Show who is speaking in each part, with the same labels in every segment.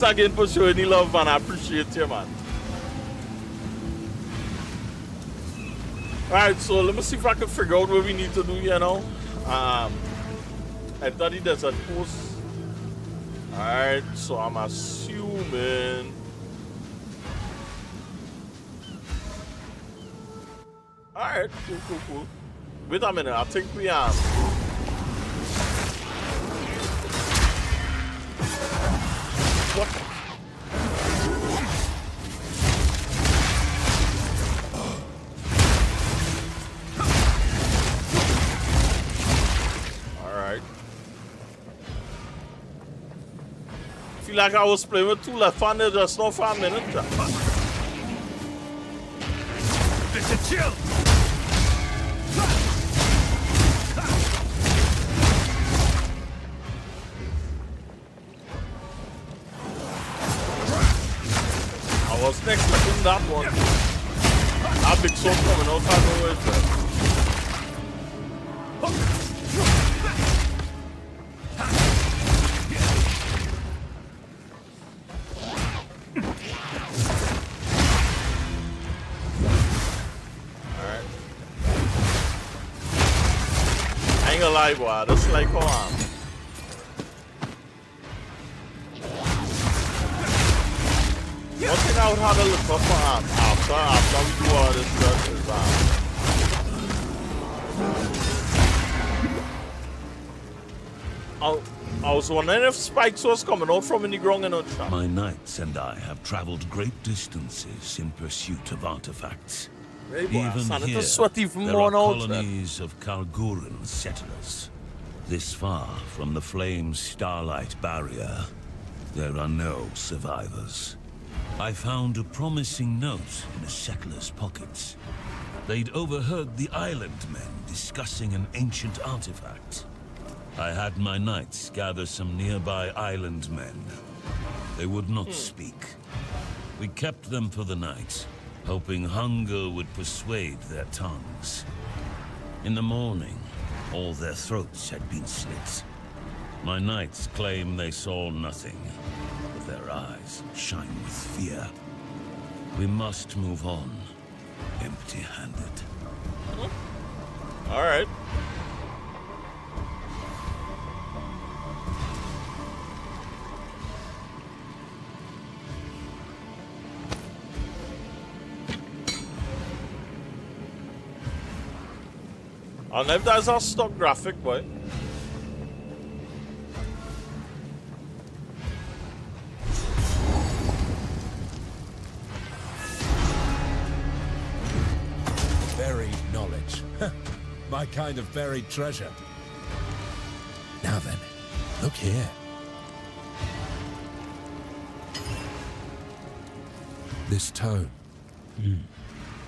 Speaker 1: again for showing the love, man. I appreciate you, man. Alright, so let me see if I can figure out what we need to do here now. I thought there's a post. Alright, so I'm assuming. Alright, cool. Wait a minute, I think we what? Alright. Feel like I was playing with two left-handed just now for a minute.
Speaker 2: It's a chill!
Speaker 1: I was expecting that one. That big sword coming out of nowhere. Alright. I ain't gonna lie, boy. That's like how I'm. One thing I would have to look up for after we do all this stuff is I was wondering if spikes was coming out from in the ground in our trap.
Speaker 3: My knights and I have traveled great distances in pursuit of artifacts.
Speaker 1: Hey boy,
Speaker 3: Even here,
Speaker 1: there
Speaker 3: are colonies of Kalguran settlers. This far from the Flame's starlight barrier, there are no survivors. I found a promising note in a settler's pockets. They'd overheard the island men discussing an ancient artifact. I had my knights gather some nearby island men. They would not speak. We kept them for the night, hoping hunger would persuade their tongues. In the morning, all their throats had been slit. My knights claim they saw nothing. Their eyes shine with fear. We must move on, empty-handed.
Speaker 1: All right. I don't know if that's our stock graphic, boy.
Speaker 4: My kind of buried treasure. Now then, look here. This tome.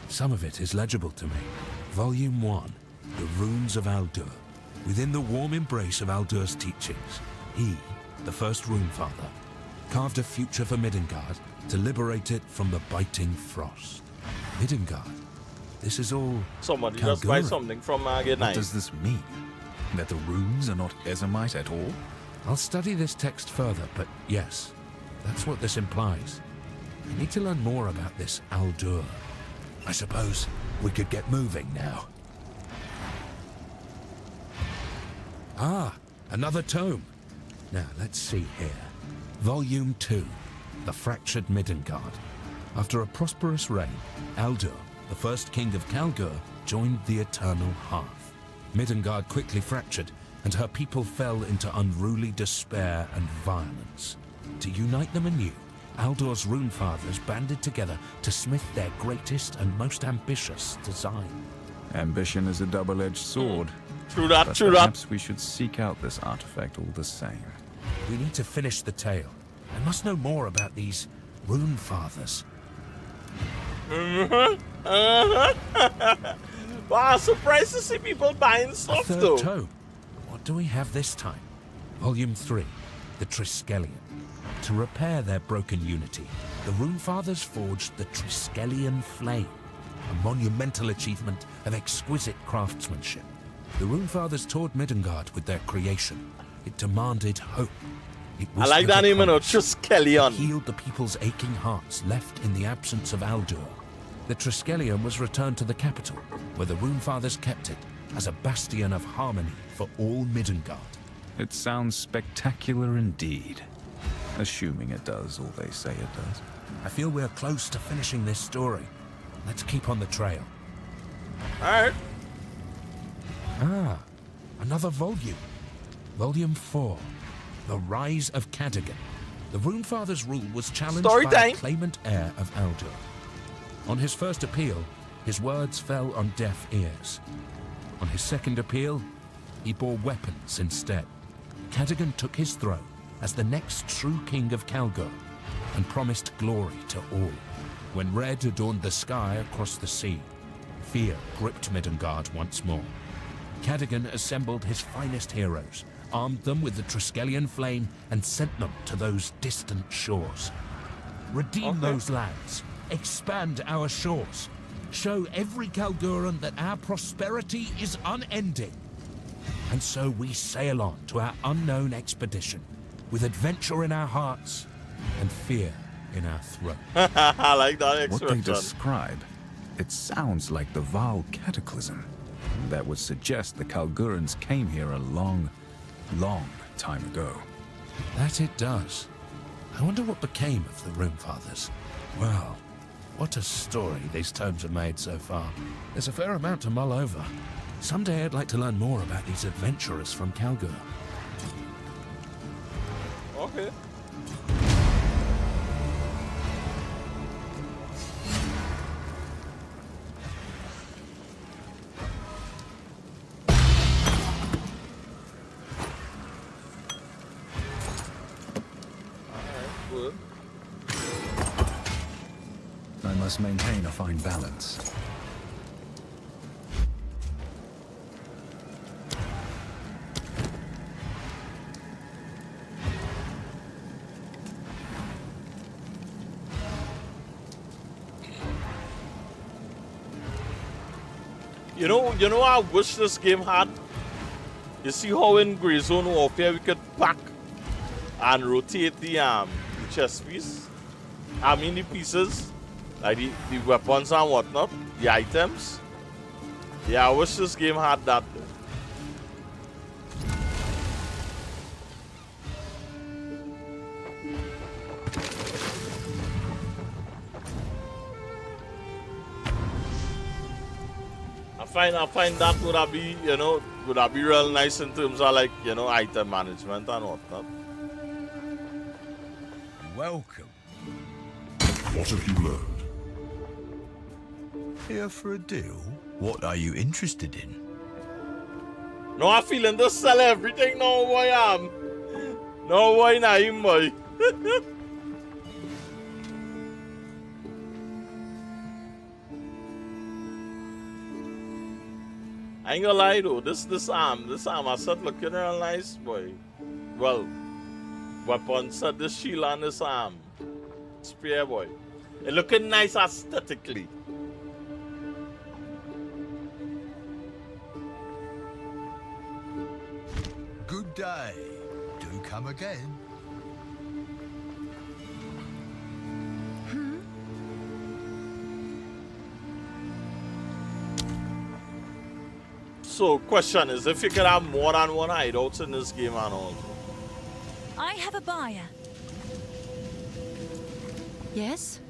Speaker 4: Some of it is legible to me. Volume 1, The Runes of Aldur. Within the warm embrace of Aldur's teachings, he, the first Rune Father, carved a future for Midgard to liberate it from the biting frost. Midgard. This is all
Speaker 1: Somebody just buy something from Good Night.
Speaker 2: What does this mean? That the runes are not Ezomite at all?
Speaker 4: I'll study this text further, but yes, that's what this implies. I need to learn more about this Aldur. I suppose we could get moving now. Ah, another tome. Now, let's see here. Volume 2, The Fractured Midgard. After a prosperous reign, Aldur, the first king of Kalgur, joined the Eternal Hearth. Midgard quickly fractured, and her people fell into unruly despair and violence. To unite them anew, Aldor's Rune Fathers banded together to smith their greatest and most ambitious design.
Speaker 2: Ambition is a double-edged sword.
Speaker 1: True that,
Speaker 2: but
Speaker 1: true that.
Speaker 2: Perhaps we should seek out this artifact all the same.
Speaker 4: We need to finish the tale. I must know more about these Rune Fathers.
Speaker 1: Wow, surprised to see people buying stuff
Speaker 4: A
Speaker 1: though.
Speaker 4: third tome. What do we have this time? Volume 3, The Triskelion. To repair their broken unity, the Rune Fathers forged the Triskelion Flame, a monumental achievement of exquisite craftsmanship. The Rune Fathers toured Midgard with their creation. It demanded hope. It
Speaker 1: I like that name, Triskelion.
Speaker 4: healed the people's aching hearts left in the absence of Aldur. The Triskelion was returned to the capital, where the Runefathers kept it as a bastion of harmony for all Midgard.
Speaker 2: It sounds spectacular indeed. Assuming it does all they say it does.
Speaker 4: I feel we're close to finishing this story. Let's keep on the trail.
Speaker 1: Alright.
Speaker 4: Ah, another volume. Volume 4. The Rise of Cadogan. The Runefather's rule was challenged
Speaker 1: Story
Speaker 4: by
Speaker 1: time.
Speaker 4: the claimant heir of Aldur. On his first appeal, his words fell on deaf ears. On his second appeal, he bore weapons instead. Cadogan took his throne as the next true king of Kalgur and promised glory to all. When red adorned the sky across the sea, fear gripped Midgard once more. Cadogan assembled his finest heroes, armed them with the Triskelion flame, and sent them to those distant shores. Redeem those lands, expand our shores, show every Kalguran that our prosperity is unending. And so we sail on to our unknown expedition, with adventure in our hearts and fear in our throat.
Speaker 1: I like that
Speaker 2: What they
Speaker 1: expression.
Speaker 2: describe, it sounds like the Vaal Cataclysm. That would suggest the Kalgurans came here a long, long time ago.
Speaker 4: That it does. I wonder what became of the Runefathers. Well, what a story these tomes have made so far. There's a fair amount to mull over. Someday I'd like to learn more about these adventurers from Kalgur.
Speaker 1: Okay. Good.
Speaker 2: I must maintain a fine balance.
Speaker 1: You know I wish this game had? You see how in Grey Zone Warfare we could pack and rotate the chest piece? I mean the pieces, like the weapons and whatnot, the items. Yeah, I wish this game had that. I find that would have be, would have be real nice in terms of like, item management and whatnot.
Speaker 5: Welcome.
Speaker 6: What have you learned?
Speaker 5: Here for a deal? What are you interested in?
Speaker 1: No, I'm feeling to sell everything now, boy. No, boy, nah, him, boy. I ain't gonna lie though, this arm I said looking real nice, boy. Well, weapon set, this shield and this arm. Spear, boy. It looking nice aesthetically.
Speaker 5: Good day. Do come again.
Speaker 1: So, question is, if you could have more than one hideouts in this game and all.
Speaker 7: I have a buyer. Yes?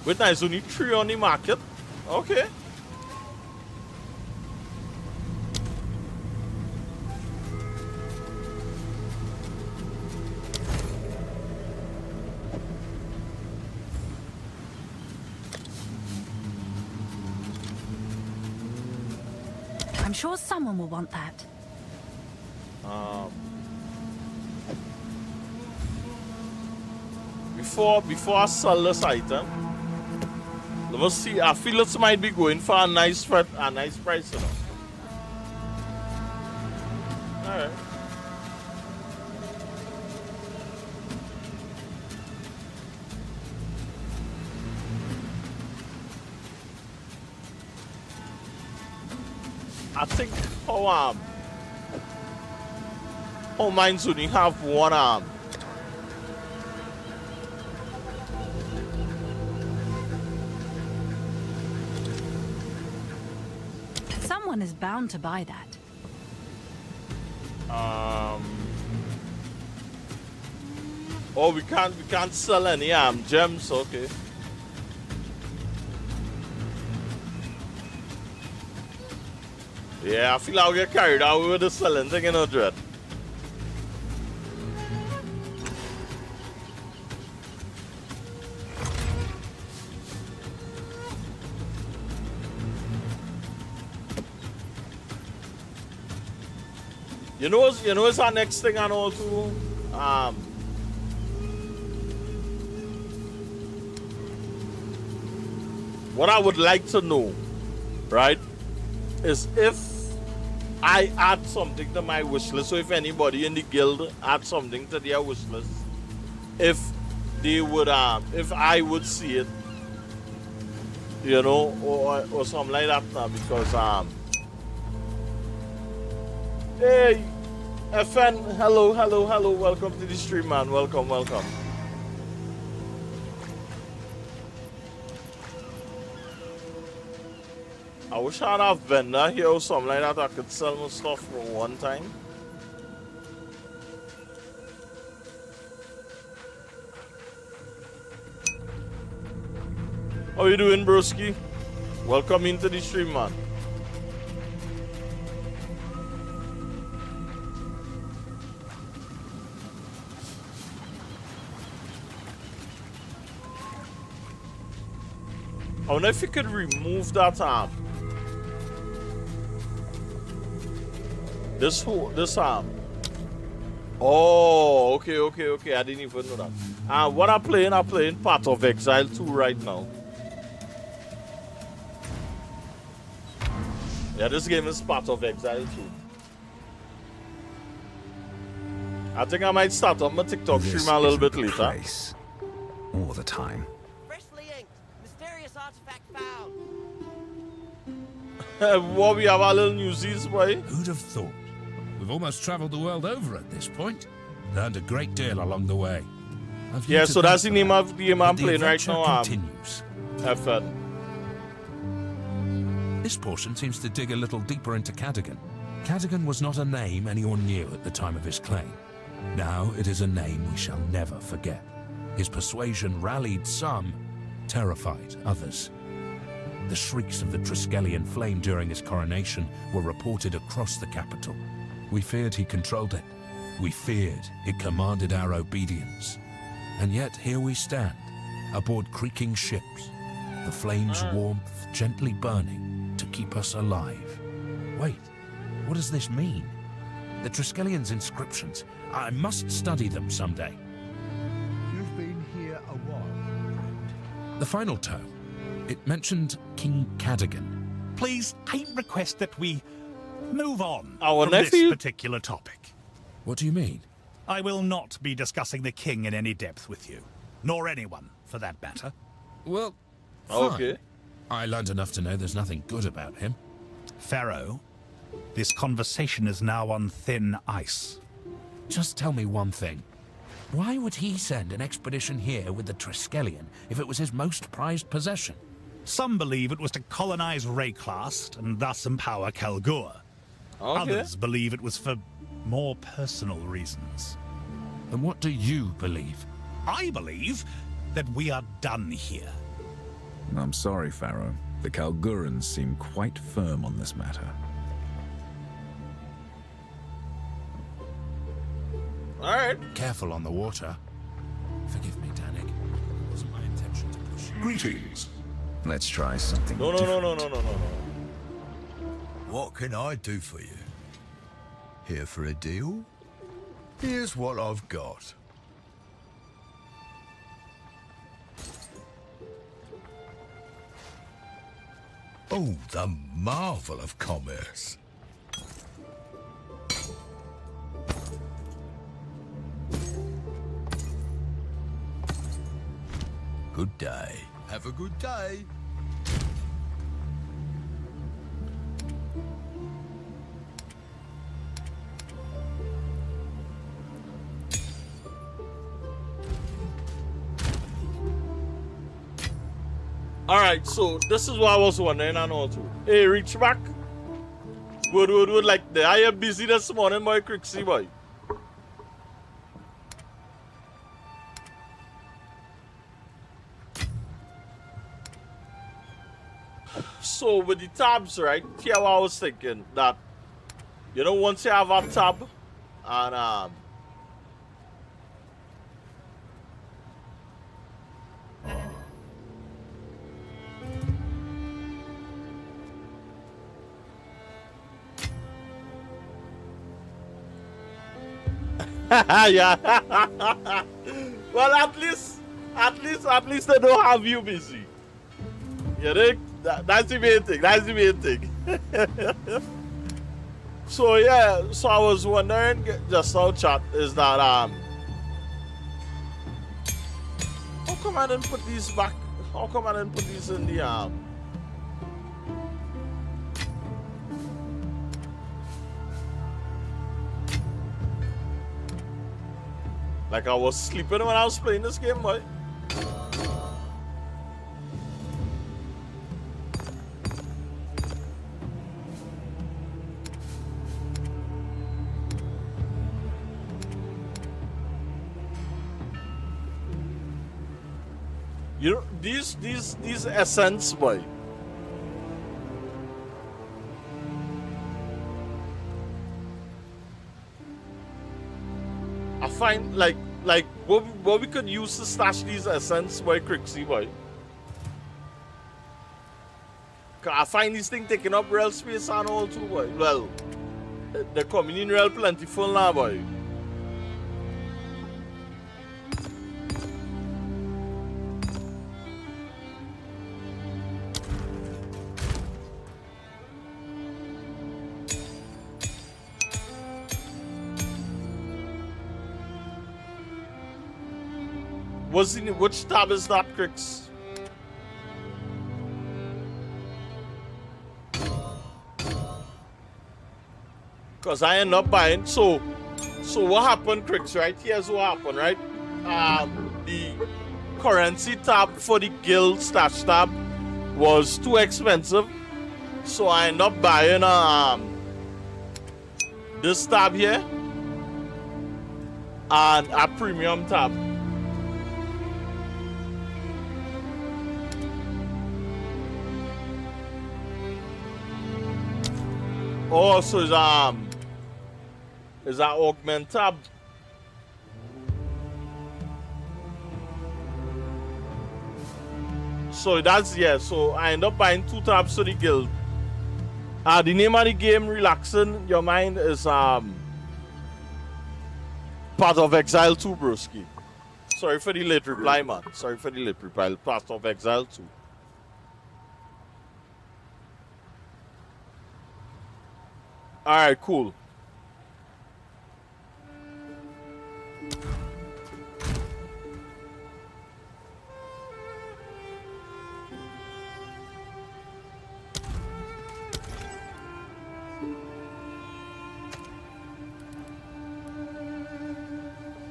Speaker 1: Wait, there's only 3 on the market. Okay.
Speaker 7: I'm sure someone will want that.
Speaker 1: Before I sell this item, Let me see. I feel it might be going for a nice price, you know. All right. I think how mines only have one arm.
Speaker 7: Someone is bound to buy that.
Speaker 1: Oh, we can't sell any gems. Okay. Yeah, I feel I'll get carried out with the selling thing, you know, Dread. You know what's our next thing and all too? What I would like to know, right, is if I add something to my wish list, so if anybody in the guild add something to their wish list, if they would if I would see it, you know, or something like that now, because hey FN, hello, welcome to the stream, man. Welcome. I wish I had a vendor here or something like that I could sell my stuff for one time. How you doing, broski? Welcome into the stream, man. I wonder if you could remove that this arm. Oh, okay. I didn't even know that. What I'm playing Path of Exile 2 right now. Yeah, this game is Path of Exile 2. I think I might start on my TikTok stream a little bit later.
Speaker 2: Place. All the time.
Speaker 8: Freshly inked. Mysterious artifact found.
Speaker 1: What, we have our little newsies, boy?
Speaker 4: Who'd have thought? We've almost traveled the world over at this point. Learned a great deal along the way.
Speaker 1: Yeah, so that's the name of the game I'm playing right now.
Speaker 4: Continues.
Speaker 1: FN.
Speaker 4: This portion seems to dig a little deeper into Cadogan. Cadogan was not a name anyone knew at the time of his claim. Now it is a name we shall never forget. His persuasion rallied some, terrified others. The shrieks of the Triskelion flame during his coronation were reported across the capital. We feared he controlled it. We feared it commanded our obedience. And yet here we stand, aboard creaking ships, the flame's warmth gently burning to keep us alive. Wait, what does this mean? The Triskelion's inscriptions. I must study them someday.
Speaker 5: You've been here a while, friend.
Speaker 4: The final tome. It mentioned King Cadogan.
Speaker 9: Please, I request that we move on
Speaker 1: Our
Speaker 9: from
Speaker 1: nephew?
Speaker 9: this particular topic.
Speaker 4: What do you mean?
Speaker 9: I will not be discussing the king in any depth with you, nor anyone, for that matter.
Speaker 4: Well, fine.
Speaker 1: Okay.
Speaker 4: I learned enough to know there's nothing good about him.
Speaker 9: Pharaoh, this conversation is now on thin ice.
Speaker 4: Just tell me one thing. Why would he send an expedition here with the Triskelion if it was his most prized possession?
Speaker 9: Some believe it was to colonize Rayclast and thus empower Kalgur.
Speaker 1: Okay.
Speaker 9: Others believe it was for more personal reasons.
Speaker 4: And what do you believe?
Speaker 9: I believe that we are done here.
Speaker 2: I'm sorry, Pharaoh. The Kalgurans seem quite firm on this matter.
Speaker 1: Alright.
Speaker 4: Careful on the water. Forgive me, Danik. It wasn't my intention to push you.
Speaker 6: Greetings.
Speaker 2: Let's try something
Speaker 1: No.
Speaker 2: different.
Speaker 5: What can I do for you? Here for a deal? Here's what I've got. Oh, the marvel of commerce. Good day. Have a good day.
Speaker 1: Alright, so this is what I was wondering and all too. Hey, reach back. Would like I am busy this morning, boy, Crixie boy. So with the tabs, right? Here what I was thinking that you know once you have a tab and yeah. Well, at least they don't have you busy. You think? That's the main thing. That's the main thing. So yeah. So I was wondering, just now, chat, is that how come I didn't put these back? How come I didn't put these in the Like I was sleeping when I was playing this game, boy. You know, these essence, boy. I find like what we could use to stash these essence, boy, Crixie, boy. I find these things taking up real space and all too, boy. Well, they're coming in real plentiful now, boy. Which tab is that, Crix? Because I end up buying. So what happened, Crix, right? Here's what happened, right? The currency tab for the guild stash tab was too expensive. So I end up buying this tab here and a premium tab. Oh, so is that augment tab? So that's, yeah, so I end up buying 2 tabs to the guild. The name of the game, relaxing your mind, is Path of Exile 2, broski. Sorry for the late reply, man. Sorry for the late reply. Path of Exile 2. Alright, cool.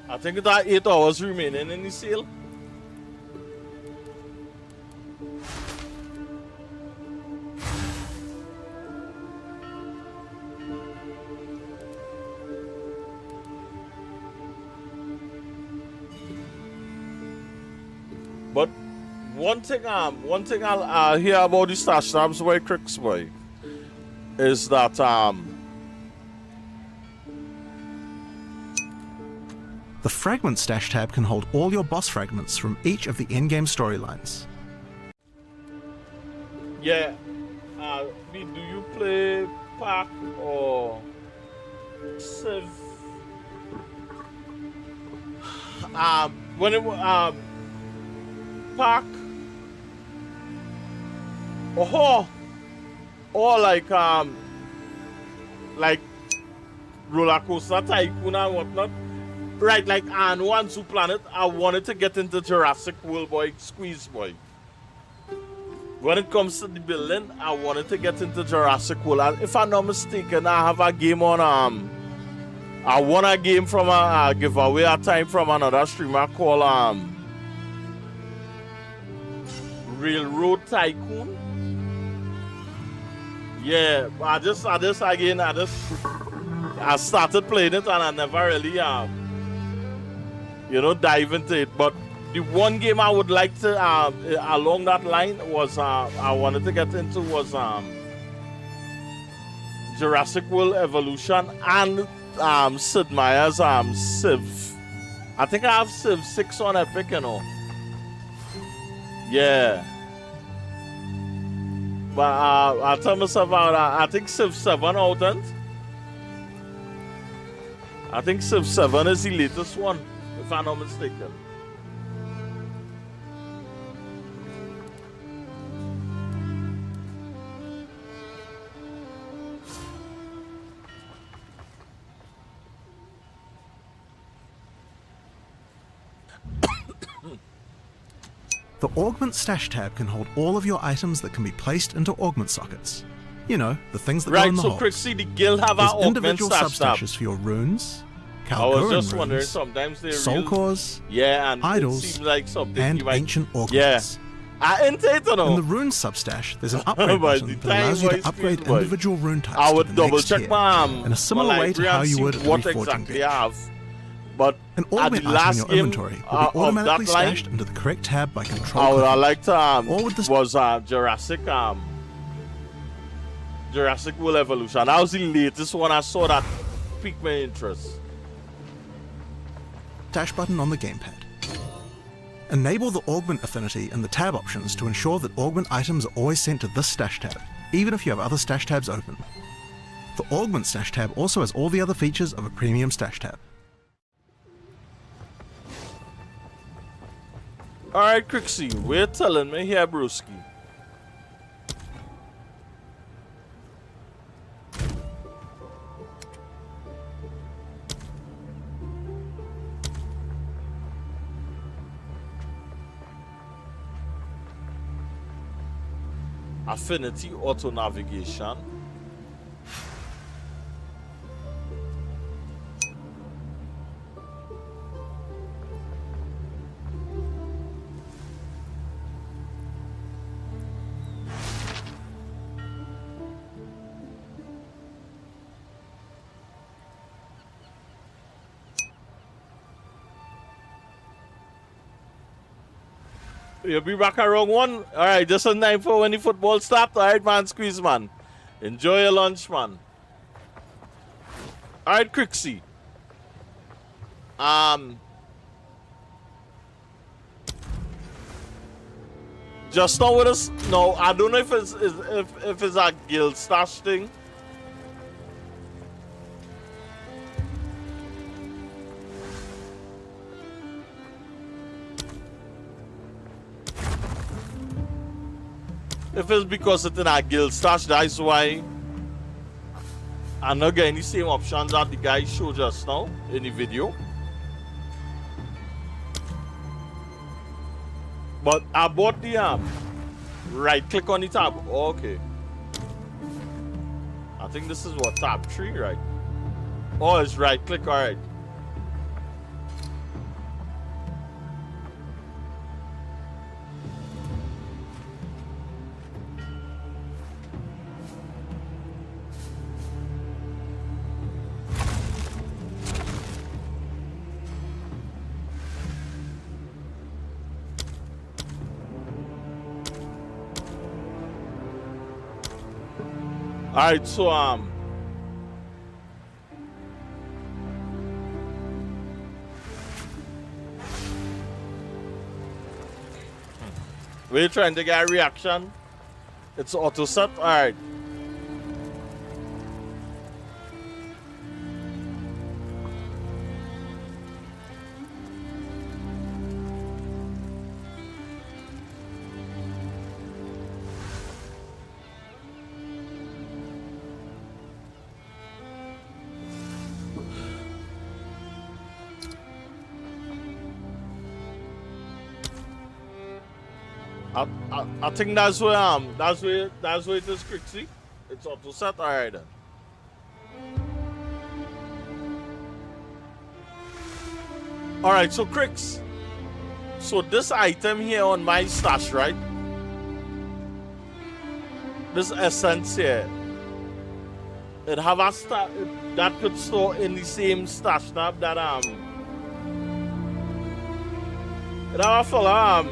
Speaker 1: I think that 8 hours remaining in the sale. But one thing I'll hear about the stash tabs, boy, Crix, boy, is that
Speaker 10: the Fragment Stash tab can hold all your boss fragments from each of the in-game storylines.
Speaker 1: yeah, do you play Pack or Civ? When it Pack. Oh, or like roller coaster tycoon and whatnot. Right, like on one Zoo Planet, I wanted to get into Jurassic World, boy, squeeze, boy. When it comes to the building, I wanted to get into Jurassic World. And if I'm not mistaken, I have a game on I won a game from a giveaway a time from another streamer called Railroad Tycoon. Yeah, I started playing it and I never really dive into it. But the one game I would like to along that line was I wanted to get into was Jurassic World Evolution and Sid Meier's Civ. I think I have Civ 6 on Epic, you know. Yeah. But I'll tell myself I think Civ 7 out and I think Civ 7 is the latest one, if I'm not mistaken.
Speaker 10: The Augment Stash tab can hold all of your items that can be placed into augment sockets. You know, the things that go
Speaker 1: Right,
Speaker 10: in the
Speaker 1: so
Speaker 10: holes.
Speaker 1: Crixie, the guild have
Speaker 10: There's
Speaker 1: our augment
Speaker 10: individual
Speaker 1: stash tab.
Speaker 10: substashes for your runes,
Speaker 1: I was
Speaker 10: Calguran
Speaker 1: just wondering,
Speaker 10: runes,
Speaker 1: sometimes they're
Speaker 10: soul
Speaker 1: real,
Speaker 10: cores,
Speaker 1: yeah, and
Speaker 10: idols,
Speaker 1: it seems like something
Speaker 10: and
Speaker 1: you might,
Speaker 10: ancient augments.
Speaker 1: yeah. I ain't it, you know.
Speaker 10: In the rune substash, there's an upgrade
Speaker 1: By
Speaker 10: button
Speaker 1: the
Speaker 10: that allows you
Speaker 1: time
Speaker 10: to
Speaker 1: I
Speaker 10: upgrade
Speaker 1: speak, boy,
Speaker 10: individual rune types
Speaker 1: I
Speaker 10: to
Speaker 1: would
Speaker 10: the
Speaker 1: double
Speaker 10: next
Speaker 1: check
Speaker 10: tier,
Speaker 1: my
Speaker 10: in a similar way to
Speaker 1: library
Speaker 10: how
Speaker 1: and
Speaker 10: you
Speaker 1: see
Speaker 10: would
Speaker 1: what
Speaker 10: reforging
Speaker 1: exactly
Speaker 10: bench.
Speaker 1: I have. But
Speaker 10: An
Speaker 1: at the
Speaker 10: augment item in
Speaker 1: last
Speaker 10: your
Speaker 1: game
Speaker 10: inventory will be
Speaker 1: of
Speaker 10: automatically
Speaker 1: that line,
Speaker 10: stashed into the correct tab by control.
Speaker 1: I
Speaker 10: clicking.
Speaker 1: like to
Speaker 10: Or with this
Speaker 1: was Jurassic World Evolution. That was the latest one I saw that piqued my interest.
Speaker 10: dash button on the gamepad. Enable the augment affinity in the tab options to ensure that augment items are always sent to this stash tab, even if you have other stash tabs open. The augment stash tab also has all the other features of a premium stash tab.
Speaker 1: Alright, Crixie, we're telling me here, broski. Affinity auto navigation. You'll be back around 1. Alright, just in time for when the football starts. Alright, man, squeeze, man. Enjoy your lunch, man. Alright, Crixie. Just now with us. No, I don't know if it's a guild stash thing. If it's because it's in a guild stash, that's why I'm not getting the same options that the guy showed just now in the video. But I bought the right click on the tab. Oh, okay. I think this is what, tab 3, right? Oh, it's right click, alright. Alright, so we're trying to get a reaction. It's auto set. Alright. I think that's where it is, Crixie. It's auto set. Alright then. Alright, so Crix. So this item here on my stash, right? This essence here. It have a that could store in the same stash tab that it have a fella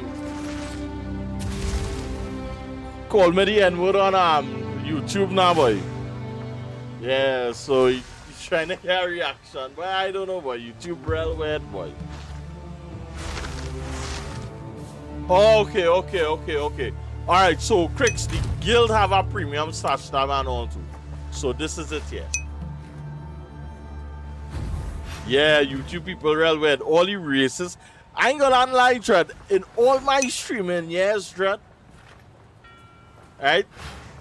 Speaker 1: call me the N-word on YouTube now, boy. Yeah, so he's trying to get a reaction, but I don't know, boy. YouTube real weird, boy. Okay. Alright, so Crix, the guild have a premium stash tab and all too. So this is it here. Yeah, YouTube people real weird. All the races. I ain't gonna lie, Dread. In all my streaming years, Dread. Right?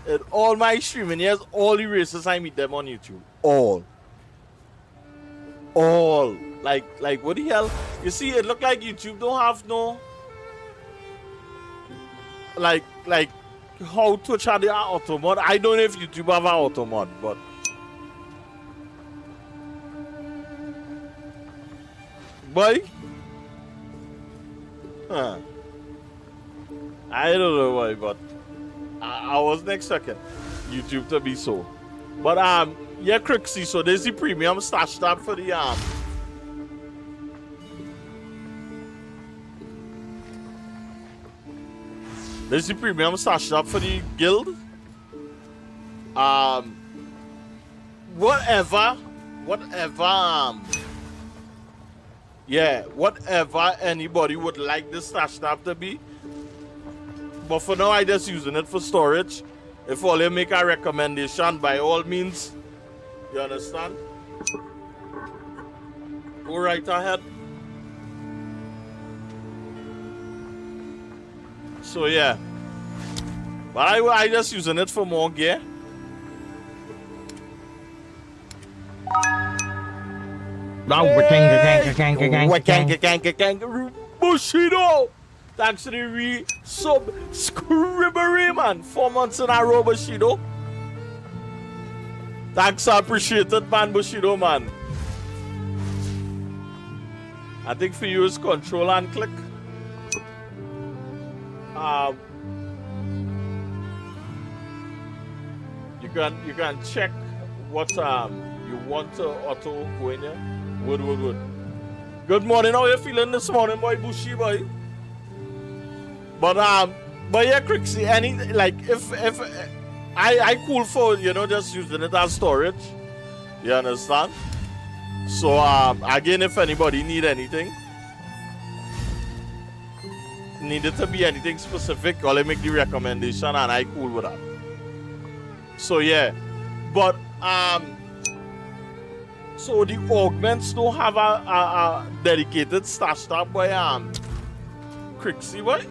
Speaker 1: In all my streaming years, all the races I meet them on YouTube. All. Like what the hell? You see, it look like YouTube don't have no like how Twitch had the auto mod. I don't know if YouTube have an auto mod, but boy, I don't know why, but I wasn't expecting YouTube to be so. But yeah, Crixie, so there's the premium stash tab for the there's the premium stash tab for the guild. Whatever anybody would like this stash tab to be. But for now, I just using it for storage. If only make a recommendation, by all means. You understand? Go right ahead. So yeah. But I just using it for more gear. Bushido! Thanks to the re-subscribery, man. 4 months in a row, Bushido. Thanks, I appreciate it, man, Bushido, man. I think for you is control and click. You can check what you want to auto go in here. Wood. Good morning. How you feeling this morning, boy, Bushi, boy? But yeah, Crixie, any like if I cool for just using it as storage. You understand? So again, if anybody need anything, need it to be anything specific, I'll make the recommendation and I cool with that. So yeah, but so the augments don't have a dedicated stash tab by Crixie, boy.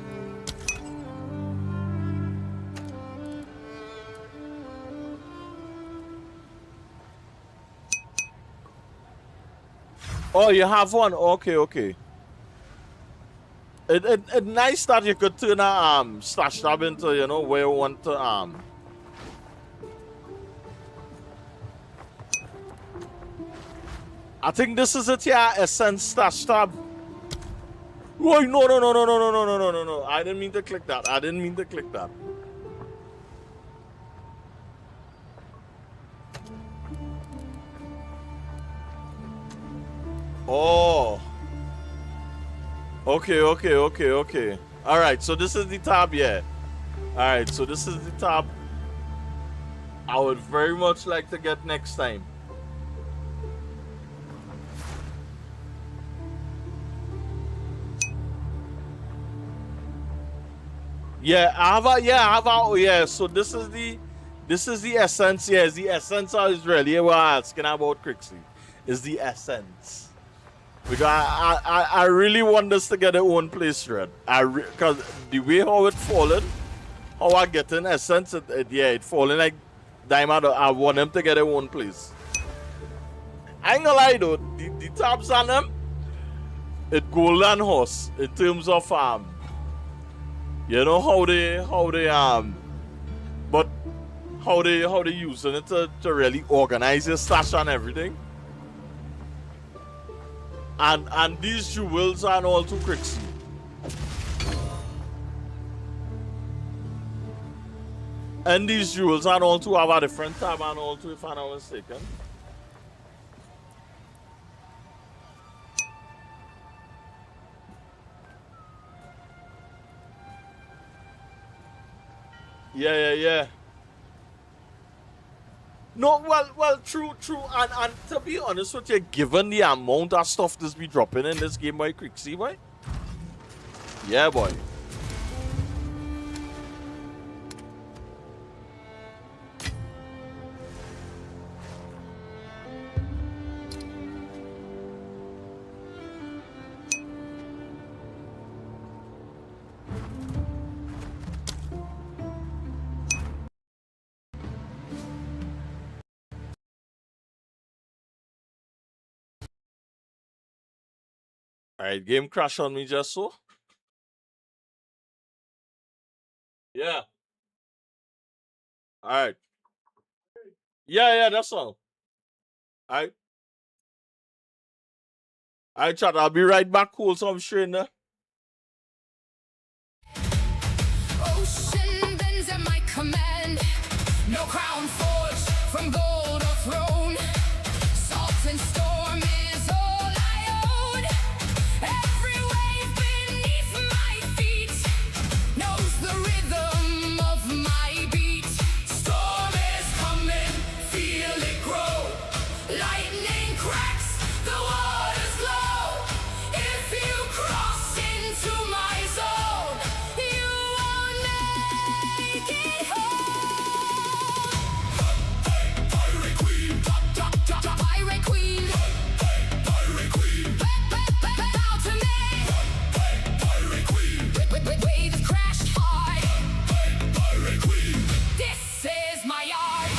Speaker 1: Oh, you have one? Okay. It's nice that you could turn a stash tab into, where you want to I think this is it, yeah, Essence stash tab. Oh, no. I didn't mean to click that. Oh. Okay. Alright, so this is the tab, yeah. Alright, so this is the tab I would very much like to get next time. So this is the essence. Yeah, the essence is really what I'm asking about, Crixie. Is the essence. Because I really want this to get their own place, Red. Because the way how it fallen, how I get in essence, it falling like diamond. I want them to get their own place. I ain't gonna lie though, the tabs on them, it golden horse in terms of You know how they using it to really organize your stash and everything. And these jewels are all too Crixie. And these jewels are all to have a different tab and all to, if I'm not mistaken. Yeah. No, well, true. And to be honest with you, given the amount of stuff this be dropping in this game, boy, Crixie, boy. Yeah, boy. Alright, game crash on me just so. Yeah. Alright. Yeah, that's all. Alright. Alright, chat, I'll be right back. Cool, so I'm sure in there.
Speaker 11: Ocean bends at my command. No crown forged from gold or throne. Salt and storm is all I own. Every wave beneath my feet knows the rhythm of my beat. Storm is coming, feel it grow. Lightning cracks, the waters glow. If you cross into my zone, you won't make it home. Pirate Queen, Pirate Queen, Pirate Queen, bow to me. Pirate Queen, waves crash hard. Pirate Queen, this is my yard.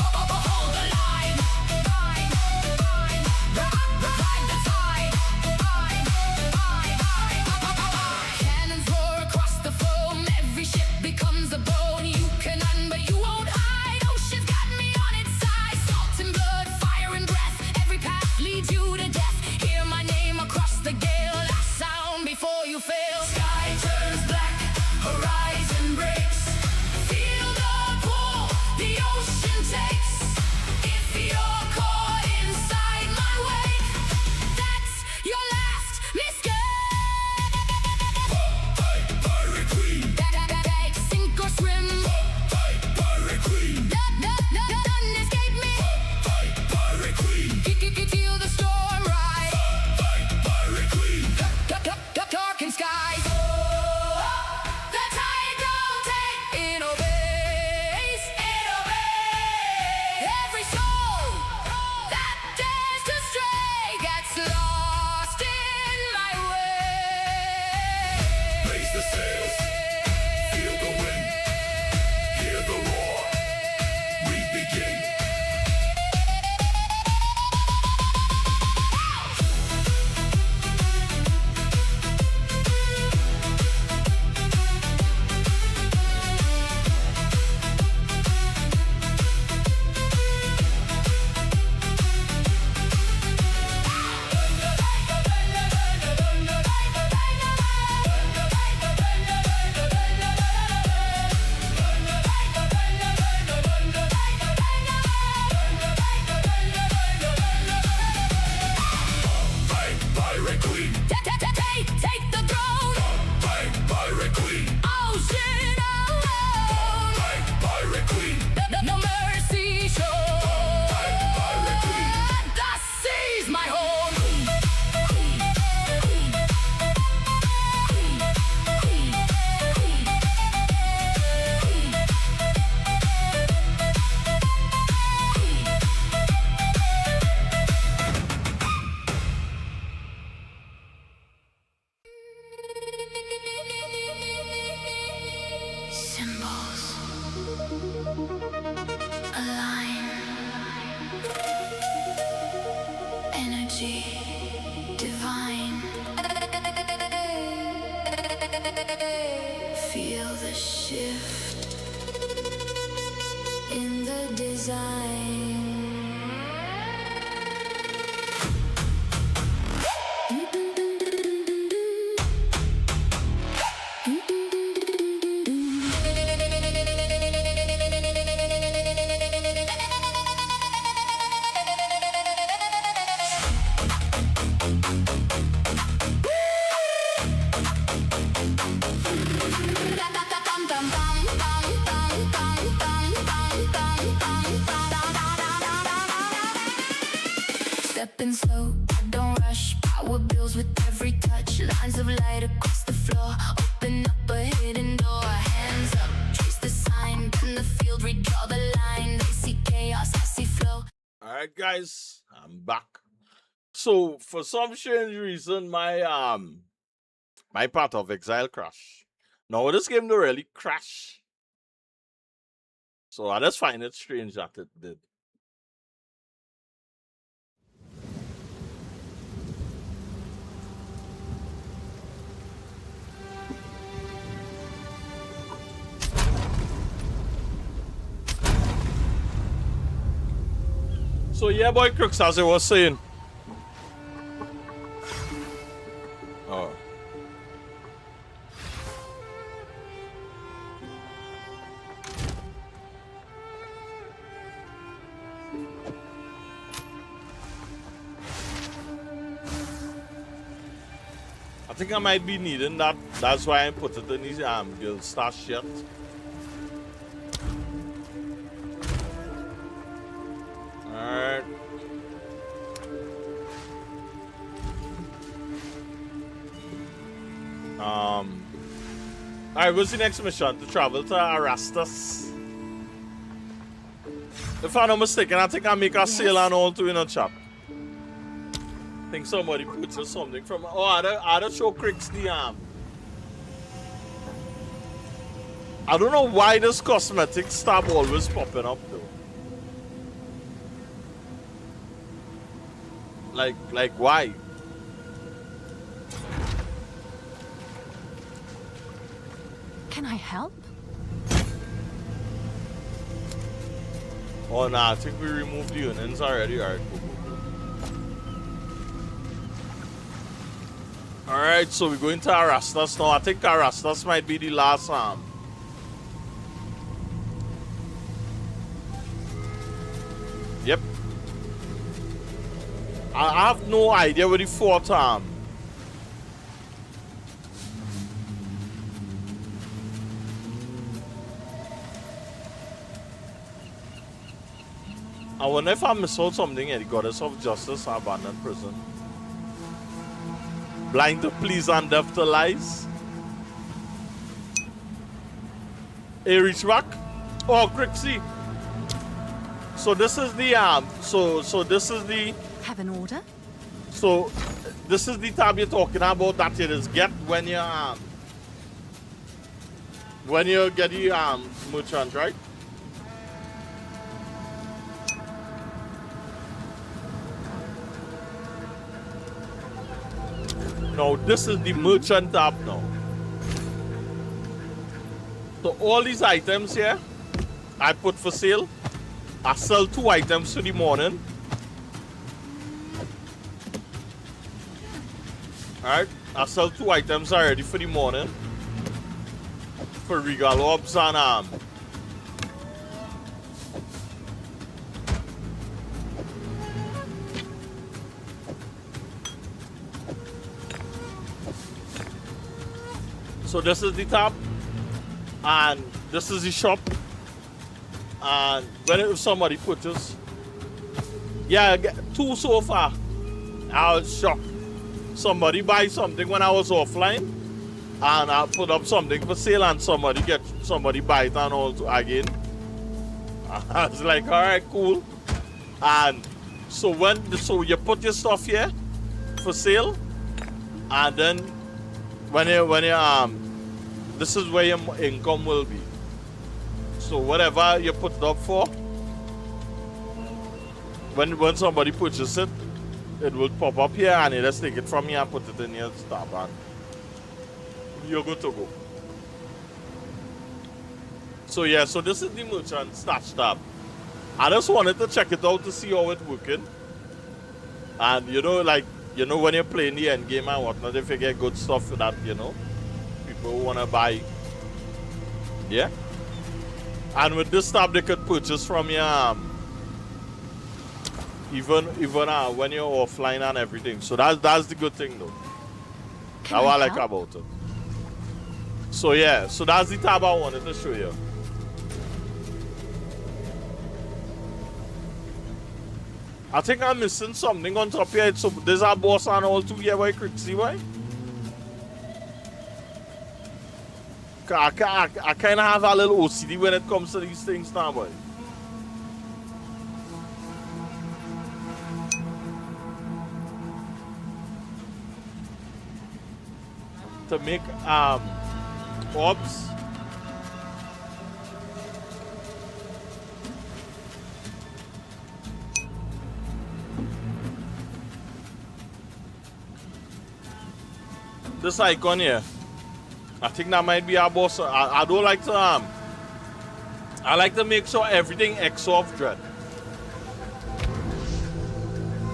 Speaker 11: Hold the line, ride the tide. Cannons roar across the foam. Every ship becomes a bone. You can run, but you won't hide. Ocean's got me on its side. Salt and blood, fire and breath. Every path leads you to death. Hear my name across the gale. Last sound before you fail. Sky turns black, horizon breaks. Feel the pull the ocean takes. If you're caught inside my wake, that's your last mistake. Pirate Queen, sink or swim. Pirate Queen, none escape me. Pirate Queen, feel the storm rise. Pirate Queen, darkened skies. The tide don't take, it obeys. Every soul that dares to stray gets lost in my way. Raise the sails, feel the wind, hear the roar. We begin. Pirate Queen, take the throne. Pirate Queen, ocean alone. Pirate Queen, no mercy shown. Pirate Queen, the sea's my home. Symbols align. Energy mercy divine. Feel the shift in the design. Stepping slow, I don't rush. Power builds with every touch. Lines of light across the floor. Open up a hidden door. Hands up, trace the sign. Bend the field, redraw the line. They see chaos, I see flow.
Speaker 1: Alright guys, I'm back. So for some strange reason my Path of Exile crashed. Now this game don't really crash. So I just find it strange that it did. So yeah, boy, Crooks, as I was saying. Oh. I think I might be needing that. That's why I put it in these guild stash yet. Alright. Alright, what's the next mission? To travel to Arastas. If I'm not mistaken, I think I make a sail and all to in a chat. I think somebody puts something from. Oh, I don't show Cricks the I don't know why this cosmetic stab always popping up though. Like why?
Speaker 7: Can I help?
Speaker 1: Oh nah, I think we removed the onions already. Alright, cool. Alright, so we're going to Arastas now. I think Arastas might be the last Yep. I have no idea where the fourth I wonder if I missed out something at the Goddess of Justice Abandoned Prison. Blind to please and deaf to lies. Hey, reach back. Oh, Crixie. So this is the so this is the.
Speaker 7: Have an order?
Speaker 1: So this is the tab you're talking about that you just get when you get the merchant, right? No, this is the merchant tab now. So all these items here I put for sale. I sell 2 items for the morning. Alright, I sell 2 items already for the morning. For regal orbs and so this is the tab, and this is the shop, and when somebody purchases, yeah, I get 2 so far. I was shocked. Somebody buy something when I was offline, and I put up something for sale, and somebody buy it and all again. I was like, all right, cool. And so so you put your stuff here for sale, and then when you this is where your income will be. So whatever you put it up for, when somebody purchases it, it will pop up here and you just take it from here and put it in your tab and you're good to go. So yeah, so this is the merchant stash tab. I just wanted to check it out to see how it's working. And you know, like, you know, when you're playing the end game and whatnot, if you get good stuff that, you know, people wanna buy. Yeah. And with this tab they could purchase from your even when you're offline and everything. So that's the good thing though. That's what I like about it. So yeah, so that's the tab I wanted to show you. I think I'm missing something on top here. So there's a boss and all too here, why quick see why? I kind of have a little OCD when it comes to these things now, boy. To make orbs. This icon here, I think that might be our boss. I don't like to I like to make sure everything X off, Dread.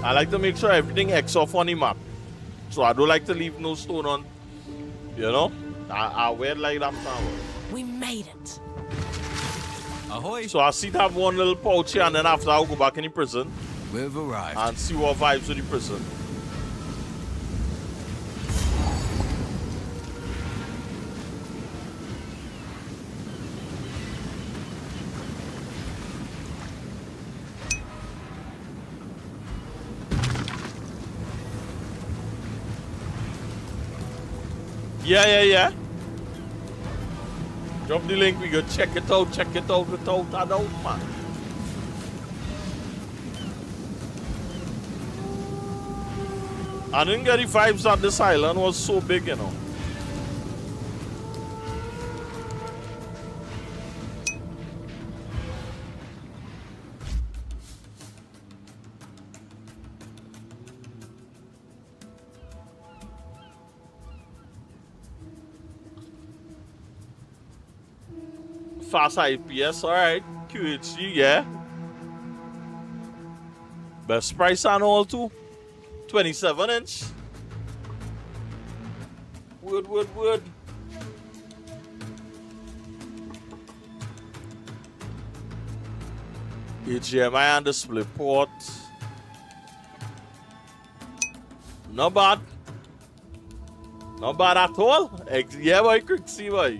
Speaker 1: I like to make sure everything X off on the map. So I don't like to leave no stone on. You know? I wear like that now.
Speaker 8: We made it.
Speaker 5: Ahoy!
Speaker 1: So I see that one little pouch here and then after I'll go back in the prison.
Speaker 5: We've arrived.
Speaker 1: And see what vibes with the prison. Yeah. Drop the link, we go check it out without a doubt, man. I didn't get the vibes that this island was so big, you know. Fast IPS, alright. QHG, yeah. Best price and all too. 27-inch. Wood. HDMI and display port. Not bad. Not bad at all. Yeah, boy, quick see, boy.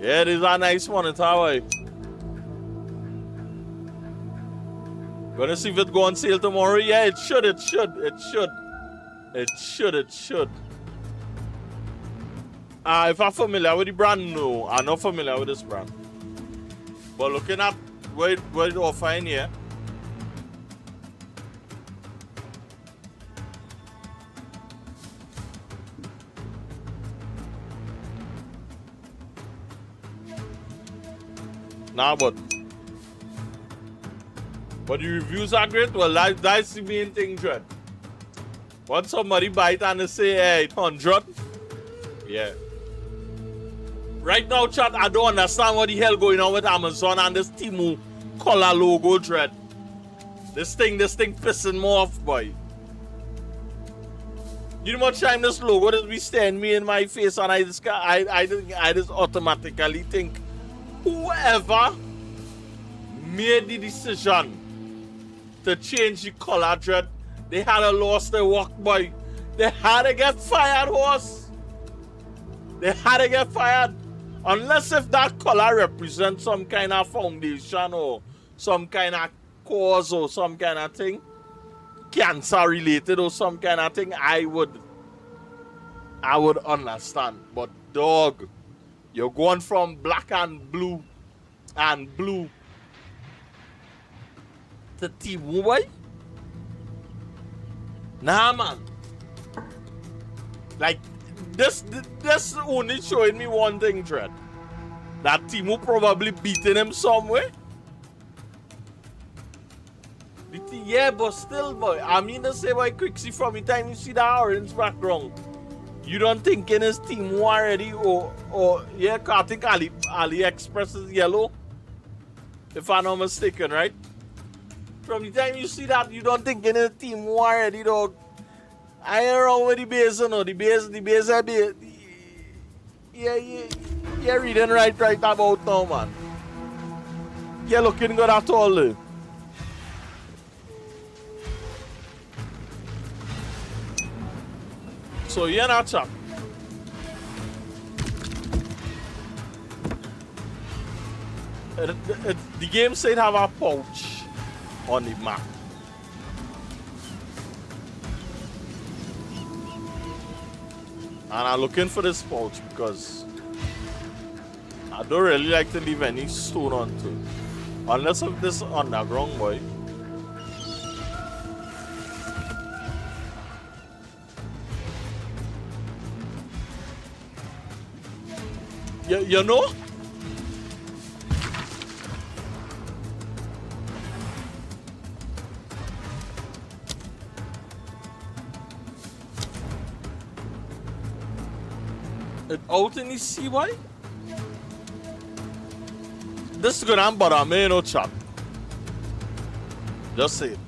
Speaker 1: Yeah, it is a nice monitor, boy. Gonna see if it go on sale tomorrow. Yeah, it should. If I'm familiar with the brand, no. I'm not familiar with this brand. But looking at what it offer in here. Nah, but the reviews are great. Well, that's the main thing, Dread. Once somebody buy it and they say, hey, it's 100. Yeah. Right now, chat, I don't understand what the hell going on with Amazon and this Temu color logo, Dread. This thing pissing me off, boy. You know how much time this logo just be staring me in my face and I just automatically think whoever made the decision to change the color, Dread, they had to lost their work, boy. They had to get fired, horse. They had to get fired. Unless if that color represents some kind of foundation or some kind of cause or some kind of thing, cancer related or some kind of thing, I would understand. But dog, you're going from black and blue to Temu, boy? Nah, man. Like, this only showing me one thing, Dread. That Temu probably beating him somewhere. The Yeah, but still, boy. I mean to say, boy, Quixie, from the time you see that orange background, you don't think in his team already, or yeah, I think AliExpress is yellow, if I'm not mistaken, right? From the time you see that, you don't think in his team already, dog. I ain't around with the base, you know. The base, yeah, reading right about now, man. Yeah, looking good at all. So yeah, now chap. The game said have a pouch on the map. And I'm looking for this pouch because I don't really like to leave any stone onto it. Unless of this underground, boy. You know? It out in the sea, boy? This is gonna bother me, no chat. Just say it.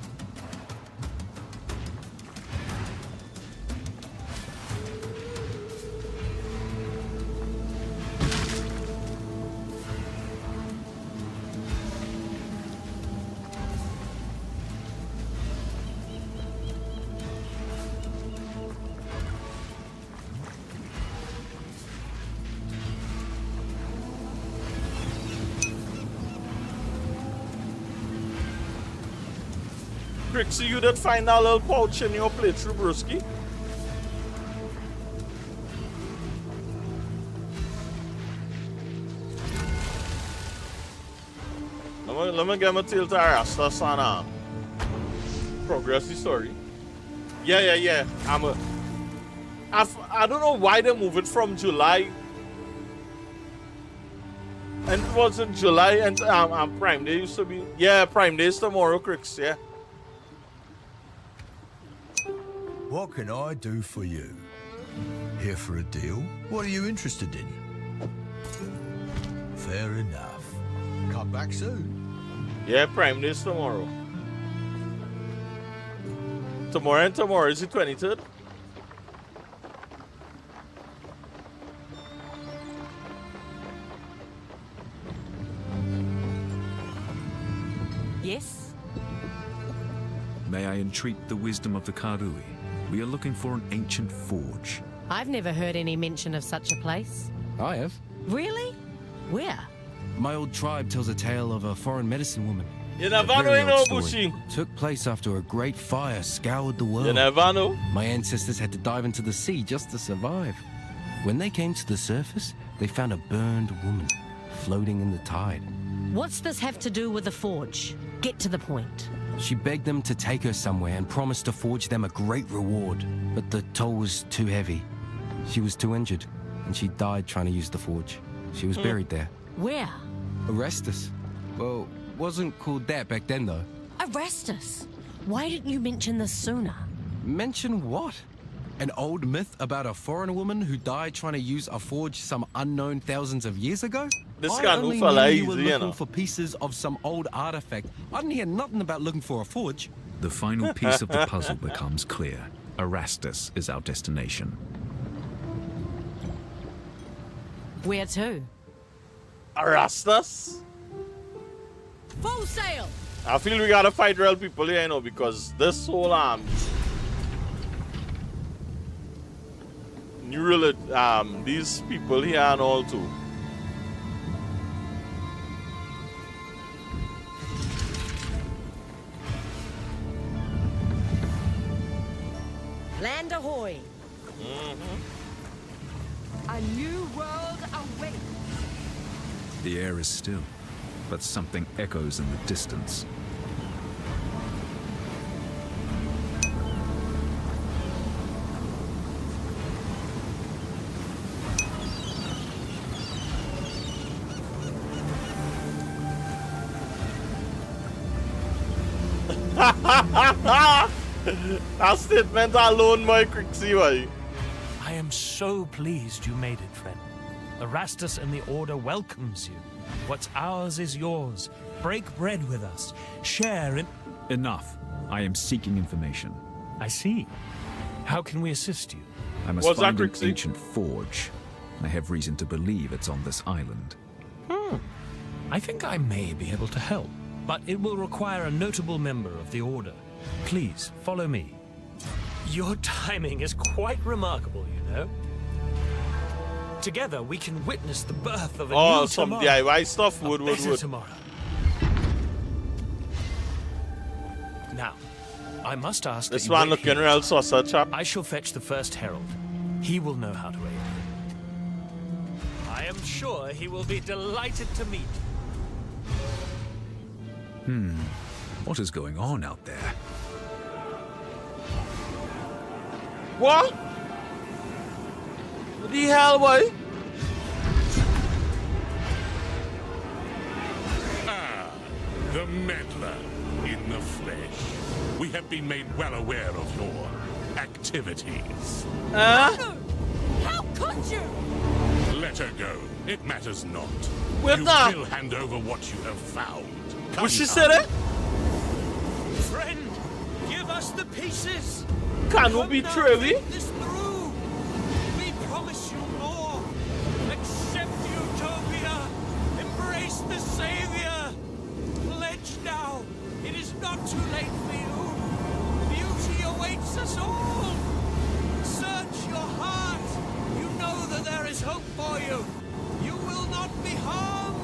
Speaker 1: Trixie, you did find that little pouch in your playthrough, broski. Let me get my tail to Arastas and progress the story. Yeah. I don't know why they move it from July. And it was in July and Prime Day used to be. Yeah, Prime Day is tomorrow, Crix, yeah.
Speaker 5: What can I do for you? Here for a deal? What are you interested in? Fair enough. Come back soon.
Speaker 1: Yeah, Prime Day is tomorrow. Tomorrow is the 23rd.
Speaker 8: Yes?
Speaker 2: May I entreat the wisdom of the Karui? We are looking for an ancient forge.
Speaker 8: I've never heard any mention of such a place.
Speaker 12: I have.
Speaker 8: Really? Where?
Speaker 12: My old tribe tells a tale of a foreign medicine woman.
Speaker 1: You never
Speaker 12: A very
Speaker 1: know,
Speaker 12: old
Speaker 1: Bushi.
Speaker 12: story. Took place after a great fire scoured the world.
Speaker 1: You never know.
Speaker 12: My ancestors had to dive into the sea just to survive. When they came to the surface, they found a burned woman floating in the tide.
Speaker 8: What's this have to do with the forge? Get to the point.
Speaker 12: She begged them to take her somewhere and promised to forge them a great reward. But the toll was too heavy. She was too injured, and she died trying to use the forge. She was buried there.
Speaker 8: Where?
Speaker 12: Arrestus. Well, wasn't called that back then, though.
Speaker 8: Arrestus. Why didn't you mention this sooner?
Speaker 12: Mention what? An old myth about a foreign woman who died trying to use a forge some unknown thousands of years ago?
Speaker 1: This
Speaker 12: I
Speaker 1: guy
Speaker 12: only
Speaker 1: no fella
Speaker 12: knew
Speaker 1: easy,
Speaker 12: you were
Speaker 1: you
Speaker 12: looking
Speaker 1: know.
Speaker 12: for pieces of some old artifact. I didn't hear nothing about looking for a forge.
Speaker 2: The final piece of the puzzle becomes clear. Arastus is our destination.
Speaker 8: Where to?
Speaker 1: Arastas?
Speaker 8: Full sail!
Speaker 1: I feel we gotta fight real people here, you know, because this whole these people here and all too.
Speaker 8: Land ahoy!
Speaker 11: A new world awaits.
Speaker 2: The air is still, but something echoes in the distance.
Speaker 1: That statement alone, my Crixie, boy.
Speaker 13: I am so pleased you made it, friend. Erastus and the Order welcomes you. What's ours is yours. Break bread with us. Share in...
Speaker 2: Enough. I am seeking information.
Speaker 13: I see. How can we assist you?
Speaker 2: I must find an ancient forge. I have reason to believe it's on this island.
Speaker 13: I think I may be able to help, but it will require a notable member of the Order. Please, follow me. Your timing is quite remarkable, you know. Together, we can witness the birth of a new
Speaker 1: some
Speaker 13: tomorrow.
Speaker 1: DIY stuff. Wood.
Speaker 13: Tomorrow. Now, I must ask
Speaker 1: This
Speaker 13: that you
Speaker 1: man
Speaker 13: wait
Speaker 1: looking
Speaker 13: here.
Speaker 1: real saucer, chap.
Speaker 13: I shall fetch the first herald. He will know how to aid you. I am sure he will be delighted to meet you.
Speaker 2: What is going on out there?
Speaker 1: What? What the hell, boy?
Speaker 6: The meddler in the flesh. We have been made well aware of your activities.
Speaker 11: How could you?
Speaker 6: Let her go. It matters not.
Speaker 1: Wait,
Speaker 6: You
Speaker 1: nah.
Speaker 6: will hand over what you have found. Come,
Speaker 1: What she
Speaker 6: come.
Speaker 1: said, eh?
Speaker 13: Friend, give us the pieces.
Speaker 1: Can you be Trevi?
Speaker 13: This through. We promise you more. Accept Utopia. Embrace the Savior. Pledge now. It is not too late for you. Beauty awaits us all. Search your heart. You know that there is hope for you. You will not be harmed.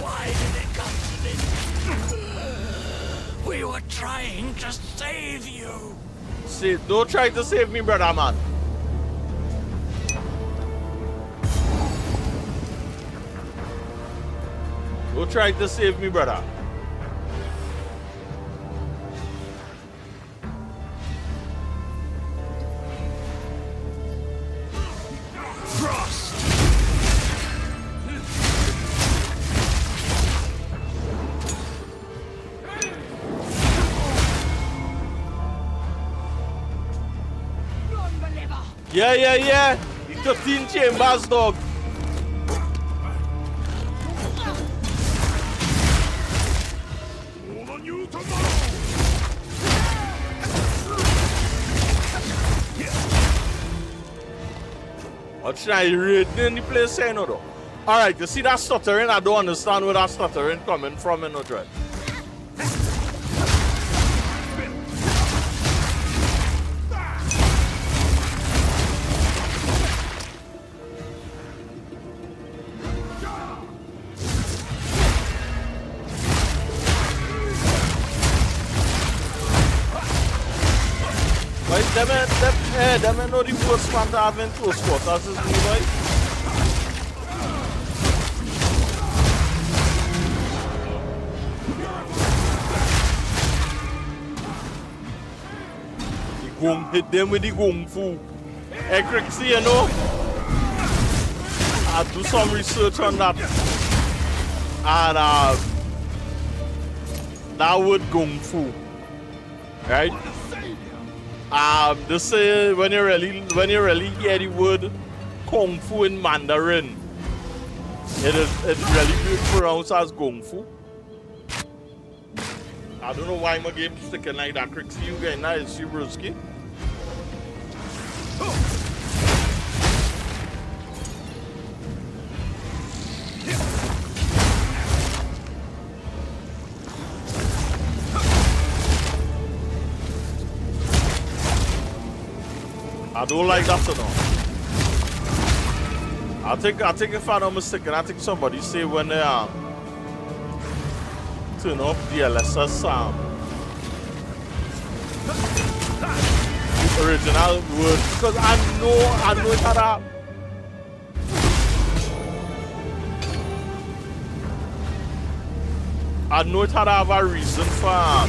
Speaker 13: Why did it come to this? We were trying to save you.
Speaker 1: See, don't try to save me, brother, man. Don't try to save me, brother. Yeah. The 13 chambers, dog. What's that raiding in the place saying, though? Alright, you see that stuttering? I don't understand where that stuttering coming from, you know, Dread. Them know the worst man to have in close quarters is me, boy. The gung hit them with the gung fu. Hey, Crixie, you know, I do some research on that. And that word gung fu, right? They say when you really hear the word kung fu in Mandarin, it really pronounced as kung fu. I don't know why my game's sticking like that. Crixie, you getting that? Is she broski? I don't like that at all. I think if I'm not mistaken, I think somebody say when they turn off DLSS sound, the original word, because I know it had I know it had to have a reason for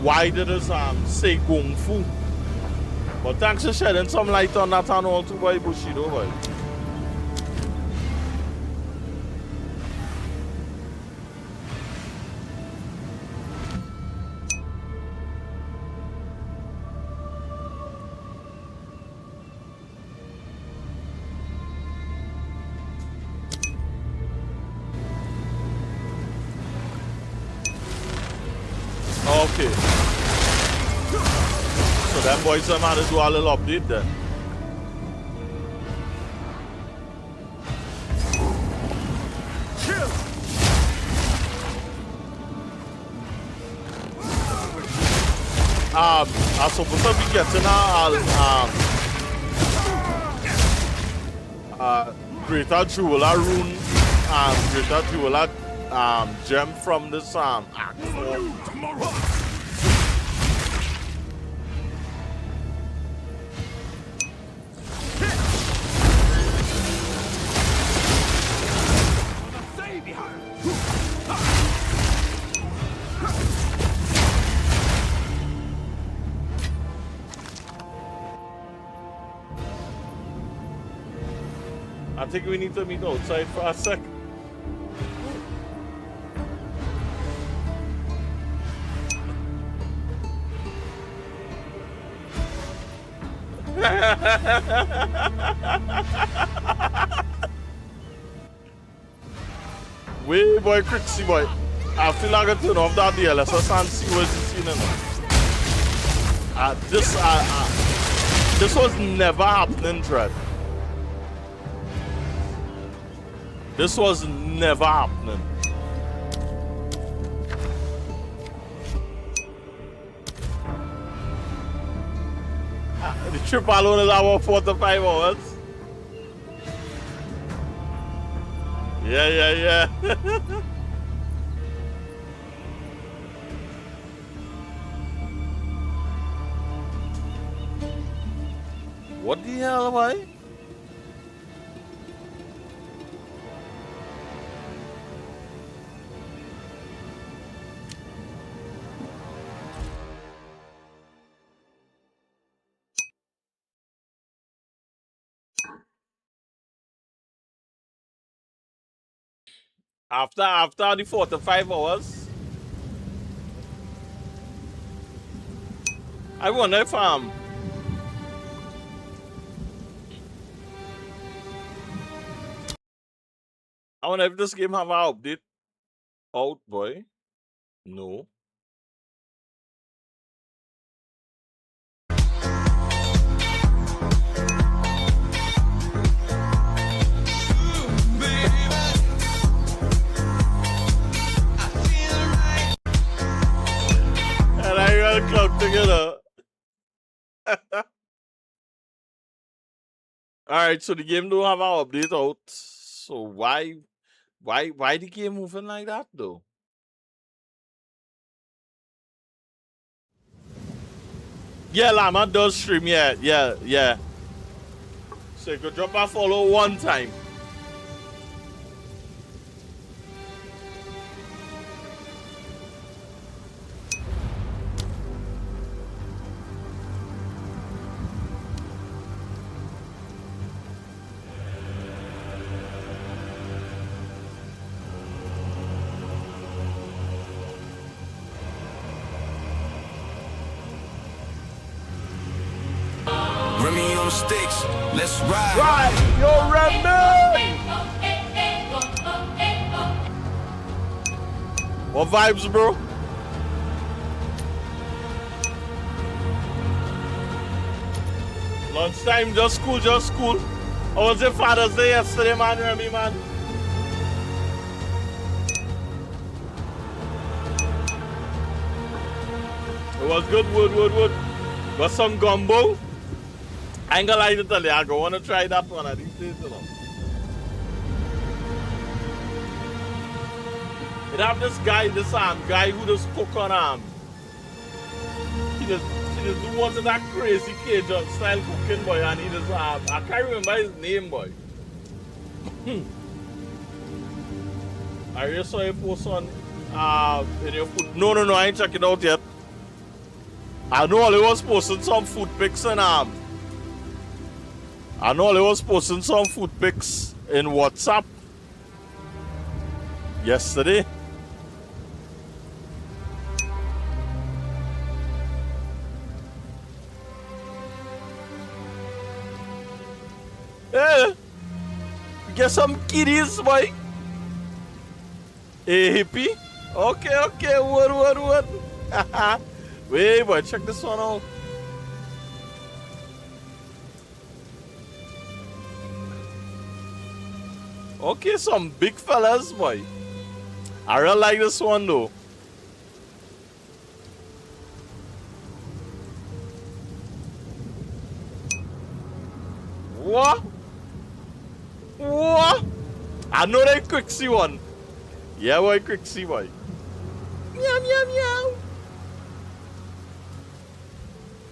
Speaker 1: why did it say Kung Fu. But thanks for shedding some light on that and all too, boy, Bushido, boy. Okay. So them boys have had to do a little update then. I'm supposed to be getting a greater jeweler rune and greater jeweler gem from this act 4. I think we need to meet outside for a sec. Way boy, Crixie boy. I feel like I turn off that DLSS and see what's the scene in this was never happening, Dread. This was never happening. The trip alone is about 4 to 5 hours. Yeah. What the hell am I? After the 4 to 5 hours, I wonder if I wonder if this game have an update out, boy. No. Cloud together. Alright, so the game don't have an update out. So why the game moving like that though? Yeah, Lama does stream, yeah. So you could drop a follow one time.
Speaker 14: Sticks, let's ride.
Speaker 1: Right, yo, Remy! What vibes, bro? Lunchtime, just cool. How was your Father's Day yesterday, man, Remy, man? It was good, wood. Got some gumbo. I ain't gonna lie to tell you, I go wanna try that one of these days, you know. It have this guy who just cook on he just do one of that crazy Cajun style cooking, boy, and he just I can't remember his name, boy. I just saw you post on in your food. No, I ain't check it out yet. I know I was posting some food pics and I know I was posting some food pics in WhatsApp yesterday. Hey, get some kiddies, boy. Hey, hippie. Okay, what? Wait, boy, check this one out. Okay, some big fellas, boy. I really like this one, though. What? I know that quick see one. Yeah, boy, quick see, boy. Meow.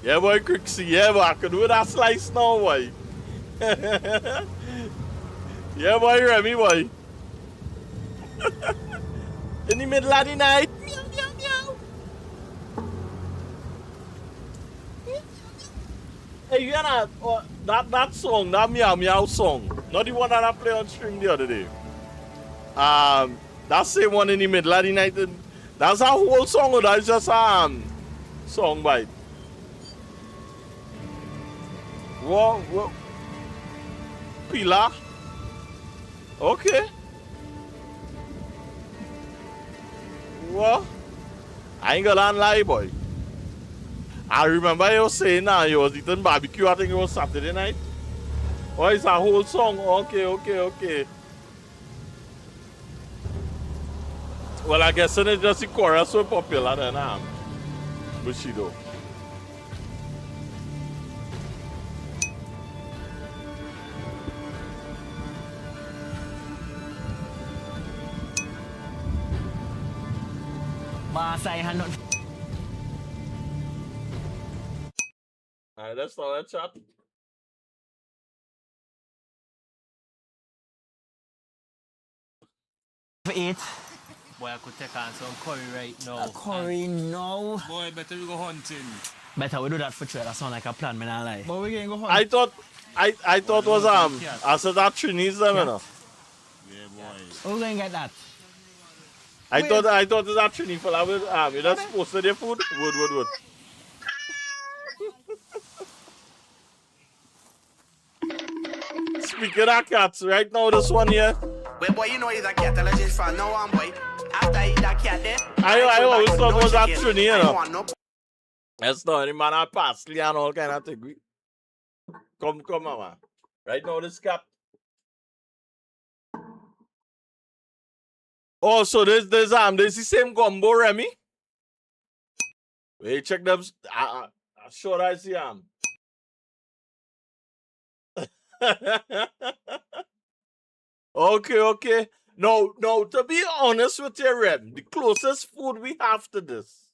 Speaker 1: Yeah, boy, quick see. Yeah, boy, I can do that slice now, boy. Yeah, boy, Remy, boy. In the middle of the night. Meow. Hey, you know that song, that meow song, not the one that I played on stream the other day. That same one in the middle of the night. That's a whole song, or that's just song bite. What? Pila? Okay. What? I ain't gonna lie, boy. I remember you saying you was eating barbecue, I think it was Saturday night. Oh, it's a whole song. Okay. Well, I guess it's just the chorus so popular then, Bushido. Alright, let's start that chat.
Speaker 15: For eat.
Speaker 13: Boy, I could take on some curry right now.
Speaker 15: Curry no.
Speaker 13: Boy, better we go hunting.
Speaker 15: Better we do that for trade. That sound like a plan, man. I lie.
Speaker 13: But we can go hunting.
Speaker 1: I thought was I said that Chinese them, you know.
Speaker 13: Yeah, boy.
Speaker 15: Who's gonna get that?
Speaker 1: I thought it's that Chinese fella with you just posted their food. Wood. Speaking of cats, right now this one here.
Speaker 16: Well, boy, you know he's a catalogist for no one, boy. After he that cat there,
Speaker 1: I always thought it was that Trini, you know. That's not any man at parsley and all kind of thing. Come, mama. Right now this cat. Oh, so there's the same combo, Remy. Wait, check them. I sure I see Okay. No, to be honest with you, Rem, the closest food we have to this.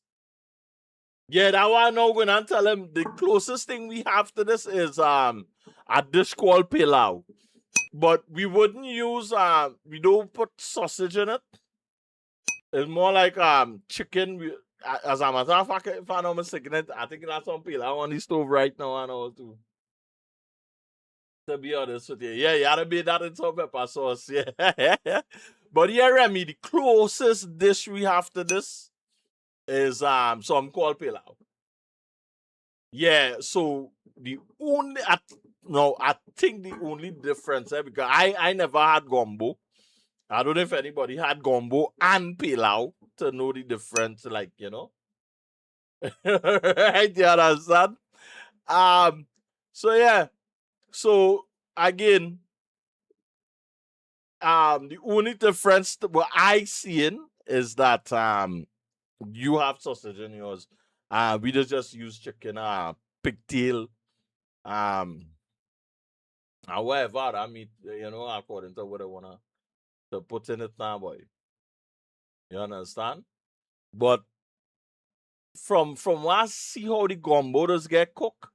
Speaker 1: Yeah, that one now gonna tell him the closest thing we have to this is a dish called pilau. But we wouldn't use we don't put sausage in it. It's more like chicken. As a matter of fact, if I'm not mistaken, I think that's on pilau on the stove right now and all too. To be honest with you. Yeah, you gotta make that in some pepper sauce. Yeah. But yeah, Remy, the closest dish we have to this is some called pilau. Yeah, so the only I think the only difference, because I never had gumbo. I don't know if anybody had gumbo and pilau to know the difference, like, you know. Right, you understand? So yeah. So again, the only difference what I seen is that you have sausage in yours. We just use chicken, pigtail, and whatever other meat, you know, according to what I wanna to put in it now, boy. You understand? But from what I see how the gumbo does get cooked,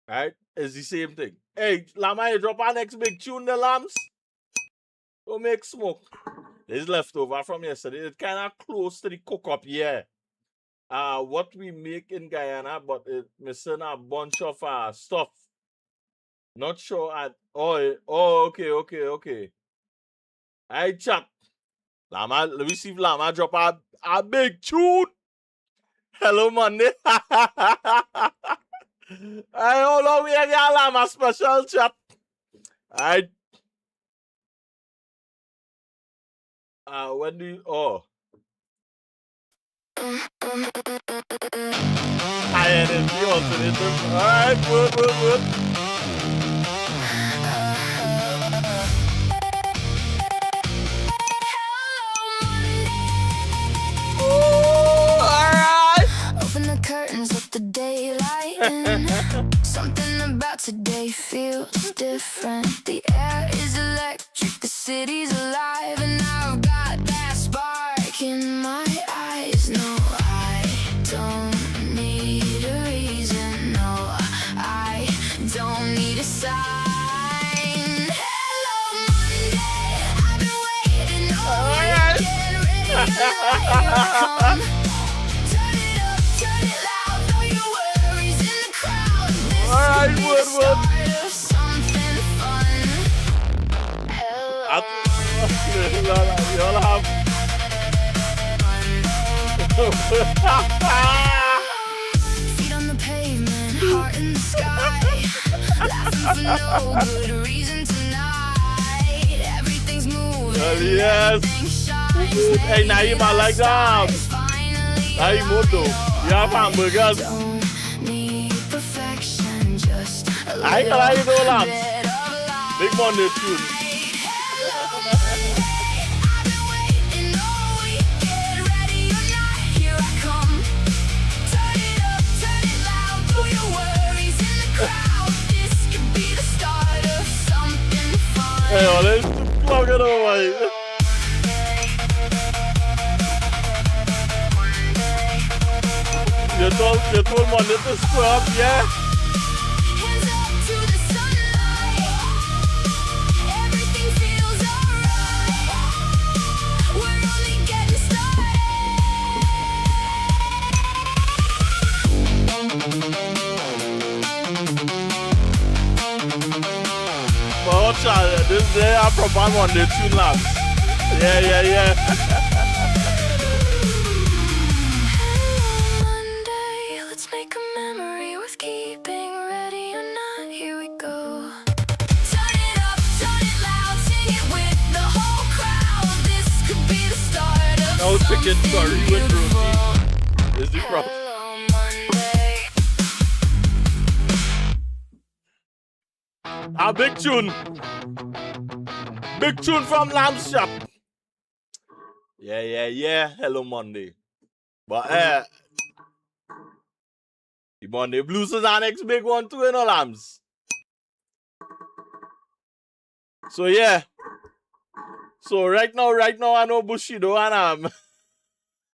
Speaker 1: right? It's the same thing. Hey, Lama, you drop our next big tune, the lambs. Don't make smoke. It's leftover from yesterday. It's kind of close to the cook up, yeah. What we make in Guyana, but it missing a bunch of stuff. Not sure at okay. I chat. Lama, let me see if Lama drop a big tune. Hello Monday. I don't know we get Lama special chat. I when do you high energy alternative. Alright, good.
Speaker 11: Open the curtains, let the daylight in. Something about today feels different. The air is electric, the city's alive, and I've got that spark in my eyes. No, I don't need a reason. No, I don't need a sign. Hello, Monday. I've been waiting all weekend, ready to let you come.
Speaker 1: Alright, good. Y'all have
Speaker 11: feet on the pavement, heart in the sky. Laughing for no good reason tonight. Everything's moving.
Speaker 1: Yes. Hey, Naeem, I like that. Naeem, Moto. You have hamburgers. I ain't gonna lie, you know, lads. Big Monday tune. Hey, oh, let's plug it away. You told Monday to square up, yeah? This day I proper Monday tune, lads. Yeah.
Speaker 11: Monday, let's make a memory worth keeping. Ready or not, here we go. Turn it up, turn it loud, sing it with the whole crowd. This could be the start of
Speaker 1: no chicken curry with roti. Is the problem? A big tune. Big tune from Lamb's Shop. Yeah. Hello Monday. But the Monday Blues is our next big one too, you know, Lambs. So yeah. So right now I know Bushido and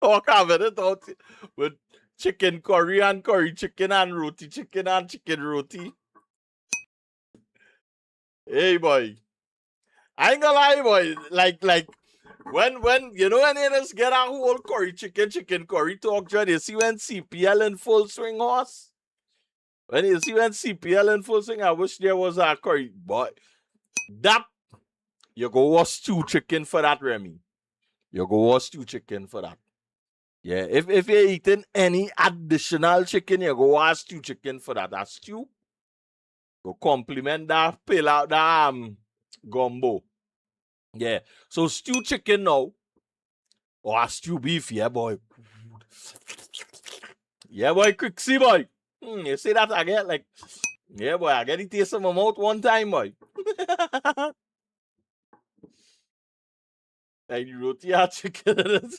Speaker 1: walk over it out with chicken curry and curry chicken and roti chicken and chicken roti. Hey boy. I ain't gonna lie, boy. Like when you know when you just get a whole curry chicken curry talk, John, you see when CPL in full swing, horse. When you see when CPL in full swing, I wish there was a curry, boy. That you go watch stew chicken for that, Remy. You go watch stew chicken for that. Yeah, if you're eating any additional chicken, you go watch stew chicken for that. That stew go compliment that pill out that gumbo. Yeah. So stew chicken now. Or a stew beef, yeah, boy. Yeah, boy, quick see, boy. You see that I get like, yeah, boy, I get it taste in my mouth one time, boy. Like roti and chicken.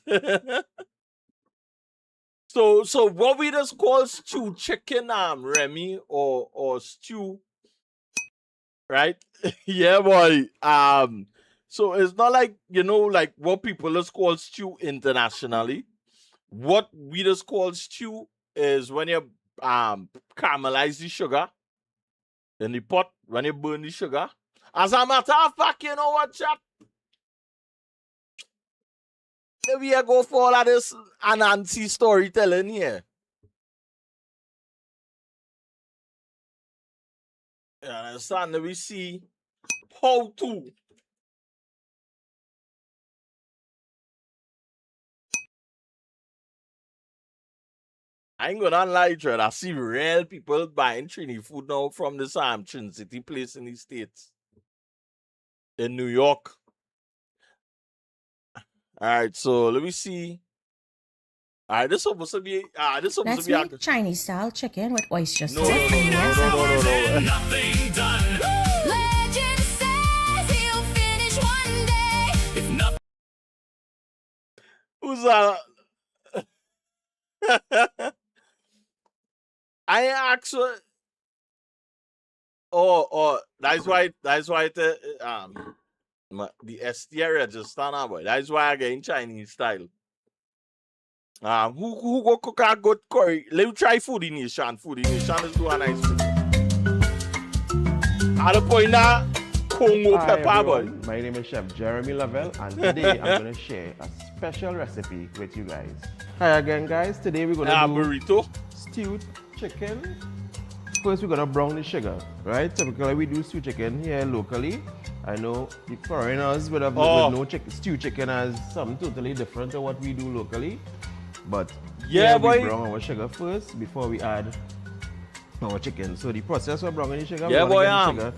Speaker 1: So what we just call stew chicken, Remy, or stew, right? Yeah, boy. So it's not like, you know, like what people just call stew internationally. What we just call stew is when you caramelize the sugar in the pot, when you burn the sugar. As a matter of fact, you know what, chap? we go for all of this Anansi storytelling here. You understand? We see how to. I ain't gonna lie, Dread. I see real people buying Trini food now from this Trin City place in the States. In New York. Alright, so let me see. Alright, this supposed to be
Speaker 17: Let's make Chinese style chicken with oyster sauce.
Speaker 1: No.
Speaker 11: Nothing done. Legend says he'll finish one day. If nothing.
Speaker 1: Who's that? I actually. Oh, that's why the STR register now, boy. That's why I get in Chinese style. Who go cook a good curry? Let me try Foodie Nation. Foodie Nation is doing a nice thing. At the point now, Congo pepper, boy.
Speaker 18: My name is Chef Jeremy Lavelle, and today I'm going to share a special recipe with you guys. Hi again, guys. Today we're going to do
Speaker 1: burrito,
Speaker 18: stewed chicken. First, we're going to brown the sugar, right? Typically, we do stewed chicken here locally. I know the foreigners with no stewed chicken as something totally different to what we do locally. But
Speaker 1: yeah, boy,
Speaker 18: we brown our sugar first before we add our chicken. So the process of browning the sugar,
Speaker 1: sugar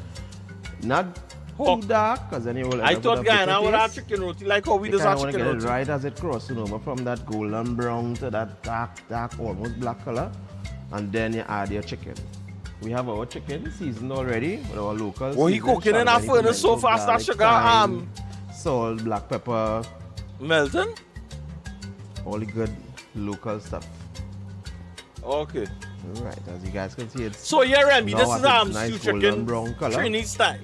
Speaker 18: not too dark, because then you will.
Speaker 1: I thought, guy, now with our chicken roti, like how we do our chicken roti,
Speaker 18: right as it crosses over from that golden brown to that dark, almost black color, and then you add your chicken. We have our chicken seasoned already with our local.
Speaker 1: Oh, he cooking in our furnace so fast that sugar,
Speaker 18: salt, black pepper,
Speaker 1: melting,
Speaker 18: all the good local stuff.
Speaker 1: Okay.
Speaker 18: All right, as you guys can see, it's
Speaker 1: so yeah, Remy, this is
Speaker 18: nice
Speaker 1: stew chicken,
Speaker 18: brown color.
Speaker 1: Trini style.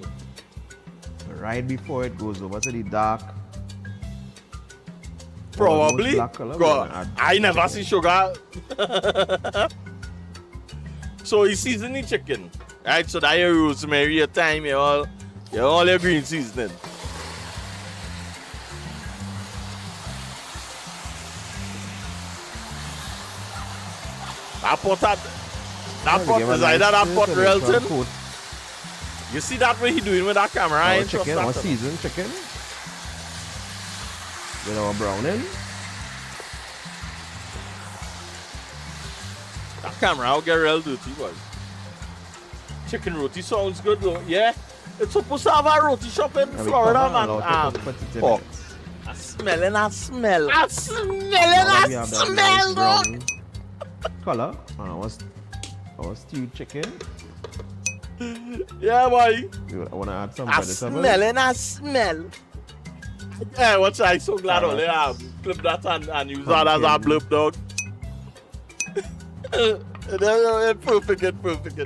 Speaker 18: Right before it goes over to the dark,
Speaker 1: probably.
Speaker 18: Black color,
Speaker 1: God, I never see sugar. So you season the chicken, right? So that your rosemary, your thyme, all your green seasoning. That pot is either that pot Relton. You see that way he doing with that camera?
Speaker 18: Our chicken, our seasoned chicken. With our browning.
Speaker 1: That camera, I'll get real dirty, boy. Chicken roti sounds good though. Yeah, it's supposed to have a roti shop in Florida, man. Fuck. I smelling, I smell. I smell, dog.
Speaker 18: Color, our stewed chicken.
Speaker 1: Yeah, boy.
Speaker 18: I want to add some
Speaker 1: vegetables. I smell. Yeah, what's I so glad only clip that and use that as a blurb, dog.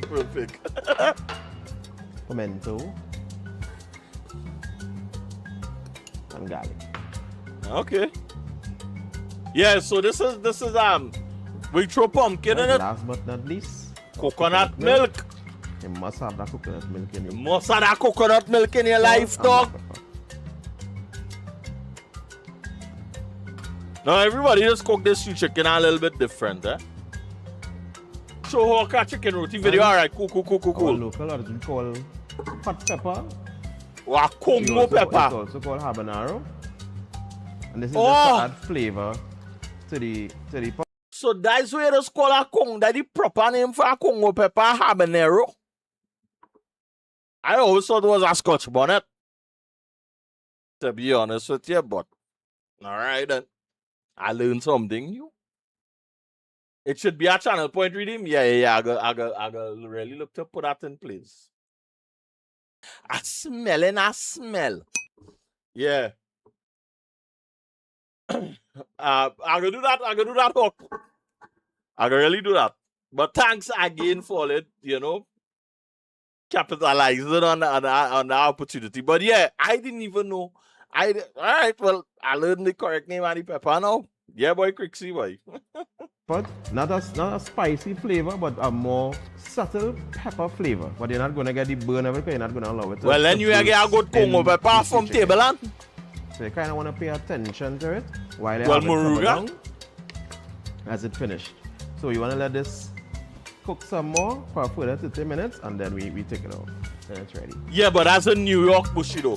Speaker 1: Perfect.
Speaker 18: Pimento and garlic.
Speaker 1: Okay. Yeah, so this is we throw pumpkin in it.
Speaker 18: Last but not least,
Speaker 1: coconut milk.
Speaker 18: You must have that coconut milk in it.
Speaker 1: You must have that coconut milk in your life, dog. Now everybody just cook this stew chicken a little bit different, eh? So how can chicken roti video? Alright, cool.
Speaker 18: Local, what we call hot pepper.
Speaker 1: Or Congo pepper.
Speaker 18: It's also called habanero. And this is just to add flavor to the
Speaker 1: So that's where it's called a Congo. That's the proper name for a Congo pepper, habanero. I always thought it was a Scotch bonnet, to be honest with you, but alright then. I learned something new. It should be a channel point redeem. Yeah. I go really look to put that in place. I smell. Yeah. I go do that. Hook. I go really do that. But thanks again for it, capitalizing on the opportunity. But yeah, I didn't even know. Alright, well, I learned the correct name of the pepper now. Yeah, boy, Crixie, boy.
Speaker 18: But not a spicy flavor, but a more subtle pepper flavor. But you're not going to get the burn of it because you're not going to allow it to.
Speaker 1: Well, then you get a good Congo pepper from Tableland.
Speaker 18: So you kind of want to pay attention to it. while
Speaker 1: Well,
Speaker 18: have it cover
Speaker 1: Moruga?
Speaker 18: down as it finished. So you want to let this cook some more for a further 30 minutes, and then we take it out. Then it's ready.
Speaker 1: Yeah, but that's a New York Bushido.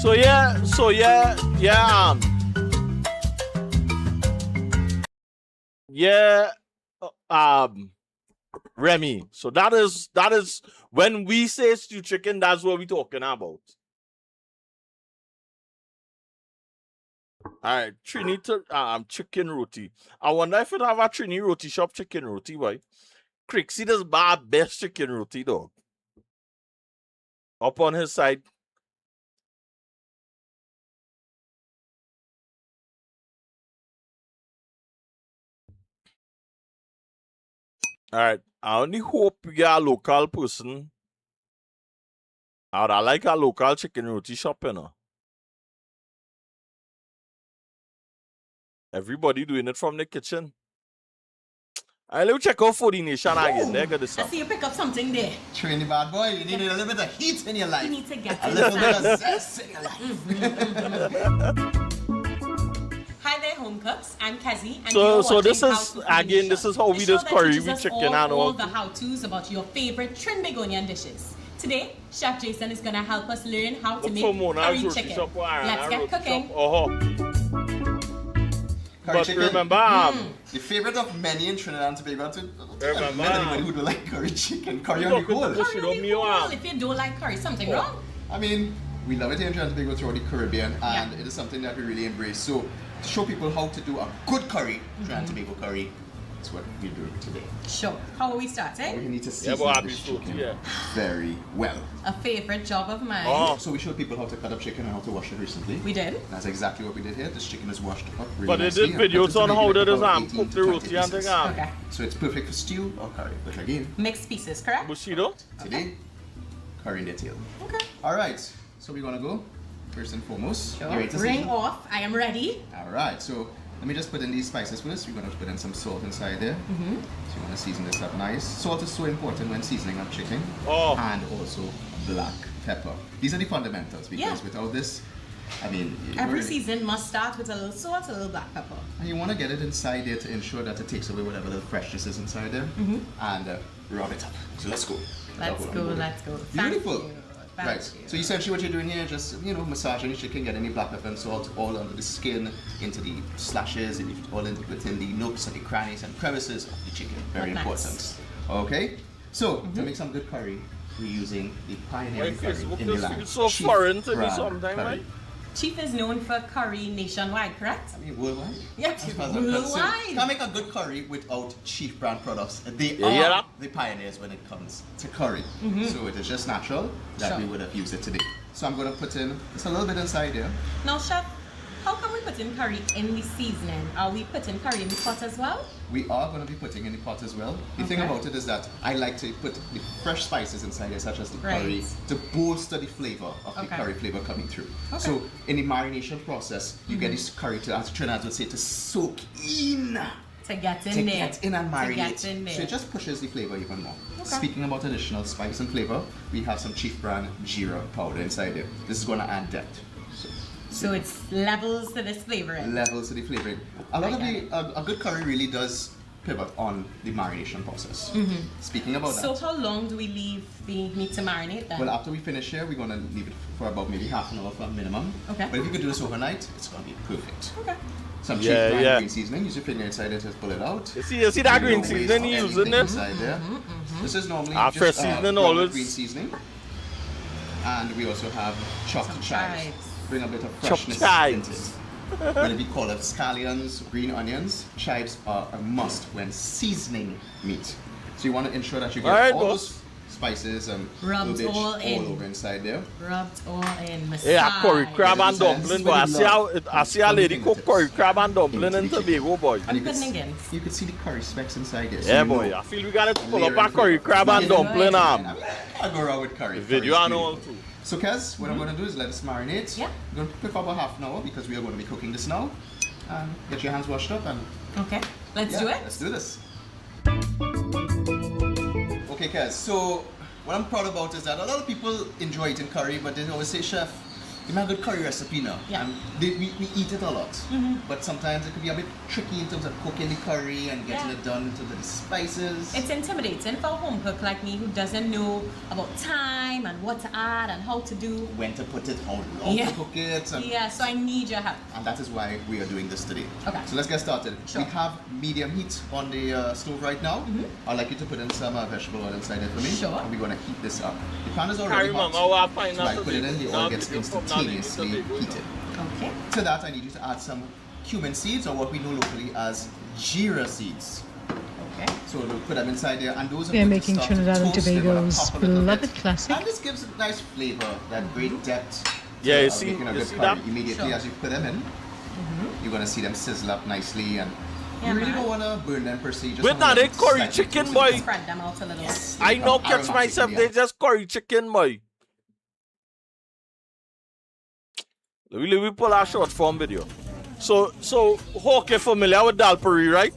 Speaker 1: So Remy. So that is when we say stew chicken, that's what we're talking about. All right, Trini chicken roti. I wonder if it have a Trini roti shop chicken roti, boy. Crixie does buy best chicken roti, dog. Up on his side. All right, I only hope we get a local person. I like a local chicken roti shop, you know. Everybody doing it from the kitchen. I let me check out for the nation again. There got this
Speaker 19: I see you pick up something there.
Speaker 20: Trainy bad boy, you need a little bit of heat in your life.
Speaker 19: You need to get
Speaker 20: a little bit of zest in your life.
Speaker 19: Hi there, home cooks. I'm Kazi, and
Speaker 1: so this is again. This is how we do curry with chicken and
Speaker 19: all the how-tos about your favorite Trinbagonian dishes. Today, Chef Jason is gonna help us learn how to make curry chicken. Let's get cooking.
Speaker 20: Curry
Speaker 1: But
Speaker 20: chicken.
Speaker 1: remember,
Speaker 20: the favorite of many in Trinidad and Tobago.
Speaker 1: Remember,
Speaker 20: anybody who don't like curry chicken, curry on the whole.
Speaker 19: If you don't like curry, something wrong.
Speaker 20: I mean, we love it here in Trinidad and Tobago throughout the Caribbean, and it is something that we really embrace. So, to show people how to do a good curry, Trinidad and Tobago curry, that's what we do today.
Speaker 19: Sure. How are we starting?
Speaker 20: We need to season this chicken very well.
Speaker 19: A favorite job of mine.
Speaker 20: So we showed people how to cut up chicken and how to wash it recently.
Speaker 19: We did.
Speaker 20: That's exactly what we did here. This chicken is washed up really
Speaker 1: but they
Speaker 20: nicely.
Speaker 1: did videos on how they cook the roti and the
Speaker 19: Okay.
Speaker 20: So it's perfect for stew or curry. But again,
Speaker 19: mixed pieces, correct?
Speaker 1: Bushido.
Speaker 20: Today, curry in the tail.
Speaker 19: Okay.
Speaker 20: All right. So we're gonna go first and foremost.
Speaker 19: Sure. Ring off. I am ready.
Speaker 20: All right. So let me just put in these spices first. We're gonna put in some salt inside there. So you wanna season this up nice. Salt is so important when seasoning up chicken. And also black pepper. These are the fundamentals because without this, I mean,
Speaker 19: every season must start with a little salt, a little black pepper.
Speaker 20: And you want to get it inside there to ensure that it takes away whatever little freshness is inside there, and rub it up. So let's go.
Speaker 19: Let's go.
Speaker 20: Beautiful. Right. So essentially what you're doing here, just massaging the chicken, getting the black pepper and salt all under the skin, into the slashes, and all within the nooks and the crannies and crevices of the chicken. Very important. Okay. So to make some good curry, we're using the pioneer curry in the land.
Speaker 1: So foreign to me sometimes, right?
Speaker 19: Chief is known for curry nationwide, correct?
Speaker 20: I mean, worldwide.
Speaker 19: Yeah, worldwide.
Speaker 20: You can't make a good curry without Chief brand products. They are the pioneers when it comes to curry. So it is just natural that we would have used it today. So I'm going to put in just a little bit inside there.
Speaker 19: Now, Chef, how can we put in curry in the seasoning? Are we putting curry in the pot as well?
Speaker 20: We are going to be putting in the pot as well. The thing about it is that I like to put the fresh spices inside there, such as the curry, to bolster the flavor of the curry flavor coming through. So in the marination process, you get this curry to, as Trinidad would say, to soak in.
Speaker 19: To get in there.
Speaker 20: Get in and marinate.
Speaker 19: To get in there.
Speaker 20: So it just pushes the flavor even more. Speaking about additional spice and flavor, we have some Chief brand Jeera powder inside there. This is going to add depth.
Speaker 19: So it's levels to this flavoring.
Speaker 20: Levels to the flavoring. A lot of a good curry really does pivot on the marination process. Speaking about that.
Speaker 19: So how long do we leave the meat to marinate then?
Speaker 20: Well, after we finish here, we're going to leave it for about maybe half an hour for a minimum.
Speaker 19: Okay.
Speaker 20: But if you could do this overnight, it's going to be perfect.
Speaker 19: Okay.
Speaker 20: Some Chief brand green seasoning. Use your finger inside it to pull it out.
Speaker 1: You see that green seasoning you're using this?
Speaker 20: Inside there. This is normally
Speaker 1: just seasoning always.
Speaker 20: Green seasoning. And we also have chopped chives. Bring a bit of freshness into it. Whether we call it scallions, green onions, chives are a must when seasoning meat. So you want to ensure that you get all those spices and
Speaker 19: rubbed all
Speaker 20: over inside there.
Speaker 19: Rubbed all in.
Speaker 1: Yeah, curry crab and dumpling, boy. I see a lady cook curry crab and dumpling in Tobago, boy.
Speaker 20: And you can see the curry specks inside there.
Speaker 1: Yeah, boy. I feel we got to pull up a curry crab and dumpling.
Speaker 20: I go around with curry.
Speaker 1: Video and all too.
Speaker 20: So Kez, what I'm going to do is let this marinate.
Speaker 19: Yeah.
Speaker 20: We're going to cook for about half an hour because we are going to be cooking this now. Get your hands washed up and...
Speaker 19: Okay, let's do it.
Speaker 20: Let's do this. Okay Kez, so what I'm proud about is that a lot of people enjoy eating curry, but they always say, Chef, You have a good curry recipe now.
Speaker 19: Yeah.
Speaker 20: And we eat it a lot. But sometimes it could be a bit tricky in terms of cooking the curry and getting it done into the spices.
Speaker 19: It's intimidating for a home cook like me who doesn't know about time and what to add and how to do.
Speaker 20: When to put it, how long to cook it. And
Speaker 19: so I need your help.
Speaker 20: And that is why we are doing this today.
Speaker 19: Okay.
Speaker 20: So let's get started.
Speaker 19: Sure.
Speaker 20: We have medium heat on the stove right now. I'd like you to put in some vegetable oil inside it for me.
Speaker 19: Sure.
Speaker 20: And we're going to heat this up. The pan is already hot. So I put it in, the oil gets instantaneously heated.
Speaker 19: Okay.
Speaker 20: To that, I need you to add some cumin seeds, or what we know locally as jeera seeds.
Speaker 19: Okay.
Speaker 20: So we'll put them inside there, and those are
Speaker 21: They're
Speaker 20: going to
Speaker 21: making
Speaker 20: start to
Speaker 21: Trinidad and
Speaker 20: toast. They're gonna
Speaker 21: Tobago's
Speaker 20: pop a little
Speaker 21: beloved
Speaker 20: bit.
Speaker 21: classic.
Speaker 20: And this gives a nice flavor, that great depth.
Speaker 1: Yeah, you
Speaker 20: to
Speaker 1: see,
Speaker 20: making a
Speaker 1: you
Speaker 20: good
Speaker 1: see
Speaker 20: curry.
Speaker 1: that?
Speaker 20: Immediately as you put them in, you're going to see them sizzle up nicely, and you really don't want to burn them per se. Just
Speaker 1: But now they curry chicken, boy.
Speaker 19: Spread them out a little.
Speaker 20: Yes.
Speaker 1: I know catch myself, they just curry chicken, boy. Let me pull our short form video. So Hawke, you're familiar with dal puri, right?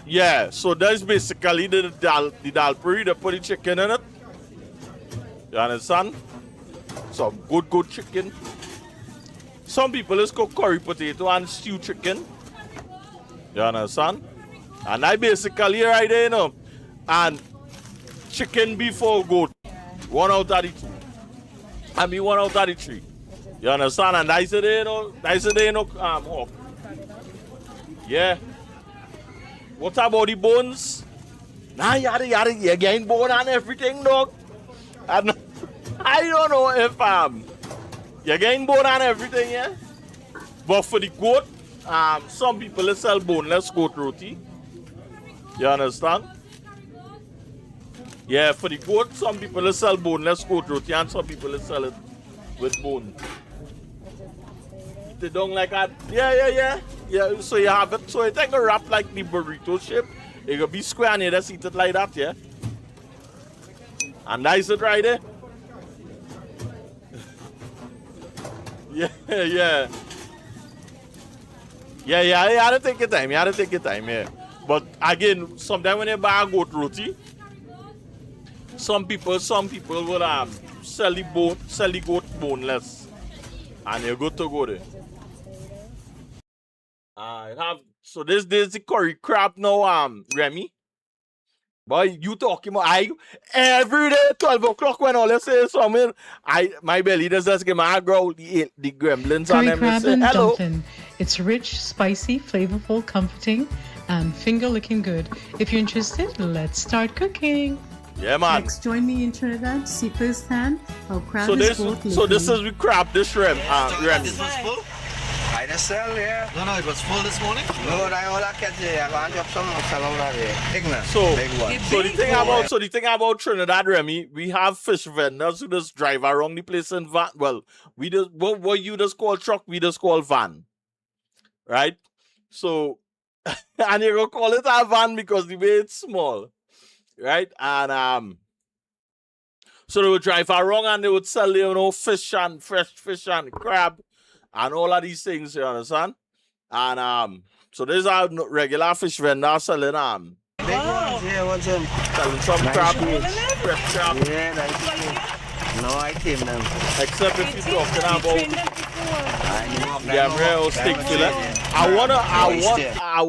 Speaker 1: Yeah, so that's basically the dal puri, they put the chicken in it. You understand? Some good chicken. Some people just cook curry potato and stew chicken. You understand? And I basically right there, you know. And chicken, beef, or goat. 1 out of the 2. I mean 1 out of the 3. You understand? And that's it, you know. That's it, you know. Hawk. Yeah. What about the bones? Nah, yada, you getting bone and everything, dog. And I don't know if you're getting bone and everything, yeah. But for the goat, some people sell boneless goat roti. You understand? Yeah, for the goat, some people sell boneless goat roti and some people sell it with bone. They don't like that. Yeah. So you have it. So it's like a wrap like the burrito shape. It could be square and you just eat it like that, yeah. And that's it right there. Yeah. You had to take your time. Yeah. But again, sometimes when you buy a goat roti, some people will sell the goat boneless, and you're good to go there. So this is the curry crab now, Remy. Boy, you talking about every day 12 o'clock when all you say something, my belly does just get my growl, the gremlins
Speaker 21: Curry
Speaker 20: and them
Speaker 21: crab
Speaker 20: say
Speaker 21: and
Speaker 20: hello.
Speaker 21: dumpling. It's rich, spicy, flavorful, comforting, and finger-licking good. If you're interested, let's start cooking.
Speaker 1: Yeah, man.
Speaker 21: Next, join me in Trinidad to see firsthand how crab
Speaker 1: So
Speaker 21: is
Speaker 1: this
Speaker 21: caught
Speaker 1: is we crab this shrimp, Remy.
Speaker 16: I just sell, yeah. No, it was full this morning. No, I all I catch it. I want to drop some salon there. Ignorant.
Speaker 1: So the thing about Trinidad, Remy, we have fish vendors who just drive around the place in van. Well, we just what you just call truck, we just call van, right? So, and you gonna call it a van because the way it's small, right? And so they would drive around and they would sell, you know, fish and fresh fish and crab. And all of these things, you understand? And so there's a regular fish vendor selling
Speaker 16: Big ones, yeah, what's them?
Speaker 1: Selling some crab, fresh crab.
Speaker 16: Yeah, nice. No, I came them.
Speaker 1: Except if you're talking about real steak fillet. I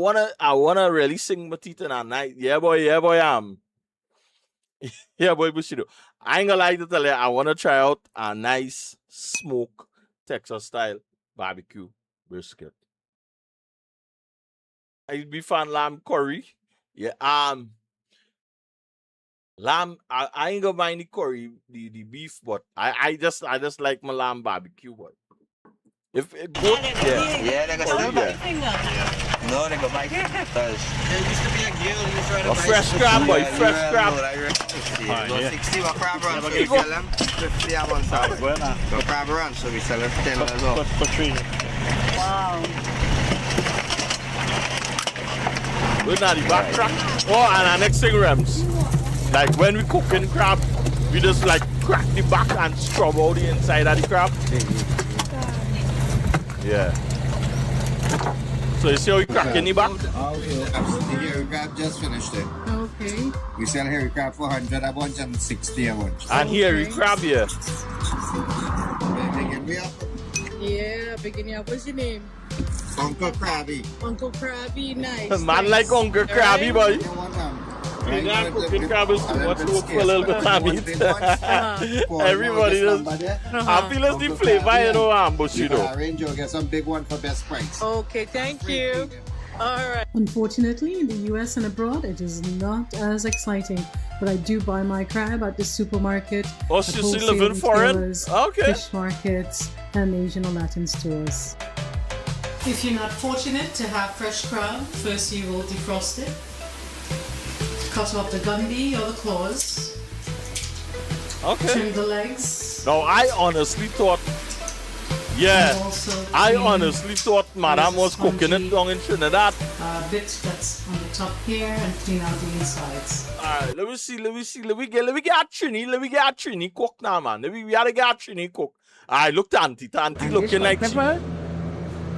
Speaker 1: wanna really sing my teeth in at night. Yeah boy, yeah boy, Bushido. I ain't gonna lie to tell you, I wanna try out a nice smoke Texas style barbecue brisket. I'd be fan lamb curry. Yeah, lamb. I ain't gonna mind the curry, the beef, but I just like my lamb barbecue, boy. If it goat,
Speaker 16: yeah, they got
Speaker 1: curry,
Speaker 16: No, they got bite. There used to be a girl who used to ride a
Speaker 1: fresh crab, boy, fresh crab.
Speaker 16: 60 for crab run, so we sell them 50 at one side. For crab run, so we sell them for $10 as well.
Speaker 21: For 3. Wow.
Speaker 1: We're not the back track. Oh, and our next thing, Rems. Like when we cooking crab, we just like crack the back and scrub out the inside of the crab. Yeah. So you see how we cracking the back?
Speaker 3: Okay, absolutely. Hairy crab just finished it.
Speaker 21: Okay.
Speaker 3: We sell hairy crab for 100 a bunch and 60 a bunch.
Speaker 1: And hairy crab here.
Speaker 3: Begin me up.
Speaker 21: Yeah, beginning up. What's your name?
Speaker 3: Uncle Krabby.
Speaker 21: Uncle Krabby, nice.
Speaker 1: Man
Speaker 21: nice.
Speaker 1: like Uncle Krabby, boy.
Speaker 3: Right,
Speaker 1: Yeah, cooking crab is too much work for a little bit of meat. Everybody does. I feel it's the flavor, you know, ambush, you know.
Speaker 3: Arrange, you'll get some big one for best price.
Speaker 21: Okay, thank you. All right. Unfortunately, in the US and abroad, it is not as exciting. But I do buy my crab at the supermarket.
Speaker 1: Oh,
Speaker 21: at
Speaker 1: she's
Speaker 21: wholesale
Speaker 1: living for it?
Speaker 21: retailers,
Speaker 1: Okay.
Speaker 21: Fish markets, and Asian or Latin stores. If you're not fortunate to have fresh crab, first you will defrost it. Cut off the gumby or the claws.
Speaker 1: Okay.
Speaker 21: Trim the legs.
Speaker 1: No, I honestly thought, yeah,
Speaker 21: And also
Speaker 1: I
Speaker 21: clean
Speaker 1: honestly thought Madame was cooking it down in Trinidad.
Speaker 21: bit that's on the top here and clean out the insides.
Speaker 1: Alright, let me see. Let me get Trini cook now, man. We gotta get Trini cook. Alright, look, Tanti looking like
Speaker 22: pepper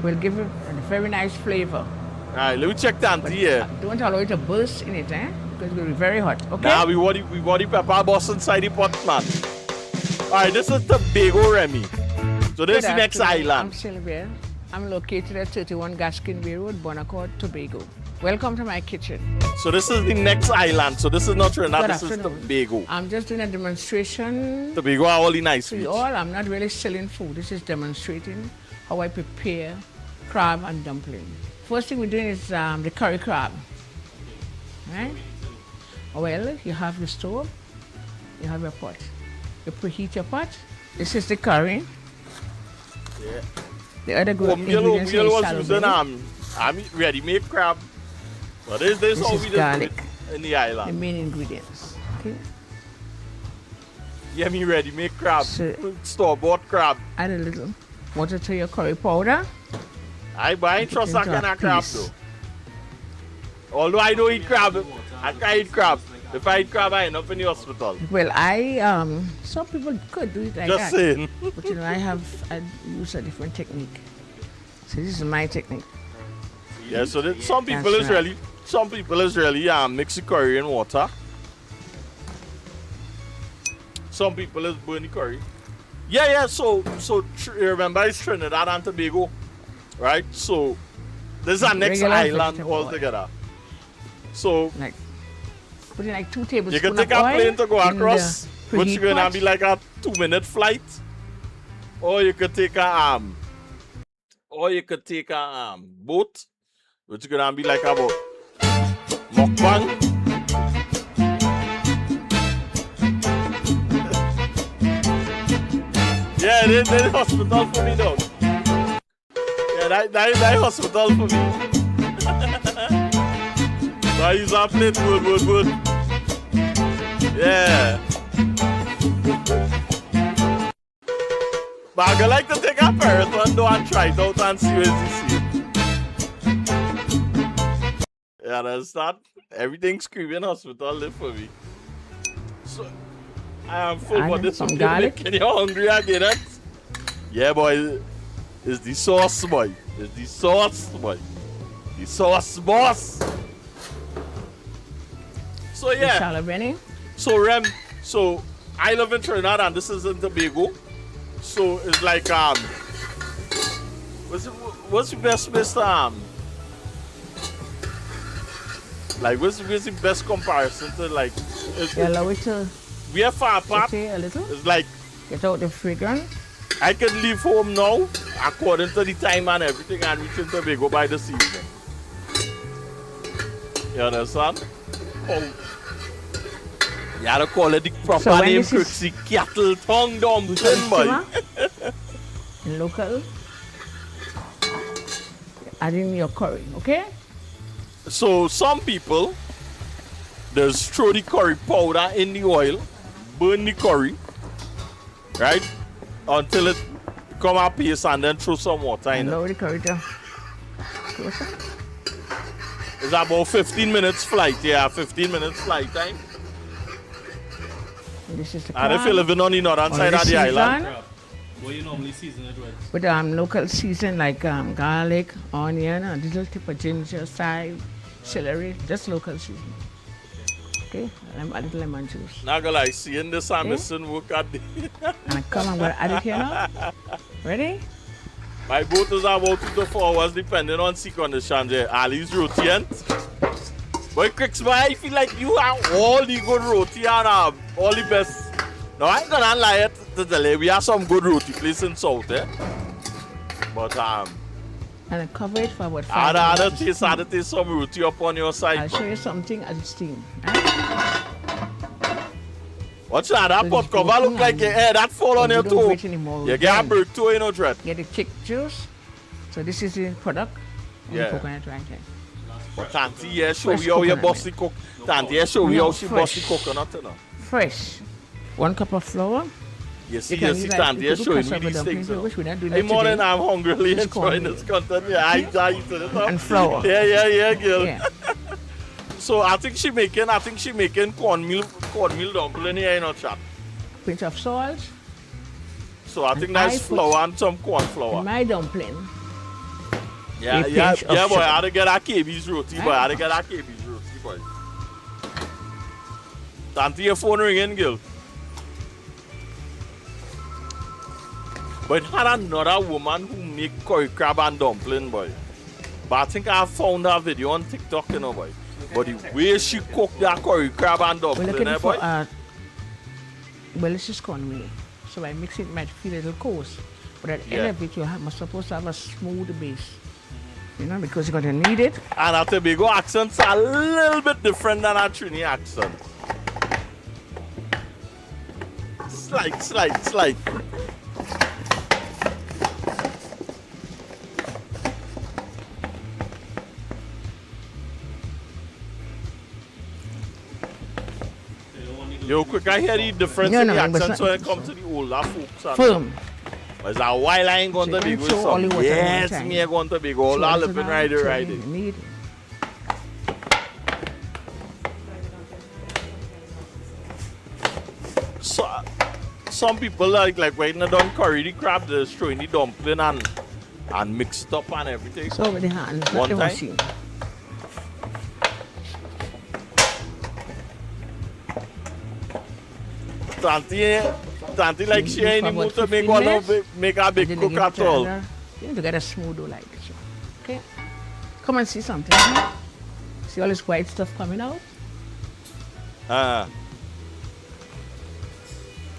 Speaker 22: will give it a very nice flavor.
Speaker 1: Alright, let me check Tanti here.
Speaker 22: Don't allow it to burst in it, because it will be very hot. Okay?
Speaker 1: Nah, we want the pepper boss inside the pot, man. Alright, this is Tobago, Remy. So this is the next island.
Speaker 22: I'm Sylvia. I'm located at 31 Gaskin Bay Road, Bonaccord, Tobago. Welcome to my kitchen.
Speaker 1: So this is the next island. So this is not Trinidad,
Speaker 22: Good
Speaker 1: this is
Speaker 22: afternoon.
Speaker 1: Tobago.
Speaker 22: I'm just doing a demonstration.
Speaker 1: Tobago are all the nice
Speaker 22: To
Speaker 1: beach.
Speaker 22: you all, I'm not really selling food. This is demonstrating how I prepare crab and dumpling. First thing we're doing is the curry crab. Right? Well, you have your stove, you have your pot. You preheat your pot. This is the curry.
Speaker 1: Yeah.
Speaker 22: The other good
Speaker 1: Yellow
Speaker 22: ingredients here is
Speaker 1: was
Speaker 22: shallow
Speaker 1: using
Speaker 22: belly.
Speaker 1: ready-made crab. So this
Speaker 22: This
Speaker 1: how
Speaker 22: is
Speaker 1: we do
Speaker 22: garlic.
Speaker 1: it in the
Speaker 22: The
Speaker 1: island.
Speaker 22: main ingredients. Okay.
Speaker 1: Yeah, me ready-made crab.
Speaker 22: So-
Speaker 1: Store-bought crab.
Speaker 22: Add a little water to your curry powder.
Speaker 1: I ain't trust that
Speaker 22: into a
Speaker 1: kind of crab
Speaker 22: piece.
Speaker 1: though. Although I don't eat crab, I can't eat crab. If I eat crab, I end up in the hospital.
Speaker 22: Well, some people could do it like
Speaker 1: Just
Speaker 22: that.
Speaker 1: saying.
Speaker 22: But you know, I use a different technique. So this is my technique.
Speaker 1: Yeah, so some people
Speaker 22: That's right.
Speaker 1: is really mix the curry in water. Some people is burn the curry. Yeah. So remember it's Trinidad and Tobago, right? So this is our next
Speaker 22: Regular
Speaker 1: island
Speaker 22: vegetable oil.
Speaker 1: altogether. So
Speaker 22: Like put in like 2 tablespoons
Speaker 1: you can take
Speaker 22: of
Speaker 1: a
Speaker 22: oil
Speaker 1: plane to go
Speaker 22: in the
Speaker 1: across, which is
Speaker 22: preheat
Speaker 1: gonna
Speaker 22: pot.
Speaker 1: be like a 2-minute flight, or you could take a boat, which is gonna be like about mukbang. Yeah, they hospital for me though. Yeah, that hospital for me. So I use that plate, wood. Yeah. But I would like to take a parrot one though and try it out and see what you see. You understand? Everything's screaming hospital live for me. So I am full,
Speaker 22: Add
Speaker 1: but this
Speaker 22: some
Speaker 1: will
Speaker 22: garlic.
Speaker 1: making you hungry again. Eh? Yeah, boy. It's the sauce, boy. It's the sauce, boy. The sauce, boss. So
Speaker 22: The
Speaker 1: yeah.
Speaker 22: shallow belly.
Speaker 1: So so I live in Trinidad and this is in Tobago. So it's like what's the best like what's the best comparison to like
Speaker 22: You allow it to
Speaker 1: we have far apart.
Speaker 22: saute a little.
Speaker 1: It's like
Speaker 22: Get out the fragrance.
Speaker 1: I can leave home now according to the time and everything and reach in Tobago by this evening. You understand? Oh. You gotta call it the proper
Speaker 22: So when
Speaker 1: name,
Speaker 22: this is-
Speaker 1: Crixie Cattle Tongue Dumpling, boy.
Speaker 22: In local. Add in your curry, okay?
Speaker 1: So some people just throw the curry powder in the oil, burn the curry, right? Until it come a paste and then throw some water in it.
Speaker 22: Lower the curry to closer.
Speaker 1: It's about 15 minutes flight, yeah, 15 minutes flight time.
Speaker 22: This is the
Speaker 1: And if you're
Speaker 22: crab.
Speaker 1: living on the northern
Speaker 22: Already
Speaker 1: side of the
Speaker 22: seasoned.
Speaker 1: island,
Speaker 4: What you normally season it with?
Speaker 22: With local season like garlic, onion, a little tip of ginger, thyme, celery, just local season. Okay, a little lemon juice.
Speaker 1: Not gonna lie, seeing this I'm missing work at the
Speaker 22: And come, I'm gonna add it here now. Ready?
Speaker 1: My boat is about 2 to 4 hours depending on sea conditions. Ali's roti and but Cricks, I feel like you have all the good roti and all the best. No, I ain't gonna lie it to tell you, we have some good roti place in South, But
Speaker 22: and I cover it for about 5 minutes.
Speaker 1: I'd taste some roti up on your side.
Speaker 22: I'll show you something as it steam.
Speaker 1: What's that? That pot cover look like your head that fall on your toe. You get a bird toe, you know, Dread.
Speaker 22: Get the chick juice. So this is the product. And the coconut right here.
Speaker 1: But Tanti, show you how you bust the coconut. Tanti, show you how she bust the coconut, you know.
Speaker 22: Fresh. 1 cup of flour.
Speaker 1: You see, Tanti, showing me these things. Hey, morning, I'm hungrily enjoying this content. Yeah, I eat it.
Speaker 22: And flour.
Speaker 1: Yeah, girl. Yeah. So I think she making cornmeal dumpling here, you know, chat.
Speaker 22: Pinch of salt.
Speaker 1: So I think that's flour and some corn flour.
Speaker 22: My dumpling.
Speaker 1: Yeah, boy. I had to get that KB's roti, boy. Tanti, your phone ringing, girl. But had another woman who make curry crab and dumpling, boy. But I think I found her video on TikTok, you know, boy. But the way she cooked that curry crab and dumpling, boy.
Speaker 22: Well, this is cornmeal. So I mix it, might feel a little coarse. But at the end of it, you're supposed to have a smooth base. You know, because you're going to need it.
Speaker 1: And our Tobago accents are a little bit different than our Trini accent. Slight. Yo, quick, I hear the difference in the accents when it comes to the older folks.
Speaker 22: Firm.
Speaker 1: But a while I ain't going to be good. Yes, me ain't going to be good. All I living riding. So, some people like when they done curry the crab, they're throwing the dumpling and mixed up and everything.
Speaker 22: So with the hand,
Speaker 1: one time.
Speaker 22: Machine.
Speaker 1: Tanti like she ain't in the mood to make a big cook at all.
Speaker 22: You need to get a smooth dough like this. Okay? Come and see something. Huh? See all this white stuff coming out?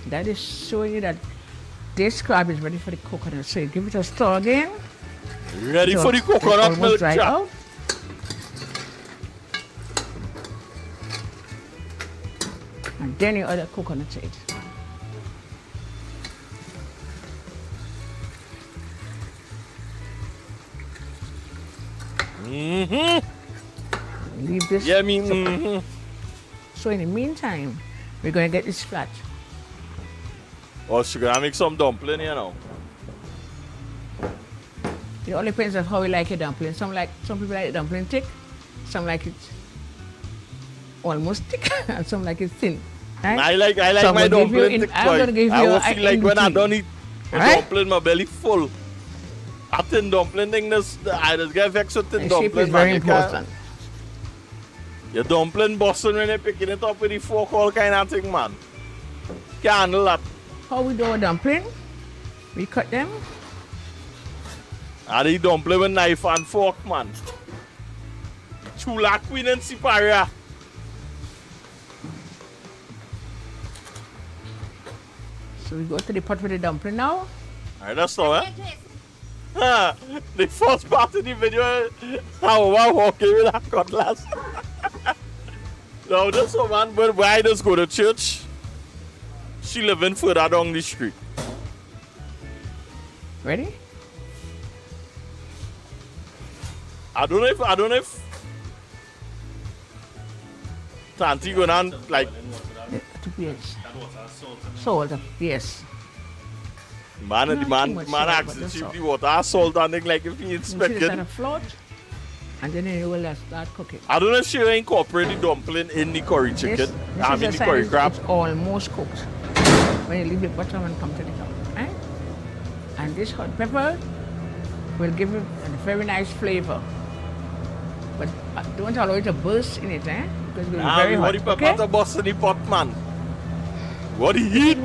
Speaker 22: That is showing you that this crab is ready for the coconut. So you give it a stir again.
Speaker 1: Ready for the coconut milk chop.
Speaker 22: And then you add the coconut to it. Leave this.
Speaker 1: Yeah,
Speaker 22: So in the meantime, we're going to get this flat.
Speaker 1: Oh, she's going to make some dumpling, you know.
Speaker 22: It all depends on how you like your dumpling. Some people like the dumpling thick, some like it almost thick, and some like it thin. Right?
Speaker 1: I like so my dumpling thick, boy. I will feel like when I don't eat a dumpling, my belly full. A thin dumpling thing, I just get vexed with thin dumpling.
Speaker 22: Shape is very important.
Speaker 1: Your dumpling busting when you're picking it up with the fork, all kind of thing, man. Can't handle that.
Speaker 22: How we do a dumpling? We cut them.
Speaker 1: And the dumpling with knife and fork, man. Chula Queen and Siparia.
Speaker 22: So we go to the pot with the dumpling now.
Speaker 1: Alright, that's all, the first part of the video, how I'm walking with a cutlass. Now this woman, but why does go to church? She living further down the street.
Speaker 22: Ready?
Speaker 1: I don't know if Tanti gonna like.
Speaker 22: Yes. Salt, yes.
Speaker 1: Man asks if the water salt and thing like if he inspected.
Speaker 22: You see float, and then you will start cooking.
Speaker 1: I don't know if she will incorporate the dumpling in the curry chicken. I mean the curry crab.
Speaker 22: It's almost cooked. When you leave the bottom and come to the top. Right? And this hot pepper will give it a very nice flavor. But don't allow it to burst in it, eh? Because it will be very hot.
Speaker 1: What pepper to burst in the pot, man? What he eat?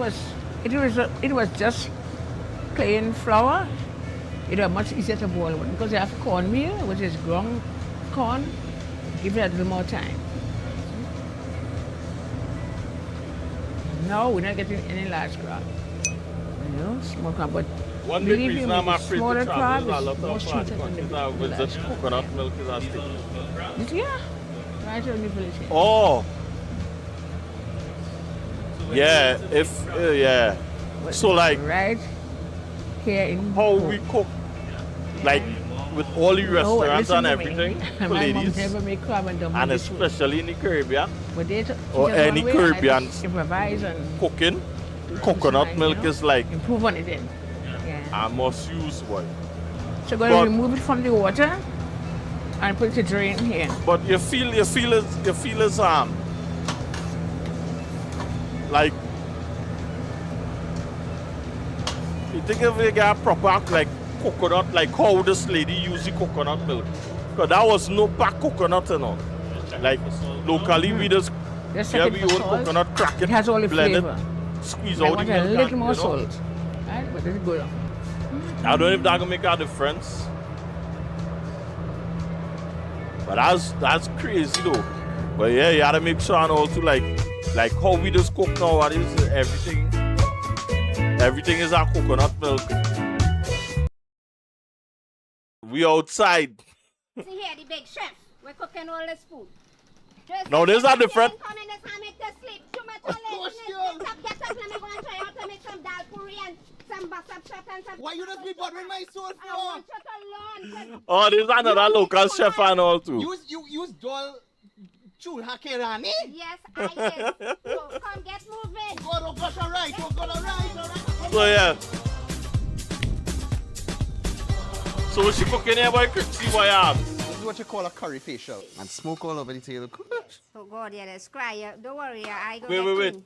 Speaker 22: It was just plain flour. It was much easier to boil because you have cornmeal, which is ground corn. Give it a little more time. No, we're not getting any large crab. You know, small crab, but
Speaker 1: one big reason I'm afraid
Speaker 22: smaller
Speaker 1: to
Speaker 22: crab
Speaker 1: travel is a
Speaker 22: is
Speaker 1: lot
Speaker 22: more
Speaker 1: of
Speaker 22: sweeter
Speaker 1: fat
Speaker 22: than the
Speaker 1: with
Speaker 22: large
Speaker 1: just
Speaker 22: crab.
Speaker 1: coconut milk is a stick.
Speaker 22: Yeah, right on the village.
Speaker 1: Oh. Yeah, yeah. So like
Speaker 22: right here in
Speaker 1: how we cook, like with all the restaurants and everything for
Speaker 22: my mom
Speaker 1: ladies,
Speaker 22: never make crab and dumpling
Speaker 1: and
Speaker 22: this way.
Speaker 1: especially in the Caribbean
Speaker 22: But they
Speaker 1: or any Caribbean
Speaker 22: improvise and
Speaker 1: cooking, coconut milk is like
Speaker 22: improve on it then. Yeah.
Speaker 1: I must use one.
Speaker 22: So we're going to remove it from the water and put it to drain here.
Speaker 1: But you feel it's like you think if you get proper like coconut, like how this lady used the coconut milk, because that was no pack coconut and all. Like locally we just have your own coconut, crack it,
Speaker 22: has all the
Speaker 1: blend
Speaker 22: flavor.
Speaker 1: it, squeeze
Speaker 22: I
Speaker 1: out the
Speaker 22: want
Speaker 1: milk.
Speaker 22: a little more salt, right? But it's good.
Speaker 1: I don't know if that gonna make a difference. But that's crazy though. But yeah, you gotta make sure and also like how we just cook now, what is everything is our coconut milk. We outside.
Speaker 4: See here, the big chef. We're cooking all this food.
Speaker 1: No, there's a different.
Speaker 9: Why you just be bothering my soul for?
Speaker 4: I want you to learn.
Speaker 1: Oh, there's another local chef and all too.
Speaker 9: Use doll chulha kerani?
Speaker 4: Yes, I did. So come get moving.
Speaker 9: Oh gosh, alright. Oh God, alright.
Speaker 1: So yeah. So what she cooking here, boy? See what you have.
Speaker 9: This is what you call a curry facial. And smoke all over the tail.
Speaker 4: Oh God, yeah, let's cry. Don't worry, I go
Speaker 1: Wait.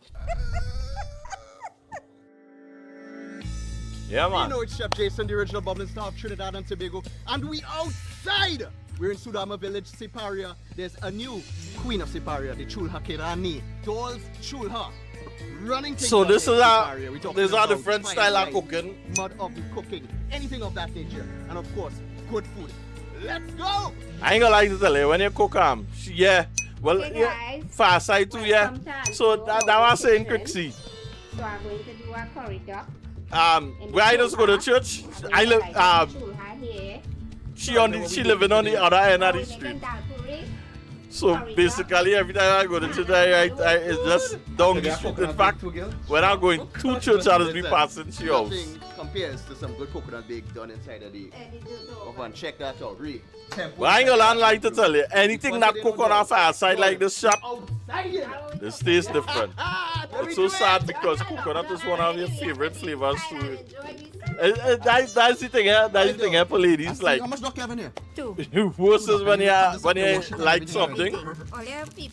Speaker 1: Yeah, man.
Speaker 9: You know it's Chef Jason, the original bubbling star of Trinidad and Tobago. And we outside. We're in Sudama village, Siparia. There's a new queen of Siparia, the Chulha Kerani. Dolls Chulha. Running things
Speaker 1: So
Speaker 9: up
Speaker 1: this
Speaker 9: in
Speaker 1: is
Speaker 9: Siparia.
Speaker 1: there's a different style of cooking.
Speaker 9: Mud of the cooking. Anything of that nature. And of course, good food. Let's go!
Speaker 1: I ain't gonna like to tell you, when you cook yeah. Well,
Speaker 4: Okay,
Speaker 1: yeah,
Speaker 4: guys.
Speaker 1: far side too, yeah. So that was saying Crixie.
Speaker 4: So I'm going to do a curry duck.
Speaker 1: Where I just go to church, I live she living on the other end of the street. So basically every time I go to church it's just down the street. In fact, when I'm going to church I just be passing she house.
Speaker 9: Nothing compares to some good coconut bake done inside of the oven. Check that out, really.
Speaker 1: But I ain't gonna lie to tell you, anything that cook on our fireside like this shop, this tastes different. It's so sad because coconut is one of your favorite flavors too. That's the thing, that's the thing for ladies. Like,
Speaker 9: how much duck you have in here?
Speaker 4: Two.
Speaker 1: Worse is when you like something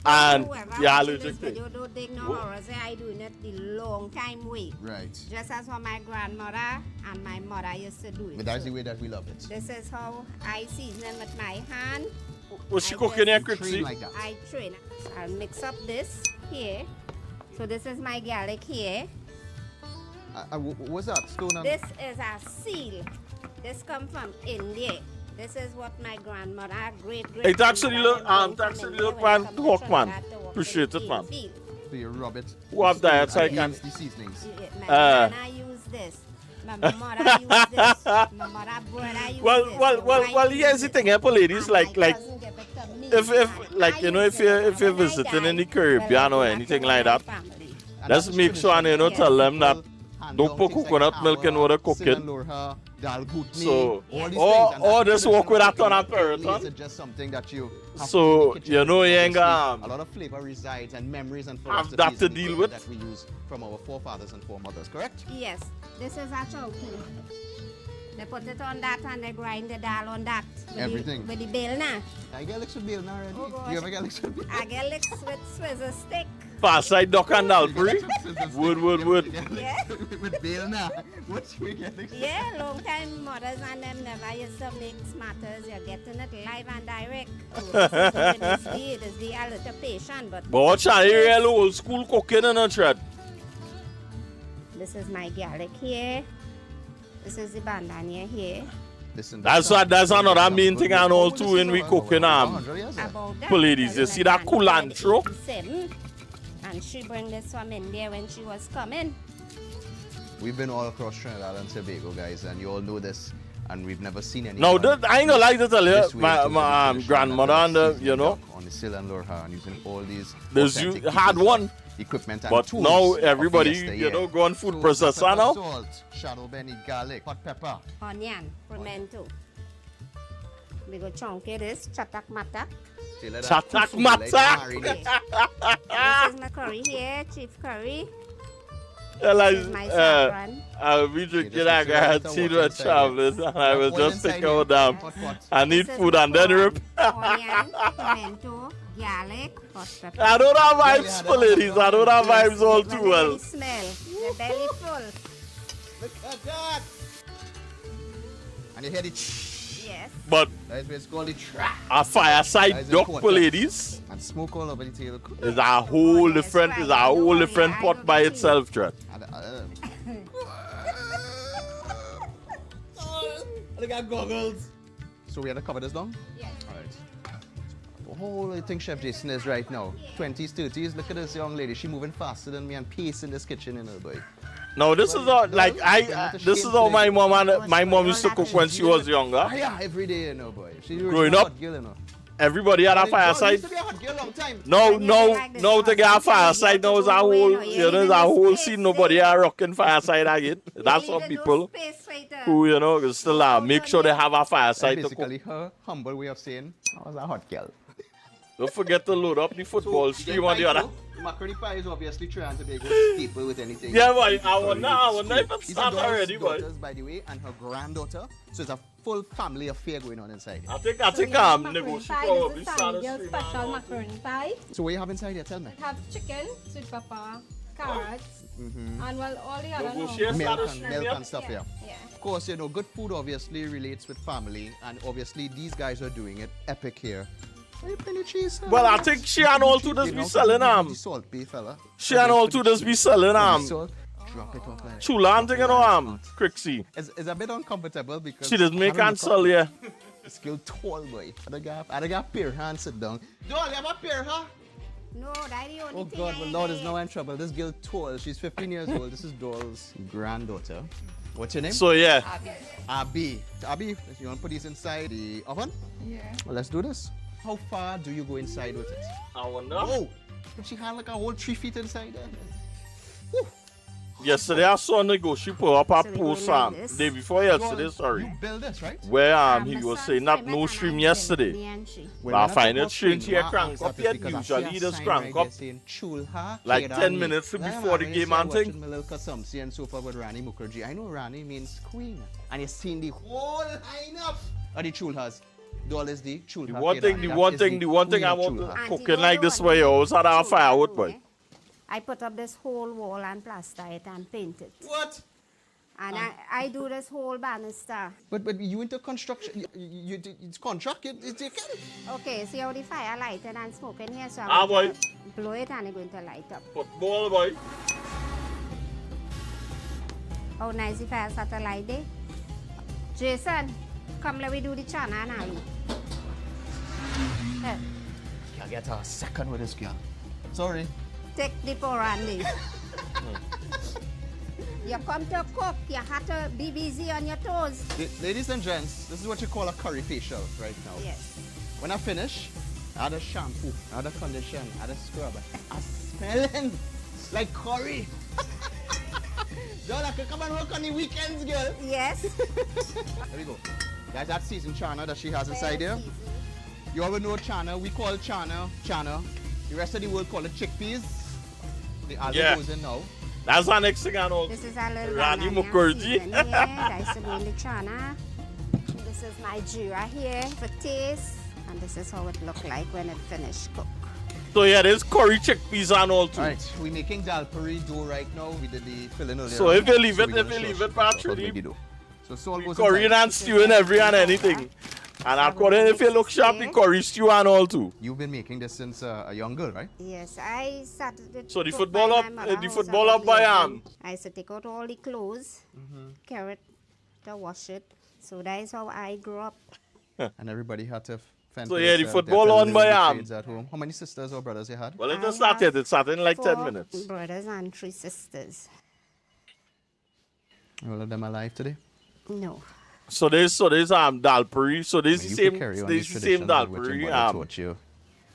Speaker 1: and you're allergic to it.
Speaker 4: You don't take no horror, say I doing it the long time way.
Speaker 9: Right.
Speaker 4: Just as how my grandmother and my mother used to do it.
Speaker 9: But that's the way that we love it.
Speaker 4: This is how I season it with my hand.
Speaker 1: Was she cooking here, Crixie?
Speaker 4: I train. I'll mix up this here. So this is my garlic here.
Speaker 9: What's that? Stone and...
Speaker 4: This is a seal. This comes from India. This is what my grandmother, great
Speaker 1: It actually look man, talk man. Appreciate it, man.
Speaker 9: So you rub it.
Speaker 1: Who have diets I can.
Speaker 9: The seasonings.
Speaker 4: My I use this. My mother use this. My mother brother use this.
Speaker 1: Well, here's the thing, for ladies, like if like you know if you're visiting in the Caribbean or anything like that, let's make sure and tell them that don't put coconut milk in water cooking. So or just walk with that on a peloton.
Speaker 9: It's just something that you
Speaker 1: so you know you ain't
Speaker 9: a lot of flavor resides and memories and
Speaker 1: have that to deal with
Speaker 9: that we use from our forefathers and foremothers, correct?
Speaker 4: Yes. This is a chowky. They put it on that and they grind the dal on that.
Speaker 9: Everything.
Speaker 4: With the bale now.
Speaker 9: I get licks with bale now already.
Speaker 4: Oh,
Speaker 9: you ever get licks with bale?
Speaker 4: I get licks with Swiss stick.
Speaker 1: Fireside Duck and Dalbury. Wood.
Speaker 4: Yeah.
Speaker 20: With Bill now. What's we getting?
Speaker 4: Yeah, long time mothers and them never used to mix matters. You're getting it live and direct. It is the a little patient, but
Speaker 1: what's that real old school cooking in a thread?
Speaker 4: this is my garlic here. This is the bandania here.
Speaker 1: That's another main thing I know too in we cooking
Speaker 4: About that,
Speaker 1: ladies. You see that culantro?
Speaker 4: And she bring this one in there when she was coming.
Speaker 20: We've been all across Trinidad and Tobago, guys, and you all know this, and we've never seen any.
Speaker 1: No, I ain't gonna like to tell you, my grandmother and
Speaker 20: on the sill and lure her and using all these.
Speaker 1: you had one
Speaker 20: equipment and
Speaker 1: but
Speaker 20: tools
Speaker 1: now
Speaker 20: of
Speaker 1: everybody,
Speaker 20: yesteryear.
Speaker 1: go on food processor now.
Speaker 20: Salt, shadow benny, garlic, hot pepper,
Speaker 4: onion, pimento. We go chunky this, chatak matak.
Speaker 1: Chatak matak.
Speaker 4: This is my curry here, chief curry.
Speaker 1: We drinking I got tea with travelers and I was just thinking, oh damn, I need food and then rip.
Speaker 4: Onion, pimento, garlic, hot pepper.
Speaker 1: I don't have vibes for ladies, I don't have vibes all too well.
Speaker 4: Smell, the belly full.
Speaker 20: Look at that. And you hear the
Speaker 4: yes.
Speaker 1: But
Speaker 20: that's what it's called the trap.
Speaker 1: A fireside duck for ladies
Speaker 20: and smoke all over the tail.
Speaker 1: is a whole different pot by itself, Trent.
Speaker 20: Look at goggles. So we had to cover this down?
Speaker 4: Yes.
Speaker 20: Alright. I think Chef Jason is right now. 20s, 30s. Look at this young lady. She moving faster than me and pace in this kitchen, you know, boy.
Speaker 1: No, this is all like this is how my mom used to cook when she was younger.
Speaker 20: Yeah, every day, you know, boy. She
Speaker 1: growing up,
Speaker 20: girl, you know.
Speaker 1: everybody had a fireside. No, to get a fireside now is a whole, there's a whole scene. Nobody are rocking fireside again. That's some people who, still make sure they have a fireside to cook.
Speaker 20: Basically, her humble way of saying, I was a hot girl.
Speaker 1: Don't forget to load up the football stream on the other.
Speaker 20: Macaroni pie is obviously trying to be a staple with anything.
Speaker 1: Yeah, boy, I will never start already, boy.
Speaker 20: By the way, and her granddaughter, so it's a full family affair going on inside.
Speaker 1: I think negotiable.
Speaker 4: Special macaroni pie.
Speaker 20: So what you have inside here? Tell me.
Speaker 4: We have chicken, sweet pepper, carrots, and well, all the other
Speaker 20: milk and stuff here. Yeah. Of course, good food obviously relates with family, and obviously these guys are doing it epic here.
Speaker 1: Well, I think she and all two does be selling
Speaker 20: salt beef, fella.
Speaker 1: She and all two does be selling
Speaker 20: Drop it off like
Speaker 1: chula and thing, Crixie.
Speaker 20: It's a bit uncomfortable because
Speaker 1: she does make and sell, yeah.
Speaker 20: Skill tall boy. I got pair hand sit down. Doll, you have a pair, huh?
Speaker 4: No, that's the only thing.
Speaker 20: Oh God, well Lord is now in trouble. This girl tall. She's 15 years old. This is Doll's granddaughter. What's your name?
Speaker 1: So yeah.
Speaker 20: Abby, you want to put these inside the oven?
Speaker 4: Yeah.
Speaker 20: Well, let's do this. How far do you go inside with it?
Speaker 1: I wonder.
Speaker 20: Oh, she had like a whole 3 feet inside there. Woo.
Speaker 1: Yesterday I saw Nego, she put up a post day before yesterday, sorry.
Speaker 20: You build this, right?
Speaker 1: Where he was saying that no stream yesterday. But I find it strange here crank up yet. Usually it is crank up like 10 minutes before the game and thing.
Speaker 20: And so far with Rani Mukherjee. I know Rani means queen. And you've seen the whole lineup of the chulhas. Doll is the chulha.
Speaker 1: The one thing I want to cooking like this way, you always had a firewood, boy.
Speaker 4: I put up this whole wall and plaster it and paint it.
Speaker 20: What?
Speaker 4: And I do this whole banister.
Speaker 20: But you into construction, it's contract, you can.
Speaker 4: Okay, see how the fire lighted and smoking here, so I'm going to blow it and it's going to light up.
Speaker 1: Football, boy.
Speaker 4: How nice the fire started light there. Jason, come let me do the chana now.
Speaker 20: Can't get a second with this girl. Sorry.
Speaker 4: Take the pour on this. You come to cook, you have to be busy on your toes.
Speaker 20: Ladies and gents, this is what you call a curry facial right now.
Speaker 4: Yes.
Speaker 20: When I finish, I add a shampoo, I add a condition, I add a scrub. I'm smelling like curry. Girl, I can come and work on the weekends, girl.
Speaker 4: Yes.
Speaker 20: There we go. Guys, that's seasoned chana that she has inside here. You all know chana. We call chana. The rest of the world call it chickpeas. The alga goes in now.
Speaker 1: That's our next thing I know.
Speaker 4: This is a little
Speaker 1: Rani Mukherjee.
Speaker 4: That's the only chana. This is my jeera here for taste. And this is how it look like when it finished cook.
Speaker 1: So yeah, there's curry chickpeas and all too.
Speaker 20: Alright, we're making dal puri dough right now. We did the filling earlier.
Speaker 1: So if you leave it,
Speaker 20: actually.
Speaker 1: Patch,
Speaker 20: So salt goes
Speaker 1: curry
Speaker 20: inside.
Speaker 1: and stewing every and anything. And according if you look sharp, the curry stew and all too.
Speaker 20: You've been making this since a young girl, right?
Speaker 4: Yes, I started it.
Speaker 1: So the
Speaker 4: cooked
Speaker 1: football
Speaker 4: by
Speaker 1: up,
Speaker 4: my mother
Speaker 1: the
Speaker 4: who's
Speaker 1: football
Speaker 4: a
Speaker 1: up by
Speaker 4: Lebanon. I used to take out all the clothes, carry it to wash it. So that is how I grew up.
Speaker 20: And everybody had to fend
Speaker 1: So
Speaker 20: for
Speaker 1: yeah, the
Speaker 20: themselves.
Speaker 1: football
Speaker 20: They had to
Speaker 1: on by
Speaker 20: learn the
Speaker 1: arm.
Speaker 20: trades at home. How many sisters or brothers you had?
Speaker 1: Well, it just started. It started in like 10
Speaker 4: 4
Speaker 1: minutes.
Speaker 4: brothers and 3 sisters.
Speaker 20: All of them alive today?
Speaker 4: No.
Speaker 1: So there's dal puri. So there's the
Speaker 20: You
Speaker 1: same
Speaker 20: could carry on
Speaker 1: there's
Speaker 20: these
Speaker 1: the same dal
Speaker 20: traditions which
Speaker 1: puri.
Speaker 20: your mother taught you.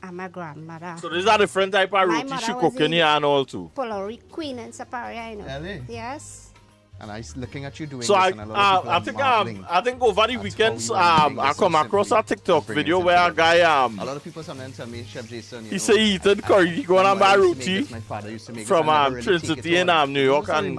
Speaker 4: I'm a grandmother.
Speaker 1: So these are different type of
Speaker 4: My
Speaker 1: roti
Speaker 4: mother
Speaker 1: she
Speaker 4: was
Speaker 1: cooking
Speaker 4: the
Speaker 1: here and all too.
Speaker 4: Polari queen in Saparia, you know.
Speaker 20: Really?
Speaker 4: Yes.
Speaker 20: And I was looking at you doing
Speaker 1: So
Speaker 20: this, and a lot of people are marveling.
Speaker 1: I think over the weekends
Speaker 20: how you are doing
Speaker 1: I
Speaker 20: this
Speaker 1: come
Speaker 20: so
Speaker 1: across a
Speaker 20: simply,
Speaker 1: TikTok
Speaker 20: bringing
Speaker 1: video
Speaker 20: it
Speaker 1: where a
Speaker 20: together.
Speaker 1: guy
Speaker 20: A lot of people sometimes tell me, Chef Jason,
Speaker 1: he say he eating curry, he go and buy roti from Trinity in New York, and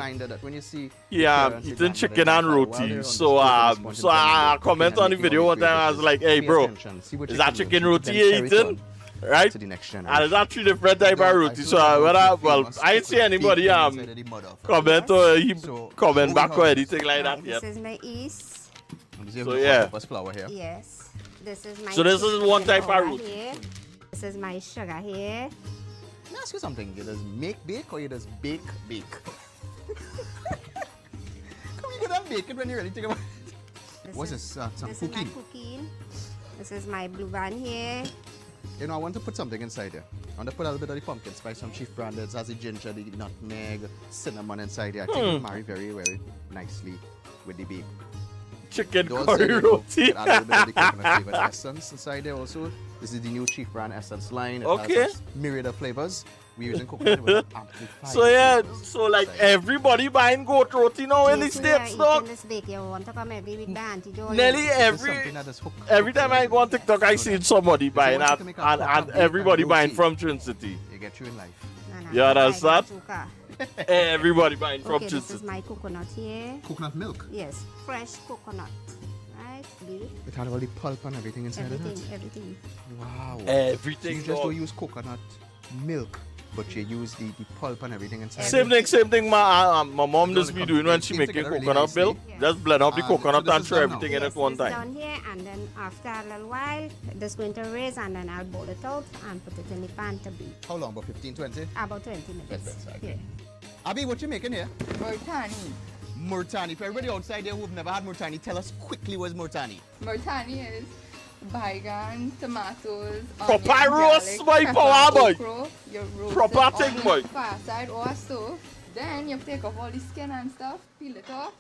Speaker 1: he eating chicken and roti. So I comment on the video one time. I was like, hey bro, is that chicken roti you eating? Right? And it's actually different type of roti. So I ain't see anybody comment or he comment back or anything like that yet.
Speaker 4: This is my yeast.
Speaker 1: So yeah.
Speaker 20: Flour here.
Speaker 4: Yes. This is my
Speaker 1: So this is one type of
Speaker 4: powder
Speaker 1: roti.
Speaker 4: here. This is my sugar here.
Speaker 20: Let me ask you something. You just make bake or you just bake? Come you gonna bake it when you're ready to go? What's this? Some
Speaker 4: This
Speaker 20: cooking?
Speaker 4: is my cooking. This is my blue band here.
Speaker 20: You know, I want to put something inside here. I want to put a little bit of the pumpkin spice, some chief branded, has the ginger, the nutmeg, cinnamon inside here. I think it will marry very, very nicely with the bake.
Speaker 1: Chicken
Speaker 20: Those
Speaker 1: curry
Speaker 20: are,
Speaker 1: roti.
Speaker 20: add a little bit of the coconut flavored essence inside there also. This is the new chief brand essence line. It
Speaker 1: Okay.
Speaker 20: has a myriad of flavors. We're using coconut with amplified.
Speaker 1: So yeah, so like everybody buying goat roti now in the
Speaker 4: Jason,
Speaker 1: States,
Speaker 4: you're
Speaker 1: dog.
Speaker 4: eating this bake. You want to come every week by Auntie Jolene.
Speaker 1: Nearly every time I go on TikTok, I see somebody buying and everybody buying from Trinity.
Speaker 20: You get you in life.
Speaker 1: You understand? Everybody buying from
Speaker 4: Okay, this is
Speaker 1: Trinity.
Speaker 4: my coconut here.
Speaker 20: Coconut milk?
Speaker 4: Yes, fresh coconut. Right? Blue.
Speaker 20: It had all the pulp and everything inside of it.
Speaker 4: Everything.
Speaker 20: Wow.
Speaker 1: Everything,
Speaker 20: So you just
Speaker 1: dog.
Speaker 20: don't use coconut milk, but you use the pulp and everything inside.
Speaker 1: Same thing my mom just be doing when she making coconut milk. Just blend up the coconut and throw everything in at one
Speaker 4: It's
Speaker 1: time.
Speaker 4: down here, and then after a little while, it's going to raise, and then I'll boil it out and put it in the pan to bake.
Speaker 20: How long? About 15, 20?
Speaker 4: About 20 minutes.
Speaker 20: Okay. Abby, what you making here?
Speaker 7: Murtani.
Speaker 20: Murtani. For everybody outside there who've never had murtani, tell us quickly what's murtani.
Speaker 7: Murtani is bygone, tomatoes,
Speaker 1: Proper
Speaker 7: onion,
Speaker 1: roast,
Speaker 7: garlic,
Speaker 1: boy,
Speaker 7: pepper,
Speaker 1: power, boy.
Speaker 7: okra. You roast
Speaker 1: Proper
Speaker 7: it
Speaker 1: thing,
Speaker 7: on
Speaker 1: boy.
Speaker 7: the far side or a stove. Then you take off all the skin and stuff, peel it off.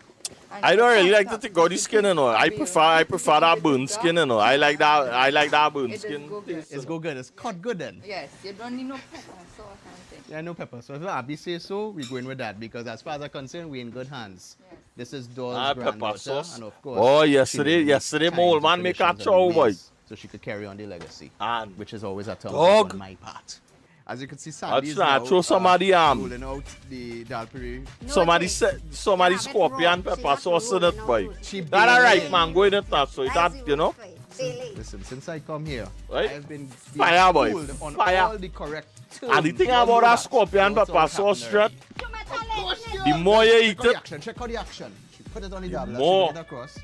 Speaker 7: and
Speaker 1: I
Speaker 7: you
Speaker 1: don't really
Speaker 7: chop
Speaker 1: like
Speaker 7: it
Speaker 1: to
Speaker 7: up.
Speaker 1: take out the skin, you know. I prefer that burnt skin, you know. I like that burnt
Speaker 7: It
Speaker 1: skin.
Speaker 7: is go good.
Speaker 20: It's go good. It's cut good then.
Speaker 7: Yes, you don't need no pepper and salt and thing.
Speaker 20: Yeah, no pepper. So if Abby says so, we're going with that because as far as I'm concerned, we're in good hands. This is Doll's
Speaker 1: Pepper
Speaker 20: granddaughter,
Speaker 1: sauce.
Speaker 20: and of course.
Speaker 1: Oh,
Speaker 20: she
Speaker 1: yesterday
Speaker 20: knows
Speaker 1: my old
Speaker 20: times
Speaker 1: man
Speaker 20: and
Speaker 1: make a
Speaker 20: traditions and
Speaker 1: chow, boy.
Speaker 20: ways, so she could carry on the legacy, which is always a thumbs
Speaker 1: Dog.
Speaker 20: up on my part. As you can see,
Speaker 1: I'll
Speaker 20: Sandy's
Speaker 1: try
Speaker 20: now
Speaker 1: to throw somebody
Speaker 20: rolling out the dal puri.
Speaker 1: Somebody scorpion pepper sauce in it, boy. That alright, man. Go in it now, so that you know.
Speaker 20: Listen, since I come here,
Speaker 1: Right?
Speaker 20: I've been
Speaker 1: Fire, boy.
Speaker 20: schooled on
Speaker 1: Fire.
Speaker 20: all the correct terms.
Speaker 1: And the thing
Speaker 20: You all
Speaker 1: about
Speaker 20: know
Speaker 1: that scorpion
Speaker 20: What's
Speaker 1: pepper
Speaker 20: all
Speaker 1: sauce,
Speaker 20: happening
Speaker 1: Strat, the more you eat
Speaker 20: Check out the
Speaker 1: it,
Speaker 20: action. Check out the action. She put it on the double.
Speaker 1: more.
Speaker 20: She put it across.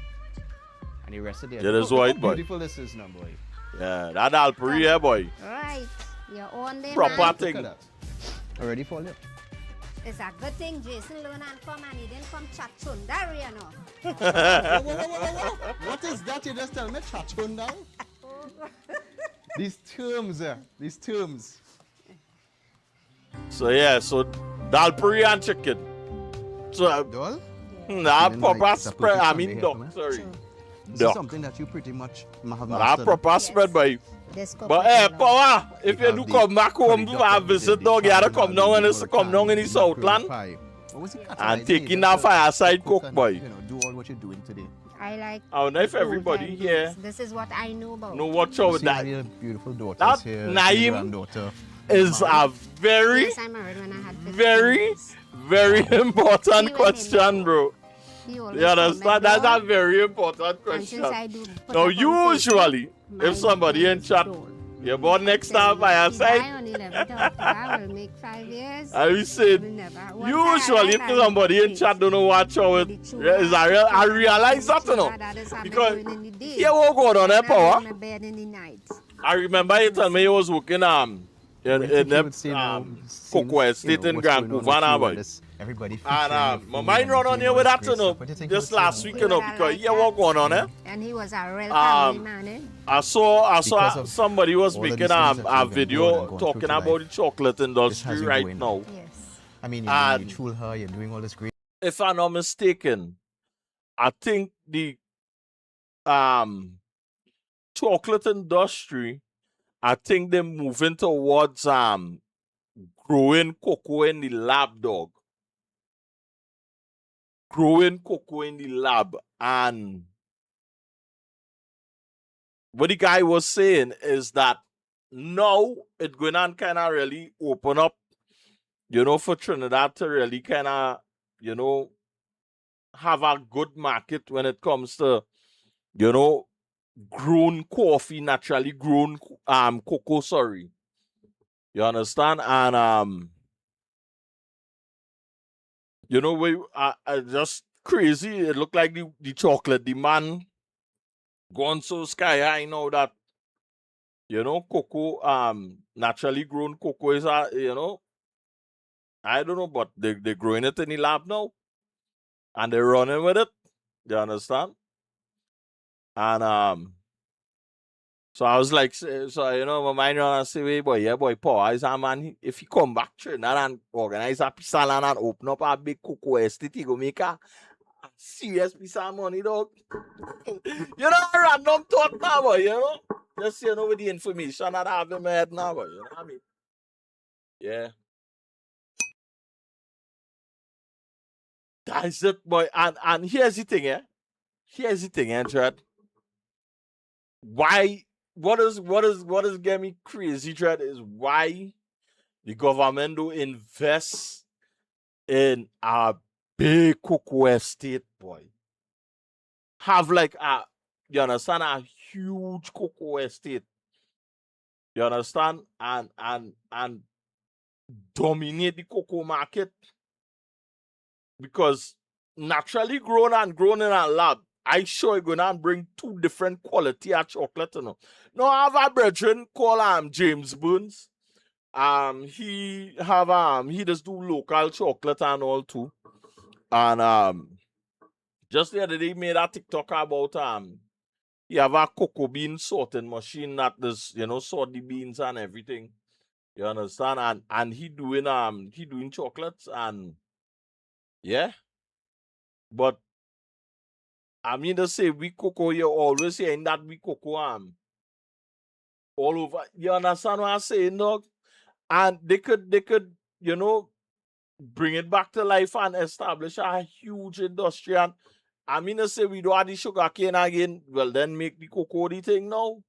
Speaker 20: And the rest of the
Speaker 1: Yeah, that's
Speaker 20: Look
Speaker 1: right,
Speaker 20: how
Speaker 1: boy.
Speaker 20: beautiful this is now, boy.
Speaker 1: yeah, that dal puri here, boy.
Speaker 4: Right. Your own day,
Speaker 1: Proper
Speaker 4: man.
Speaker 1: thing.
Speaker 20: Already for you.
Speaker 4: It's a good thing Jason learned and come and he didn't come chat chundari, you know.
Speaker 20: Whoa. What is that? You just tell me chachunda? These terms.
Speaker 1: So yeah, so dal puri and chicken. So nah, proper spread. I mean, duck. Sorry,
Speaker 20: This is
Speaker 1: duck.
Speaker 20: something that you pretty much have
Speaker 1: That
Speaker 20: mastered.
Speaker 1: proper spread, boy. But hey, power, if you do come back home to visit, dog, you gotta come down in the Southland and taking that fireside cook, boy.
Speaker 20: You know, do all what you're doing today.
Speaker 4: I like.
Speaker 1: I don't know if
Speaker 4: old
Speaker 1: everybody
Speaker 4: time
Speaker 1: here
Speaker 4: days. This is what I know about.
Speaker 1: know what show
Speaker 20: See
Speaker 1: that.
Speaker 20: your beautiful daughters
Speaker 1: That
Speaker 20: here.
Speaker 1: Naeem
Speaker 20: granddaughter.
Speaker 1: is a very,
Speaker 4: Yes, I married when I had 15
Speaker 1: very,
Speaker 4: years.
Speaker 1: very important
Speaker 4: He
Speaker 1: question, bro.
Speaker 4: He always
Speaker 1: You understand?
Speaker 4: called me
Speaker 1: That's a
Speaker 4: doll.
Speaker 1: very important
Speaker 4: And
Speaker 1: question.
Speaker 4: since I do put
Speaker 1: Now,
Speaker 4: up on Facebook,
Speaker 1: usually,
Speaker 4: my
Speaker 1: if somebody
Speaker 4: name
Speaker 1: in
Speaker 4: is
Speaker 1: chat
Speaker 4: Doll.
Speaker 1: You're born next time by our side.
Speaker 4: I only never talk to her. I will make 5 years.
Speaker 1: I will say, usually if somebody in chat don't know watch how it is, I realize that, you know. Because here what going on there, power. I remember you told me you was working in them Cocoa Estate in Grand Cuvana, boy.
Speaker 5: Everybody
Speaker 1: and my mind run on here with that, you know, this last week, you know, because here what going on there.
Speaker 4: And he was a real family man, eh?
Speaker 1: I saw somebody was making a video talking about the chocolate industry right now.
Speaker 5: Yes. I mean, you fool her, you're doing all this great.
Speaker 1: If I'm not mistaken, I think the chocolate industry, I think they're moving towards growing cocoa in the lab, dog. Growing cocoa in the lab. And what the guy was saying is that now it's going to kind of really open up, you know, for Trinidad to really kind of, you know, have a good market when it comes to, you know, grown coffee, naturally grown cocoa, sorry. You understand? And you know, we just crazy. It looked like the chocolate demand gone so sky high now that, you know, cocoa, naturally grown cocoa is, you know, I don't know, but they're growing it in the lab now. And they're running with it. You understand? And so I was like, so you know, my mind run and say, wait, boy, yeah, boy, Paul, is a man, if he come back to Trinidad and organize a piece of land and open up a big cocoa estate, he go make a serious piece of money, dog. You know, a random thought now, boy, you know? Just, you know, with the information that I have in my head now, boy, you know what I mean? Yeah. That's it, boy. And here's the thing, eh? Here's the thing, eh, Chad? Why? What is getting me crazy, Chad, is why the government do invest in a big cocoa estate, boy. Have like you understand, a huge cocoa estate. You understand? And dominate the cocoa market. Because naturally grown in a lab, I sure you're gonna bring two different quality of chocolate, you know. Now I have a brethren called James Burns. He just do local chocolate and all too. And just the other day he made a TikTok about he have a cocoa bean sorting machine that does, you know, sort the beans and everything. You understand? And he doing chocolates and yeah. But I mean to say we cocoa, you always saying that we cocoa all over. You understand what I'm saying, dog? And they could, you know, bring it back to life and establish a huge industry. And I mean to say we don't have the sugar cane again, well then make the cocoa the thing now.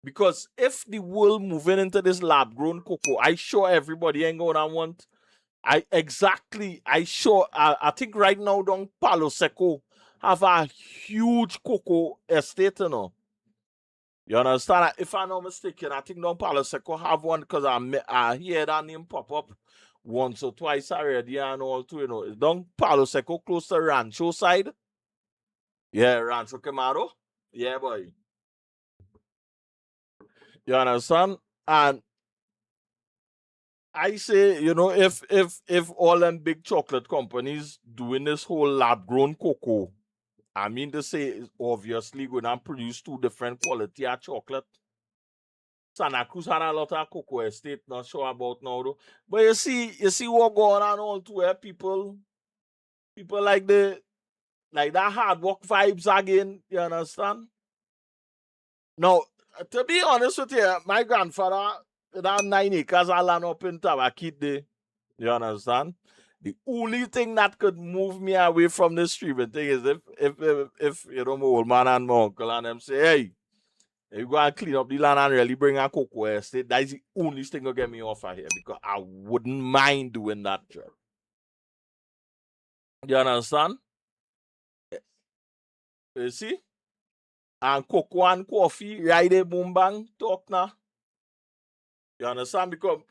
Speaker 1: Because if the world moving into this lab grown cocoa, I sure everybody ain't gonna want. I think right now down Palo Seco have a huge cocoa estate, you know. You understand? If I'm not mistaken, I think down Palo Seco have one because I hear that name pop up once or twice already and all too, you know. It's down Palo Seco close to Rancho side. Yeah, Rancho Camaro. Yeah, boy. You understand? And I say, you know, if all them big chocolate companies doing this whole lab-grown cocoa, I mean to say, it's obviously going to produce two different quality of chocolate. Santa Cruz had a lot of cocoa estate, not sure about now though. But you see what going on all too, where people like that hard work vibes again, you understand? Now, to be honest with you, my grandfather, that 9 acres of land up in Tabakit there, you understand? The only thing that could move me away from this streaming thing is if you know, my old man and my uncle and them say, hey, you go and clean up the land and really bring a cocoa estate, that is the only thing that get me off of here because I wouldn't mind doing that job. You understand? You see? And cocoa and coffee, right there, boom bang, talk now. You understand? Because,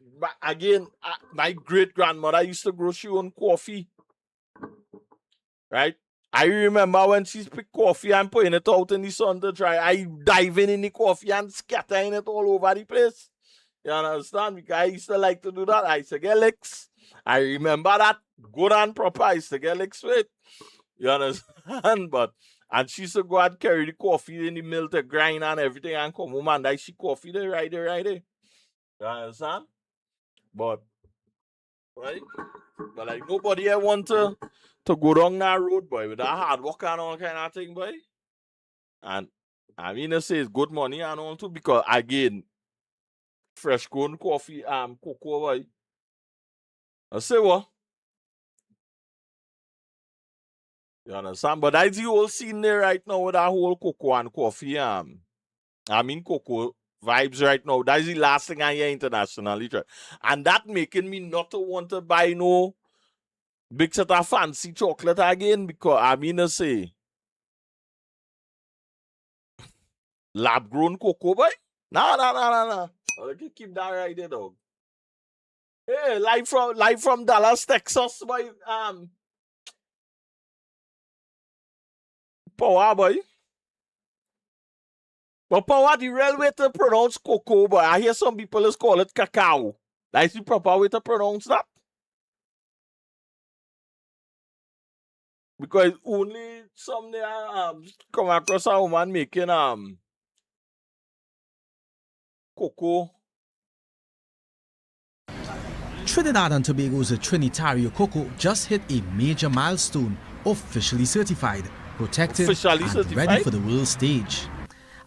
Speaker 1: again, my great-grandmother used to grow she own coffee. Right? I remember when she picked coffee and putting it out in the sun to dry, I diving in the coffee and scattering it all over the place. You understand? Because I used to like to do that. I used to get licks. I remember that good and proper. I used to get licks with. You understand? And she used to go and carry the coffee in the mill to grind and everything and come home and I see coffee there right there. You understand? But, right? But like nobody here want to go down that road, boy, with that hard work and all kind of thing, boy. And I mean to say it's good money and all too, because again, fresh grown coffee, cocoa, boy. I say what? You understand? But that's the whole scene there right now with that whole cocoa and coffee, cocoa vibes right now. That's the last thing I hear internationally. And that making me not to want to buy no big set of fancy chocolate again, because I mean to say lab grown cocoa, boy. Nah. Okay, keep that right there, dog. Hey, live from Dallas, Texas, boy. Power, boy. But power, the real way to pronounce cocoa, boy. I hear some people just call it cacao. That's the proper way to pronounce that. Because only someday I come across a woman making cocoa.
Speaker 10: Trinidad and Tobago's Trinitario cocoa just hit a major milestone, officially certified, protected, ready for the world stage.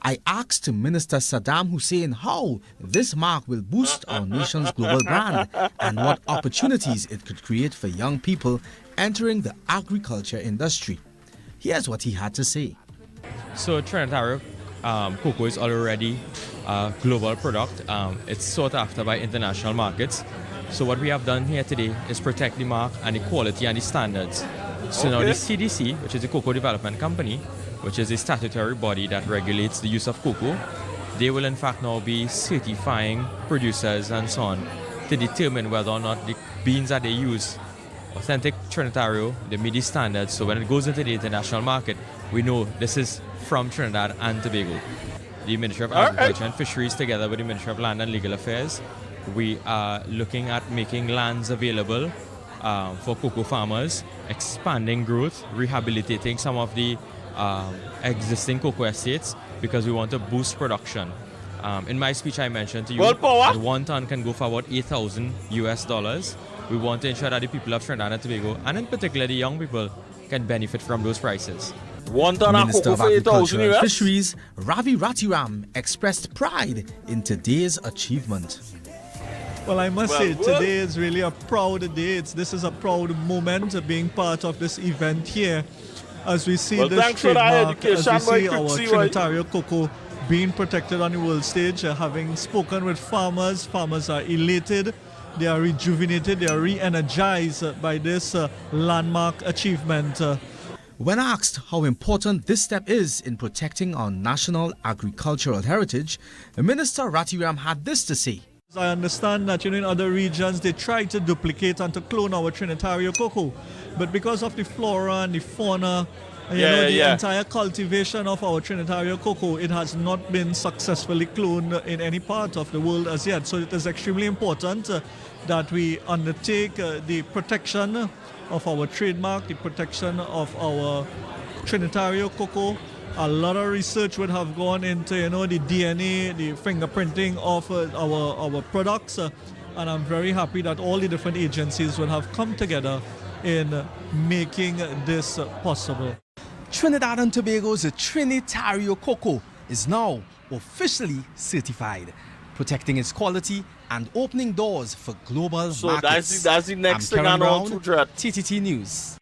Speaker 10: I asked Minister Saddam Hussein how this mark will boost our nation's global brand and what opportunities it could create for young people entering the agriculture industry. Here's what he had to say.
Speaker 12: So Trinitario cocoa is already a global product. It's sought after by international markets. So what we have done here today is protect the mark and the quality and the standards. So now the CDC, which is the Cocoa Development Company, which is a statutory body that regulates the use of cocoa, they will in fact now be certifying producers and so on to determine whether or not the beans that they use, authentic Trinitario, they meet the standards. So when it goes into the international market, we know this is from Trinidad and Tobago. The Ministry of Agriculture and Fisheries, together with the Ministry of Land and Legal Affairs, we are looking at making lands available for cocoa farmers, expanding growth, rehabilitating some of the existing cocoa estates because we want to boost production. In my speech, I mentioned to you that 1 ton can go for about $8,000 US. We want to ensure that the people of Trinidad and Tobago, and in particular the young people, can benefit from those prices.
Speaker 1: 1 ton of
Speaker 10: Minister
Speaker 1: cocoa
Speaker 10: of
Speaker 1: for
Speaker 10: Agriculture and
Speaker 1: $8,000 US?
Speaker 10: Fisheries, Ravi Ratiram, expressed pride in today's achievement.
Speaker 23: Well, I must say, today is really a proud day. This is a proud moment being part of this event here. As we see this trademark, as we see our Trinitario cocoa being protected on the world stage, having spoken with farmers, farmers are elated, they are rejuvenated, they are re-energized by this landmark achievement.
Speaker 10: When asked how important this step is in protecting our national agricultural heritage, Minister Ratiram had this to say.
Speaker 23: I understand that in other regions they try to duplicate and to clone our Trinitario cocoa, but because of the flora and the fauna, the entire cultivation of our Trinitario cocoa, it has not been successfully cloned in any part of the world as yet. So it is extremely important that we undertake the protection of our trademark, the protection of our Trinitario cocoa. A lot of research would have gone into, the DNA, the fingerprinting of our products, and I'm very happy that all the different agencies would have come together in making this possible.
Speaker 10: Trinidad and Tobago's Trinitario cocoa is now officially certified, protecting its quality and opening doors for global markets.
Speaker 1: So that's the next thing I know to dread.
Speaker 10: TTT News.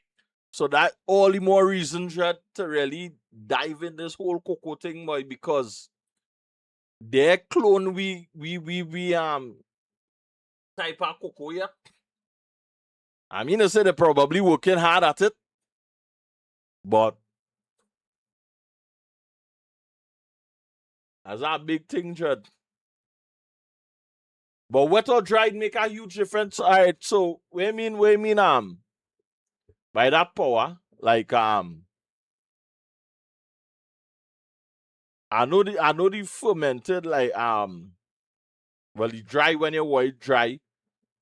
Speaker 1: So that all the more reason, Dread, to really dive in this whole cocoa thing, boy, because their clone we type of cocoa yet. I mean, I say they're probably working hard at it, but that's a big thing, Dread. But wet or dried make a huge difference. All right, so what you mean, by that power, like, I know the fermented, like, well, the dry when you want it dry.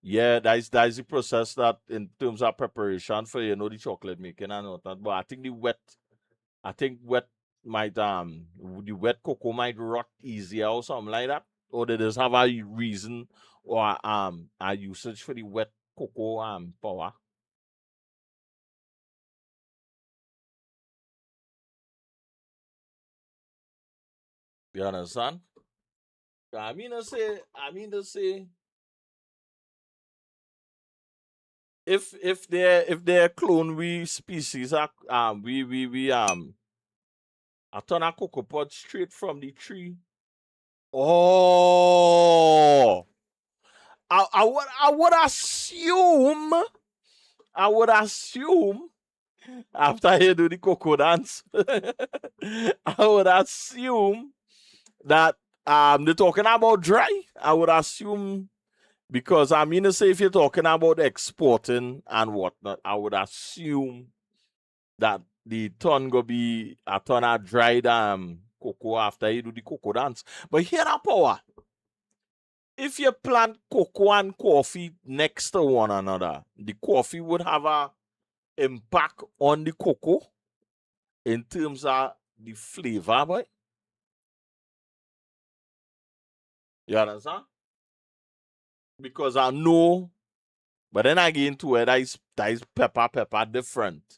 Speaker 1: Yeah, that's the process that in terms of preparation for, the chocolate making and all that. But I think wet might, the wet cocoa might rot easier or something like that. Or they just have a reason or a usage for the wet cocoa power. You understand? I mean to say, if they're clone we species are we a ton of cocoa pod straight from the tree. Oh, I would assume after you do the cocoa dance, I would assume that they're talking about dry. I would assume, because I mean to say, if you're talking about exporting and whatnot, I would assume that the ton go be a ton of dried cocoa after you do the cocoa dance. But here that power. If you plant cocoa and coffee next to one another, the coffee would have a impact on the cocoa in terms of the flavor, boy. You understand? Because I know, but then again, to where that is pepper different.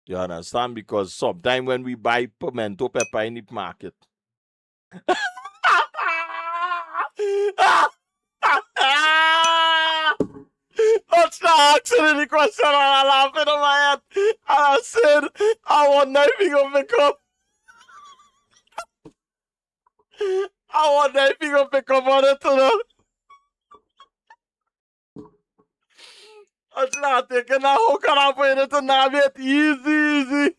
Speaker 1: You understand? Because sometimes when we buy pimento pepper in the market, What's not asking the question and I laughing in my head. And I said, I wonder if he gonna pick up. I wonder if he gonna pick up on it too. It's not taking a hook and I'm putting it to navigate easy.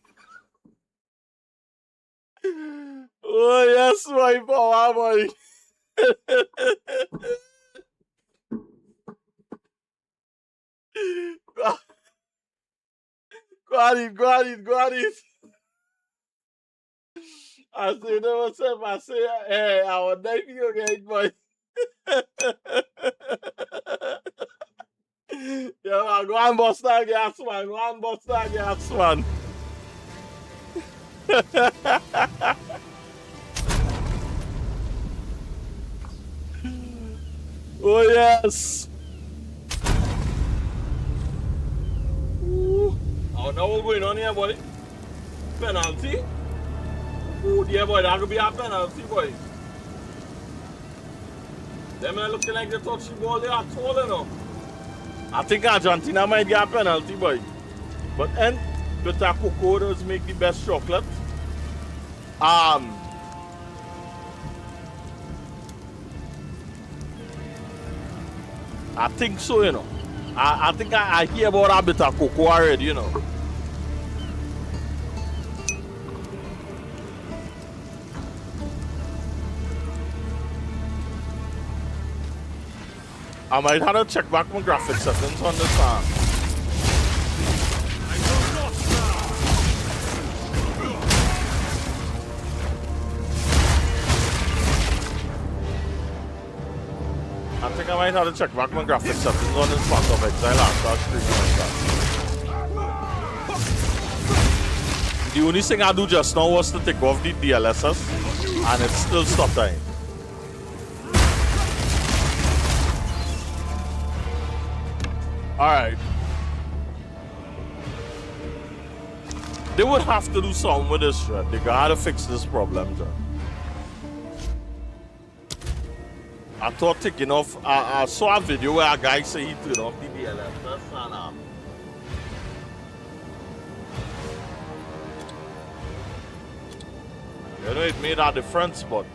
Speaker 1: Oh yes, my power boy. Go at it. I say, never say, I say, hey, I will die for you again, boy. Yeah, man, go and bust that gas, man. Oh, yes. Oh, now what's going on here, boy? Penalty? Ooh, yeah, boy, that could be a penalty, boy. Them are looking like they touch the ball, they are tall enough. I think Argentina might get a penalty, boy. But and bitter cocoa does make the best chocolate. I think so, you know. I think I hear about a bitter cocoa already, you know. I might have to check back my graphic settings on this time. I think I might have to check back my graphic settings on this Path of Exile after I stream like that. The only thing I do just now was to take off the DLSS and it still stopped dying. Alright. They would have to do something with this shit. They gotta fix this problem, John. I thought taking off, I saw a video where a guy said he turned off the DLSS and you know, it made a difference, but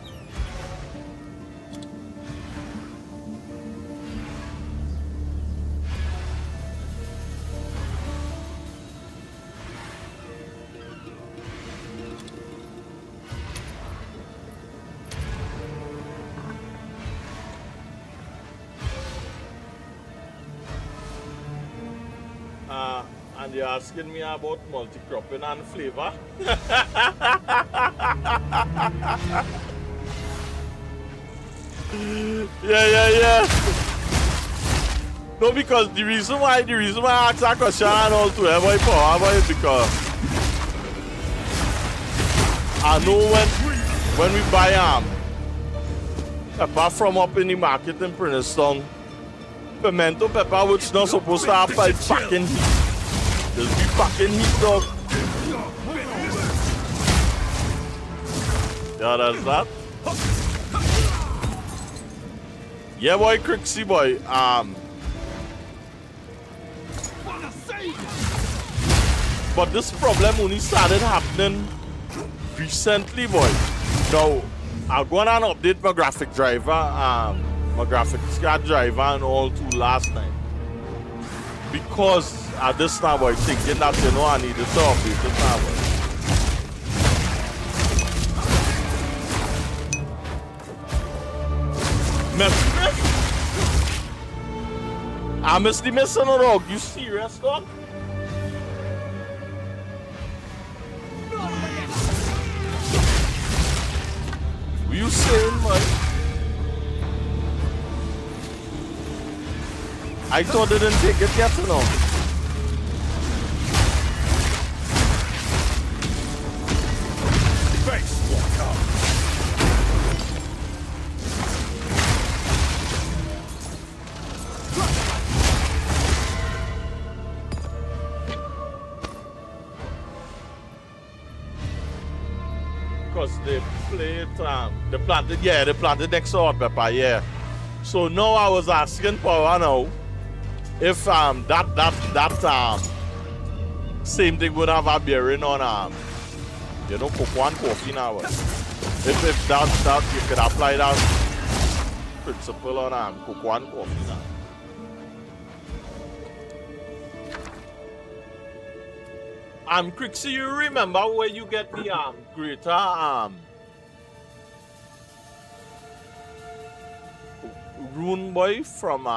Speaker 1: And you're asking me about multi-cropping and flavor? Yeah. No, because the reason why I asked that question and all to every power is because I know when we buy pepper from up in the market in Princeton, pimento pepper which not supposed to have like packing heat. Just be packing heat dog. Yeah, that's that. Yeah boy, Crixie boy. But this problem only started happening recently, boy. Now, I'll go on and update my graphic driver, my graphics card driver and all too last night. Because at this time, boy, thinking that, you know, I needed to update it now, boy. I missed the missing a dog. You serious, dog? What you saying, man? I thought they didn't take it yet, you know. Face walker. Because they played, they planted next to hot pepper, yeah. So now I was asking Power now if that same thing would have a bearing on you know, cocoa and coffee now. If that you could apply that principle on cocoa and coffee now. Crixie, you remember where you get the greater rune boy from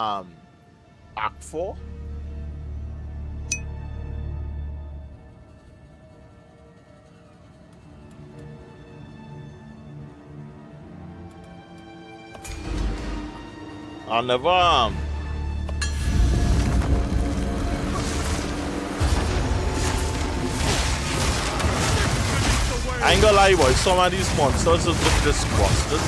Speaker 1: Act 4? I never I ain't gonna lie, boy, some of these monsters just look disgusting.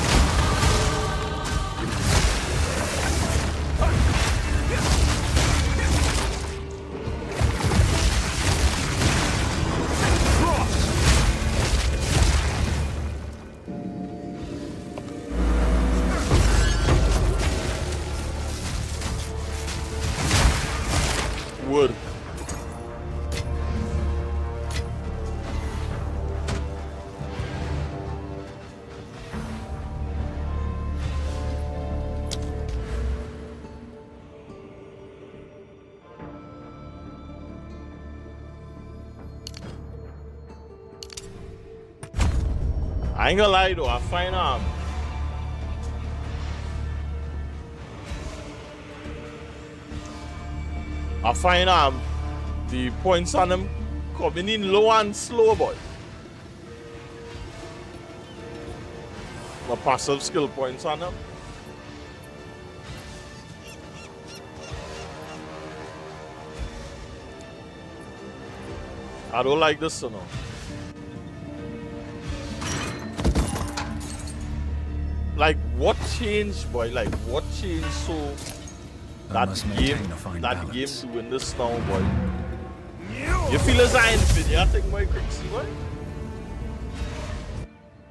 Speaker 1: Wood. I ain't gonna lie though, I find the points on them coming in low and slow, boy. My passive skill points on them. I don't like this, you know. Like what changed, boy? Like what changed so that the game doing this now, boy? You feel as I Nvidia thing, boy, Crixie, boy?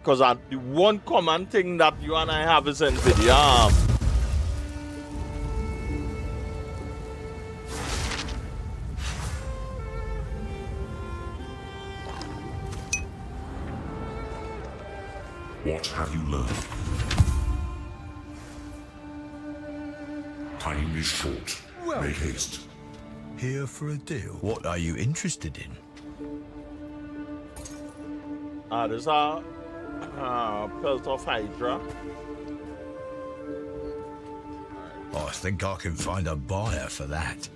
Speaker 1: Because the one common thing that you and I have is Nvidia.
Speaker 2: What have you learned? Time is short. Make haste.
Speaker 6: Here for a deal. What are you interested in?
Speaker 1: There's a Path of Hydra.
Speaker 6: I think I can find a buyer for that.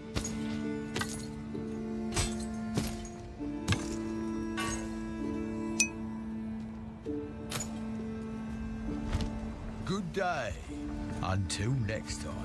Speaker 6: good day. Until next time.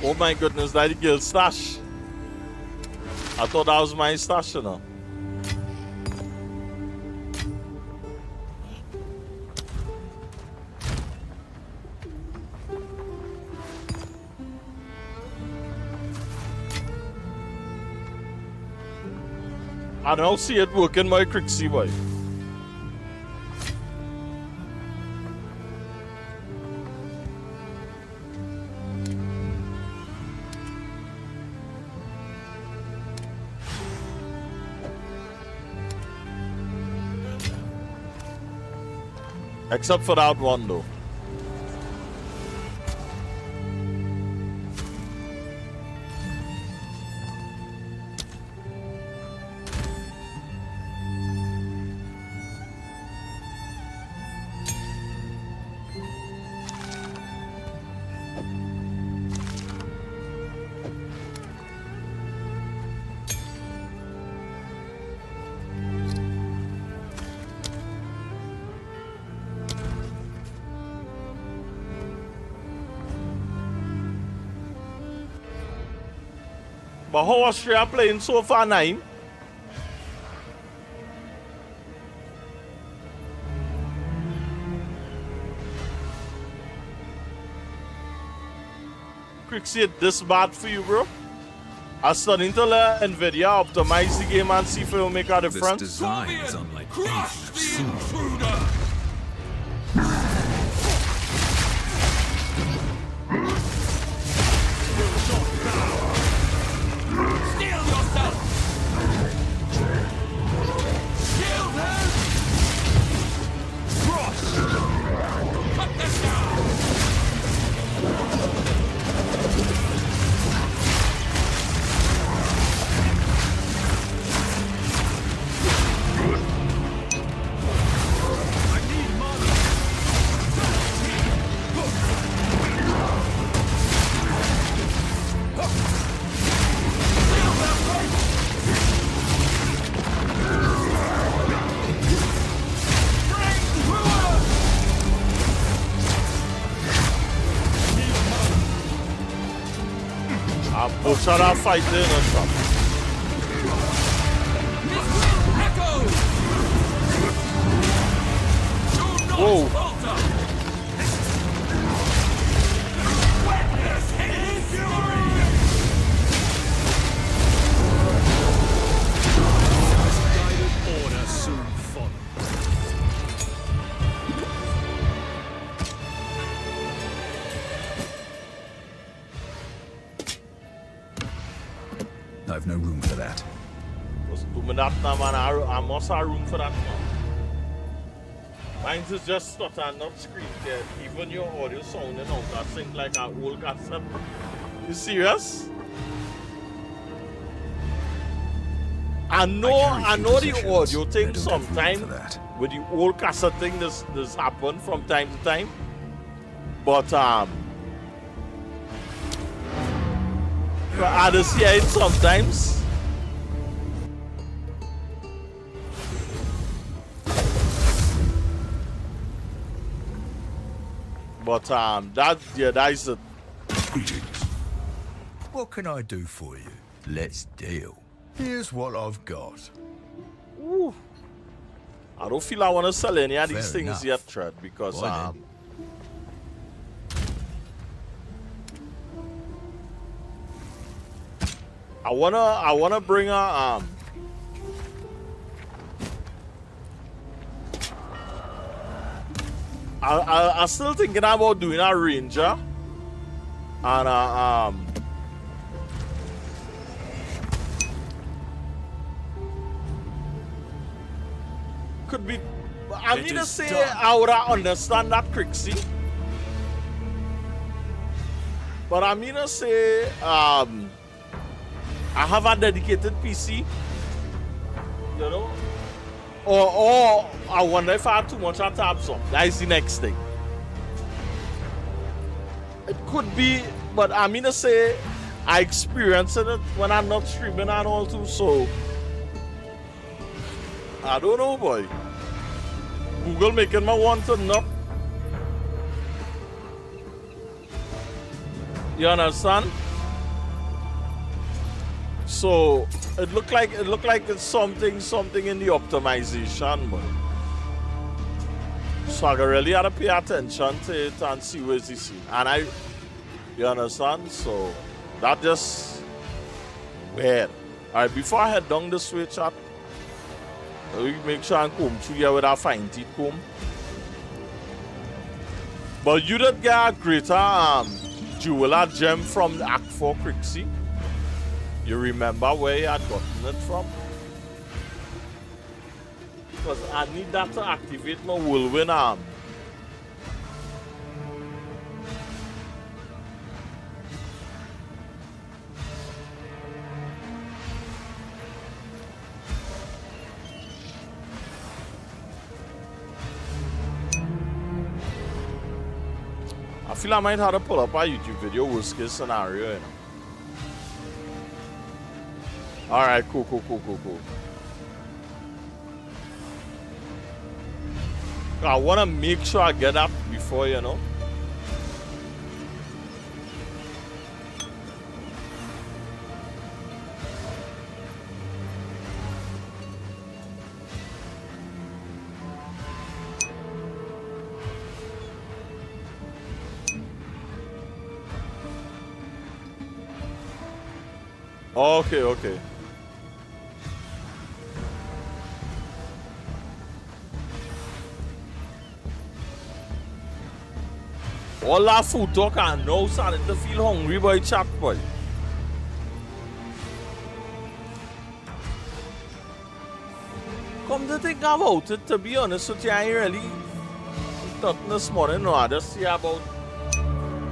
Speaker 1: Oh my goodness, that's the girl's stash. I thought that was my stash, you know. I don't see it working, my Crixie boy. Except for that one though. But how Australia playing so far, 9? Crixie, this bad for you, bro? I'm starting to let NVIDIA optimize the game and see if it will make a difference.
Speaker 8: This design is unlike anything I've seen.
Speaker 1: Shut up, fight there or something. Whoa.
Speaker 8: Order soon follow. I've no room for that.
Speaker 1: I must have room for that now. Mine is just stutter, not screen dead. Even your audio sounding out that thing like an old cassette. You serious? I know the audio thing sometimes with the old cassette thing this happen from time to time. But I just hear it sometimes. But that is it.
Speaker 6: What can I do for you? Let's deal. Here's what I've got.
Speaker 1: Ooh. I don't feel I want to sell any of these
Speaker 6: Fair
Speaker 1: things
Speaker 6: enough.
Speaker 1: yet, Tread, because
Speaker 6: Why
Speaker 1: I wanna bring a I still thinking about doing a ranger and could be. I mean to say I would understand that Crixie, but I mean to say I I have a dedicated PC, you know, or I wonder if I have too much on tabs on. That is the next thing. It could be, but I mean to say, I experienced it when I'm not streaming and all too, so I don't know, boy. Google making me want to not. You understand? So it looked like it's something in the optimization, but so I really had to pay attention to it and see where's the scene. And you understand? So that just weird. Alright, before I head down this way, chat, we make sure I comb through here with our fine teeth comb. But you did get a greater jeweler gem from the Act 4 Crixie. You remember where you had gotten it from? Because I need that to activate my whirlwind arm. I feel I might have to pull up a YouTube video, worst case scenario, you know. Alright, cool. I want to make sure I get up before, you know. Okay. All that food talk and now starting to feel hungry, boy, chat, boy. Come to think about it, to be honest with you, I ain't really talking this morning, no, I just see about,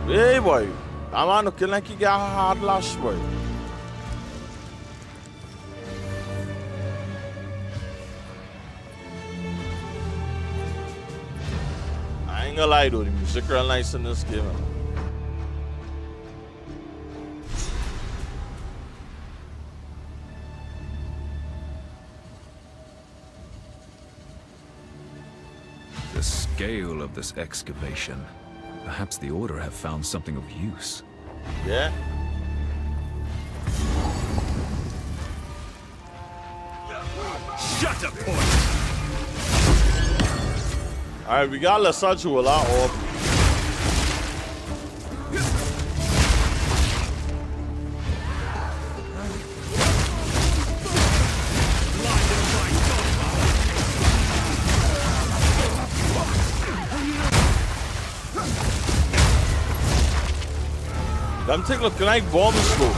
Speaker 1: hey, boy, that man looking like he got a hard lash, boy. I ain't gonna lie though, the music real nice in this game.
Speaker 8: The scale of this excavation. Perhaps the Order have found something of use.
Speaker 1: Yeah.
Speaker 8: Shut up, boy!
Speaker 1: Alright, we got Lesser Jeweler orb. Them things looking like bombs though.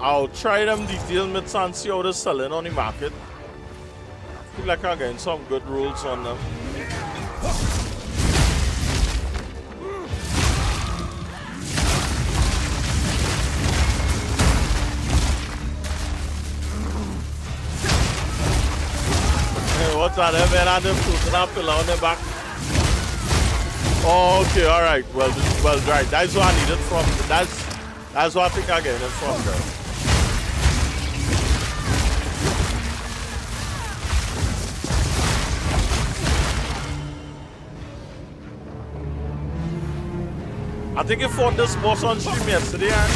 Speaker 1: I'll try them detail myths and see how they're selling on the market. I feel like I'm getting some good rolls on them. Hey, what's that? Man, I just put that pillar on the back. Oh, okay, alright. Well, right. That's what I needed from. That's what I think I'm getting it from, girl. I think I fought this boss on stream yesterday, and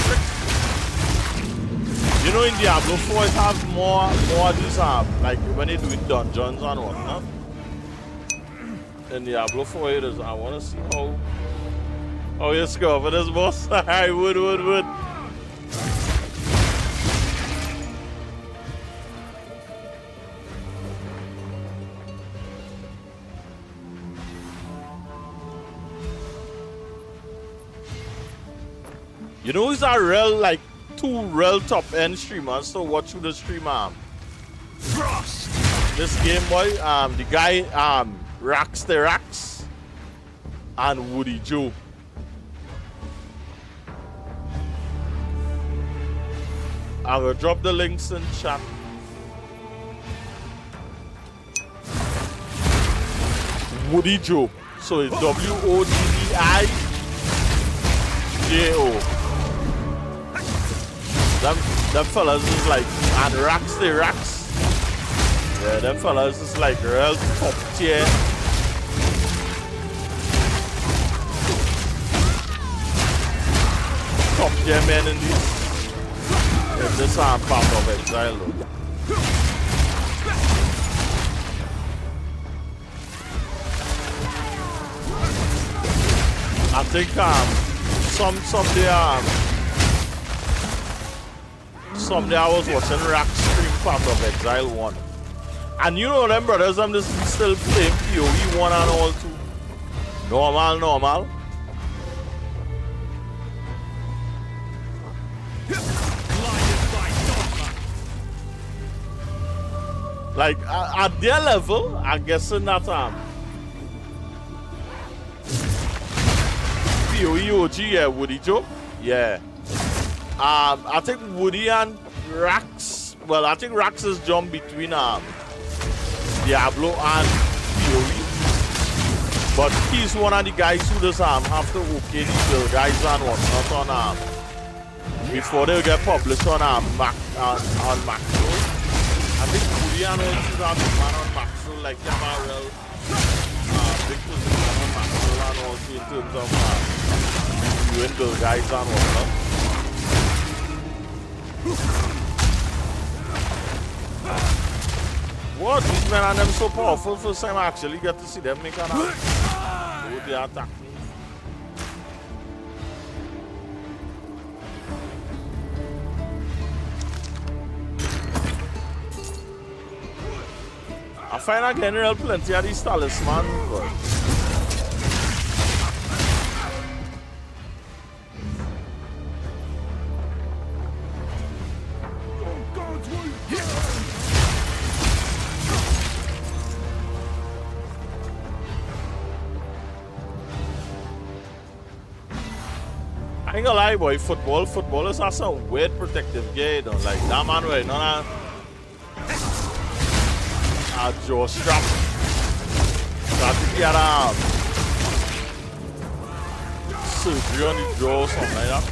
Speaker 1: you know, in Diablo 4 it has more these like when you're doing dungeons and whatnot. in Diablo 4 it is. I want to see how you score for this boss. I would. You know, it's a real, like, 2 real top-end streamers, so watch through the stream, Frost! This Game Boy, the guy, Rax the Rax, and Woody Joe. I will drop the links in chat. Woody Joe. So it's WODDIJO. Them fellas is like, and Rax the Rax. Yeah, them fellas is like real top tier. Top tier men in this Path of Exile. I think someday I was watching Rack stream Path of Exile 1. And you know them brothers, I'm just still playing PoE 1 and all too. Normal. Like at their level, I'm guessing that PoE OG, yeah, Woody Joe. Yeah. I think Woody and Rax, well, I think Rax is jumped between Diablo and PoE. But he's one of the guys who does have to okay these little guys and whatnot on before they get published on Maxo. I think Woody and all these are the man on Maxo, like they have a real big position on Maxo and also in terms of doing little guys and whatnot. What? These men are them so powerful. First time I actually get to see them make an attack. They attack me. I find again real plenty of these talismans, but I ain't gonna lie, boy. Football is also a weird protective gear, you know. Like that man wearing on a jaw strap. Got to get surgery on the jaw or something like that.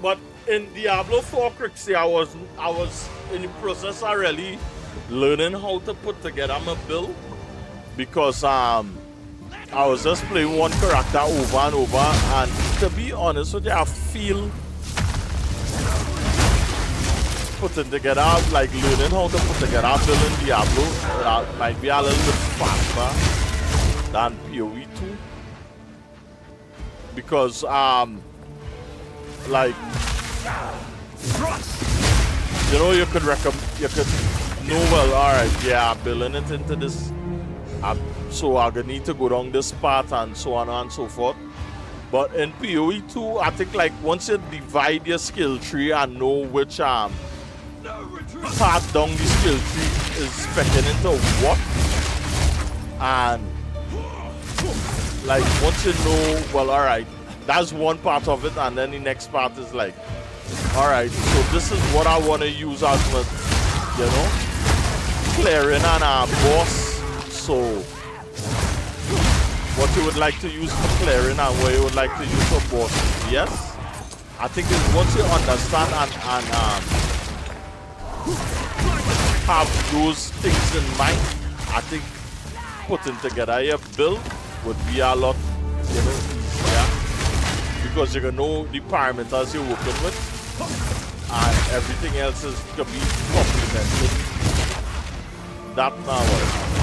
Speaker 1: But in Diablo 4 Crixie, I was in the process of really learning how to put together my build, because I was just playing one character over and over, and to be honest with you, I feel putting together, like learning how to put together a build in Diablo might be a little bit faster than PoE 2, because like, you know, you could know, well, alright, yeah, I'm building it into this, so I'm gonna need to go down this path and so on and so forth. But in PoE 2, I think like once you divide your skill tree and know which path down the skill tree is specking into what, and like once you know, well, alright, that's one part of it, and then the next part is like, alright, so this is what I want to use as my, you know, clearing and boss. So what you would like to use for clearing and what you would like to use for boss. Yes, I think it's once you understand and have those things in mind, I think putting together your build would be a lot, easier. Because you're going to know the parameters you're working with. And everything else is going to be complemented. That now what.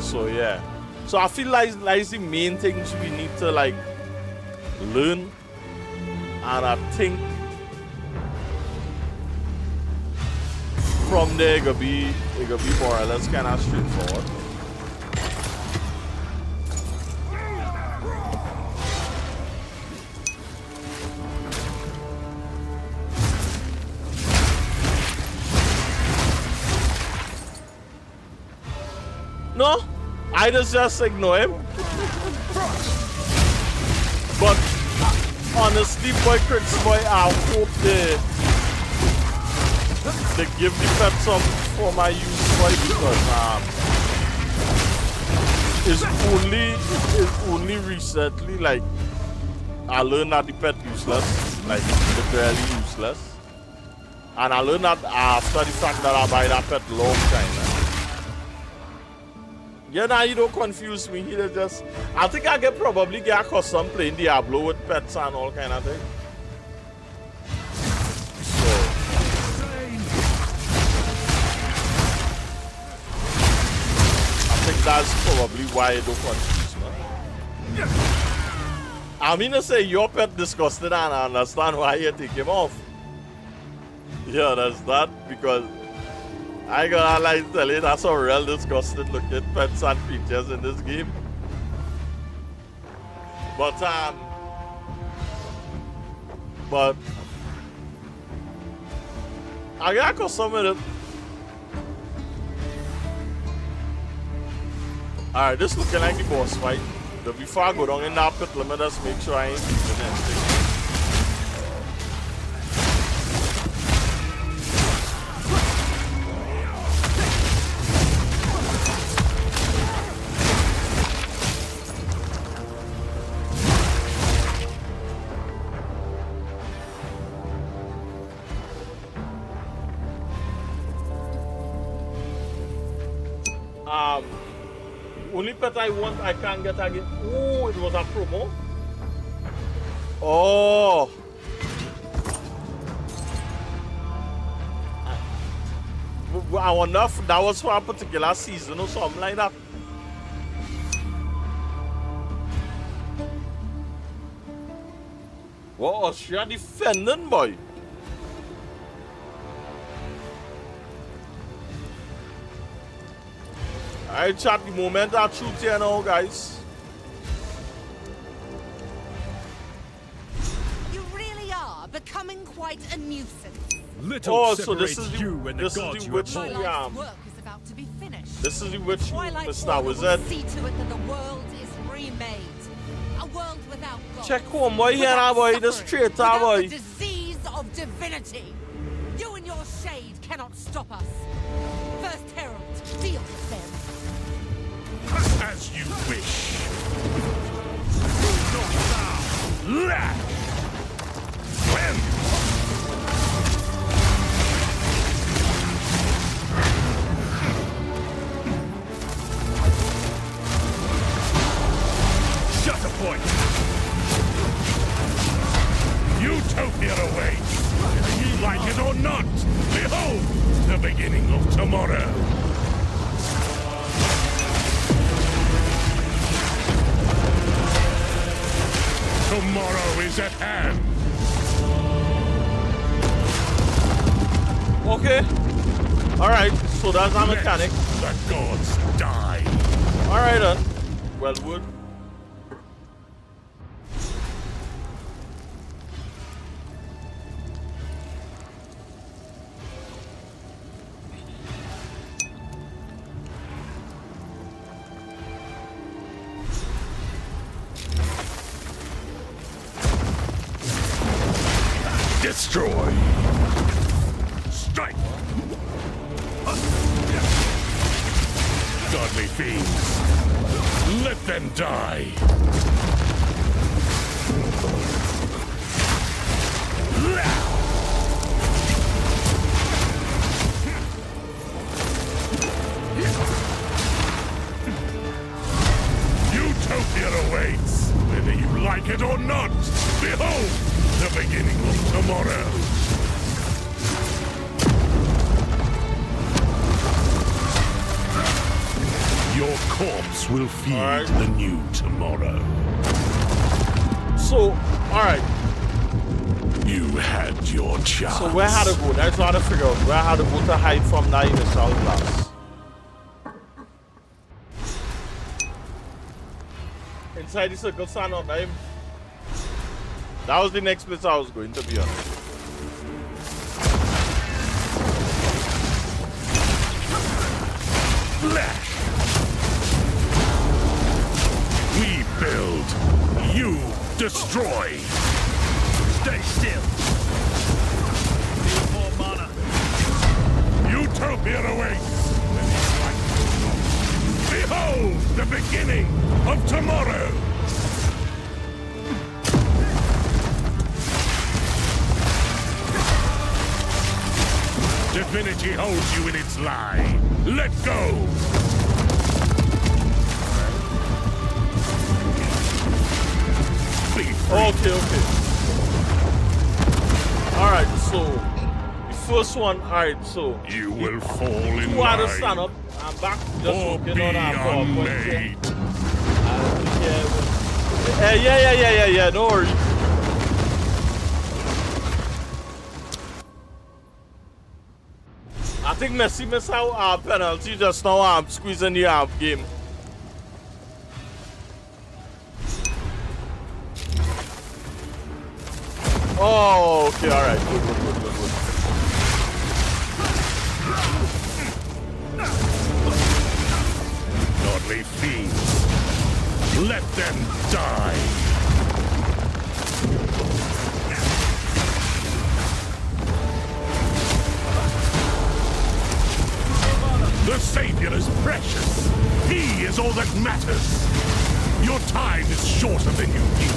Speaker 1: So yeah. So I feel like the main things we need to like learn. And I think from there it could be more or less kind of straightforward. No, I just ignore him. But honestly, boy, Crits, boy, I hope they give the pet some for my use, boy, because it's only recently like I learned that the pet useless, like literally useless, and I learned that after the fact that I buy that pet long time. Yeah, now you don't confuse me. He just, I think I probably get accustomed playing Diablo with pets and all kind of thing. So, I think that's probably why it don't confuse me. I mean to say your pet disgusted and I understand why you take him off. Yeah, that's that because I gotta like tell you that's a real disgusted looking pets and creatures in this game. But I got accustomed with it. Alright, this looking like the boss fight. But before I go down in that pit, let me just make sure I ain't using anything. Only pet I want, I can't get again. Oh, it was a promo. Oh. I wonder if that was for a particular season or something like that. What Austria defending, boy? Alright, chat, the moment I shoot here now, guys.
Speaker 11: You really are becoming quite a nuisance.
Speaker 1: Little so this is the witch.
Speaker 11: My life's work is about to be finished.
Speaker 1: This is the witch, Mr.
Speaker 11: will
Speaker 1: Wizard.
Speaker 11: see to it that the world is remade. A world without God.
Speaker 1: Check home, boy, here now, boy. This traitor, boy.
Speaker 11: The disease of divinity. You and your shade cannot stop us. First Herald, deal with them.
Speaker 2: As you wish. Shut a point. Utopia awaits. Like it or not, behold the beginning of tomorrow. Tomorrow is at hand.
Speaker 1: Okay. Alright, so that's our mechanic.
Speaker 2: Let the gods die.
Speaker 1: Alright then. Well, wood.
Speaker 2: Destroy. Strike. Godly fiends. Let them die. not, behold the beginning of tomorrow. Your corpse will feed the new tomorrow.
Speaker 1: So, alright.
Speaker 2: You had your chance.
Speaker 1: So where had to go? That's what I figure out. Where had to go to hide from that initial blast? Inside the circle stand up, right? That was the next place I was going, to be honest.
Speaker 2: Flesh. We build, you destroy. Stay still. Need more mana. Utopia awaits. Behold the beginning of tomorrow. Divinity holds you in its lie. Let go.
Speaker 1: Okay. Alright, so the first one, alright, so
Speaker 2: you will fall in
Speaker 1: two out of
Speaker 2: line.
Speaker 1: stand up. I'm back just
Speaker 2: Or
Speaker 1: working
Speaker 2: be
Speaker 1: on our PowerPoint.
Speaker 2: unmade.
Speaker 1: Yeah, no worries. I think Messi missed out our penalty just now. I'm squeezing the game. Oh, okay, alright. Good.
Speaker 2: Godly fiends. Let them die. The Savior is precious. He is all that matters. Your time is shorter than you think.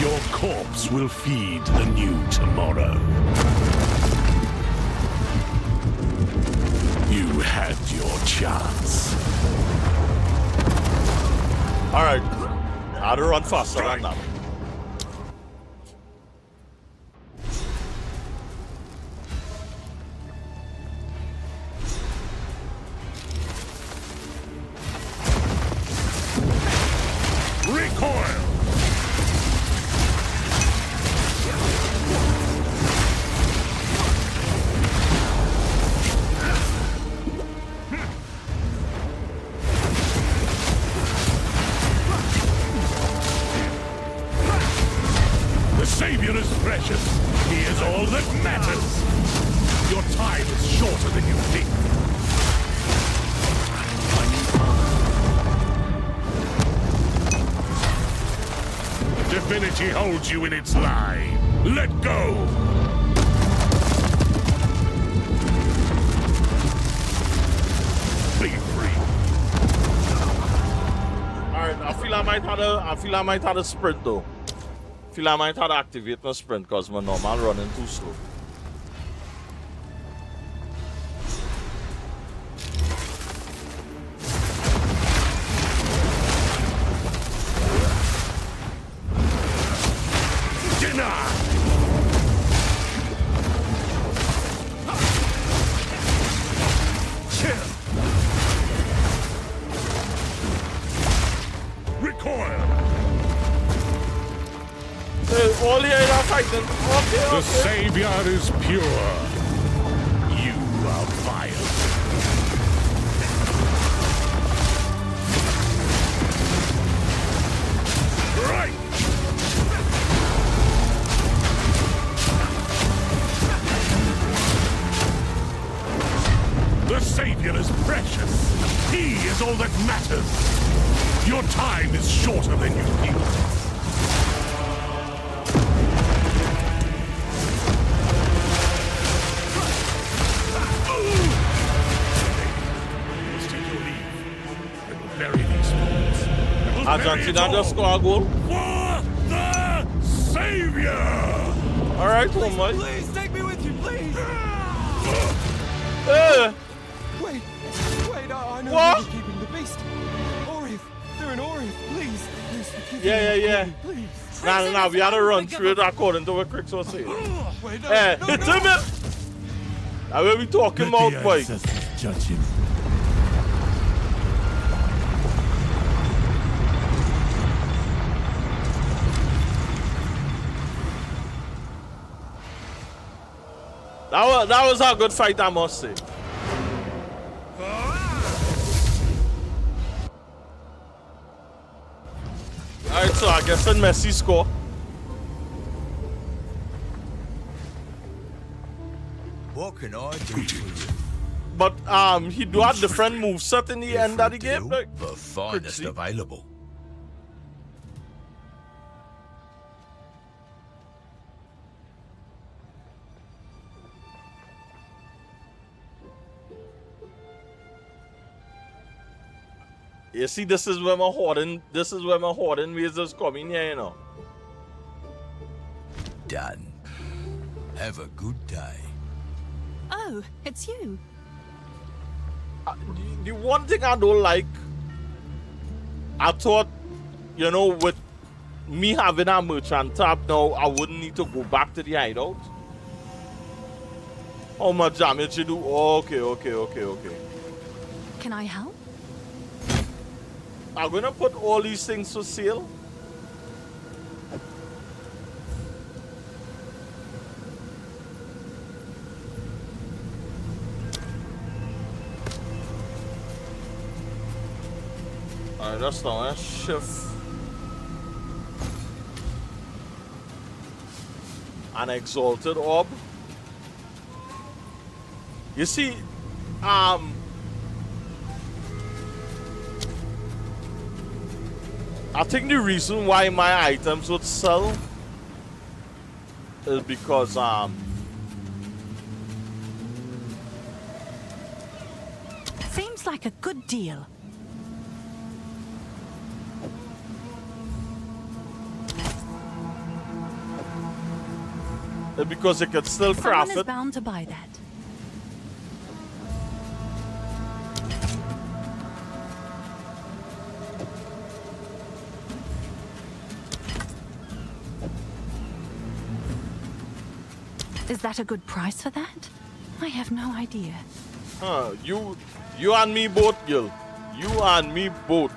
Speaker 2: Your corpse will feed the new tomorrow. You had your chance.
Speaker 1: Alright. I had to run faster than that.
Speaker 2: Recoil! The Savior is precious. He is all that matters. Your time is shorter than you think. Divinity holds you in its lie. Let go! Be free.
Speaker 1: Alright, I feel I might have a sprint though. I feel I might have to activate my sprint because my normal running too slow. All the other fighting. Okay.
Speaker 2: The Savior is pure. You are vile. Right. The Savior is precious. He is all that matters. Your time is shorter than you think.
Speaker 1: Argentina just score a goal.
Speaker 2: For the Savior!
Speaker 1: Alright, oh my.
Speaker 9: Please take me with you, please.
Speaker 1: Hey!
Speaker 9: Wait,
Speaker 13: Wait, I know
Speaker 1: what?
Speaker 13: who we're keeping the beast. Orif, they're in Orif. Please forgive
Speaker 1: Yeah.
Speaker 13: me. Please.
Speaker 1: Nah, we had to run through it according to what Crix was saying.
Speaker 13: Wait,
Speaker 1: Hey, hit him! Now what we talking about, boy?
Speaker 2: Judge him.
Speaker 1: That was a good fight, I must say. Alright, so I guess then Messi score.
Speaker 6: What can I do for you?
Speaker 1: But he do have different moveset in the end of the game. Like,
Speaker 6: The finest available.
Speaker 1: you see, this is where my hoarding ways is coming here, you know.
Speaker 6: Done. Have a good day.
Speaker 11: Oh, it's you.
Speaker 1: The one thing I don't like, I thought, you know, with me having a merchant tab now, I wouldn't need to go back to the hideout. How much damage you do? Okay.
Speaker 11: Can I help?
Speaker 1: I'm gonna put all these things for sale. Alright, that's now shift. An exalted orb. You see, I think the reason why my items would sell is because
Speaker 11: Seems like a good deal.
Speaker 1: because it could still craft
Speaker 11: Someone is
Speaker 1: it.
Speaker 11: bound to buy that. Is that a good price for that? I have no idea.
Speaker 1: Huh, you and me both, girl. You and me both.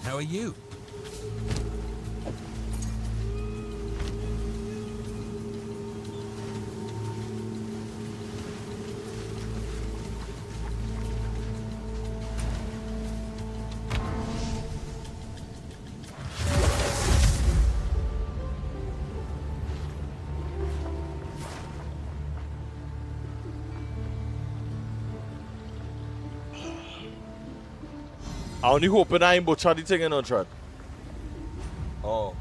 Speaker 6: How are you?
Speaker 1: I only hope I ain't butcher the thing in no chat. Oh.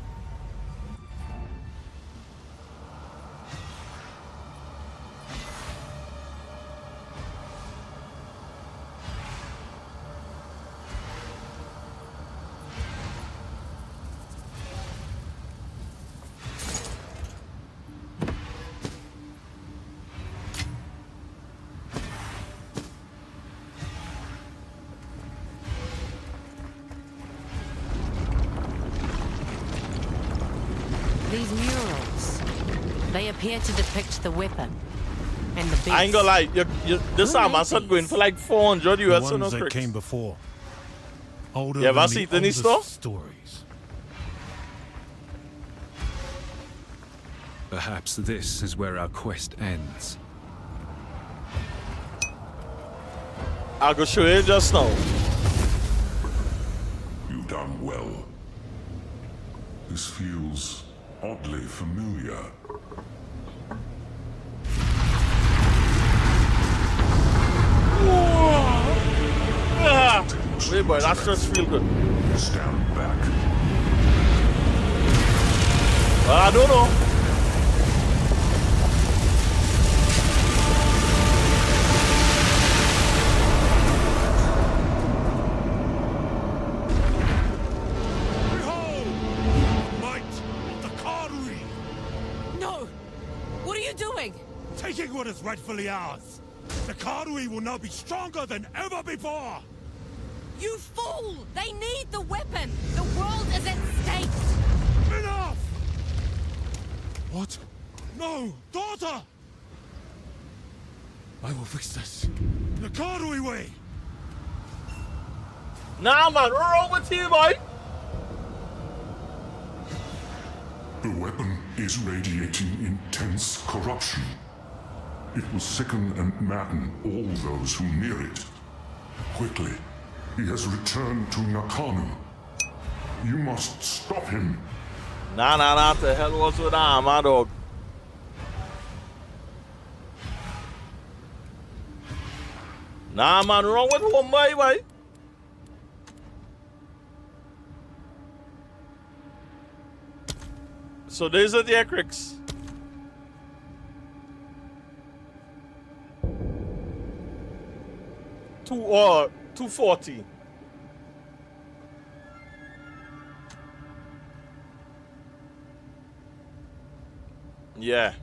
Speaker 14: These murals, they appear to depict the weapon and the beast.
Speaker 1: I ain't gonna lie, this Amazon going for like 400 US
Speaker 2: The
Speaker 1: or no
Speaker 2: ones that
Speaker 1: Crix.
Speaker 2: came before. Older
Speaker 1: You ever
Speaker 2: than
Speaker 1: see
Speaker 2: the
Speaker 1: it in the store?
Speaker 2: oldest stories.
Speaker 8: Perhaps this is where our quest ends.
Speaker 1: I'll go show you just now.
Speaker 2: done well. This feels oddly familiar.
Speaker 1: Wait, boy, that's just feel good.
Speaker 2: Stand back.
Speaker 1: I don't know.
Speaker 11: No! What are you doing?
Speaker 2: Taking what is rightfully ours. The Karui will now be stronger than ever before!
Speaker 11: You fool! They need the weapon! The world is at stake!
Speaker 2: Enough! What? No! Daughter! I will fix this. The Karui way!
Speaker 1: Nah, man, we're wrong with you, boy!
Speaker 2: The weapon is radiating intense corruption. It will sicken and madden all those who near it. Quickly, he has returned to Nakanu. You must stop him.
Speaker 1: Nah, the hell was with that, my dog? Nah, man, wrong with one, boy. So these are the Ecrics. $240. Yeah.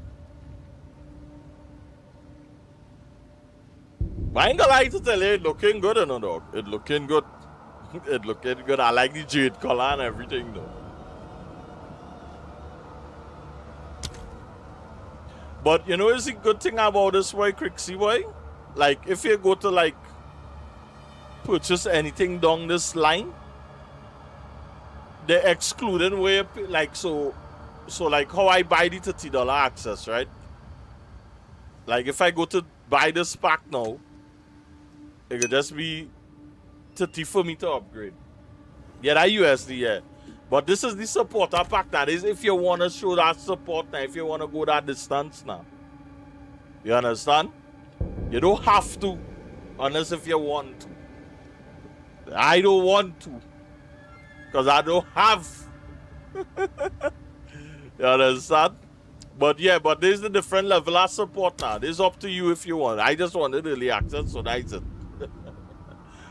Speaker 1: I ain't gonna lie to tell you, it looking good, no dog. It looking good. It looking good. I like the jade color and everything though. But you know, is the good thing about this boy, Crixie boy? Like, if you go to like purchase anything down this line, they're excluding where like so like how I buy the $30 access, right? Like if I go to buy this pack now, it could just be 30 for me to upgrade. Yeah, that USD, yeah. But this is the supporter pack. That is if you want to show that support now, if you want to go that distance now. You understand? You don't have to, unless if you want to. I don't want to, because I don't have. You understand? But yeah, but there's a different level of support now. This is up to you if you want. I just wanted early access, so that's it.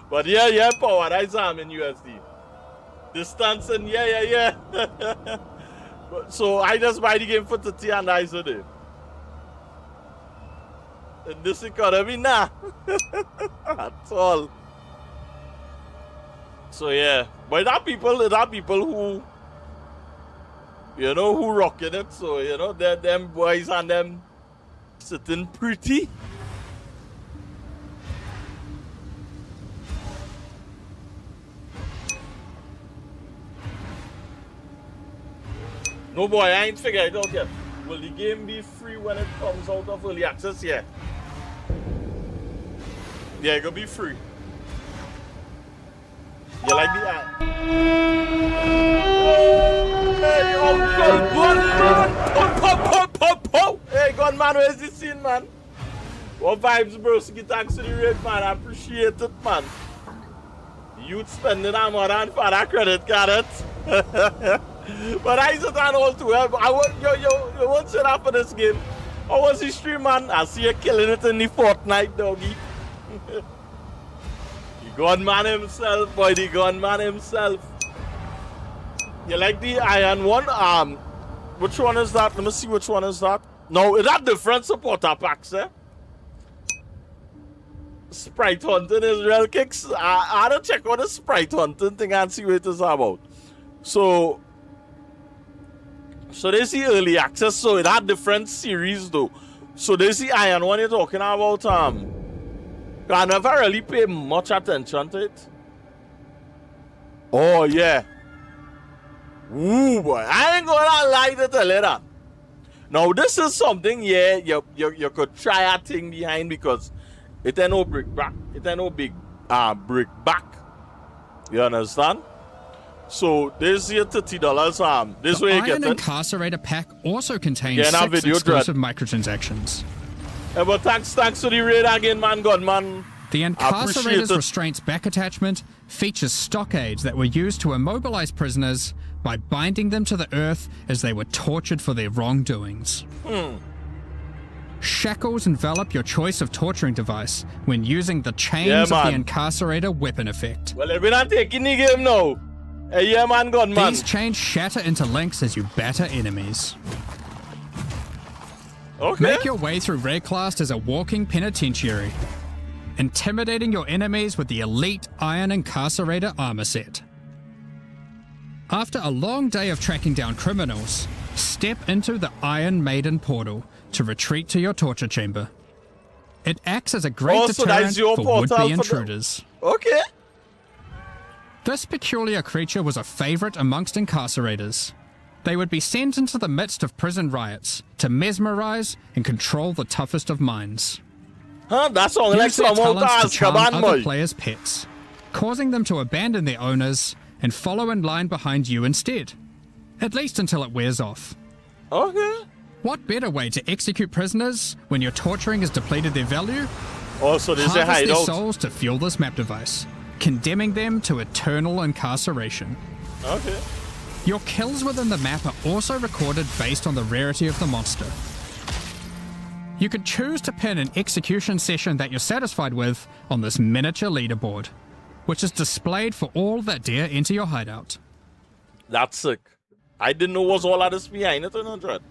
Speaker 1: But yeah, power. That's I'm in USD. Distance and yeah. But, so I just buy the game for 30 and that's it. In this economy, nah. That's all. So yeah, but there are people who, you know, who rocking it. So you know, them boys and them sitting pretty. No boy, I ain't figured it out yet. Will the game be free when it comes out of early access? Yeah. Yeah, it gonna be free. You like the ad? Hey, Uncle Gunman! Pop! Hey, Gunman, where's the scene, man? What vibes, bro? Thanks to the rate, man. I appreciate it, man. Youth spending on more than for that credit card. But I said that all too well. I want you won't say that for this game. How was the stream, man? I see you killing it in the Fortnite, doggy. The gunman himself, boy, the gunman himself. You like the iron one? Which one is that? Let me see which one is that. No, is that different supporter packs, eh? Sprite hunting is real kicks. I don't check out the sprite hunting thing and see what it is about. So they see early access, so it had different series though. So they see iron one you're talking about. I never really paid much attention to it. Oh yeah. Ooh boy, I ain't gonna lie to tell you that. Now this is something, yeah, you could try a thing behind because it ain't no brick back. It ain't no big brick back. You understand? So this your $30 this way you get
Speaker 15: Iron
Speaker 1: it.
Speaker 15: Incarcerator pack also contains
Speaker 1: Yeah, now
Speaker 15: 6
Speaker 1: video
Speaker 15: exclusive microtransactions.
Speaker 1: Yeah, but thanks to the raid again, man, God, man.
Speaker 15: The
Speaker 1: Appreciate
Speaker 15: Incarcerator's
Speaker 1: it.
Speaker 15: Restraints back attachment features stockades that were used to immobilize prisoners by binding them to the earth as they were tortured for their wrongdoings. Shackles envelop your choice of torturing device when using the chains of the Incarcerator weapon effect.
Speaker 1: Well, we're not taking the game now. Hey, yeah, man, God, man.
Speaker 15: These chains shatter into links as you batter enemies.
Speaker 1: Okay.
Speaker 15: Make your way through Red Class as a walking penitentiary, intimidating your enemies with the elite Iron Incarcerator armor set. After a long day of tracking down criminals, step into the Iron Maiden portal to retreat to your torture chamber. It acts as a great deterrent for would-be intruders.
Speaker 1: Okay.
Speaker 15: This peculiar creature was a favorite amongst incarcerators. They would be sent into the midst of prison riots to mesmerize and control the toughest of minds.
Speaker 1: Huh? That's all like
Speaker 15: Use their
Speaker 1: someone
Speaker 15: talents to charm other
Speaker 1: boy.
Speaker 15: players' pets, causing them to abandon their owners and follow in line behind you instead. At least until it wears off.
Speaker 1: Okay.
Speaker 15: What better way to execute prisoners when your torturing has depleted their value?
Speaker 1: Also, there's a
Speaker 15: Harvest their
Speaker 1: hideout.
Speaker 15: souls to fuel this map device, condemning them to eternal incarceration.
Speaker 1: Okay.
Speaker 15: Your kills within the map are also recorded based on the rarity of the monster. You could choose to pin an execution session that you're satisfied with on this miniature leaderboard, which is displayed for all that dare enter your hideout.
Speaker 1: That's sick. I didn't know was all of this behind it, 100.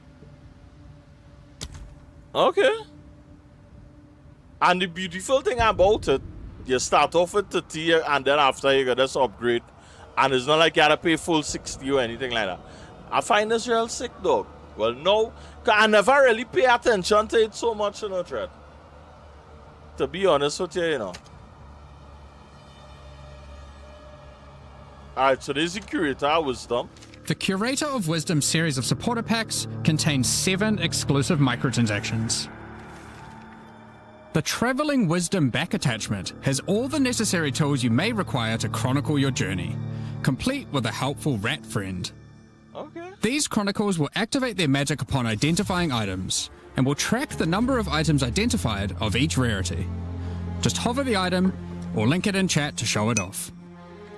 Speaker 1: Okay. And the beautiful thing about it, you start off with 30 and then after you get this upgrade. And it's not like you gotta pay full 60 or anything like that. I find this real sick, dog. Well, no, 'cause I never really pay attention to it so much, you know, Tread. To be honest with you, you know. Alright, so there's the Curator of Wisdom.
Speaker 15: The Curator of Wisdom series of supporter packs contains 7 exclusive microtransactions. The Traveling Wisdom back attachment has all the necessary tools you may require to chronicle your journey, complete with a helpful rat friend.
Speaker 1: Okay.
Speaker 15: These chronicles will activate their magic upon identifying items, and will track the number of items identified of each rarity. Just hover the item, or link it in chat to show it off.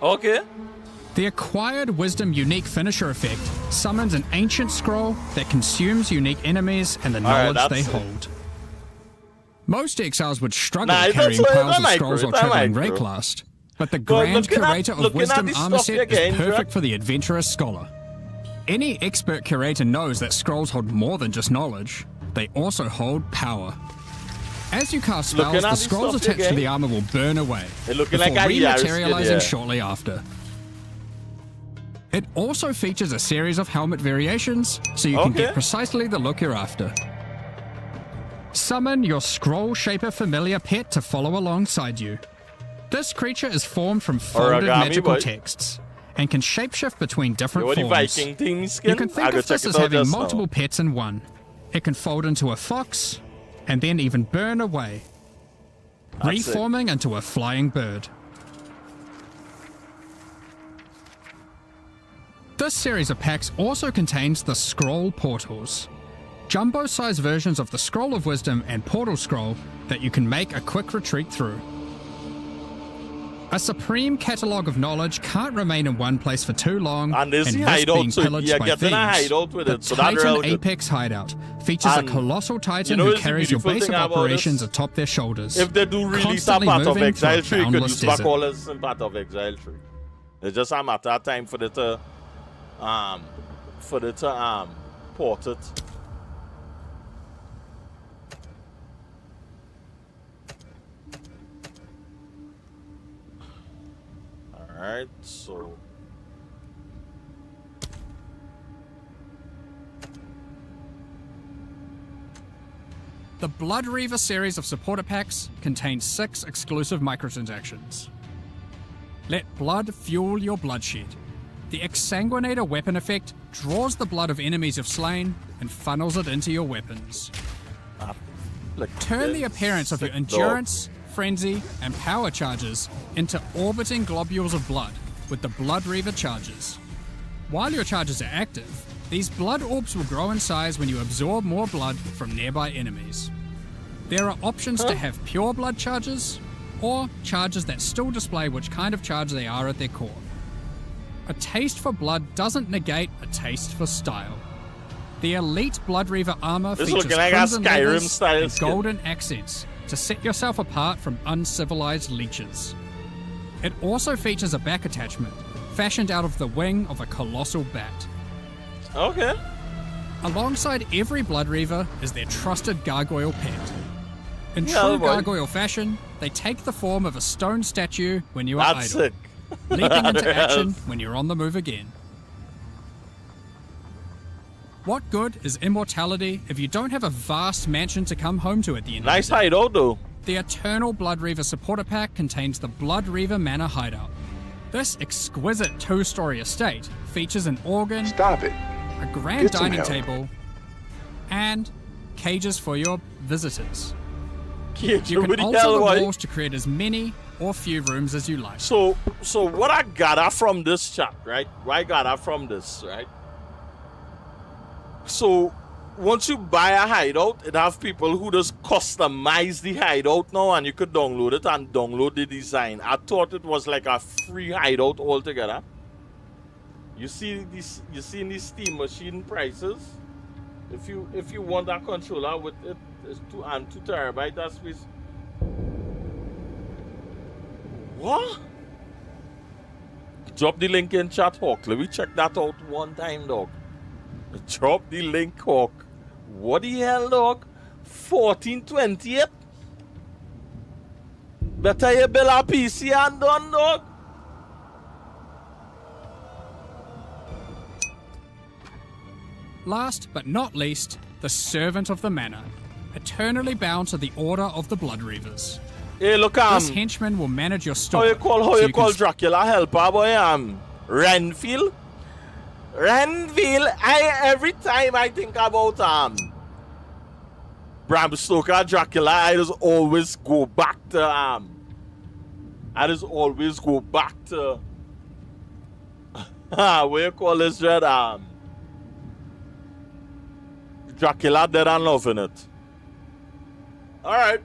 Speaker 1: Okay.
Speaker 15: The Acquired Wisdom Unique Finisher effect summons an ancient scroll that consumes unique enemies and the knowledge they hold. Most exiles would struggle carrying piles of scrolls while traveling Rayclast, but the Grand Curator of Wisdom armor set is perfect for the adventurous scholar. Any expert curator knows that scrolls hold more than just knowledge, they also hold power. As you cast spells, the scrolls attached to the armor will burn away, before rematerializing shortly after. It also features a series of helmet variations, so you can get precisely the look you're after. Summon your Scroll Shaper familiar pet to follow alongside you. This creature is formed from folded magical texts, and can shapeshift between different forms. You can think of this as having multiple pets in one. It can fold into a fox, and then even burn away, reforming into a flying bird. This series of packs also contains the Scroll Portals, jumbo-sized versions of the Scroll of Wisdom and Portal Scroll that you can make a quick retreat through. A supreme catalogue of knowledge can't remain in one place for too long and risk being pillaged by thieves. The Titan Apex Hideout features a colossal titan who carries your basic operations atop their shoulders.
Speaker 1: If they do release a Path of Exile tree, you could use back all this in Path of Exile tree. It's just a matter of time for the to port it. Alright, so
Speaker 15: the Blood Reaver series of supporter packs contains 6 exclusive microtransactions. Let blood fuel your bloodshed. The Exsanguinator weapon effect draws the blood of enemies you've slain and funnels it into your weapons. Turn the appearance of your endurance, frenzy, and power charges into orbiting globules of blood with the Blood Reaver charges. While your charges are active, these blood orbs will grow in size when you absorb more blood from nearby enemies. There are options to have pure blood charges, or charges that still display which kind of charge they are at their core. A taste for blood doesn't negate a taste for style. The elite Blood Reaver armor features crimson leathers and golden accents to set yourself apart from uncivilized leeches. It also features a back attachment, fashioned out of the wing of a colossal bat.
Speaker 1: Okay.
Speaker 15: Alongside every Blood Reaver is their trusted gargoyle pet. In true gargoyle fashion, they take the form of a stone statue when you are idle,
Speaker 1: sick.
Speaker 15: leaping into action when you're on the move again. What good is immortality if you don't have a vast mansion to come home to at the end of the day?
Speaker 1: Nice hideout though.
Speaker 15: The Eternal Blood Reaver supporter pack contains the Blood Reaver Manor hideout. This exquisite two-story estate features an organ, a grand dining table, and cages for your visitors. You can alter the walls to create as many or few rooms as you like.
Speaker 1: So what I gather from this chat, right? What I gather from this, right? So once you buy a hideout, it have people who just customize the hideout now, and you could download it and download the design. I thought it was like a free hideout altogether. You see this? You see in the Steam Machine prices? If you want that controller with it, it's 2 terabyte that space. What? Drop the link in chat, Hawk. Let me check that out one time, dog. Drop the link, Hawk. What the hell, dog? 1428? Better you build a PC and done, dog.
Speaker 15: Last but not least, the Servant of the Manor, eternally bound to the Order of the Blood Reavers.
Speaker 1: Hey, look,
Speaker 15: this henchman will manage your store.
Speaker 1: How you call Dracula helper, boy? Renfield? Renfield, every time I think about Bram Stoker Dracula, I just always go back to what you call this dread? Dracula Dead and Loving It. Alright.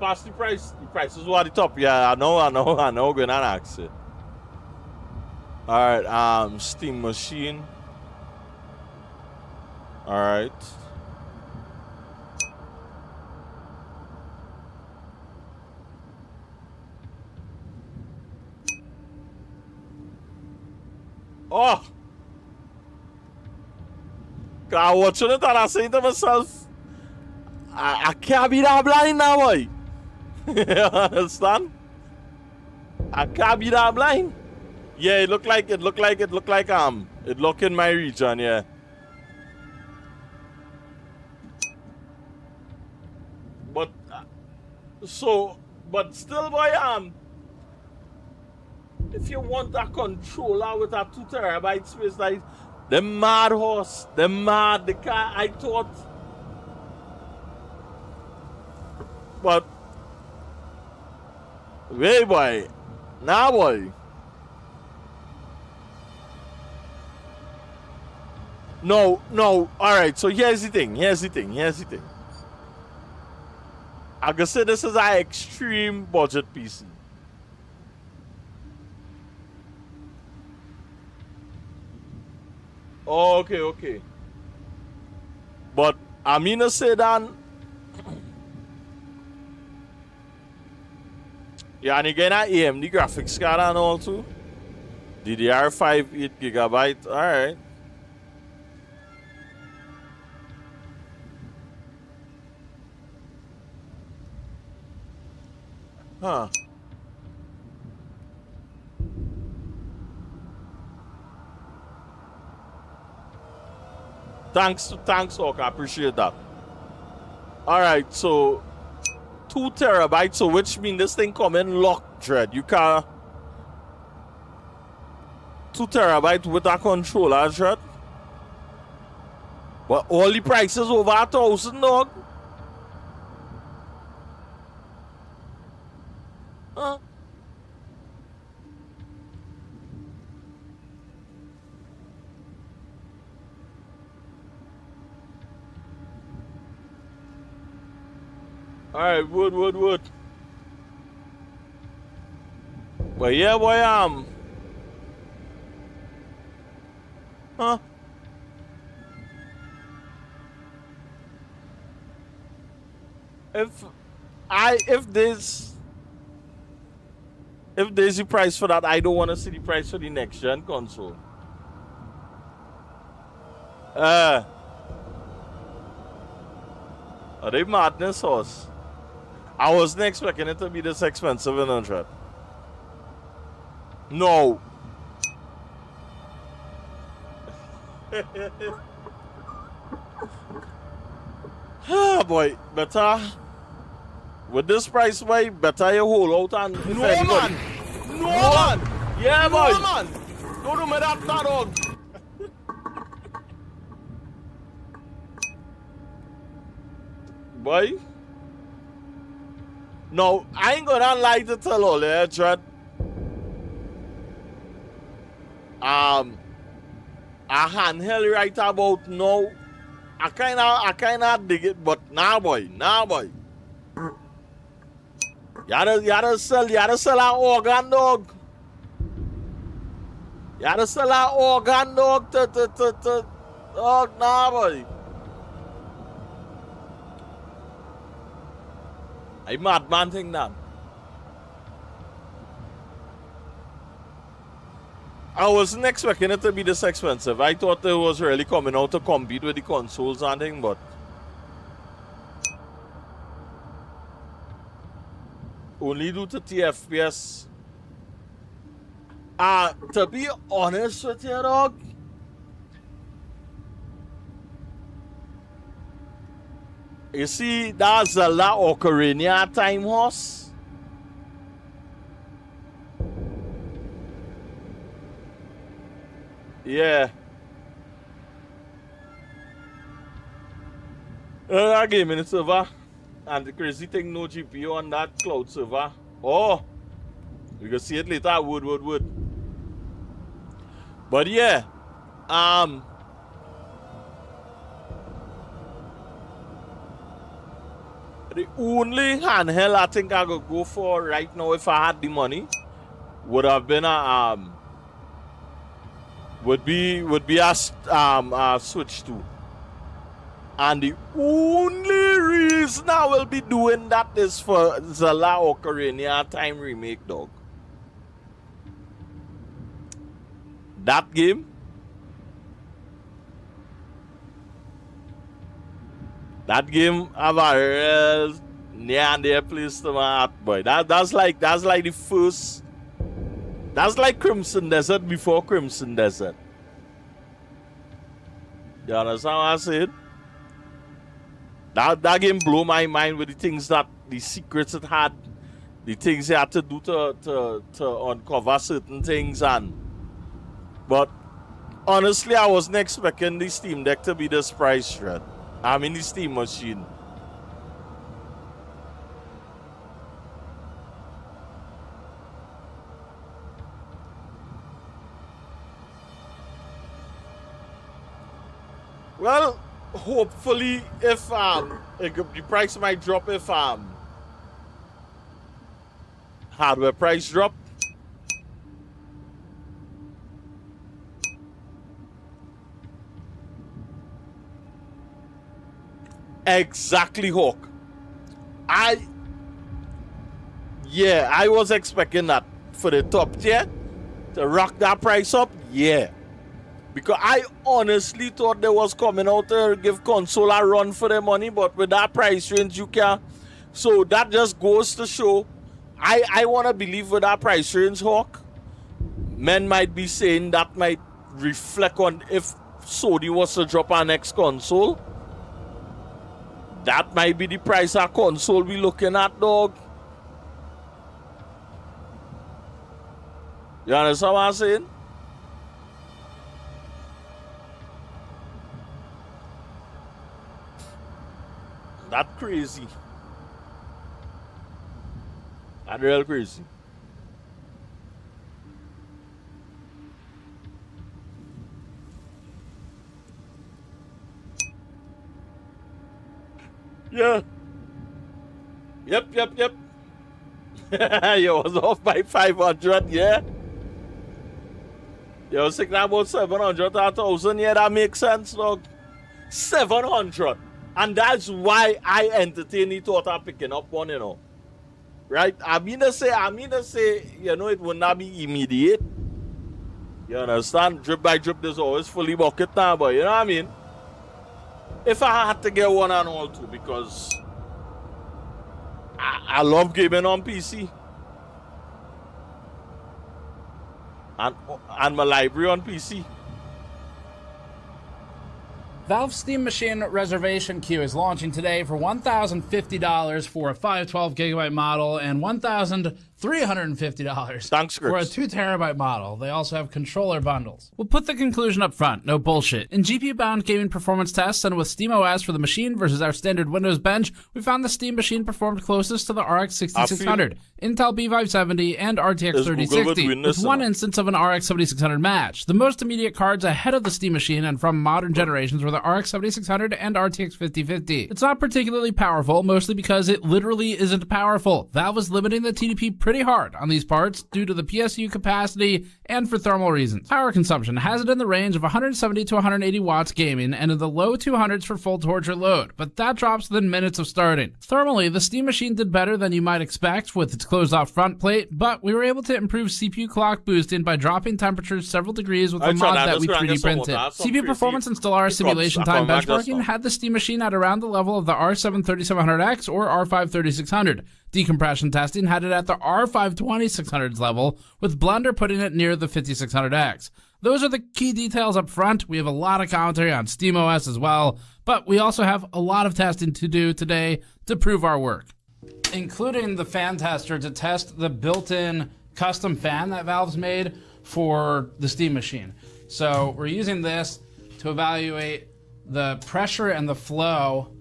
Speaker 1: Pass the price. The prices were at the top. Yeah, I know. Going on ask it. Alright, Steam Machine. Alright. Oh! I watching it and I saying to myself, I can't be that blind now, boy. You understand? I can't be that blind. Yeah, it looked like it looked in my region, yeah. But still, boy, if you want a controller with a 2 terabyte space, like the mad horse, the car, I thought. But wait, boy. Nah, boy. No. Alright, so here's the thing. I can say this is an extreme budget PC. Oh, okay. But I mean to say that. Yeah, and you get an AMD graphics card and all too. DDR5 8GB. Alright. Huh. Thanks, Hawk. I appreciate that. All right, so 2 terabytes. So which means this thing come in locked, Dread. You can 2 terabytes with a controller, Dread. But all the prices over 1,000, dog. Huh? Alright, wood. But yeah, boy, huh? If there's the price for that, I don't want to see the price for the next gen console. Are they madness, horse? I wasn't expecting it to be this expensive in 100. No. Ah, boy, better. With this price, boy, better you hold out and... No, man! No, man! Yeah, boy! No, man! Don't do me that, dog! Boy? No, I ain't gonna lie to tell all that, Dread. A handheld right about now, I kinda dig it, but nah, boy. You gotta sell our organ, dog. You gotta sell our organ, dog, dog, nah, boy. I madman thing that. I wasn't expecting it to be this expensive. I thought it was really coming out to compete with the consoles and thing, but only do 30 FPS. To be honest with you, dog, you see that Zelda Ocarina Time Horse? Yeah. That game in the server. And the crazy thing, no GPU on that cloud server. Oh, you can see it later. Wood. But yeah, the only handheld I think I could go for right now if I had the money would have been a would be a Switch 2. And the only reason I will be doing that is for Zelda Ocarina Time remake, dog. That game, have a real near and dear place to my heart, boy. That's like the first. That's like Crimson Desert before Crimson Desert. You understand what I said? That game blew my mind with the things the secrets it had, the things you had to do to uncover certain things but honestly, I wasn't expecting the Steam Deck to be this price, right? I mean the Steam machine. Well, hopefully, if the price might drop if hardware price drop. Exactly, Hawk. I was expecting that for the top tier to rock that price up. Yeah. Because I honestly thought they was coming out to give console a run for their money, but with that price range, you can. So that just goes to show, I want to believe with that price range, Hawk, men might be saying that might reflect on if Sony was to drop our next console, that might be the price our console we looking at, dog. You understand what I'm saying? That's crazy. That's real crazy. Yeah. Yep. You was off by 500, yeah? You was thinking about 700 or 1,000, yeah, that makes sense, dog. 700. And that's why I entertain the thought of picking up one, you know. Right? I mean to say, you know, it would not be immediate. You understand? Drip by drip, there's always fully bucket now, but you know what I mean? If I had to get one and all too, because I love gaming on PC. And my library on PC.
Speaker 17: Valve's Steam Machine reservation queue is launching today for $1,050 for a 512 gigabyte model and $1,350 for a 2 terabyte model. They also have controller bundles. We'll put the conclusion up front, no bullshit. In GPU-bound gaming performance tests and with SteamOS for the machine versus our standard Windows bench, we found the Steam Machine performed closest to the RX 6600, Intel B570, and RTX 3060, with one instance of an RX 7600 match. The most immediate cards ahead of the Steam Machine and from modern generations were the RX 7600 and RTX 5050. It's not particularly powerful, mostly because it literally isn't powerful. Valve is limiting the TDP pretty hard on these parts due to the PSU capacity and for thermal reasons. Power consumption has it in the range of 170 to 180 watts gaming and in the low 200s for full torch or load, but that drops within minutes of starting. Thermally, the Steam Machine did better than you might expect with its closed-off front plate, but we were able to improve CPU clock boosting by dropping temperatures several degrees with a mod that we 3D printed. CPU performance and Stellar simulation time benchmarking had the Steam Machine at around the level of the R7 3700X or R5 3600. Decompression testing had it at the R5 2600's level, with Blender putting it near the 5600X. Those are the key details up front. We have a lot of commentary on SteamOS as well, but we also have a lot of testing to do today to prove our work, including the fan tester to test the built-in custom fan that Valve's made for the Steam Machine. So we're using this to evaluate the pressure and the flow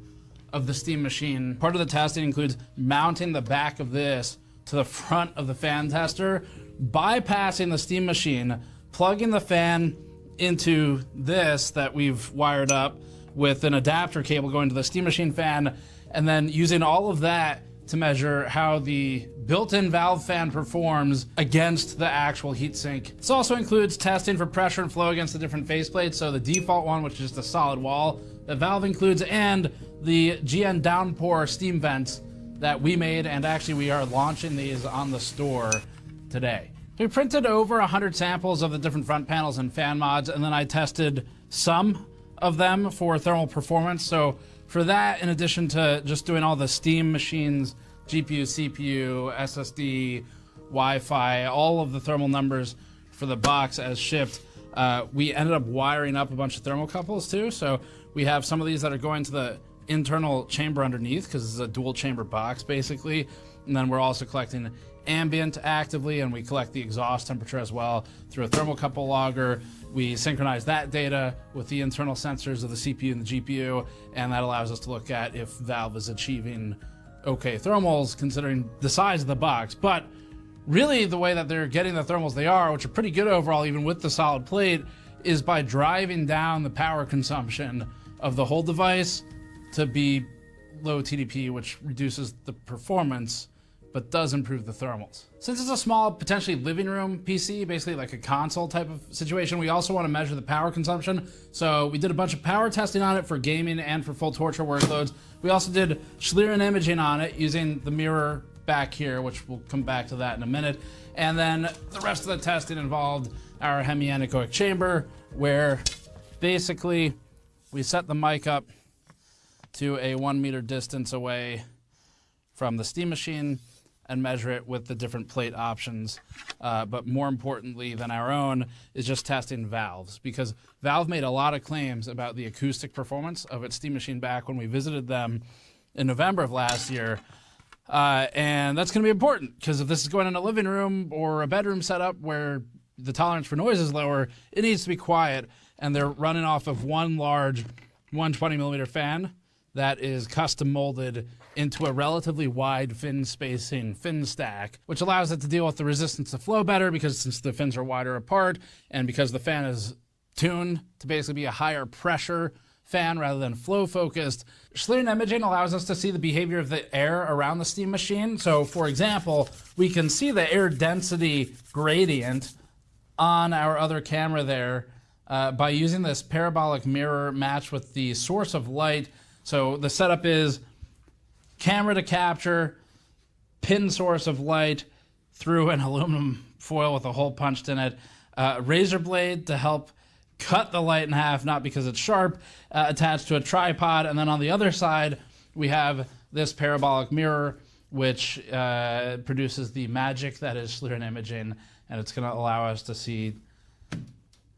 Speaker 17: of the Steam Machine. Part of the testing includes mounting the back of this to the front of the fan tester, bypassing the Steam Machine, plugging the fan into this that we've wired up with an adapter cable going to the Steam Machine fan, and then using all of that to measure how the built-in Valve fan performs against the actual heatsink. This also includes testing for pressure and flow against the different faceplates, so the default one, which is just a solid wall that Valve includes, and the GN downpour steam vents that we made, and actually we are launching these on the store today. We printed over 100 samples of the different front panels and fan mods, and then I tested some of them for thermal performance. So for that, in addition to just doing all the Steam Machines, GPU, CPU, SSD, Wi-Fi, all of the thermal numbers for the box as shipped, we ended up wiring up a bunch of thermocouples too. So we have some of these that are going to the internal chamber underneath, because it's a dual chamber box basically. And then we're also collecting ambient actively, and we collect the exhaust temperature as well through a thermocouple logger. We synchronize that data with the internal sensors of the CPU and the GPU, and that allows us to look at if Valve is achieving okay thermals considering the size of the box. But really the way that they're getting the thermals they are, which are pretty good overall even with the solid plate, is by driving down the power consumption of the whole device to be low TDP, which reduces the performance but does improve the thermals. Since it's a small, potentially living room PC, basically like a console type of situation, we also want to measure the power consumption. So we did a bunch of power testing on it for gaming and for full torture workloads. We also did Schlieren imaging on it using the mirror back here, which we'll come back to that in a minute. And then the rest of the testing involved our hemianechoic chamber, where basically we set the mic up to a 1 meter distance away from the Steam Machine, and measure it with the different plate options. But more importantly than our own is just testing Valve's, because Valve made a lot of claims about the acoustic performance of its Steam Machine back when we visited them in November of last year. And that's going to be important, because if this is going in a living room or a bedroom setup where the tolerance for noise is lower, it needs to be quiet. And they're running off of one large 120mm fan that is custom molded into a relatively wide fin spacing fin stack, which allows it to deal with the resistance to flow better, because since the fins are wider apart and because the fan is tuned to basically be a higher pressure fan rather than flow focused. Schlieren imaging allows us to see the behavior of the air around the Steam Machine. So for example, we can see the air density gradient on our other camera there by using this parabolic mirror matched with the source of light. So the setup is camera to capture, pin source of light through an aluminum foil with a hole punched in it, razor blade to help cut the light in half, not because it's sharp, attached to a tripod. And then on the other side, we have this parabolic mirror, which produces the magic that is Schlieren imaging, and it's going to allow us to see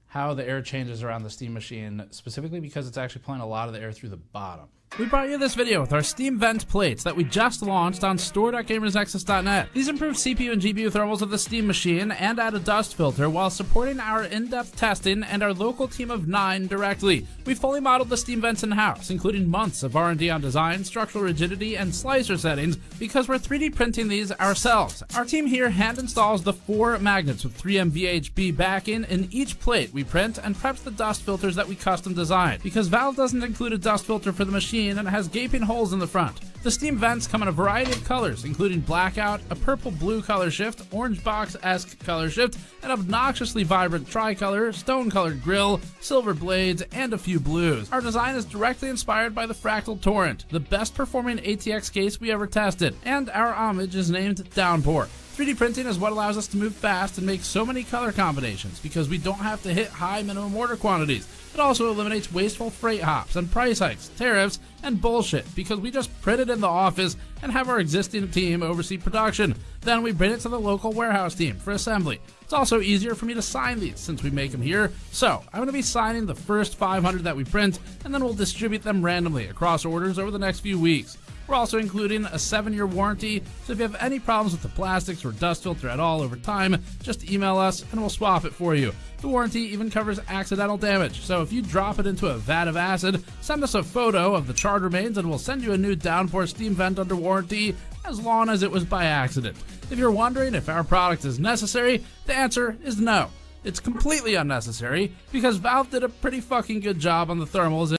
Speaker 17: how the air changes around the Steam Machine, specifically because it's actually pulling a lot of the air through the bottom. We brought you this video with our Steam Vent plates that we just launched on store.gamersnexus.net. These improve CPU and GPU thermals of the Steam Machine and add a dust filter while supporting our in-depth testing and our local team of 9 directly. We fully modeled the Steam Vents in-house, including months of R&D on design, structural rigidity, and slicer settings, because we're 3D printing these ourselves. Our team here hand installs the 4 magnets with 3M VHB backing in each plate we print and preps the dust filters that we custom designed, because Valve doesn't include a dust filter for the machine and it has gaping holes in the front. The Steam Vents come in a variety of colors, including blackout, a purple-blue color shift, orange box-esque color shift, an obnoxiously vibrant tricolor, stone-colored grille, silver blades, and a few blues. Our design is directly inspired by the Fractal Torrent, the best-performing ATX case we ever tested, and our homage is named Downpour. 3D printing is what allows us to move fast and make so many color combinations, because we don't have to hit high minimum order quantities. It also eliminates wasteful freight hops and price hikes, tariffs, and bullshit, because we just print it in the office and have our existing team oversee production. Then we bring it to the local warehouse team for assembly. It's also easier for me to sign these since we make them here. So I'm going to be signing the first 500 that we print, and then we'll distribute them randomly across orders over the next few weeks. We're also including a 7-year warranty, so if you have any problems with the plastics or dust filter at all over time, just email us and we'll swap it for you. The warranty even covers accidental damage, so if you drop it into a vat of acid, send us a photo of the charred remains and we'll send you a new Downpour Steam Vent under warranty, as long as it was by accident. If you're wondering if our product is necessary, the answer is no. It's completely unnecessary, because Valve did a pretty fucking good job on the thermals.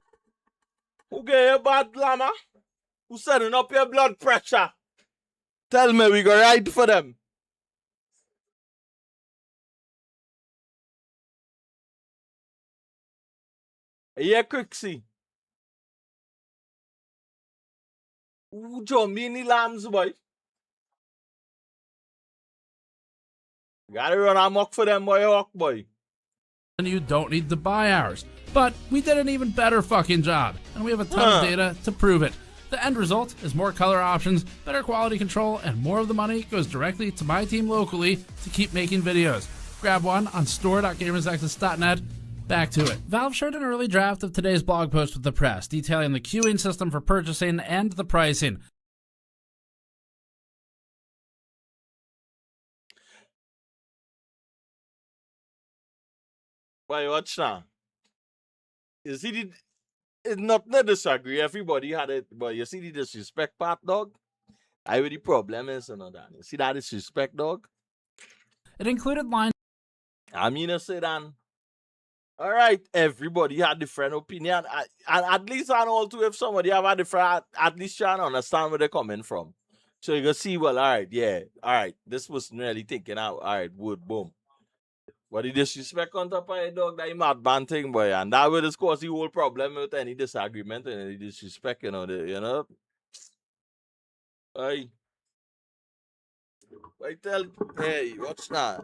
Speaker 1: Okay, bad llama. Who's setting up your blood pressure? Tell me we go ride for them. Yeah, Quixie. Ooh, Jomini lambs, boy. Gotta run amok for them, boy, hawk, boy.
Speaker 17: And you don't need to buy ours. But we did an even better fucking job, and we have a ton of data to prove it. The end result is more color options, better quality control, and more of the money goes directly to my team locally to keep making videos. Grab one on store.gamersnexus.net. Back to it. Valve shared an early draft of today's blog post with the press, detailing the queuing system for purchasing and the pricing.
Speaker 1: Why, watch now. You see, it's not to disagree. Everybody had it, but you see the disrespect part, dog? I the problem is, you know, that. You see that disrespect, dog?
Speaker 17: It included lines.
Speaker 1: I mean, I say that. All right, everybody had different opinion. And at least I know too, if somebody have a different, at least try to understand where they're coming from. So you can see, well, all right, yeah, all right, this was really thinking out, all right, wood, boom. But the disrespect on top of it, dog, that mad band thing, boy. And that will cause the whole problem with any disagreement and any disrespect, you know. I tell, hey, what's that?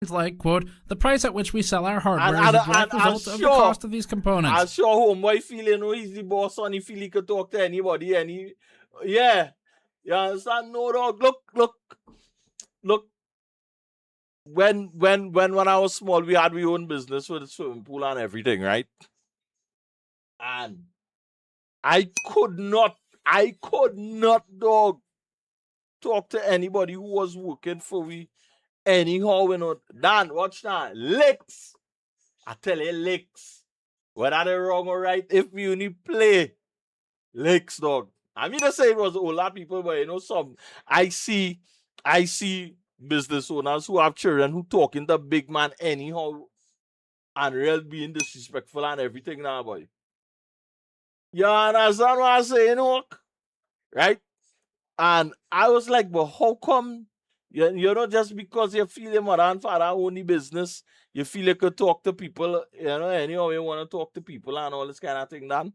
Speaker 17: Like, quote, the price at which we sell our hardware is a direct result of the cost of these components.
Speaker 1: I'm sure homeboy feeling, he's the boss and he feel he could talk to anybody, yeah. You understand? No, dog. Look. When I was small, we had our own business with a swimming pool and everything, right? And I could not, dog, talk to anybody who was working for me anyhow. Dan, watch that. Licks. I tell you, licks. Whether they're wrong or right, if we only play, licks, dog. I mean to say it was older people, but some I see business owners who have children who talking to big man anyhow and real being disrespectful and everything now, boy. You understand what I'm saying, Hawk? Right? And I was like, but how come just because you feel your mother and father own the business, you feel you could talk to people, anyhow you want to talk to people and all this kind of thing, Dan?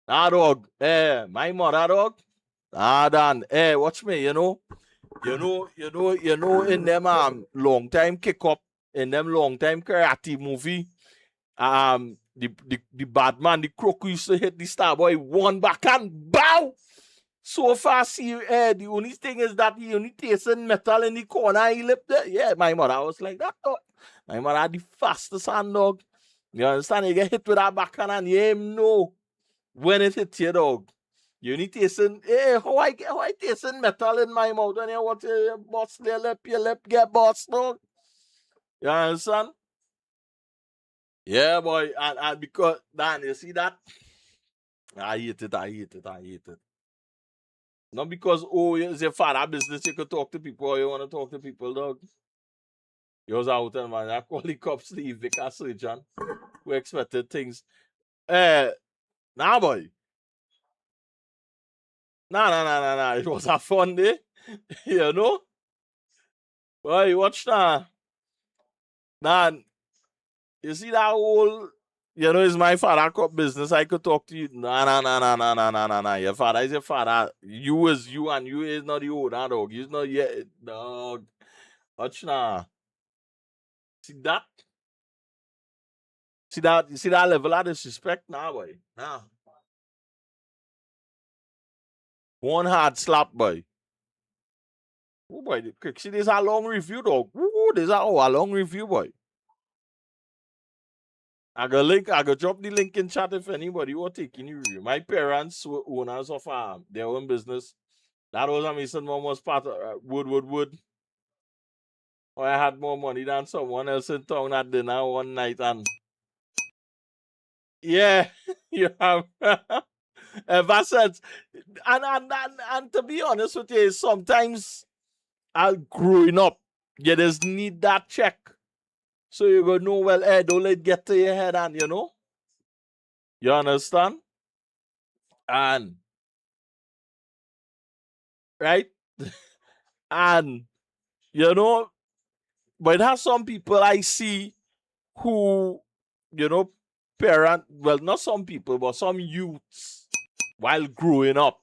Speaker 1: Nah, dog. My mother, dog. Dan. Watch me, in them long time kick up, in them long time karate movie, the bad man, the crook used to hit the star boy one backhand, bow! So fast, the only thing is that he only tasting metal in the corner, he lip there. Yeah, my mother was like that, dog. My mother had the fastest hand, dog. You understand? You get hit with that backhand and you know when it hits you, dog. You need tasting, how I tasting metal in my mouth and you want to bust your lip get bust, dog. You understand? Yeah, boy, and because, Dan, you see that? I hate it. Not because, it's your father business, you could talk to people or you want to talk to people, dog. You was out and man, I call the cops the vicar surgeon who expected things. Nah, boy. Nah. It was a fun day. You know? Boy, watch that. Nah, you see that whole, it's my father cup business. I could talk to you. Nah. Your father is your father. You is you and you is not the owner, dog. You's not yet, dog. Watch now. See that? You see that level of disrespect? Nah, boy. Nah. One hard slap, boy. Oh, boy. See, this is a long review, dog. Ooh, this is a long review, boy. I go drop the link in chat if anybody want taking you review. My parents were owners of their own business. That was a Mason mom was part of Wood. Oh, I had more money than someone else in town at dinner one night and yeah, you have ever since. And to be honest with you, sometimes growing up, you just need that check. So you go know, well, don't let it get to your head and you understand? And right? And but it has some people I see who, not some people, but some youths while growing up.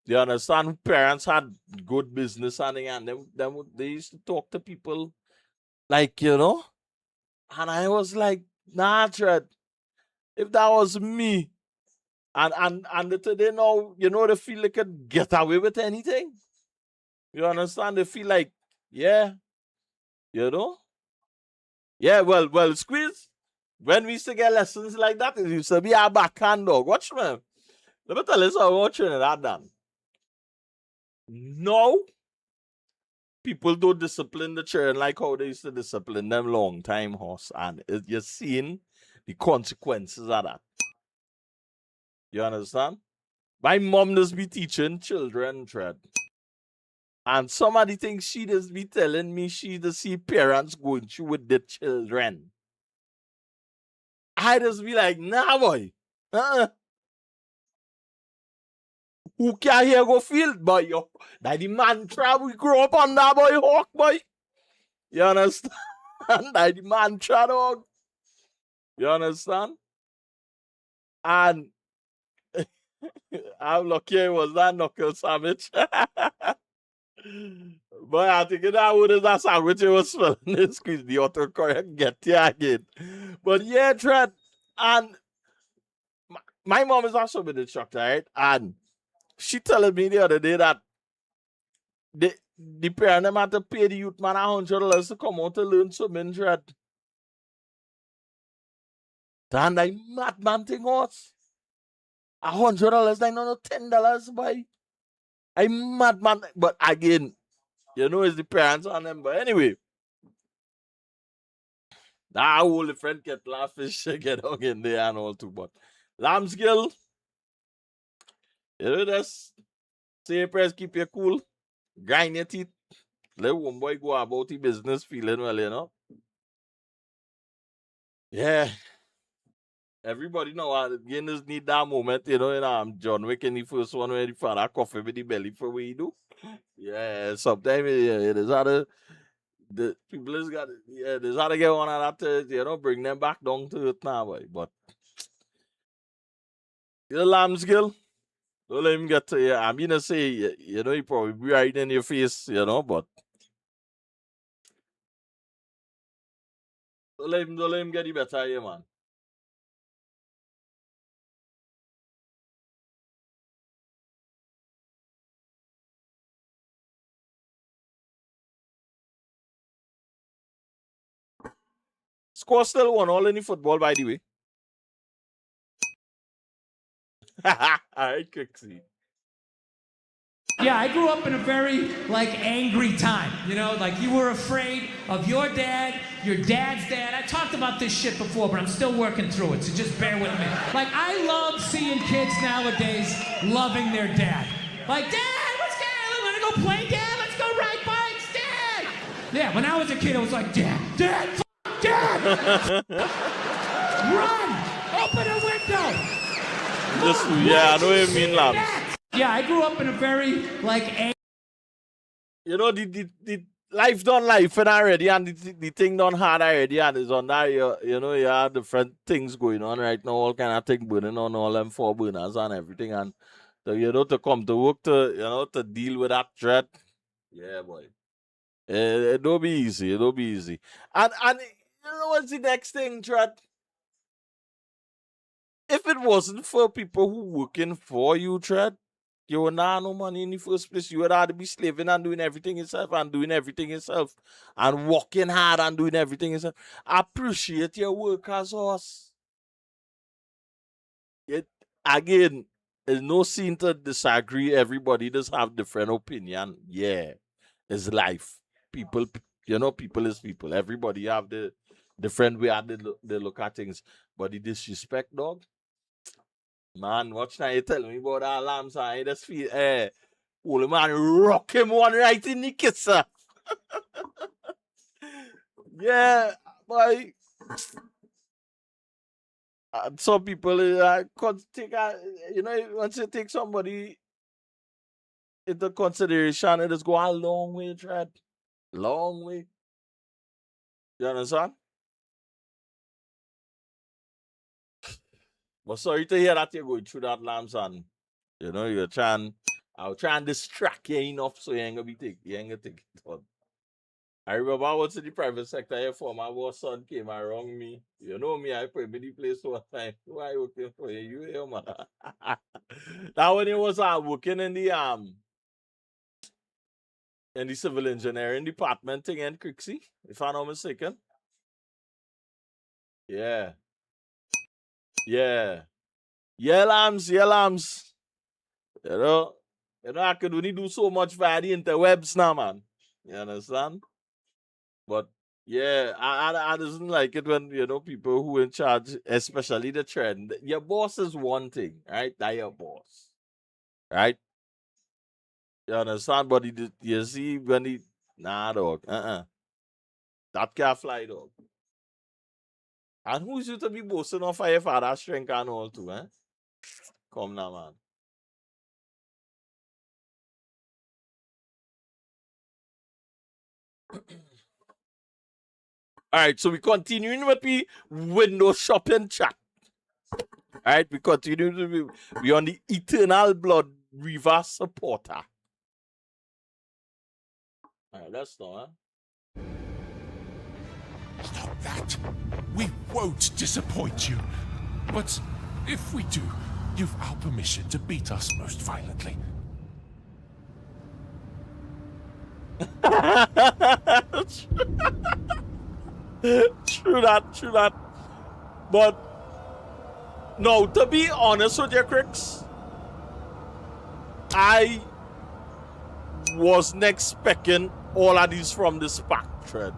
Speaker 1: You understand? Parents had good business and they used to talk to people like, and I was like, nah, Tread, if that was me, and today now, they feel they could get away with anything. You understand? They feel like, yeah, yeah, well, Squeeze, when we used to get lessons like that, it used to be our backhand, dog. Watch me. Let me tell you something about Trinidad, Dan. No, people don't discipline the children like how they used to discipline them long time, horse. And you're seeing the consequences of that. You understand? My mom does be teaching children, Tread. And some of the things she does be telling me, she does see parents going through with the children. I just be like, nah, boy. Who can here go field, boy? Yo? That the mantra we grow up on that, boy, Hawk, boy. You understand? That the mantra, dog. You understand? And I'm lucky it was that knuckle sandwich. But I think that would have that sandwich it was spelling it, squeeze the autocorrect get you again. But yeah, Trent, and my mom is also been instructor, right? And She telling me the other day that the parent them had to pay the youth man $100 to come out to learn swimming, dread. Then I madman thing was $100, I know $10 by. I madman, but again, you know it's the parents on them. But anyway, that whole different kettle of fish get on in there and all too. But Lambsgill, you know this. Say press, keep you cool, grind your teeth. Let one boy go about the business feeling well, you know. Yeah. Everybody know Guinness need that moment, you know, and John Wick in the first one where the father coffee with the belly for what he do. Yeah, sometimes there's other the people is got there's other get one of that you know, bring them back down to it now, boy. But the Lambsgill, don't let him get to you. I mean to say, you know, he probably be right in your face, you know, but don't let him get the better of you, man. Score still 1-1 in the football, by the way. Alright, Kixie.
Speaker 16: Yeah, I grew up in a very, angry time. You know, you were afraid of your dad's dad. I talked about this shit before, but I'm still working through it, so just bear with me. I love seeing kids nowadays loving their dad. Dad, what's going on? Want to go play, Dad? Let's go ride bikes, Dad! Yeah, when I was a kid, I was like, Dad, Dad! Run! Open a window!
Speaker 1: Yeah, I know what you mean, Lambs.
Speaker 16: Yeah, I grew up in a very,
Speaker 1: you know, the life done life and already, and the thing done hard already, and it's on that, you know, you have different things going on right now, all kind of things burning on all them 4 burners and everything, and, you know, to come to work to deal with that threat, yeah, boy. It don't be easy, And you know what's the next thing, threat? If it wasn't for people who working for you, threat, you would not have no money in the first place. You would have to be slaving and doing everything yourself and working hard and doing everything yourself. Appreciate your work as us. Again, there's no scene to disagree. Everybody does have different opinion. Yeah, it's life. People, you know, people is people. Everybody have the different way they look at things. But the disrespect, dog. Man, watch now you tell me about that Lambs and I just feel, old man rock him one right in the kisser. Yeah, boy. And some people could take, you know, once you take somebody into consideration, it just go a long way, Trad. Long way. You understand? But sorry to hear that you're going through that, Lambs, and you know I'll try and distract you enough so you ain't gonna take it on. I remember I was in the private sector here for my boss son came around me. You know me, I put me the place one time. Why are you working for you? You here, man? That when he was working in the civil engineering department thing in Crixie, if I'm not mistaken. Yeah. Yeah, Lambs. You know, I could only do so much via the interwebs now, man. You understand? But yeah, I doesn't like it when, you know, people who in charge, especially the trend. Your boss is one thing, right? That's your boss, right? You understand? But you see when nah, dog, that can't fly, dog. And who's you to be boasting of your father's strength and all too, eh? Come now, man. Alright, so we continuing with the window shopping chat. Alright, we continue to be on the Eternal Blood River supporter. Alright, let's know, huh?
Speaker 18: Stop that. We won't disappoint you. But if we do,
Speaker 3: You've our permission to beat us most violently.
Speaker 1: True that. But no, to be honest with you, Crix, I wasn't expecting all of these from this pack thread.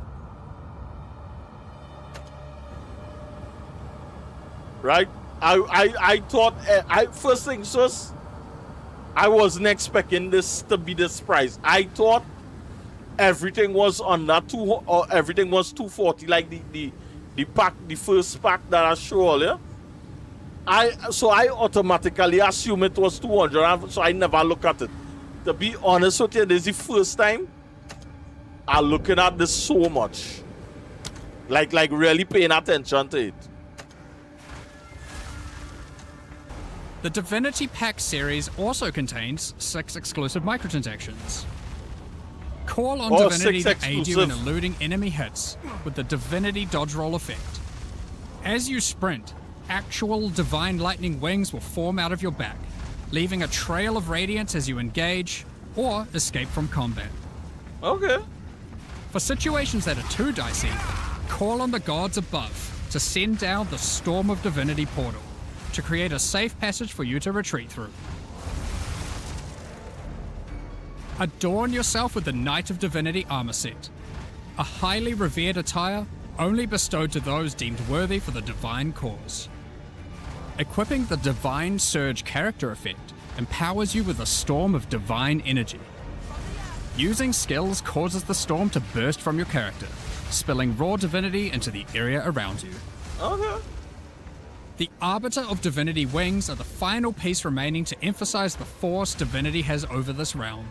Speaker 1: Right? I thought, first things first, I wasn't expecting this to be this price. I thought everything was on that everything was 240, like the pack, the first pack that I showed earlier. So I automatically assume it was 200, so I never look at it. To be honest with you, this is the first time I'm looking at this so much. Like really paying attention to it.
Speaker 15: The Divinity Pack series also contains 6 exclusive microtransactions. Call on Divinity to aid you in eluding enemy hits with the Divinity Dodge Roll effect. As you sprint, actual divine lightning wings will form out of your back, leaving a trail of radiance as you engage or escape from combat.
Speaker 1: Okay.
Speaker 15: For situations that are too dicey, call on the gods above to send down the Storm of Divinity portal to create a safe passage for you to retreat through. Adorn yourself with the Knight of Divinity armor set, a highly revered attire only bestowed to those deemed worthy for the divine cause. Equipping the Divine Surge character effect empowers you with a storm of divine energy. Using skills causes the storm to burst from your character, spilling raw divinity into the area around you.
Speaker 1: Okay.
Speaker 15: The Arbiter of Divinity wings are the final piece remaining to emphasize the force divinity has over this realm.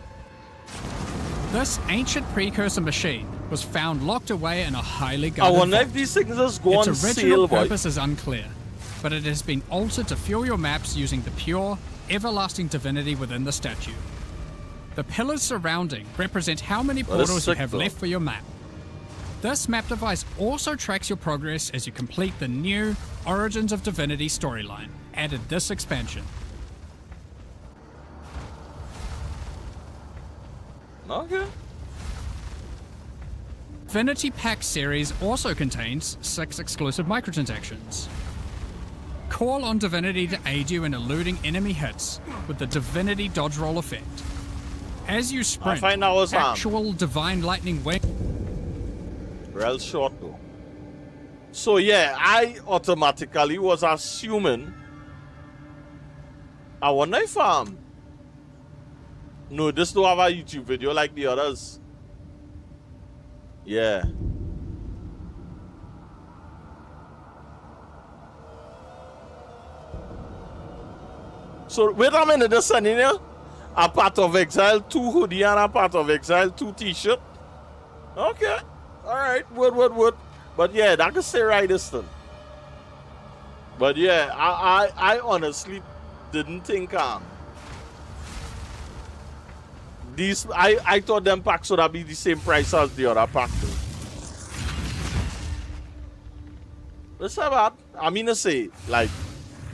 Speaker 15: This ancient precursor machine was found locked away in a highly guarded
Speaker 1: I wonder
Speaker 15: vault.
Speaker 1: if these things just go on
Speaker 15: Its
Speaker 1: sale,
Speaker 15: original
Speaker 1: boy.
Speaker 15: purpose is unclear, but it has been altered to fuel your maps using the pure, everlasting divinity within the statue. The pillars surrounding represent how many portals you have left for your map. This map device also tracks your progress as you complete the new Origins of Divinity storyline, added this expansion.
Speaker 1: Okay.
Speaker 15: Divinity Pack series also contains 6 exclusive microtransactions. Call on Divinity to aid you in eluding enemy hits with the Divinity Dodge Roll effect. As you sprint, actual divine lightning wing.
Speaker 1: Real short though. So yeah, I automatically was assuming. I wonder if no, this don't have a YouTube video like the others. Yeah. So wait a minute, this one in here. A Path of Exile 2 hoodie and a Path of Exile 2 t-shirt. Okay. Alright, wood. But yeah, that could stay right this thing. But yeah, I honestly didn't think these I thought them packs would have be the same price as the other pack too. Let's have that. I mean to say, like,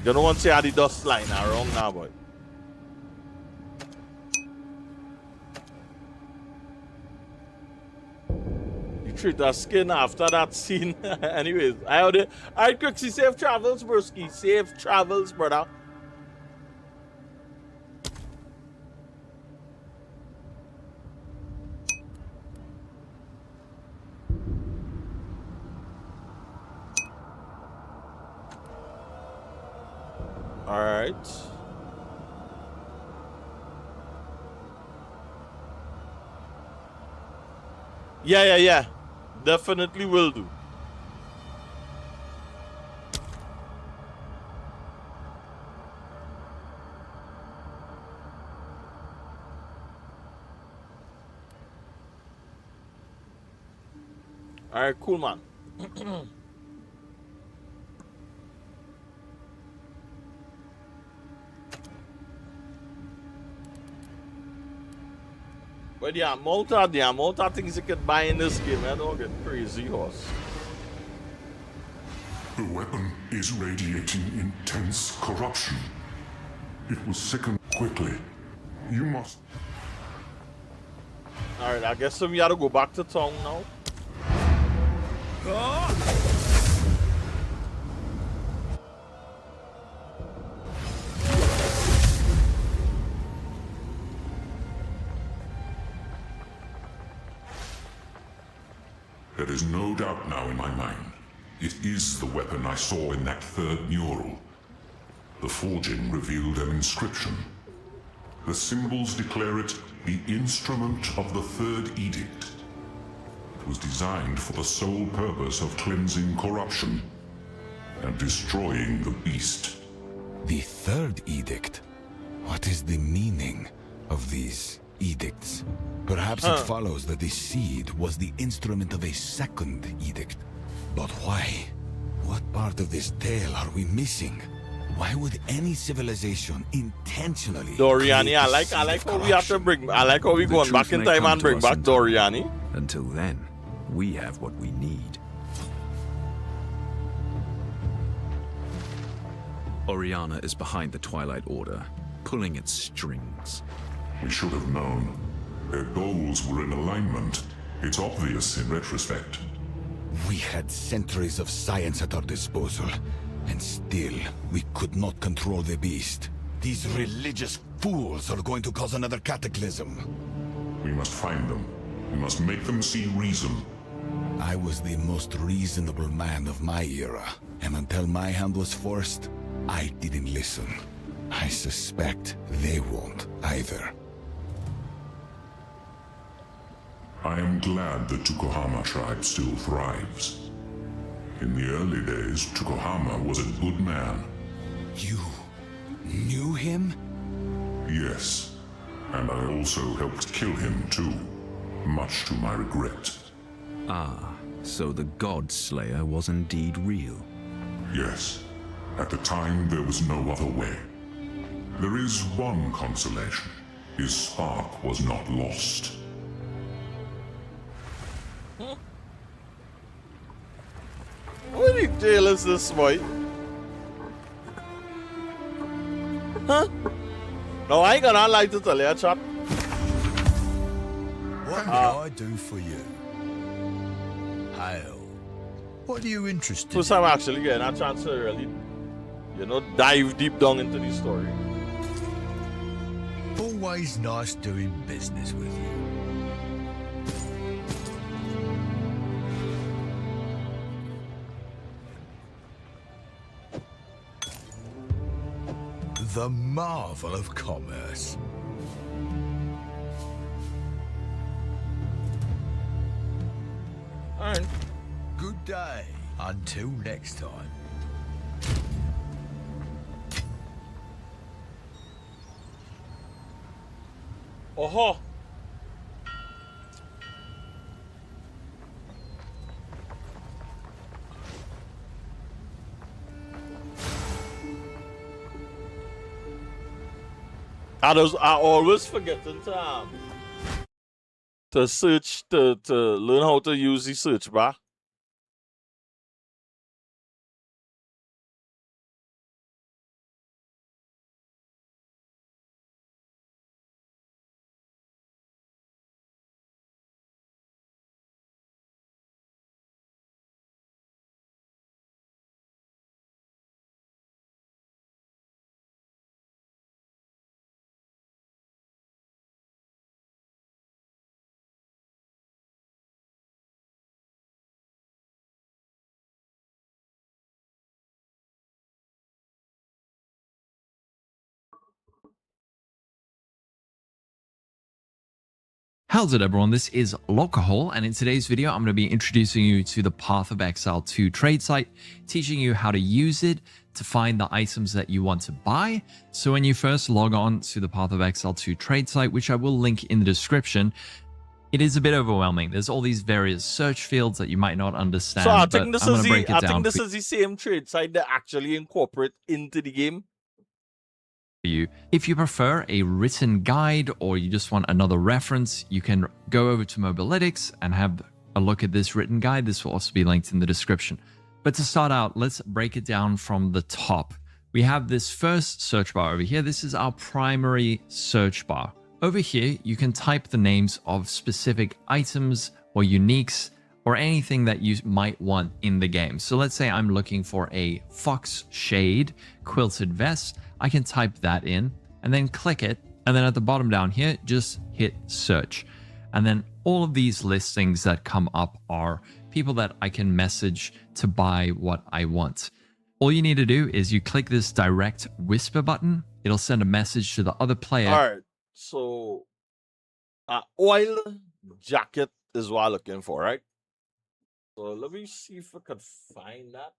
Speaker 1: you don't want to say how the dust line are wrong now, boy. Treat our skin after that scene. Anyways, alright, Crixie, safe travels, broski. Safe travels, brother. Alright. Yeah. Definitely will do. Alright, cool, man. But the amount of things you can buy in this game, I don't get crazy horse.
Speaker 2: The weapon is radiating intense corruption. It will sicken quickly. You must...
Speaker 1: Alright, I guess we gotta go back to town now.
Speaker 2: There is no doubt now in my mind. It is the weapon I saw in that third mural. The forging revealed an inscription. The symbols declare it the instrument of the third edict. It was designed for the sole purpose of cleansing corruption and destroying the beast.
Speaker 6: The third edict? What is the meaning of these edicts? Perhaps it follows that the seed was the instrument of a second edict. But why? What part of this tale are we missing? Why would any civilization intentionally...
Speaker 1: Doriani, I like how we have to bring... I like how we going back in time and bring back Doriani.
Speaker 8: Until then, we have what we need. Oriana is behind the Twilight Order, pulling its strings.
Speaker 2: We should have known. Their goals were in alignment. It's obvious in retrospect.
Speaker 6: We had centuries of science at our disposal, and still we could not control the beast. These religious fools are going to cause another cataclysm.
Speaker 2: We must find them. We must make them see reason.
Speaker 6: I was the most reasonable man of my era, and until my hand was forced, I didn't listen. I suspect they won't either.
Speaker 2: I am glad the Tukohama tribe still thrives. In the early days, Tukohama was a good man.
Speaker 6: You knew him?
Speaker 2: Yes, and I also helped kill him too, much to my regret.
Speaker 8: Ah, so the God Slayer was indeed real.
Speaker 2: Yes, at the time there was no other way. There is one consolation. His spark was not lost.
Speaker 1: What the deal is this, boy? Huh? No, I ain't gonna lie to tell you, chap.
Speaker 6: What can I do for you? Hail. What are you interested in?
Speaker 1: First time actually getting a chance to really, dive deep down into the story.
Speaker 6: Always nice doing business with you. The marvel of commerce.
Speaker 1: Alright.
Speaker 6: Good day. Until next time.
Speaker 1: Oh. I always forgetting to search, to learn how to use the search bar.
Speaker 18: How's it everyone, this is Lockerhole, and in today's video I'm going to be introducing you to the Path of Exile 2 trade site, teaching you how to use it to find the items that you want to buy. So when you first log on to the Path of Exile 2 trade site, which I will link in the description, it is a bit overwhelming. There's all these various search fields that you might not understand.
Speaker 1: So I think this is the same trade site that actually incorporate into the game.
Speaker 18: You. If you prefer a written guide or you just want another reference, you can go over to Mobilytics and have a look at this written guide. This will also be linked in the description. But to start out, let's break it down from the top. we have this first search bar over here. This is our primary search bar. Over here, you can type the names of specific items or uniques or anything that you might want in the game. So let's say I'm looking for a fox shade quilted vest. I can type that in and then click it. And then at the bottom down here, just hit search. And then all of these listings that come up are people that I can message to buy what I want. All you need to do is you click this direct whisper button. It'll send a message to the other player.
Speaker 1: All right. So, oil jacket is what I'm looking for, right? So let me see if I can find that.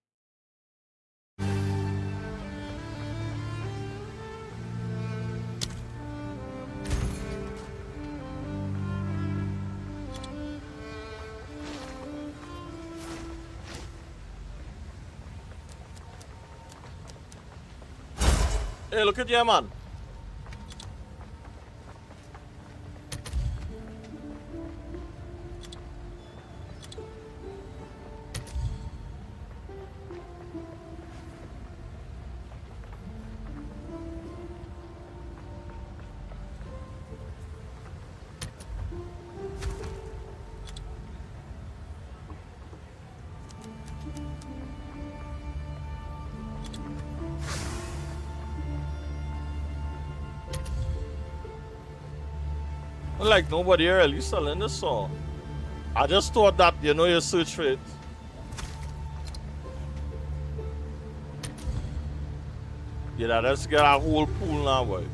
Speaker 1: Hey, look at you, man. Like nobody really selling this song. I just thought that, you know, you search for it. Yeah, let's get a whole pool now, boy.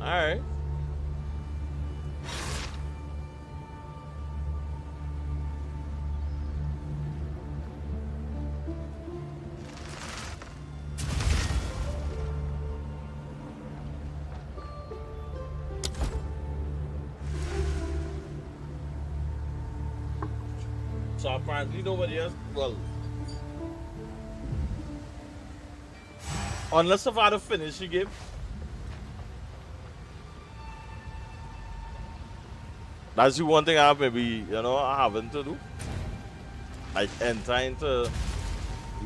Speaker 1: Alright. So apparently nobody else, well, unless I've had a finish the game. That's the one thing I maybe, you know, I haven't to do. Like enter into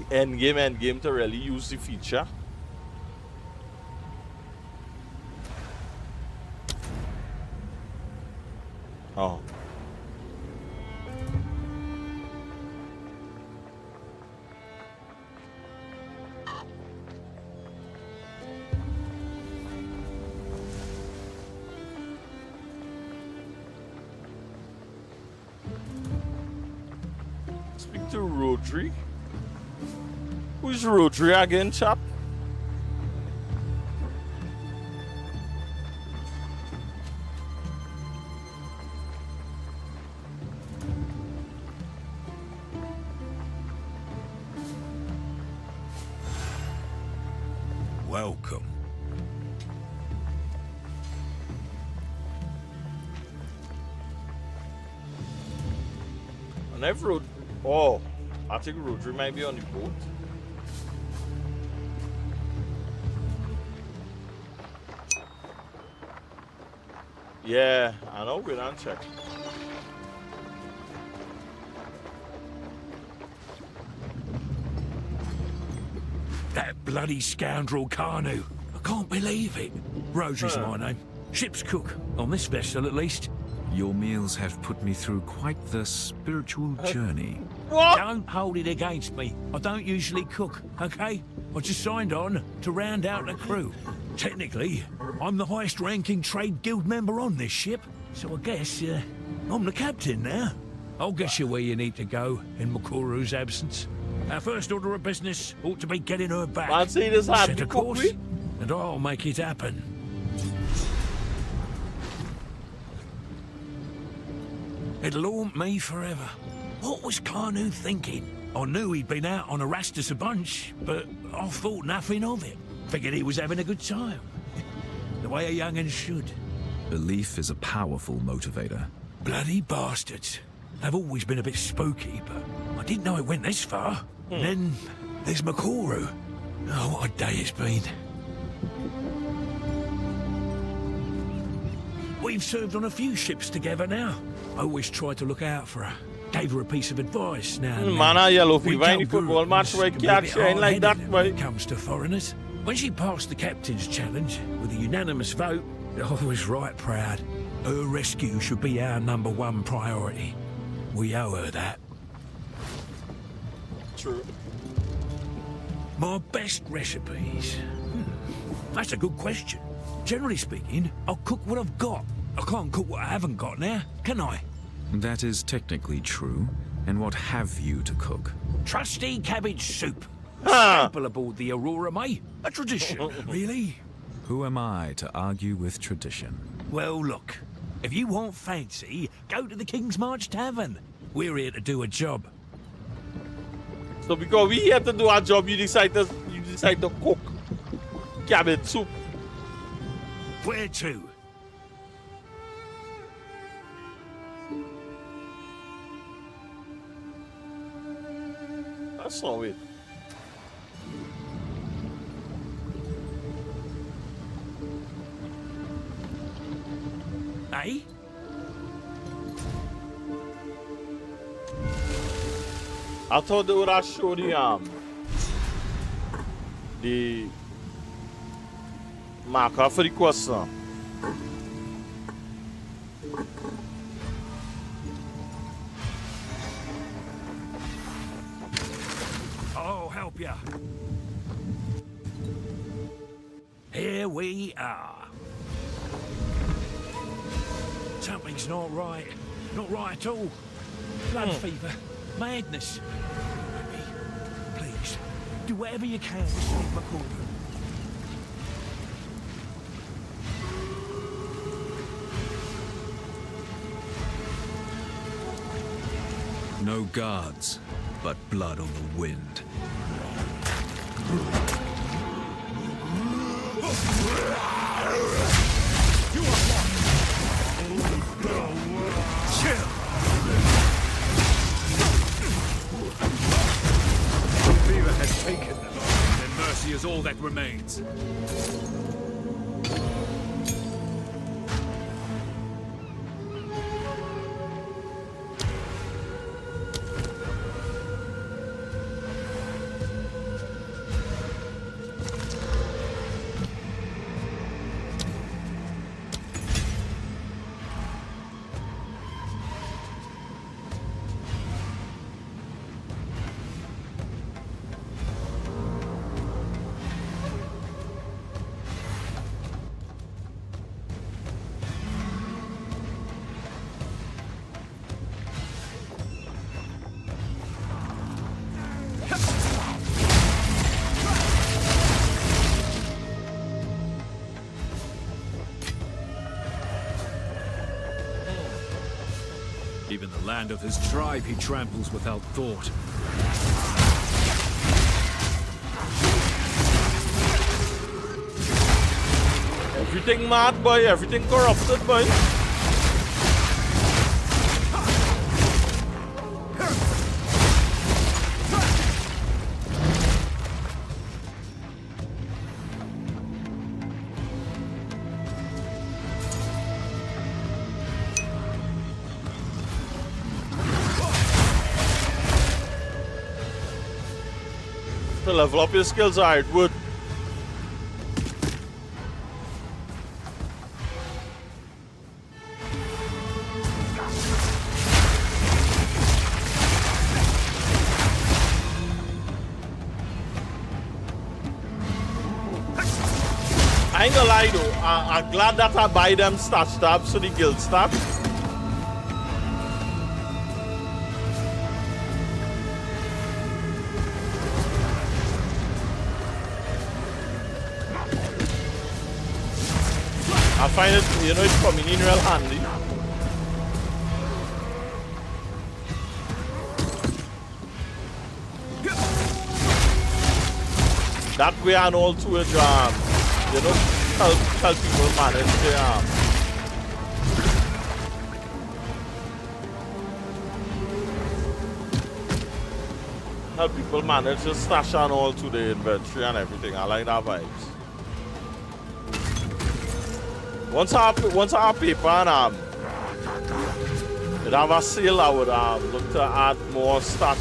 Speaker 1: the end game to really use the feature. Oh. To Rodri. Who's Rodri again, chap?
Speaker 3: Welcome.
Speaker 1: And I've rode. Oh, I think Rodri might be on the boat. Yeah, I know. We're on check.
Speaker 3: That bloody scoundrel Carnu. I can't believe it. Rodri's my name. Ship's cook, on this vessel at least.
Speaker 8: Your meals have put me through quite the spiritual journey.
Speaker 1: What?
Speaker 3: Don't hold it against me. I don't usually cook, okay? I just signed on to round out the crew. Technically, I'm the highest ranking trade guild member on this ship, so I guess I'm the captain now. I'll get you where you need to go in Makuru's absence. Our first order of business ought to be getting her back.
Speaker 1: I'd say this happened.
Speaker 3: Set a course, and I'll make it happen. It'll haunt me forever. What was Carnu thinking? I knew he'd been out on Erastus a bunch, but I thought nothing of it. Figured he was having a good time. the way a young'un should.
Speaker 8: Belief is a powerful motivator.
Speaker 3: Bloody bastards. They've always been a bit spooky, but I didn't know it went this far. And then there's Makuru. Oh, what a day it's been. We've served on a few ships together now. I always tried to look out for her. Gave her a piece of advice now and then.
Speaker 1: Man, a yellow fever in the football match where can't shine like that,
Speaker 3: when it comes to foreigners. When she passed the captain's challenge with a unanimous vote, I was right proud. Her rescue should be our #1 priority. We owe her that.
Speaker 1: True.
Speaker 3: My best recipes? That's a good question. Generally speaking, I'll cook what I've got. I can't cook what I haven't got now, can I?
Speaker 8: That is technically true. And what have you to cook?
Speaker 3: Trusty cabbage soup. Staple aboard the Aurora, mate. A tradition, really.
Speaker 8: Who am I to argue with tradition?
Speaker 3: Well, look. If you want fancy, go to the King's March Tavern. We're here to do a job.
Speaker 1: So because we here to do our job, you decide to cook cabbage soup.
Speaker 3: Where to?
Speaker 1: I saw it.
Speaker 3: Eh?
Speaker 1: I thought they would have showed the marker for the question.
Speaker 3: I'll help ya. Here we are. Something's not right. Not right at all. Blood fever. Madness. Please, do whatever you can to save Makuru.
Speaker 8: No guards, but blood on the wind.
Speaker 3: Chill.
Speaker 8: Fever has taken them, and mercy is all that remains. Even the land of his tribe he tramples without thought.
Speaker 1: Everything mad, boy. Everything corrupted, boy. To level up your skills, alright, wood. I ain't gonna lie though, I'm glad that I buy them stat stabs so the guild stats. I find it, you know, it's coming in real handy. That way and all to a jam, you know. help people manage their help people manage the stash and all to the inventory and everything. I like that vibes. Once I have paper and it have a sale, I would look to add more stash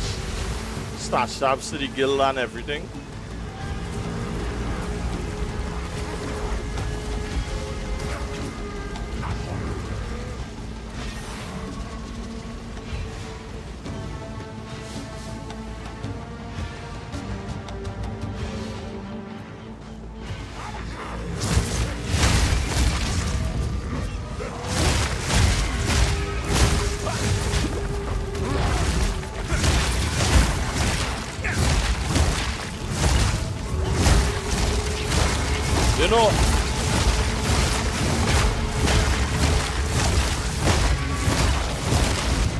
Speaker 1: tabs to the guild and everything. You know,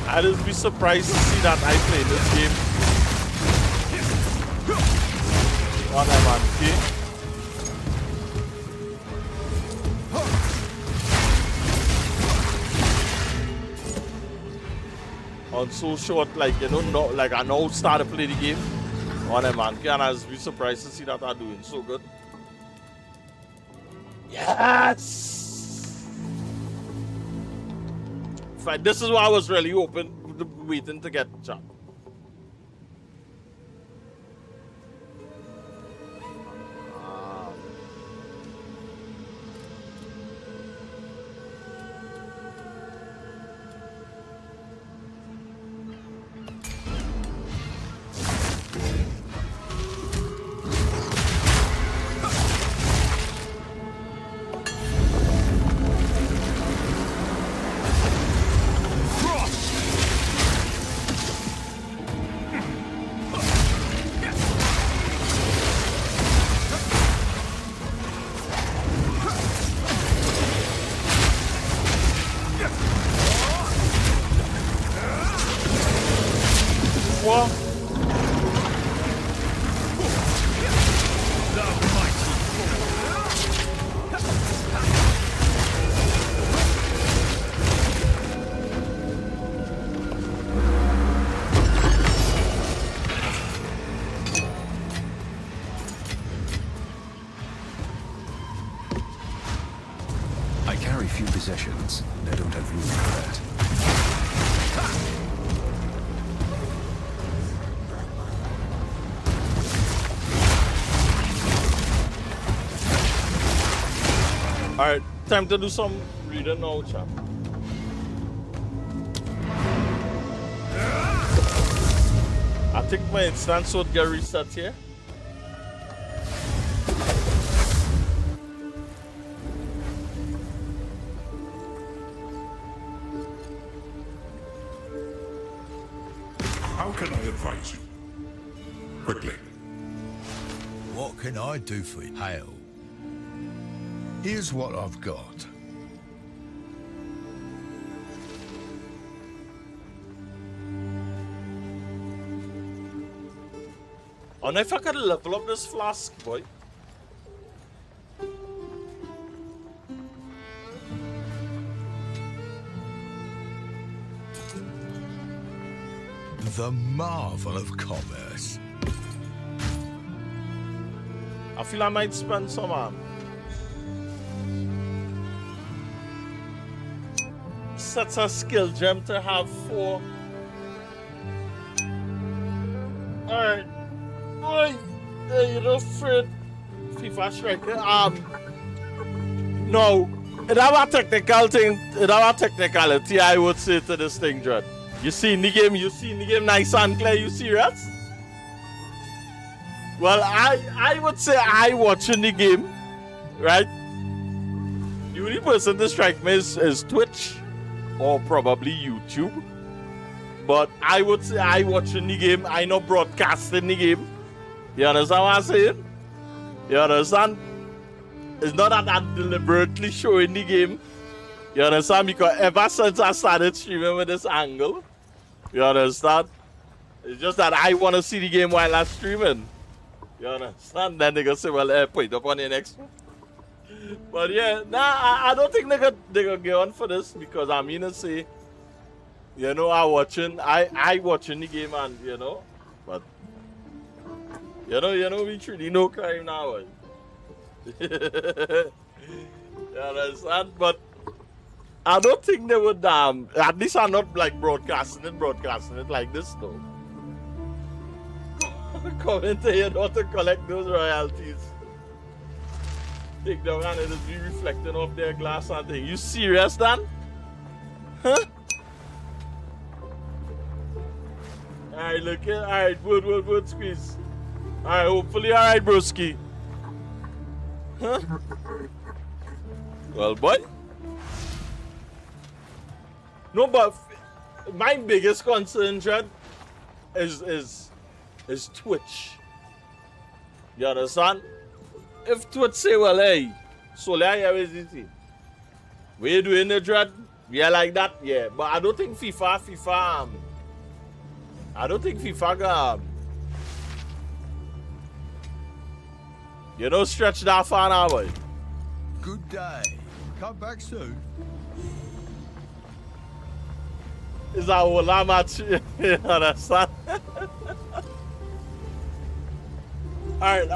Speaker 1: I'd just be surprised to see that I played this game on MNK. On so short, like, you know, like I now start to play the game on MNK, and I'd just be surprised to see that I'm doing so good. Yes! Fine. This is why I was really waiting to get jump.
Speaker 8: I carry few possessions, and I don't have room for that.
Speaker 1: Alright, time to do some reading now, chap. I think my instance would get reset here.
Speaker 2: How can I advise you? Quickly.
Speaker 19: What can I do for you? Hail. Here's what I've got.
Speaker 1: I wonder if I could level up this flask, boy.
Speaker 19: The marvel of commerce.
Speaker 1: I feel I might spend some sets a skill gem to have 4. Alright. Boy, you know, Fred, FIFA Striker. No, it have a technical thing, it have a technicality, I would say, to this thing, Dread. You see in the game nice and clear, you serious? Well, I would say I watching the game, right? The only person to strike me is Twitch or probably YouTube. But I would say I watching the game, I know broadcasting the game. You understand what I'm saying? You understand? It's not that I'm deliberately showing the game. You understand? Because ever since I started streaming with this angle, you understand? It's just that I want to see the game while I'm streaming. You understand? Then they go say, well, put it up on the next one. But yeah, I don't think they gonna get on for this because I mean to say, you know, I watching the game and you know, but you know we treating no crime now. You understand? But I don't think they would at least I'm not like broadcasting it like this though. Commentator not to collect those royalties. Take down and it'll be reflecting off their glass and thing. You serious, Dan? Huh? Alright, look here. Alright, wood, squeeze. Alright, hopefully, alright, broski. Huh? Well, boy. No, but my biggest concern, Jed, is Twitch. You understand? If Twitch say, well, hey, so here is it. What you doing the Dread? Yeah, like that, yeah. But I don't think FIFA, I don't think FIFA you know, stretch that far now, boy.
Speaker 19: Good day. Come back soon.
Speaker 1: Is that all that match? You understand? Alright,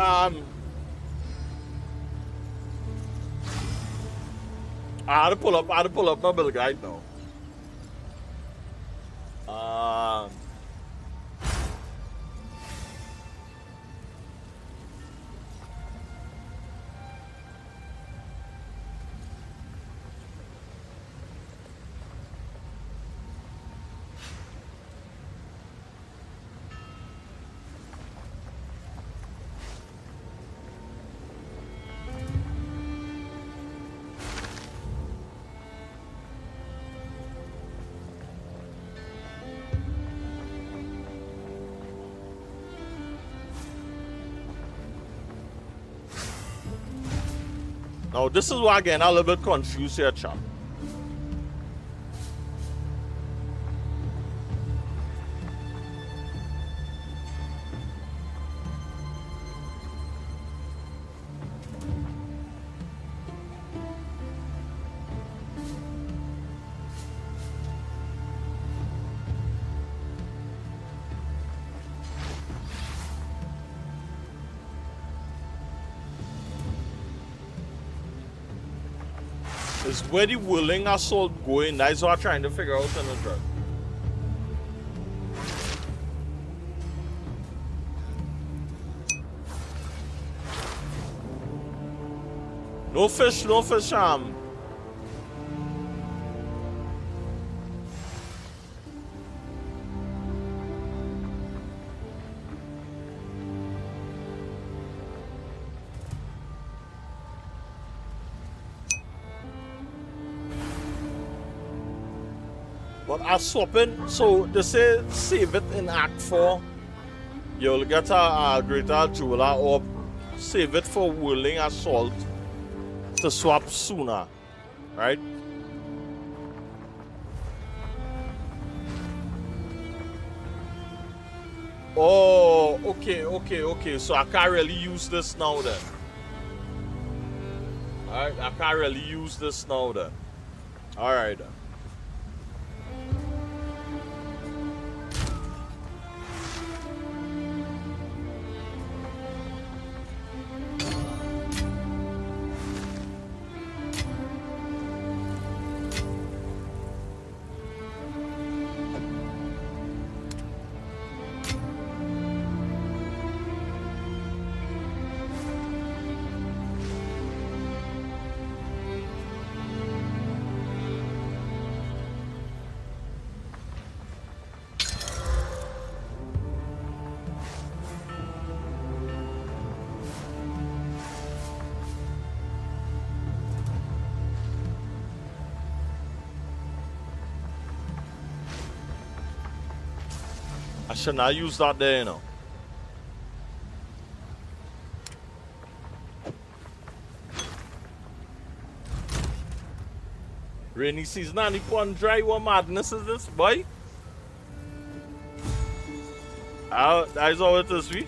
Speaker 1: I had to pull up my bill guide now. Now this is why again I'm a little bit confused here, chap. Is where the willing assault going? That's what I'm trying to figure out in the drug. No fish, But I swapping, so they say save it in Act 4. You'll get a greater jeweler, or save it for willing assault to swap sooner, right? Oh, okay. So I can't really use this now then. Alright, I can't really use this now then. Alright then. I should not use that there, you know. Rainy season and upon dry, what madness is this, boy? That is all it is, we.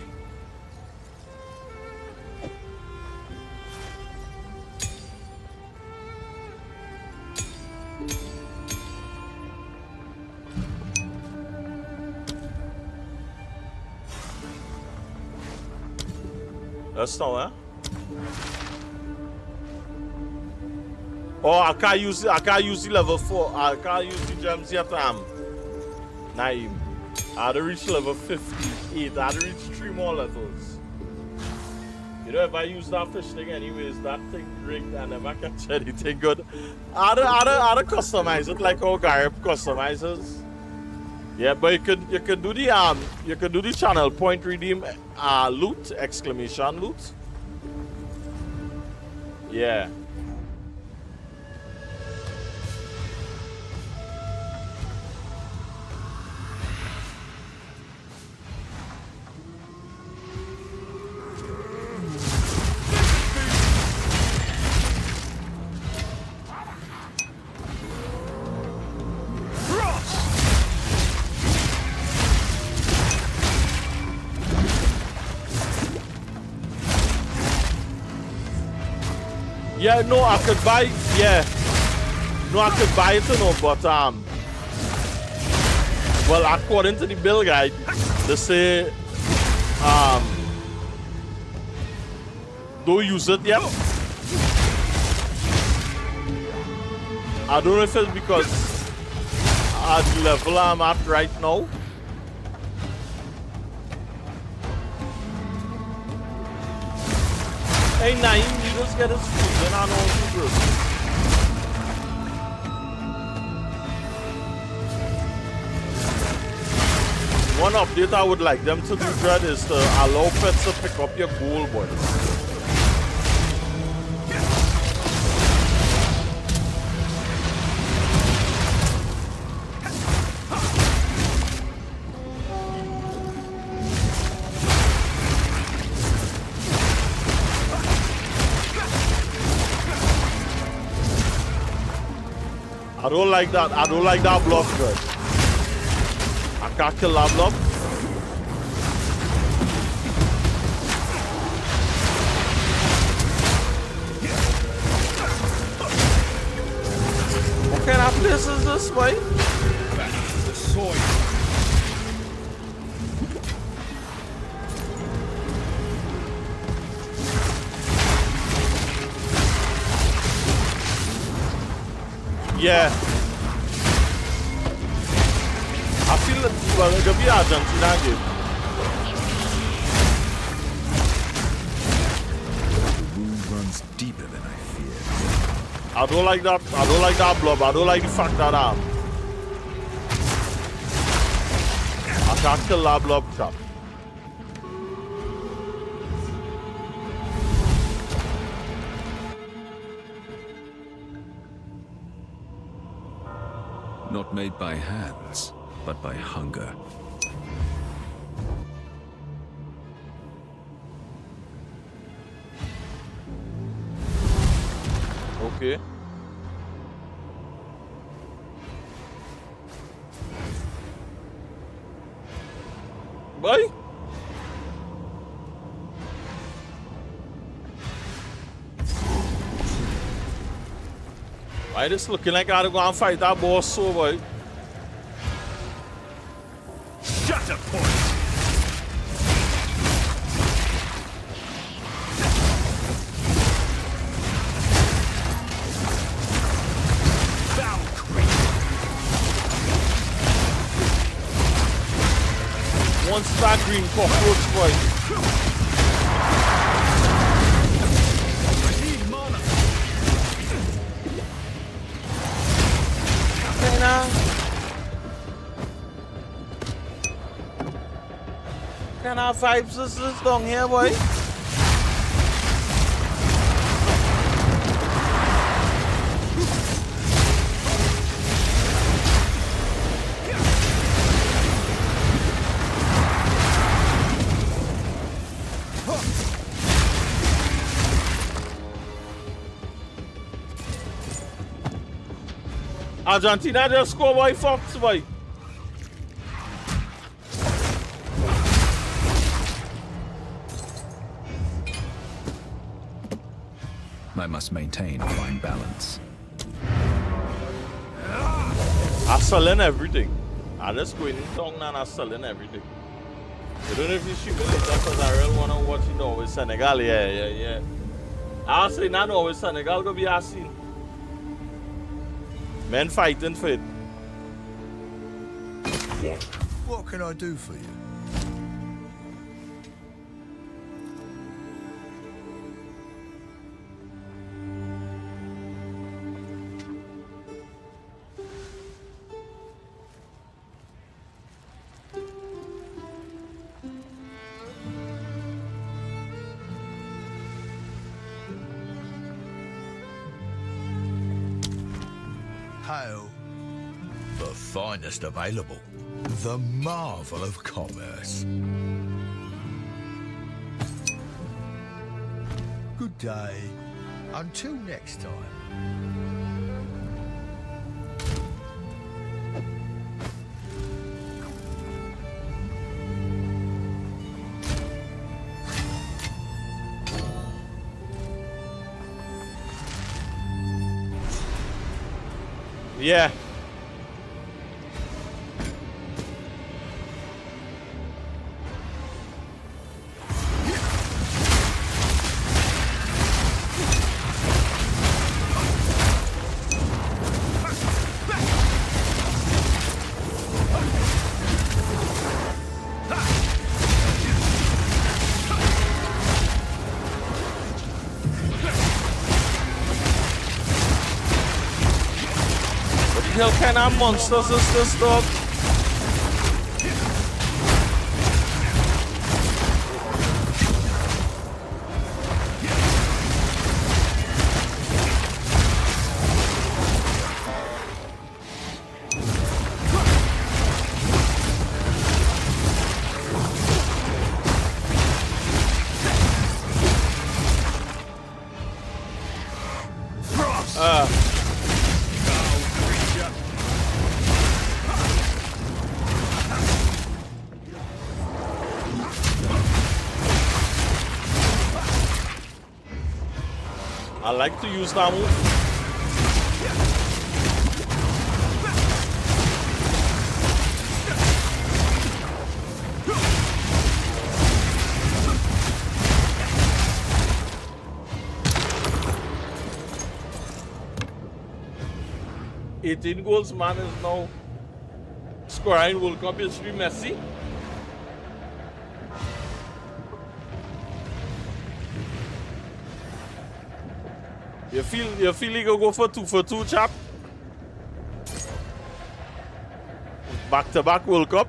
Speaker 1: Let's know, eh? Oh, I can't use the level 4. I can't use the gems yet, Naim. I had to reach level 58. I had to reach 3 more levels. You know, if I use that fish thing anyways, that thing rigged and never catch anything good. I had to customize it like how Garib customizes. Yeah, but you could do the channel point redeem loot, exclamation loot. Yeah. Yeah, no, I could buy, yeah. No, I could buy it, no, but, well, according to the bill guide, they say, don't use it yet. I don't know if it's because at the level I'm at right now. Hey, Naim, you just get his food and I know what you do. One update I would like them to do, Dread, is to allow pets to pick up your gold, boy. I don't like that. I don't like that block, Dread. I can't kill that block. What kind of place is this, boy?
Speaker 19: Back to the soil.
Speaker 1: Yeah. I feel that, well, it could be Argentina game.
Speaker 8: The wound runs deeper than I feared.
Speaker 1: I don't like that. I don't like that blob. I don't like the fact that I can't kill that blob trap.
Speaker 8: Not made by hands, but by hunger.
Speaker 1: Okay. Bye. Why this looking like I gotta go and fight that boss so, boy?
Speaker 19: Shut up, point.
Speaker 1: One star green cockroach, boy. Kind of vibes is this down here, boy? Argentina just score, boy, Fox, boy.
Speaker 8: I must maintain a fine balance.
Speaker 1: I'm selling everything. I just go in town and I'm selling everything. I don't know if you shoot me later because I really want to watch it Norway Senegal. Yeah. I was saying that Norway Senegal gonna be a scene. Men fighting for it.
Speaker 19: What can I do for you? Hail. The finest available. The marvel of commerce. Good day. Until next time.
Speaker 1: Yeah. What kind of monsters is this, dog? I like to use that move. $18 goals, man, is now scoring World Cup history. Messi. You feel you go for 2 for 2, chap? Back-to-back World Cup.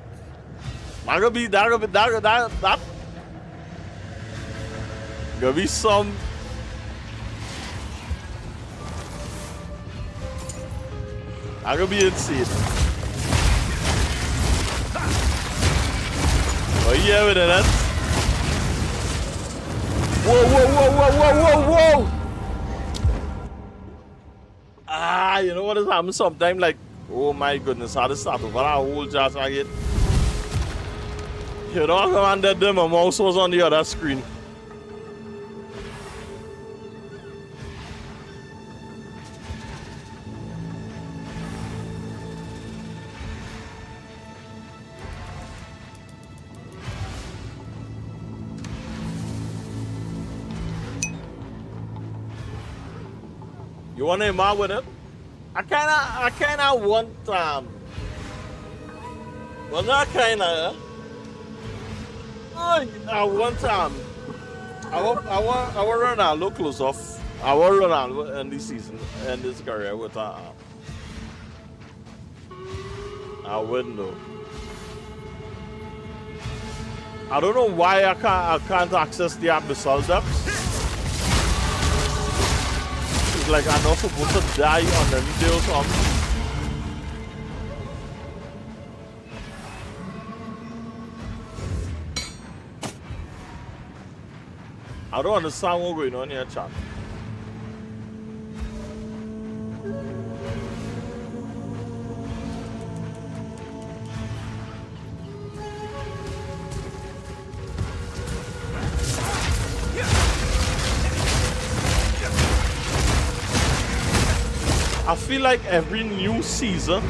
Speaker 1: Gonna be that. Gonna be some. Gonna be insane. Oh yeah, with that. Whoa. You know what is happening sometimes? Like, oh my goodness, how to start over that whole jazz again. You know, I commanded them, my mouse was on the other screen. You want to mark with it? I kinda want well, not kinda. I want I want Ronaldo close off. I want Ronaldo in this season, in this career with I wouldn't know. I don't know why I can't access the abyssal depths. Like I'm not supposed to die underneath there or something. I don't understand what's going on here, chat. I feel like every new season,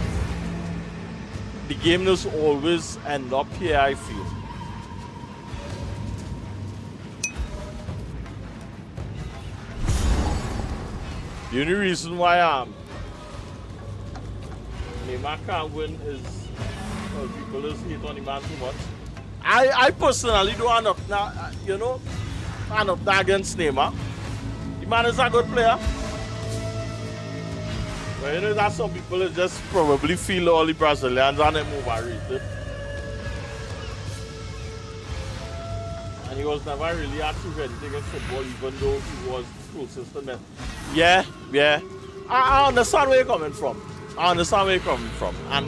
Speaker 1: the game does always end up here, I feel. The only reason why Neymar can't win is because people just hate on the man too much. I personally don't end up against Neymar. The man is a good player. But you know that some people just probably feel all the Brazilians and them overrated. And he was never really achieved anything in football, even though he was closest to them. Yeah. I understand where you're coming from. And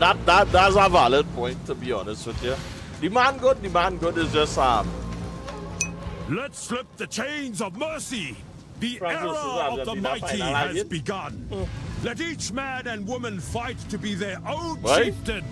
Speaker 1: that's a valid point, to be honest with you. The man good is just
Speaker 7: Let's slip the chains of mercy. The era of the mighty has begun. Let each man and woman fight to be their own chieftain,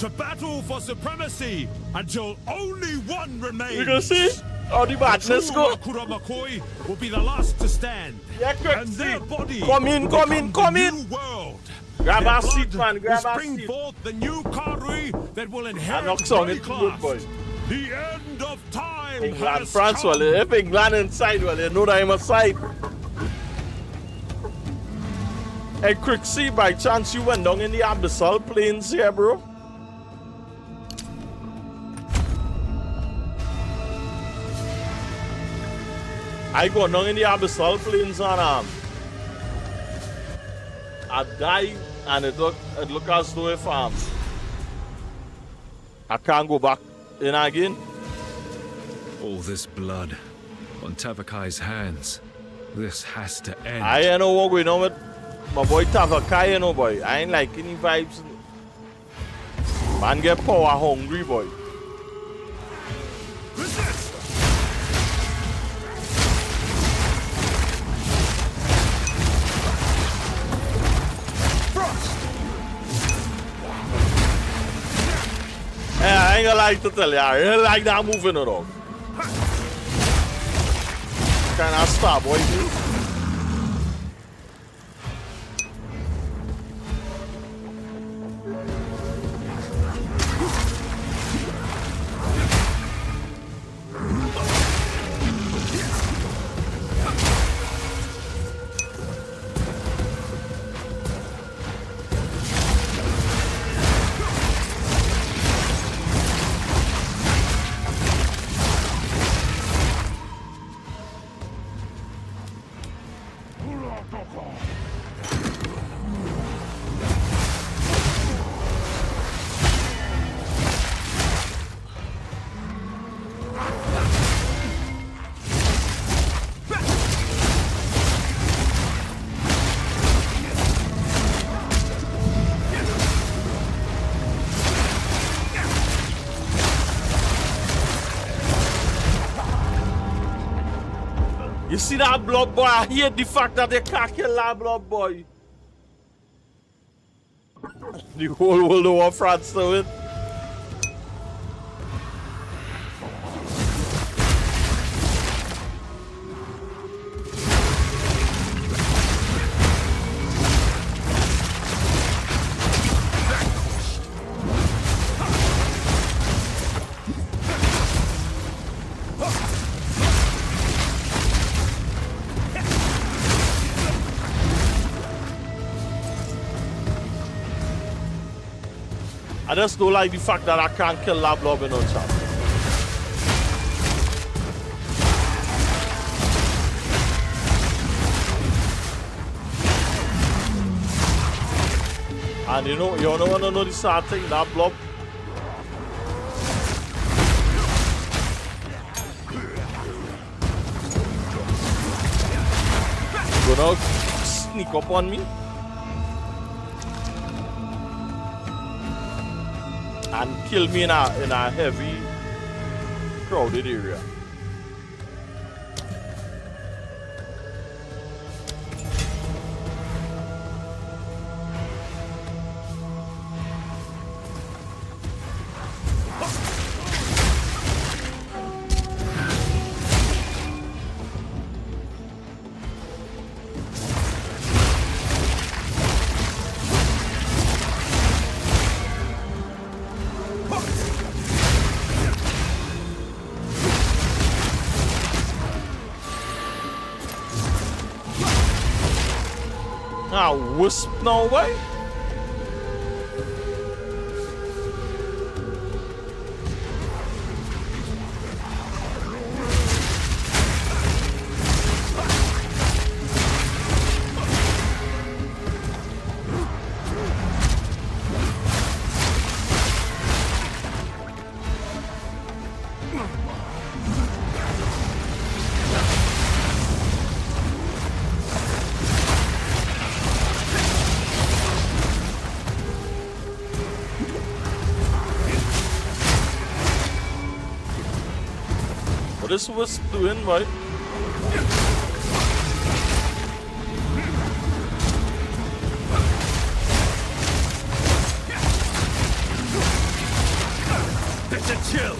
Speaker 7: to battle for supremacy until only one remains.
Speaker 1: You gonna see? Oh, the madness go.
Speaker 7: Makoi will be the last to stand.
Speaker 1: Yeah,
Speaker 7: and their body
Speaker 1: come in.
Speaker 7: New world.
Speaker 1: Grab a seat, man. Grab a
Speaker 7: seat. Bring forth the new Karui that will inherit
Speaker 1: the class.
Speaker 7: The end of time.
Speaker 1: England, France, well, if England inside, well, you know that I'm aside. Hey, Crixie, by chance you went down in the Abyssal Plains here, bro? I go down in the Abyssal Plains and I died, and it look as though if I can't go back in again.
Speaker 8: All this blood on Tavakai's hands. This has to end.
Speaker 1: I ain't know what going on with my boy Tavakai, you know, boy. I ain't like any vibes. Man get power hungry, boy. Yeah, I ain't gonna like to tell you, I really like that moving it off. Can I stop, boy? You see that blood boy? I hate the fact that they can't kill that blood boy. The whole world over France to it. I just don't like the fact that I can't kill that blob in no chance. And you don't want to know the sad thing, that blob. Gonna sneak up on me. And kill me in a heavy, crowded area. Ah, wisp now, boy. What is Wisp doing, right?
Speaker 7: That's a chill.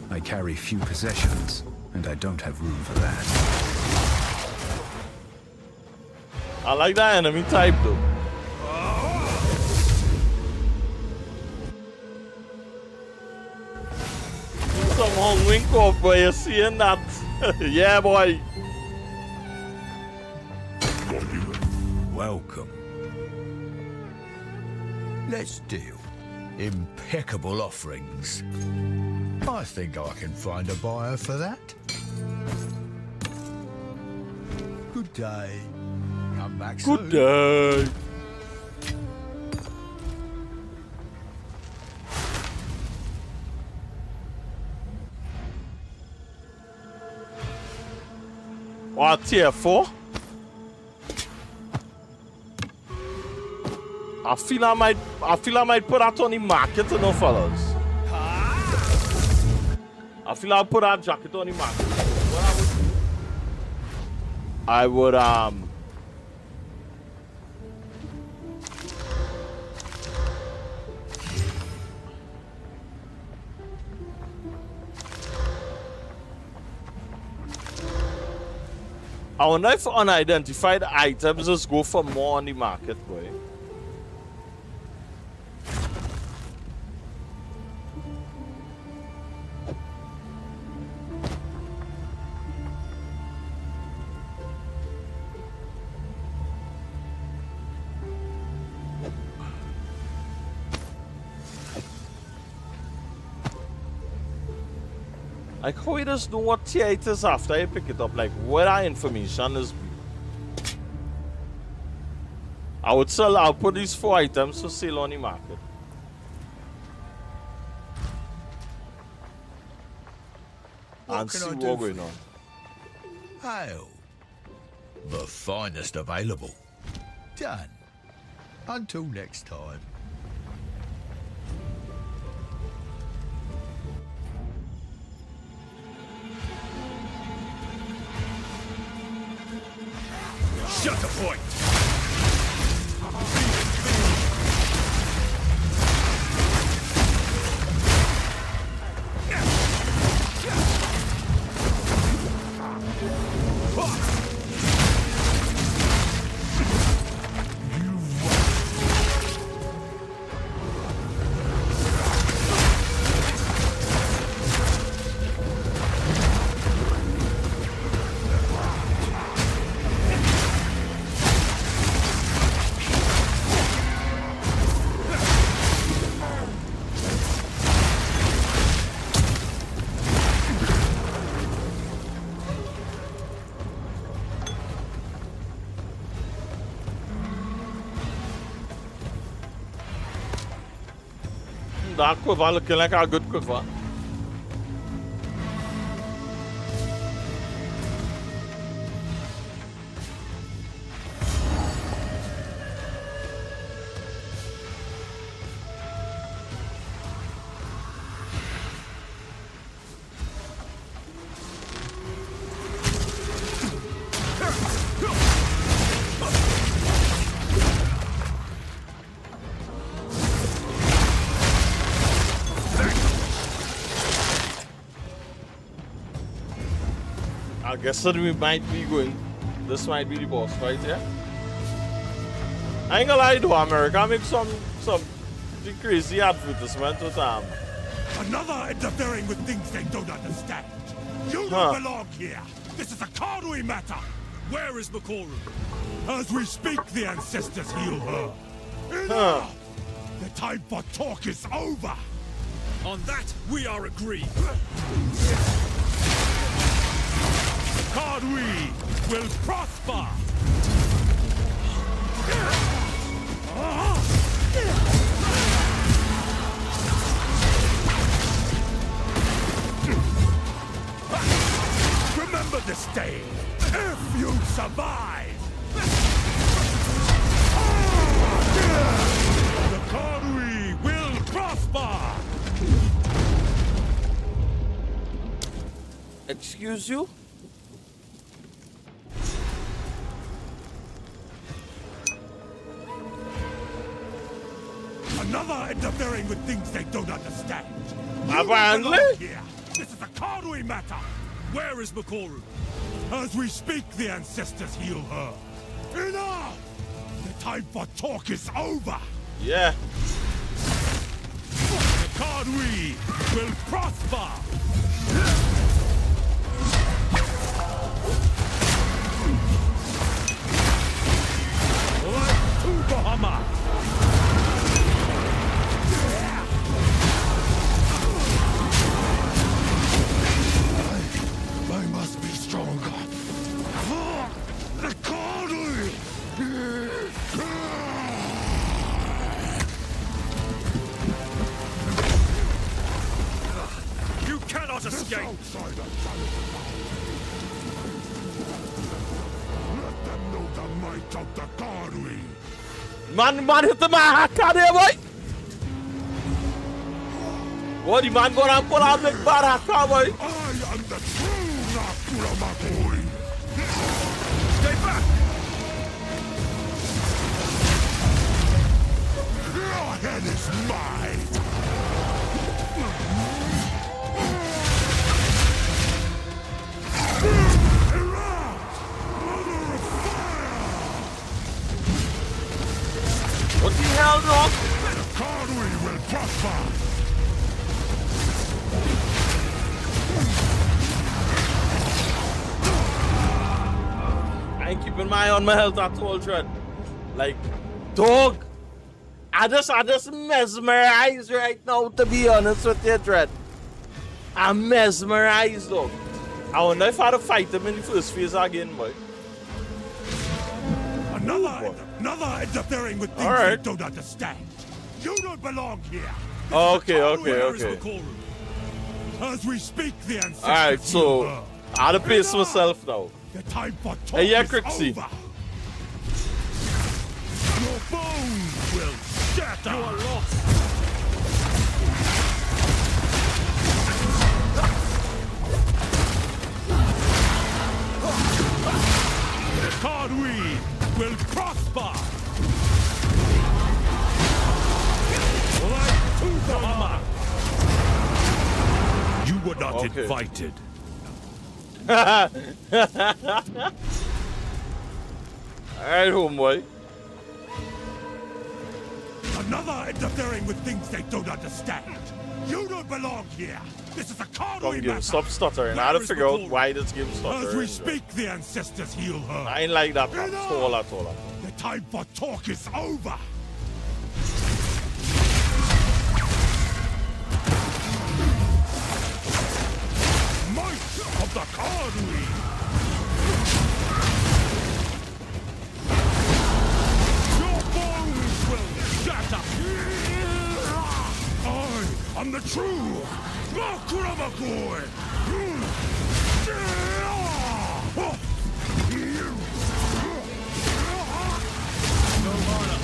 Speaker 8: I carry few possessions, and I don't have room for that.
Speaker 1: I like that enemy type though. Some Hong Wing off, boy, you seeing that? Yeah, boy.
Speaker 19: Welcome. Let's deal. Impeccable offerings. I think I can find a buyer for that. Good day. Come back soon.
Speaker 1: Good day. What, tier 4? I feel I might put that on the market, you know, fellas. I feel I'll put that jacket on the market. What I would I wonder if unidentified items just go for more on the market, boy. Like, how you just know what tier it is after you pick it up? Like, where that information is. I'll put these 4 items for sale on the market. And see what's going on.
Speaker 19: Hail. The finest available. Done. Until next time.
Speaker 7: Shut the point!
Speaker 1: That quiver looking like a good quiver. I guess that we might be going. This might be the boss fight, yeah? I ain't gonna lie though, America make some crazy advertisement with
Speaker 7: Another interfering with things they don't understand. You don't belong here. This is a Cardui matter. Where is Makoru? As we speak, the ancestors heal her. Enough! The time for talk is over. On that, we are agreed. Cardui will prosper. Remember this day, if you survive. The Cardui will prosper.
Speaker 1: Excuse you?
Speaker 7: Another interfering with things they don't understand.
Speaker 1: Apparently?
Speaker 7: This is a Cardui matter. Where is Makoru? As we speak, the ancestors heal her. Enough! The time for talk is over.
Speaker 1: Yeah.
Speaker 7: The Cardui will prosper. Like Tugahama. I must be stronger. The Cardui! You cannot escape!
Speaker 2: Let them know the might of the Cardui.
Speaker 1: Man hit the man there, boy! What the man gonna pull out the baraka, boy?
Speaker 2: I am the true Nakuramakoi.
Speaker 7: Stay back!
Speaker 2: Your head is mine.
Speaker 1: What the hell, dog?
Speaker 2: The Cardui will prosper.
Speaker 1: I ain't keeping my eye on my health at all, Dread. Like, dog. I just mesmerized right now, to be honest with you, Dread. I'm mesmerized, dog. I wonder if I had to fight him in the first phase again, boy.
Speaker 7: Another interfering with things they don't understand. You don't belong here.
Speaker 1: Okay.
Speaker 7: As we speak, the ancestors.
Speaker 1: Alright, so I had to pace myself now.
Speaker 7: The time for talk
Speaker 1: Hey, yeah,
Speaker 7: is
Speaker 1: Crixie.
Speaker 7: over. Your bones will shatter. You are lost. The Cardui will prosper. Like Tugahama. You were not invited.
Speaker 1: Alright, homeboy.
Speaker 7: Another interfering with things they don't understand. You don't belong here. This is a Cardui matter.
Speaker 1: Stop stuttering. I had to figure out why this game stuttering.
Speaker 7: As we speak, the ancestors heal her.
Speaker 1: I ain't like that at all.
Speaker 7: The time for talk is over. Might of the Cardui. Your bones will shatter. I'm the true Nakuramakoi! No mana.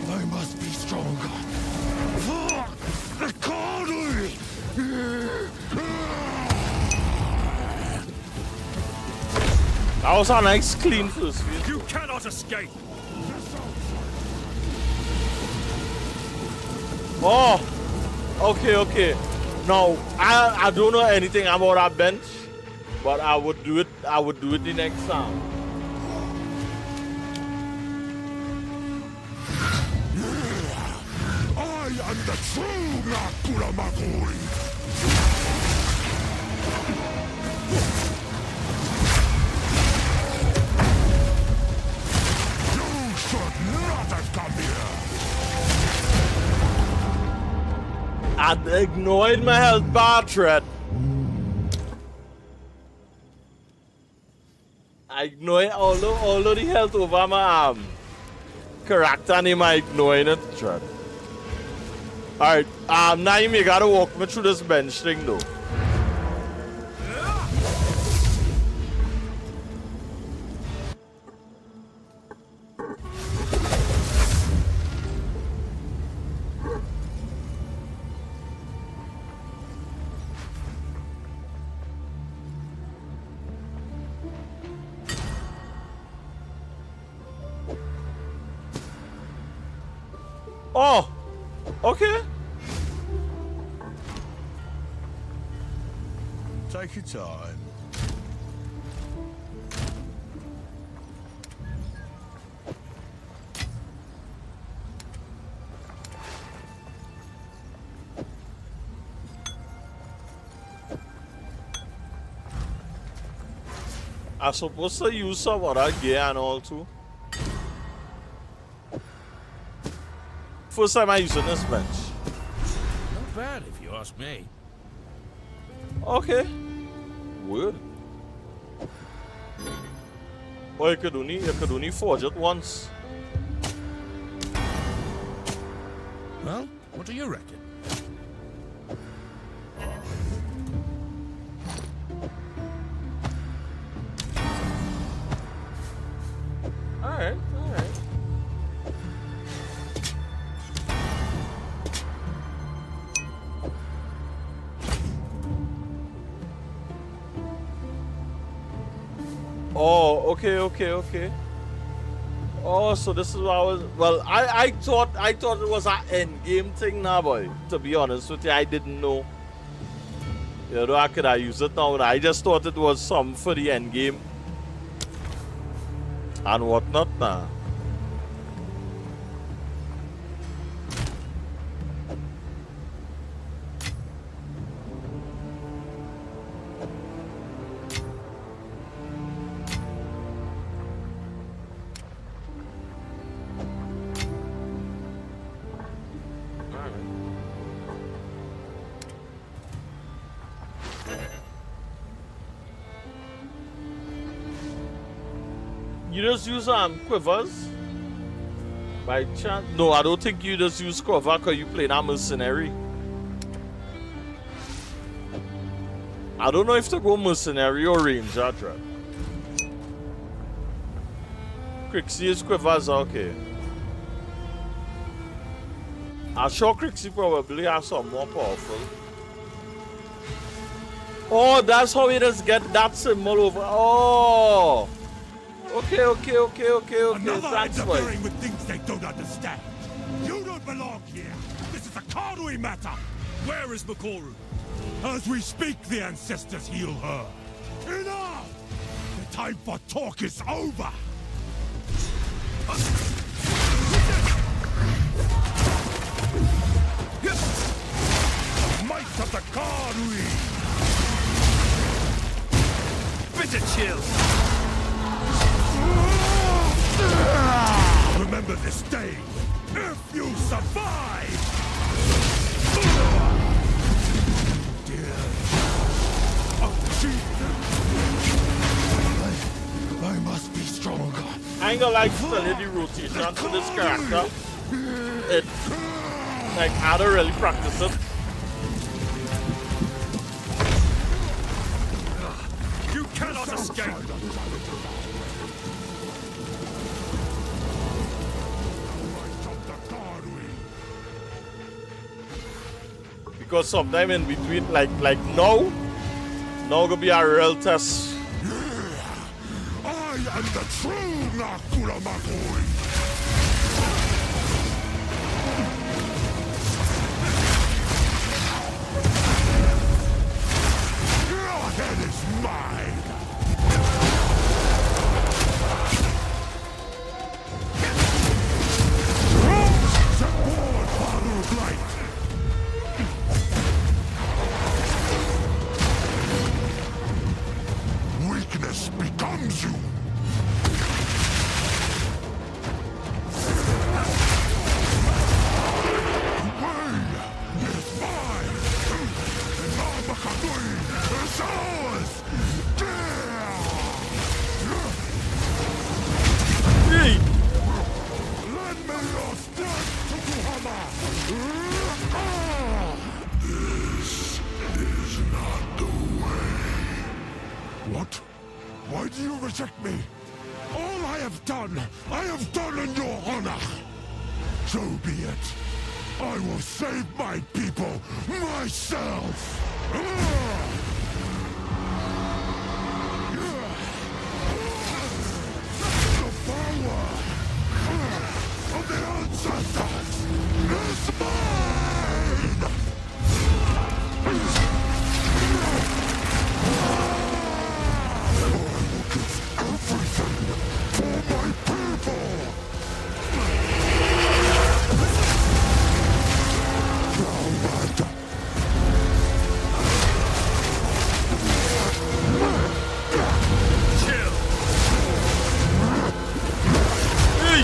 Speaker 7: I must be stronger. The Cardui!
Speaker 1: That was a nice clean first phase.
Speaker 7: You cannot escape!
Speaker 1: Oh! Okay. Now, I don't know anything about that bench, but I would do it the next time.
Speaker 2: I am the true Nakura Makuri. You should not have come here.
Speaker 1: I ignored my health bar threat. I ignored all of the health over my character name. I ignored it threat. Alright, now you gotta walk me through this bench thing though. Oh, okay.
Speaker 19: Take your time.
Speaker 1: I'm supposed to use some other gear and all too. First time I using this bench.
Speaker 3: Not bad if you ask me.
Speaker 1: Okay. Weird. Oh, you could only forge it once.
Speaker 3: Well, what do you reckon?
Speaker 1: Alright. Oh, okay. Oh, so this is what I was. Well, I thought it was an end game thing now, boy. To be honest with you, I didn't know. You know, I could use it now. I just thought it was some for the end game and whatnot now. You just use quivers? By chance? No, I don't think you just use quiver because you play that mercenary. I don't know if to go mercenary or ranger, Dread. Crixie's quivers are okay. I'm sure Crixie probably has some more powerful. Oh, that's how he just get that symbol over. Oh! Okay.
Speaker 7: Another interfering with things they don't understand. You don't belong here. This is a Karui matter. Where is Makoru? As we speak, the ancestors heal her. Enough! The time for talk is over. Might of the Karui. Bitter chill. Remember this day, if you survive! Dear. I must be stronger.
Speaker 1: I ain't gonna like study the rotation for this character. It, like, I don't really practice it.
Speaker 7: You cannot escape!
Speaker 1: Because sometime in between, like now gonna be a real test.
Speaker 2: I am the true Nakura Makuri. Why do you reject me? All I have done in your honor. So be it. I will save my people myself. The power of the ancestors is mine! Everything for my people!
Speaker 1: Chill. Hey.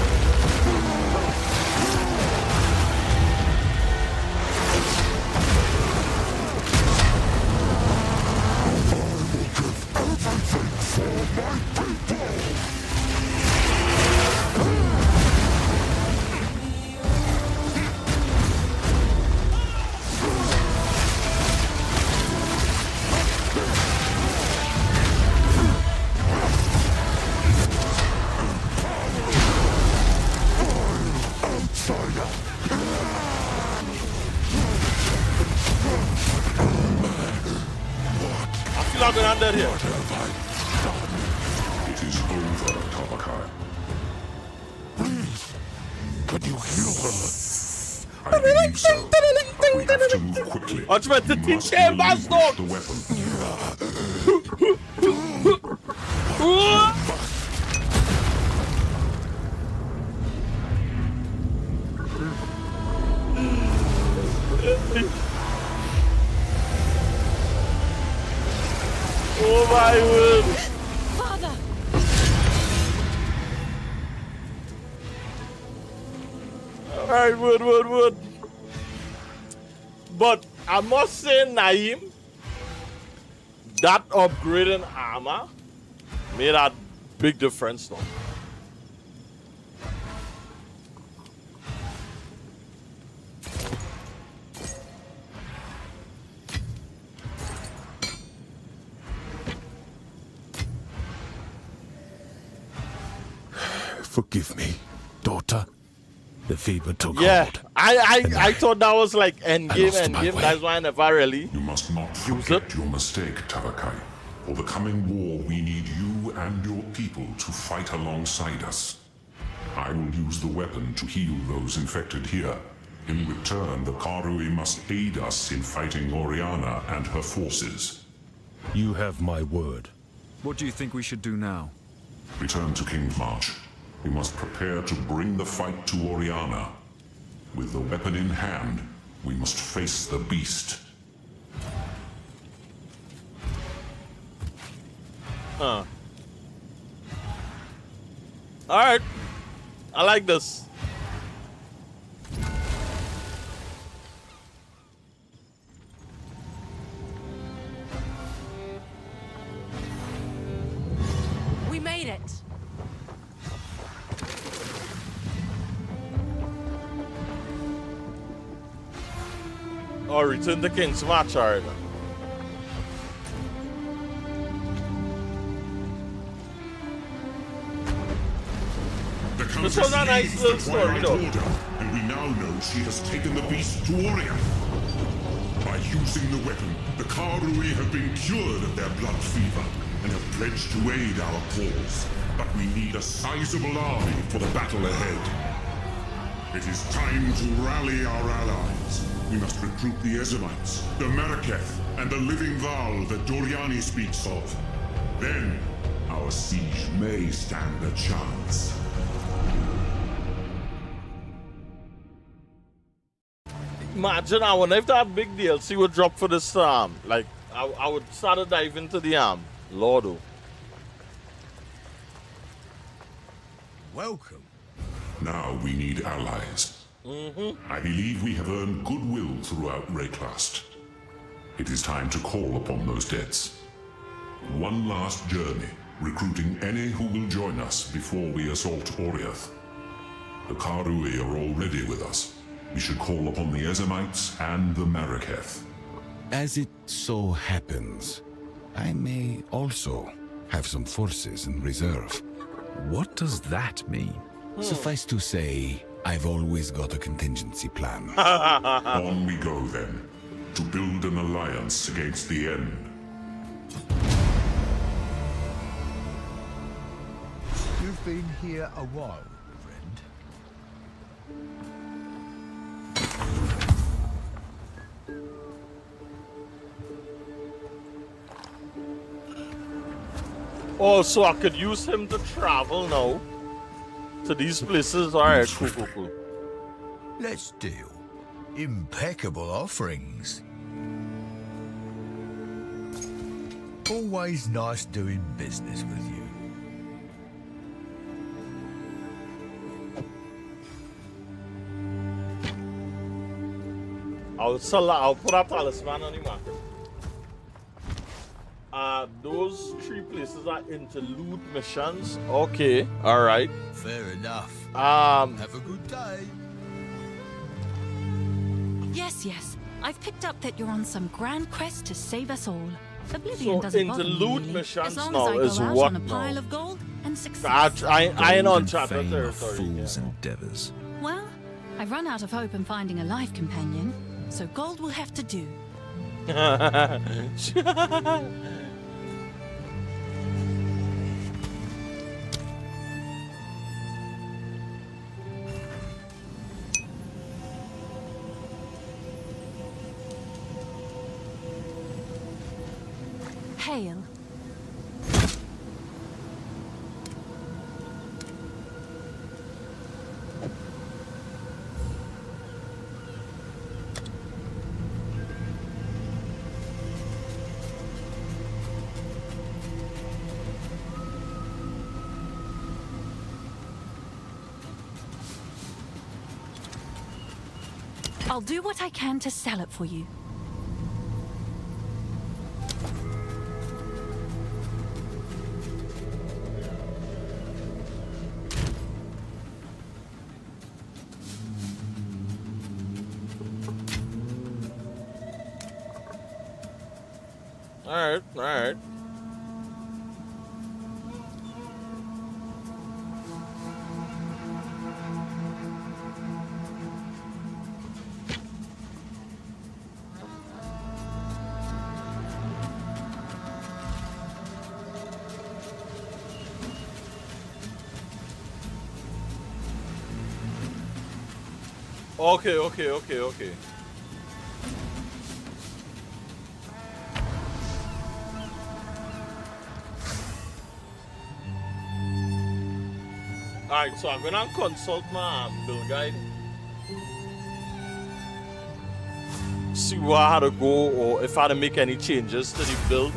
Speaker 1: Under here.
Speaker 2: What have I done? It is over, Tabakai. Please, can you heal her? I believe so. But we have to move quickly.
Speaker 1: I'm trying to teach him, bastard!
Speaker 2: The weapon.
Speaker 1: Oh my word!
Speaker 11: Father!
Speaker 1: Alright, wood. But I must say, Naeem, that upgrade in armor made a big difference though.
Speaker 2: Forgive me, daughter. The fever took
Speaker 1: Yeah,
Speaker 2: hold.
Speaker 1: I thought that was like endgame.
Speaker 2: way.
Speaker 1: That's why I never really
Speaker 2: You must not forget your mistake, Tabakai. For the coming war, we need you and your people to fight alongside us. I will use the weapon to heal those infected here. In return, the Karui must aid us in fighting Oriana and her forces.
Speaker 8: You have my word. What do you think we should do now?
Speaker 2: Return to King's March. We must prepare to bring the fight to Oriana. With the weapon in hand, we must face the beast.
Speaker 1: Huh. Alright. I like this.
Speaker 14: We made it.
Speaker 1: Oh, return to King's March already. This was a nice little story, though.
Speaker 2: And we now know she has taken the beast to Orion. By using the weapon, the Karui have been cured of their blood fever and have pledged to aid our cause. But we need a sizable army for the battle ahead. It is time to rally our allies. We must recruit the Ezemites, the Maraketh, and the living Val that Doriani speaks of. Then, our siege may stand a chance.
Speaker 1: Imagine, I wonder if that big DLC would drop for this like, I would start to dive into the Lordo.
Speaker 19: Welcome.
Speaker 2: Now we need allies. I believe we have earned goodwill throughout Rayclast. It is time to call upon those debts. One last journey, recruiting any who will join us before we assault Oriath. The Karui are already with us. We should call upon the Ezemites and the Maraketh.
Speaker 6: As it so happens, I may also have some forces in reserve.
Speaker 8: What does that mean?
Speaker 6: Suffice to say, I've always got a contingency plan.
Speaker 2: On we go then, to build an alliance against the end.
Speaker 19: You've been here a while, friend.
Speaker 1: Oh, so I could use him to travel now to these places. Alright, cool.
Speaker 19: Let's deal. Impeccable offerings. Always nice doing business with you.
Speaker 1: I'll put a talisman on the market. Those 3 places are interlude missions. Okay, alright.
Speaker 19: Fair enough.
Speaker 1: Have
Speaker 19: a good day.
Speaker 20: Yes. I've picked up that you're on some grand quest to save us all. Oblivion doesn't bother me,
Speaker 1: interlude
Speaker 20: really.
Speaker 1: missions
Speaker 20: As long
Speaker 1: now
Speaker 20: as I
Speaker 1: is
Speaker 20: go out
Speaker 1: what
Speaker 20: on a pile
Speaker 1: now?
Speaker 20: of gold and success.
Speaker 1: I ain't on chat
Speaker 8: Fame of
Speaker 1: territory.
Speaker 8: fool's endeavors.
Speaker 20: Well, I've run out of hope in finding a life companion, so gold will have to do. Hail. I'll do what I can to sell it for you.
Speaker 1: Alright. Okay. Alright, so I'm gonna consult my build guide. See where I had to go or if I had to make any changes to the build.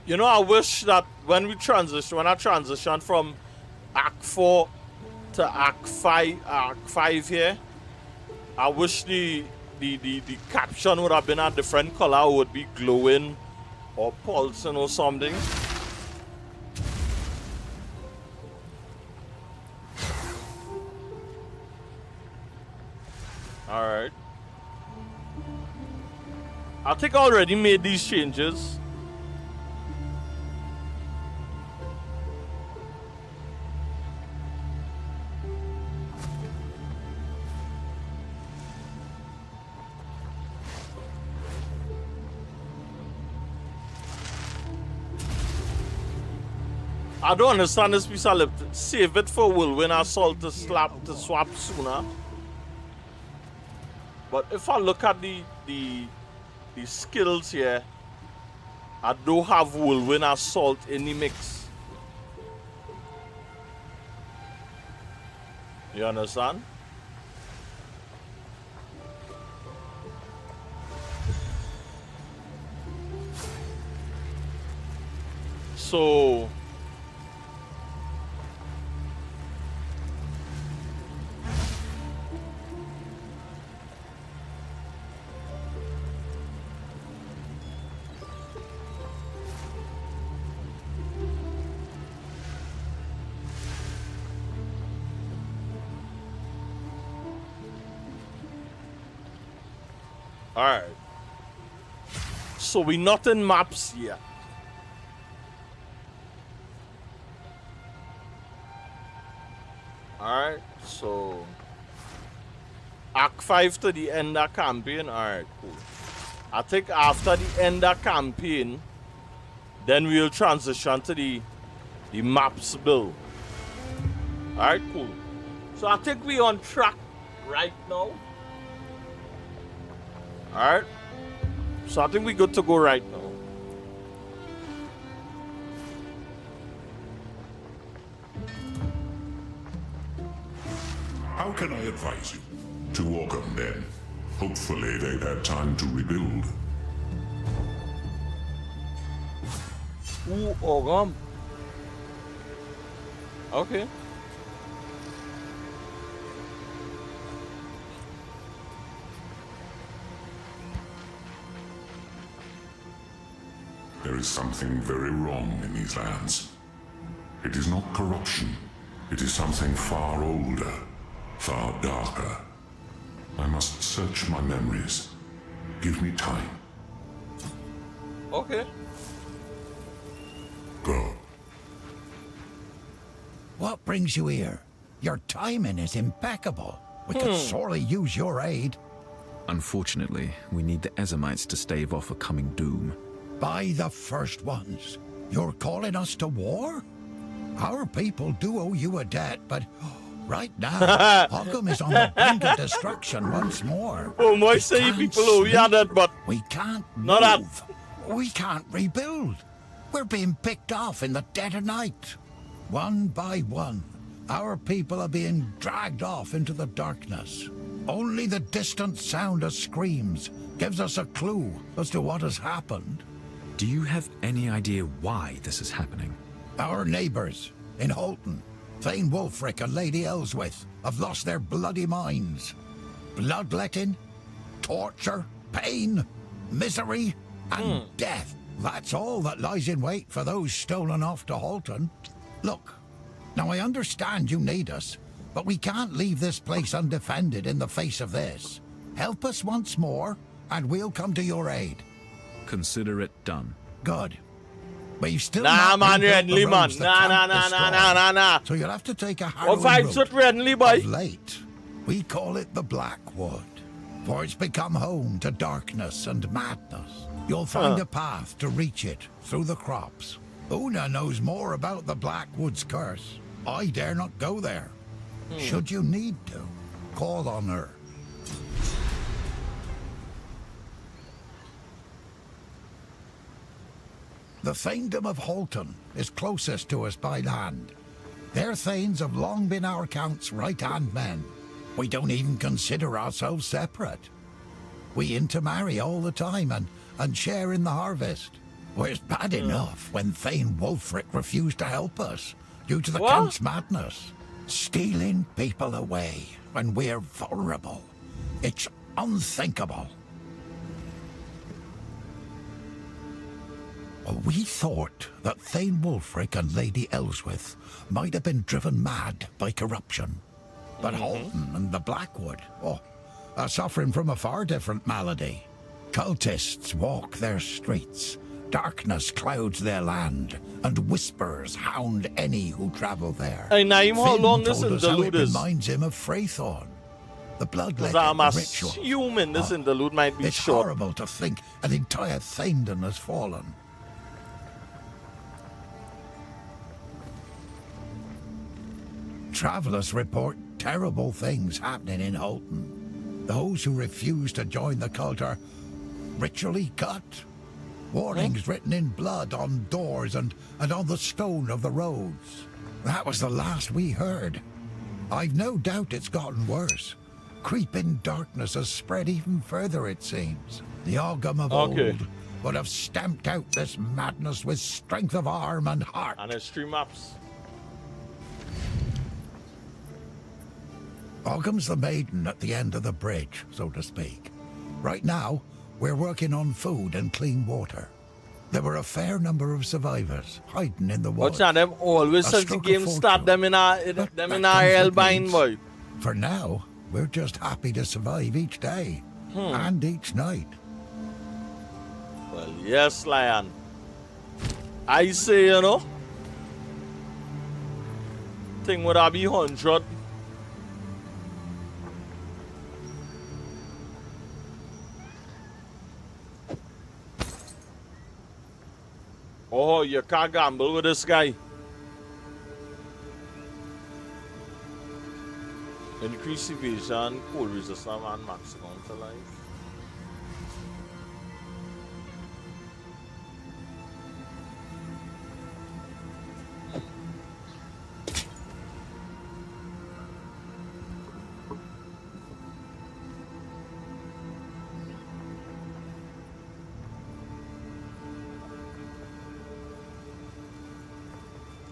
Speaker 1: You know, I wish that when I transition from Act 4 to Act 5 here, I wish the caption would have been a different color, would be glowing or pulsing or something. Alright. I think I already made these changes. I don't understand this piece of lip. Save it for Whirlwind Assault to swap sooner. But if I look at the skills here, I don't have Whirlwind Assault in the mix. You understand? So Alright. So we not in maps yet. Alright, so Act 5 to the end of campaign. Alright, cool. I think after the end of campaign, then we'll transition to the maps build. Alright, cool. So I think we're on track right now. Alright. So I think we're good to go right now.
Speaker 2: How can I advise you? To welcome then. Hopefully they've had time to rebuild.
Speaker 1: Ooh, Ogam. Okay.
Speaker 2: There is something very wrong in these lands. It is not corruption. It is something far older, far darker. I must search my memories. Give me time.
Speaker 1: Okay.
Speaker 2: Go.
Speaker 4: What brings you here? Your timing is impeccable. We could sorely use your aid.
Speaker 8: Unfortunately, we need the Ezamites to stave off a coming doom.
Speaker 4: By the first ones. You're calling us to war? Our people do owe you a debt, but right now, Ogham is on the brink of destruction once more.
Speaker 1: Oh, my say people owe you that, but
Speaker 4: we can't
Speaker 1: not
Speaker 4: move. We can't rebuild. We're being picked off in the dead of night. One by one, our people are being dragged off into the darkness. Only the distant sound of screams gives us a clue as to what has happened.
Speaker 8: Do you have any idea why this is happening?
Speaker 4: Our neighbors in Holton, Thane Wulfric and Lady Ellsworth, have lost their bloody minds. Bloodletting, torture, pain, misery, and death. That's all that lies in wait for those stolen off to Holton. Look, now I understand you need us, but we can't leave this place undefended in the face of this. Help us once more, and we'll come to your aid.
Speaker 8: Consider it done.
Speaker 4: Good. We've still
Speaker 1: nah, man, Redley, man. Nah.
Speaker 4: So you'll have to take a harrowing
Speaker 1: route. What Redley, boy?
Speaker 4: Of late, we call it the Blackwood, for it's become home to darkness and madness. You'll find a path to reach it through the crops. Una knows more about the Blackwood's curse. I dare not go there. Should you need to, call on her. The Thanedom of Holton is closest to us by land. Their Thanes have long been our Count's right-hand men. We don't even consider ourselves separate. We intermarry all the time and share in the harvest. Well, it's bad enough when Thane Wulfric refused to help us due to the Count's madness. Stealing people away when we're vulnerable. It's unthinkable. We thought that Thane Wulfric and Lady Ellsworth might have been driven mad by corruption. But Holton and the Blackwood, are suffering from a far different malady. Cultists walk their streets, darkness clouds their land, and whispers hound any who travel there.
Speaker 1: Hey, Naim, how long this
Speaker 4: interlude is? It reminds him of Freythorn. The bloodletting
Speaker 1: I'm
Speaker 4: ritual.
Speaker 1: Assuming this interlude might be
Speaker 4: it's
Speaker 1: short.
Speaker 4: It's horrible to think an entire Thanedom has fallen. Travelers report terrible things happening in Holton. Those who refuse to join the cult are ritually cut. Warnings written in blood on doors and on the stone of the roads. That was the last we heard. I've no doubt it's gotten worse. Creeping darkness has spread even further, it seems. The Ogham of old would have stamped out this madness with strength of arm and heart.
Speaker 1: And there's 3 maps.
Speaker 4: Ogham's the maiden at the end of the bridge, so to speak. Right now, we're working on food and clean water. There were a fair number of survivors hiding in the woods.
Speaker 1: Watch out, them always since the game start them in our hellbind, boy.
Speaker 4: For now, we're just happy to survive each day. And each night.
Speaker 1: Well, yes, Lion. I say, you know, thing would have be 100. Oh, you can't gamble with this guy. Increase evasion, cold resistance, and maximum to life.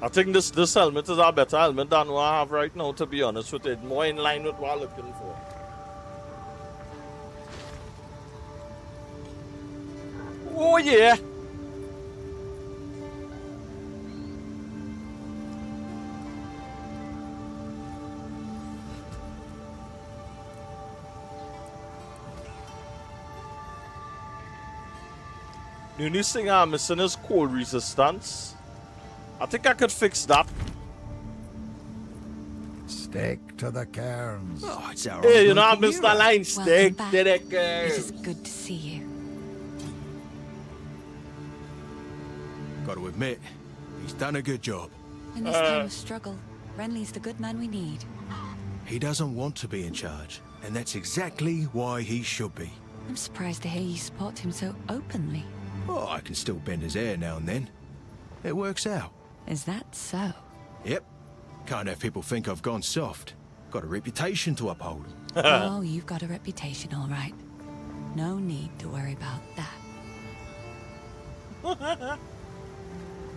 Speaker 1: I think this helmet is a better helmet than what I have right now, to be honest with it. More in line with what I'm looking for. Oh yeah! The only thing I'm missing is cold resistance. I think I could fix that.
Speaker 4: Stick to the cairns.
Speaker 13: Oh, it's our
Speaker 1: Hey, you know, I missed the line. Stick
Speaker 20: back.
Speaker 1: to the
Speaker 20: It
Speaker 1: cairns.
Speaker 20: is good to see you.
Speaker 13: Got to admit, he's done a good job.
Speaker 20: In this time of struggle, Renly's the good man we need.
Speaker 13: He doesn't want to be in charge, and that's exactly why he should be.
Speaker 20: I'm surprised to hear you support him so openly.
Speaker 13: Oh, I can still bend his ear now and then. It works out.
Speaker 20: Is that so?
Speaker 13: Yep. Can't have people think I've gone soft. Got a reputation to uphold.
Speaker 20: Oh, you've got a reputation, all right. No need to worry about that.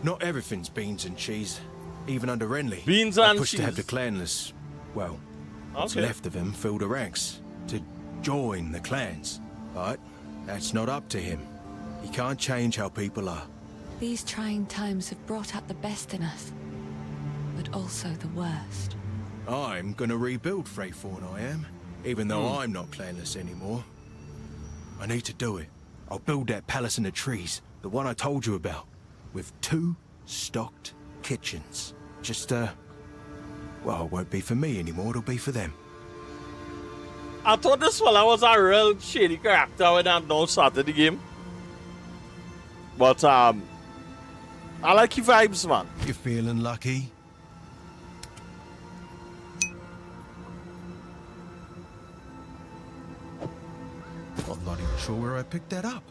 Speaker 13: Not everything's beans and cheese. Even under Renly.
Speaker 1: Beans
Speaker 13: I
Speaker 1: and
Speaker 13: pushed to have the
Speaker 1: cheese.
Speaker 13: clanless, well, what's
Speaker 1: Okay.
Speaker 13: left of him fill the ranks. To join the clans. But that's not up to him. He can't change how people are.
Speaker 20: These trying times have brought out the best in us, but also the worst.
Speaker 13: I'm gonna rebuild Freythorn, I am. Even though I'm not clanless anymore. I need to do it. I'll build that palace in the trees, the one I told you about, with 2 stocked kitchens. Just, well, it won't be for me anymore, it'll be for them.
Speaker 1: I thought this fella was a real shady character when I now started the game. But, I like your vibes, man.
Speaker 13: You feeling lucky? I'm not even sure where I picked that up.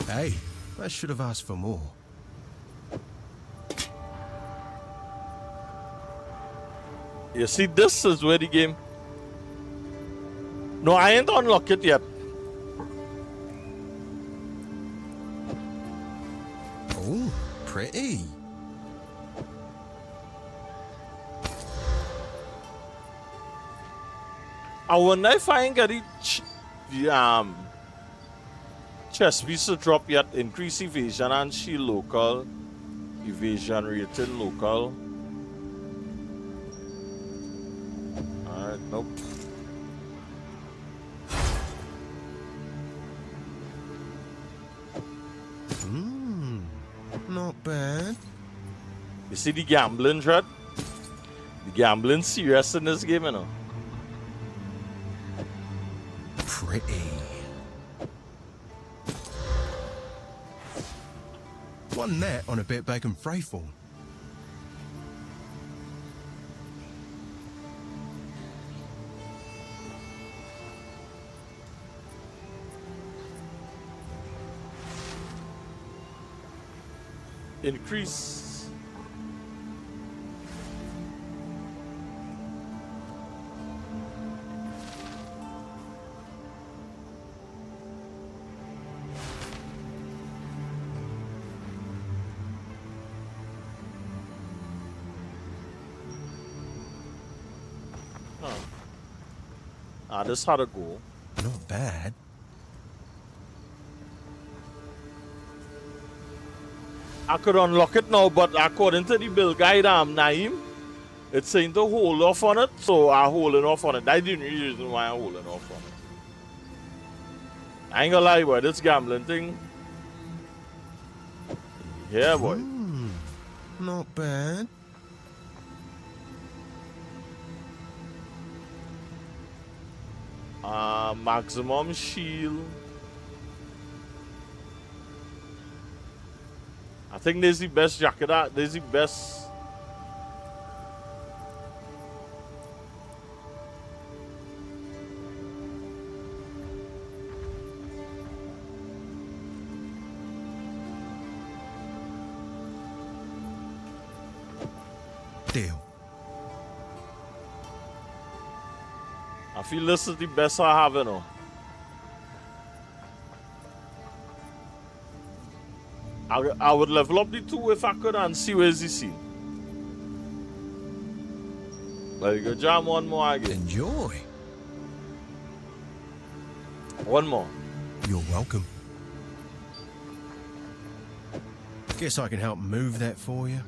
Speaker 13: Hey, I should have asked for more.
Speaker 1: You see, this is where the game... No, I ain't unlocked it yet.
Speaker 13: Oh, pretty.
Speaker 1: I wonder if I ain't got the chest piece to drop yet. Increase evasion and shield local. Evasion rated local. Alright, nope.
Speaker 13: Not bad.
Speaker 1: You see the gambling, Dread? The gambling serious in this game, you know.
Speaker 13: Pretty. One net on a bit bacon Freythorn.
Speaker 1: Increase. This had to go.
Speaker 13: Not bad.
Speaker 1: I could unlock it now, but according to the build guide, Naeem, It's saying to hold off on it, so I'm holding off on it. That's the reason why I'm holding off on it. I ain't gonna lie, boy, this gambling thing. Yeah, boy.
Speaker 13: Not bad.
Speaker 1: Maximum shield. I think there's the best jacket. There's the best.
Speaker 13: Deal.
Speaker 1: I feel this is the best I have, you know. I would level up the 2 if I could and see where's the scene. But you go jam one more again.
Speaker 13: Enjoy.
Speaker 1: One more.
Speaker 13: You're welcome. Guess I can help move that for you.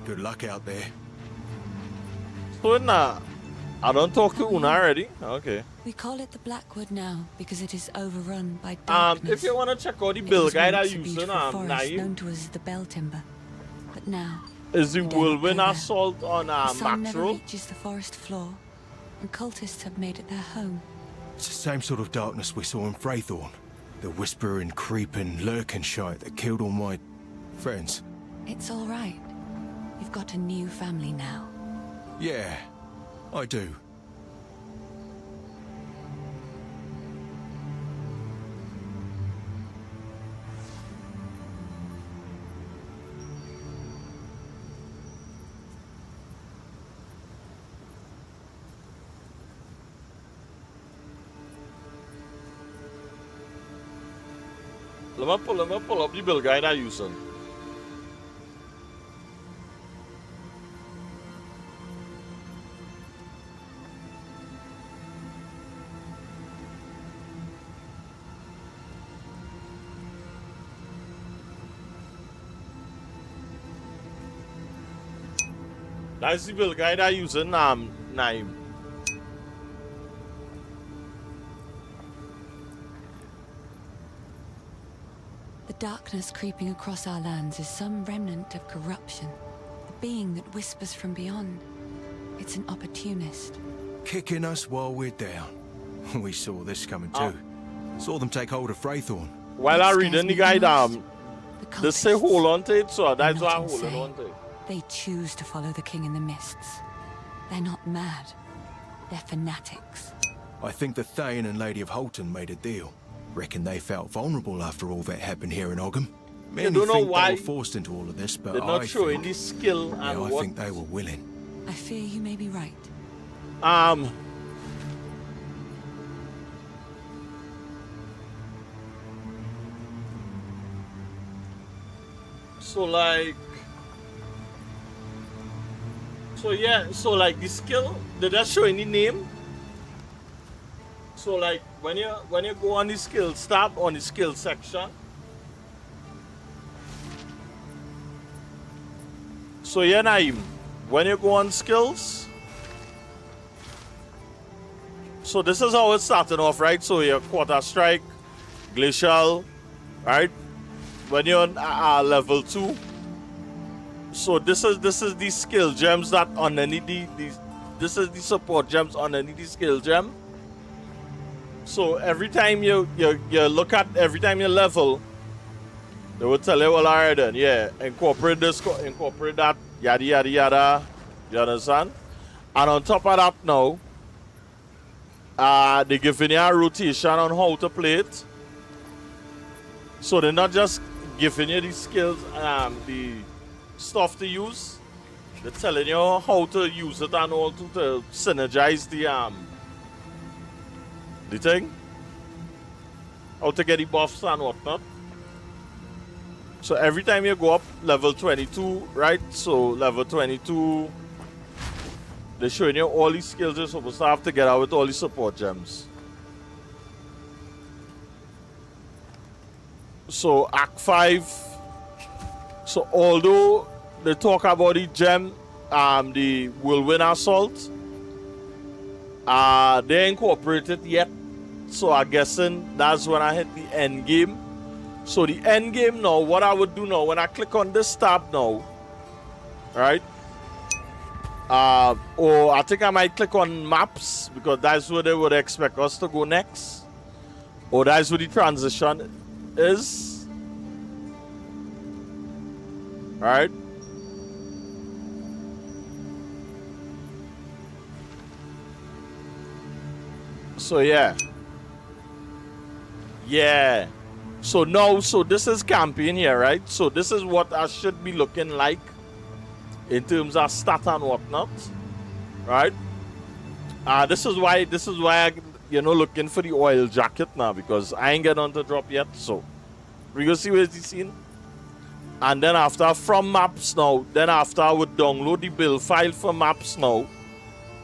Speaker 13: Good luck out there.
Speaker 1: So I don't talk to Una already. Okay.
Speaker 20: We call it the Blackwood now because it is overrun by darkness.
Speaker 1: If you want to check out the build guide I use,
Speaker 20: known to us as the Bell Timber, but now
Speaker 1: is the Whirlwind Assault on
Speaker 20: the sun
Speaker 1: Max
Speaker 20: never
Speaker 1: Road?
Speaker 20: reaches the forest floor, and cultists have made it their home.
Speaker 13: It's the same sort of darkness we saw in Fraythorn. The whispering, creeping, lurking shite that killed all my friends.
Speaker 20: It's all right. You've got a new family now.
Speaker 13: Yeah, I do.
Speaker 1: Let me pull up the build guide I use. That's the build guide I use in Naim.
Speaker 20: The darkness creeping across our lands is some remnant of corruption. A being that whispers from beyond. It's an opportunist.
Speaker 13: Kicking us while we're down. We saw this coming too. Saw them take hold of Fraythorn.
Speaker 1: While I read the guide, they say hold on to it, so that's why I'm holding on to it.
Speaker 20: They choose to follow the king in the mists. They're not mad. They're fanatics.
Speaker 13: I think the Thane and Lady of Holton made a deal. Reckon they felt vulnerable after all that happened here in Ogham. Many
Speaker 1: don't know
Speaker 13: think
Speaker 1: why
Speaker 13: they were forced into all of this, but
Speaker 1: they're not showing any skill and
Speaker 13: I
Speaker 1: what.
Speaker 13: think they were willing.
Speaker 20: I fear you may be right.
Speaker 1: So like, so like the skill, did that show any name? So like when you go on the skill tab on the skill section. So yeah, Naim, when you go on skills, so this is how it's starting off, right? So your quarter strike, glacial, right? When you're on level 2, so this is the skill gems that underneath this is the support gems underneath the skill gem. So every time you look at every time you level, they will tell you, well, alright then, yeah, incorporate this, incorporate that, yada yada yada. You understand? And on top of that now, they giving you a rotation on how to play it. So they're not just giving you the skills, the stuff to use. They're telling you how to use it and all to synergize the thing. How to get the buffs and whatnot. So every time you go up level 22, right? So level 22, they're showing you all these skills you're supposed to have to get out with all the support gems. So Act 5, So although they talk about the gem, the whirlwind assault, they incorporated yet. So I'm guessing that's when I hit the end game. So the end game now, what I would do now, when I click on this tab now, right? Or I think I might click on maps because that's where they would expect us to go next. Or that's where the transition is. Right? So yeah. Yeah. So now, so this is campaign here, right? So this is what I should be looking like in terms of stat and whatnot, right? This is why I, looking for the oil jacket now, because I ain't get on to drop yet. So we go see where's the scene, and then after from maps now, then after I would download the build file for maps now,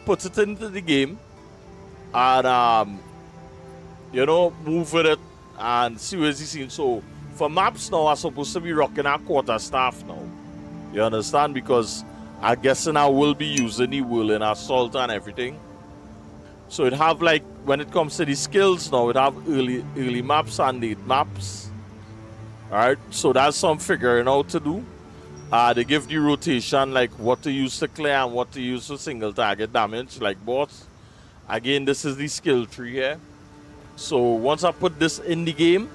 Speaker 1: put it into the game, and move with it and see where's the scene. So for maps now, I'm supposed to be rocking our quarterstaff now. You understand? Because I'm guessing I will be using the whirling assault and everything. So it have, like, when it comes to the skills now, it have early maps and late maps. Alright, so that's some figuring out to do. They give the rotation, like what to use to clear and what to use for single target damage, like boss. Again, this is the skill tree here. So once I put this in the game,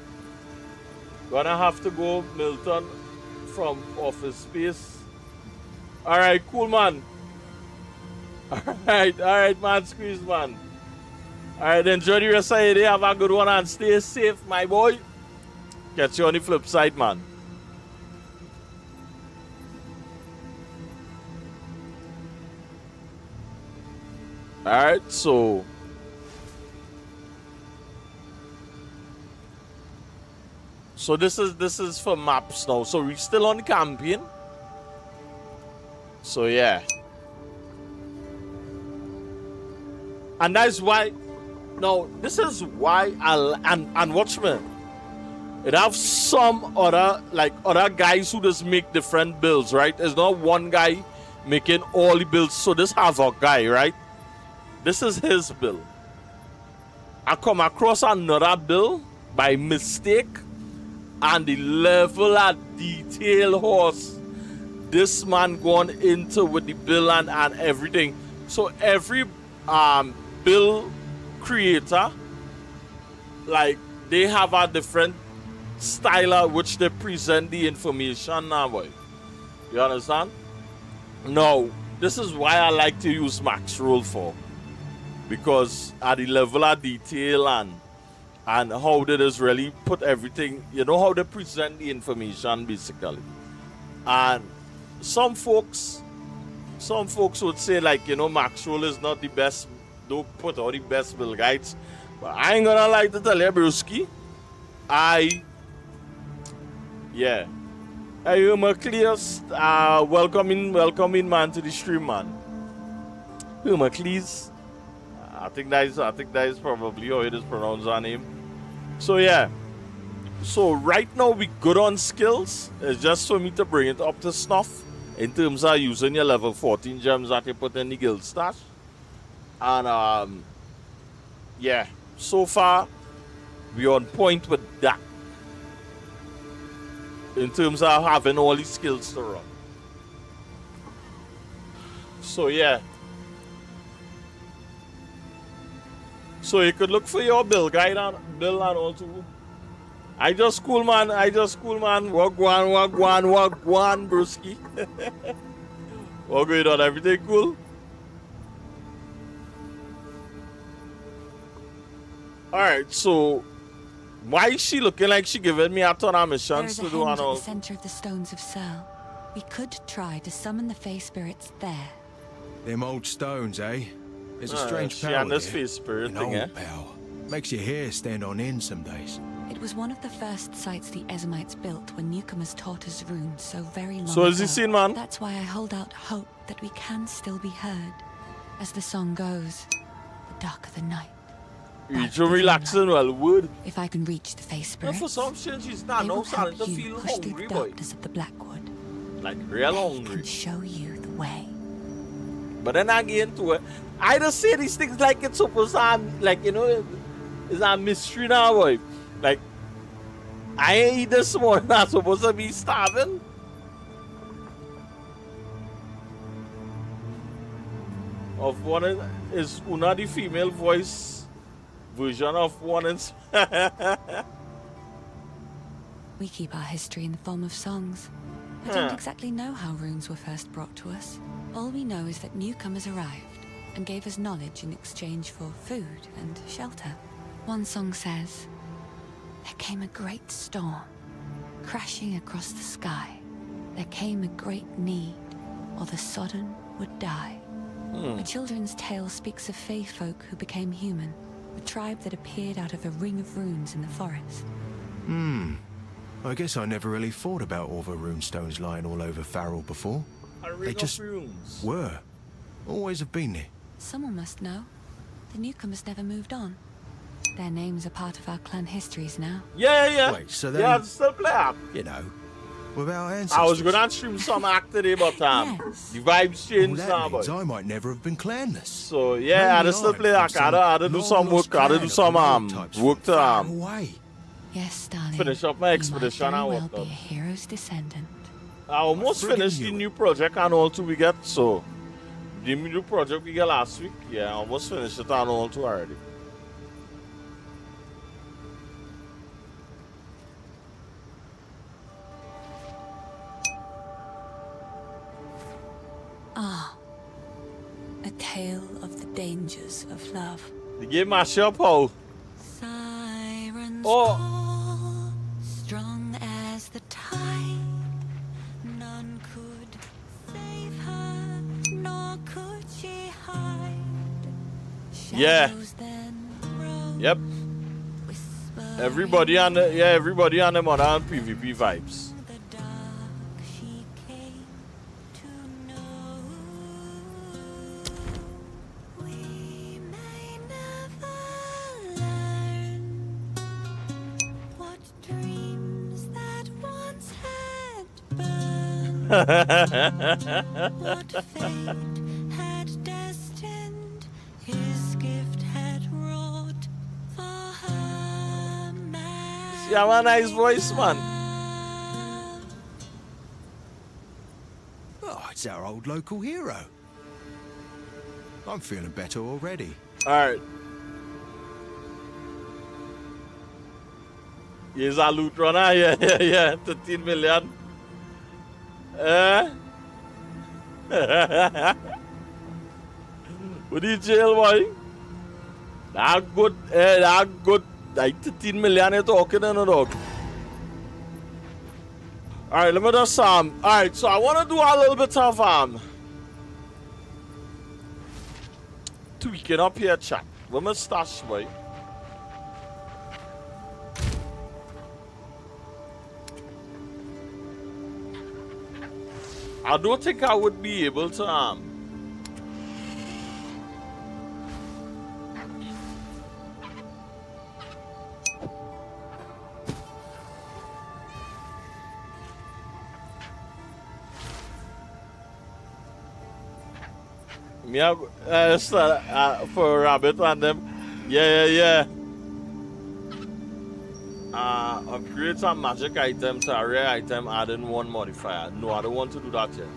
Speaker 1: gonna have to go Milton from Office Space. Alright, cool, man. Alright, man, squeeze, man. Alright, enjoy the rest of your day. Have a good one and stay safe, my boy. Catch you on the flip side, man. Alright, so this is for maps now. So we're still on campaign. So yeah. And that's why now this is why and watch me. It have some other guys who just make different builds, right? There's not one guy making all the builds. So this Havoc guy, right? This is his build. I come across another build by mistake, and the level of detail horse this man gone into with the build and everything. So every build creator, like, they have a different style at which they present the information now, boy. You understand? No, this is why I like to use max roll for, because at the level of detail and how they just really put everything, how they present the information basically. And some folks would say, like, max roll is not the best, don't put all the best build guides. But I ain't gonna like to tell you, broski. Yeah. Hey, Hermocles, welcome in, man, to the stream, man. Hermocles. I think that is probably how it is pronounced our name. So yeah. So right now we good on skills. It's just for me to bring it up to snuff in terms of using your level 14 gems that you put in the guild stash. And yeah, so far we're on point with that. In terms of having all these skills to run. So yeah. So you could look for your build guide and all too. I just cool, man. Wagwan, broski. What going on? Everything cool? Alright, so why is she looking like she giving me a ton of missions to do and all?
Speaker 20: At the center of the stones of Cell. We could try to summon the Fae spirits there.
Speaker 13: Them old stones, eh? It's a strange
Speaker 1: she
Speaker 13: power
Speaker 1: and this
Speaker 13: there.
Speaker 1: Fae spirit
Speaker 13: An
Speaker 1: thing,
Speaker 13: old power. Makes your hair stand on end some days.
Speaker 20: It was one of the first sites the Ezamites built when newcomers taught us runes so very long
Speaker 1: So
Speaker 20: ago.
Speaker 1: is he seen, man?
Speaker 20: That's why I hold out hope that we can still be heard. As the song goes, the darker the night.
Speaker 1: You're relaxing, well, wood.
Speaker 20: If I can reach the Fae spirits,
Speaker 1: For some shit, she's not
Speaker 20: they
Speaker 1: no
Speaker 20: will
Speaker 1: starting
Speaker 20: help
Speaker 1: to
Speaker 20: you
Speaker 1: feel
Speaker 20: push through
Speaker 1: hungry,
Speaker 20: the
Speaker 1: boy.
Speaker 20: darkness of the Blackwood.
Speaker 1: Like real hungry.
Speaker 20: Can show you the way.
Speaker 1: But then again, too, I just say these things like it's supposed to, like, you know, it's a mystery now, boy. Like, I ain't eat this morning, not supposed to be starving. Of one is Una the female voice version of one is.
Speaker 20: We keep our history in the form of songs. I don't exactly know how runes were first brought to us. All we know is that newcomers arrived and gave us knowledge in exchange for food and shelter. One song says, "There came a great storm, crashing across the sky. There came a great need, or the sodden would die." A children's tale speaks of fae folk who became human, a tribe that appeared out of a ring of runes in the forest.
Speaker 13: I guess I never really thought about all the runestones lying all over Farrell before. They just were. Always have been there.
Speaker 20: Someone must know. The newcomers never moved on. Their names are part of our clan histories now.
Speaker 1: Yeah.
Speaker 13: Wait, so they...
Speaker 1: Yeah, still play up.
Speaker 13: You know, without ancestors.
Speaker 1: I was going to stream some act today, but the vibes changed now,
Speaker 13: boy. I might never have been clanless.
Speaker 1: So, yeah, I still play act. I had to do some work. I had to do some work to
Speaker 20: Yes, darling.
Speaker 1: finish up my expedition and
Speaker 20: well
Speaker 1: whatnot.
Speaker 20: be a hero's descendant.
Speaker 1: I almost finished the new project and all too we get, so the new project we get last week, yeah, I almost finished it and all too already.
Speaker 20: A tale of the dangers of love.
Speaker 1: The game mash up, how?
Speaker 20: Sirens call, strong as the tide. None could save her, nor could she hide. Shadows then rose,
Speaker 1: Yep. Everybody on the modern PvP vibes.
Speaker 20: What fate had destined, his gift had wrought for her man.
Speaker 1: You have a nice voice, man.
Speaker 13: Oh, it's our old local hero. I'm feeling better already.
Speaker 1: Alright. Here's a loot runner, yeah. 13 million. What is jail, boy? That good. Like 13 million you're talking in a dog. Alright, let me just alright, so I wanna do a little bit of tweaking up here, chat. Let me stash, boy. I don't think I would be able to for rabbit and them. Yeah. Upgrade some magic item to a rare item, adding one modifier. No, I don't want to do that yet.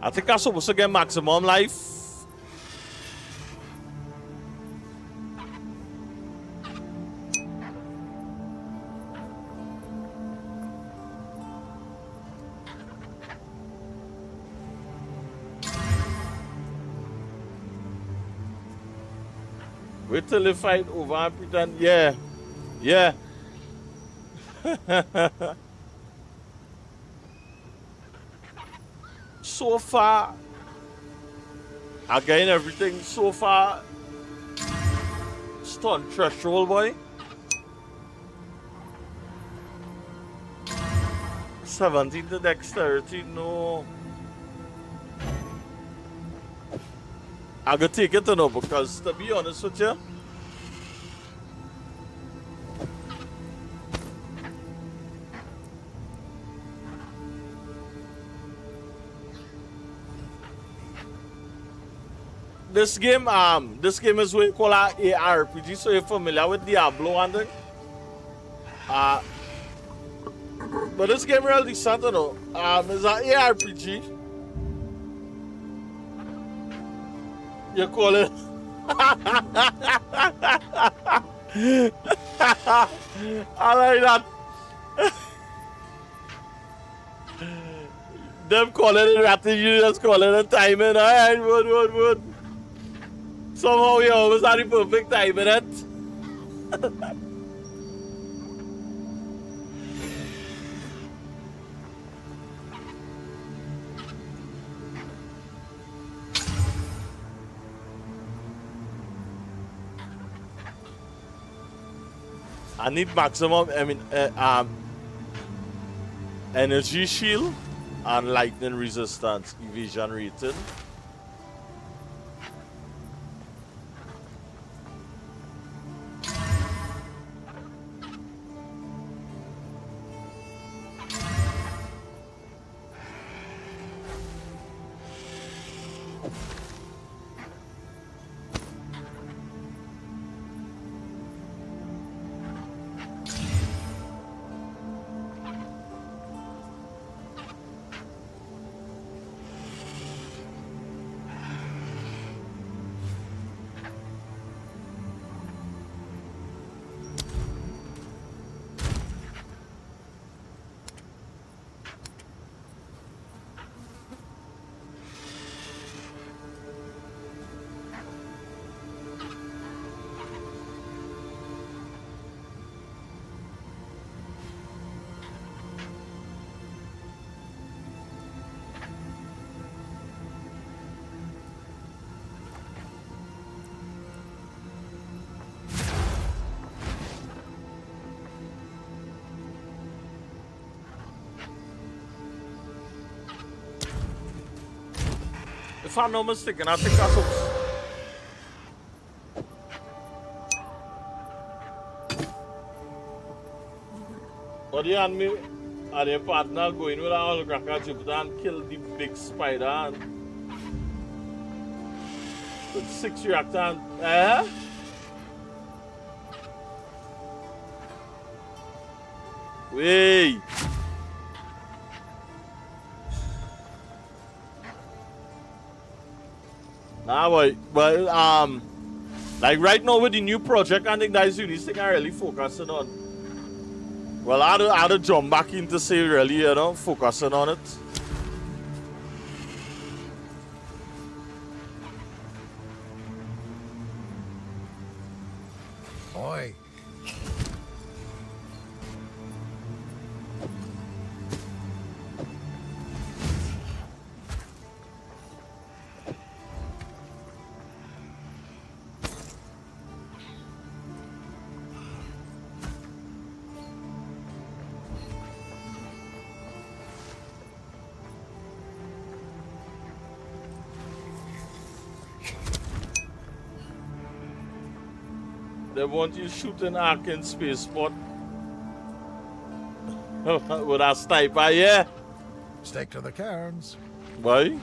Speaker 1: I think I'm supposed to get maximum life. Wait till they fight over and pretend, yeah. so far. Again, everything so far. Stun threshold, boy. 17 to dexterity, no. I gotta take it to no, because to be honest with you, this game is what you call a ARPG, so you're familiar with Diablo and thing. But this game really decent, you know. It's an ARPG. You call it. I like that. Them calling it ratting, you just call it a timing. Alright, wood. Somehow you always have the perfect time in it. I need maximum, energy shield and lightning resistance, evasion rating. If I'm not mistaken, I think that's what. But the enemy and their partner going with all the cracker Jupiter and kill the big spider and with 6 reactors. Wait. Nah, boy, but like right now with the new project, I think that's the only thing I really focusing on. Well, I had to jump back in to say really, you know, focusing on it.
Speaker 4: Oi.
Speaker 1: They want you shooting arc in space spot. With a sniper, yeah.
Speaker 4: Stick to the cairns.
Speaker 1: Why?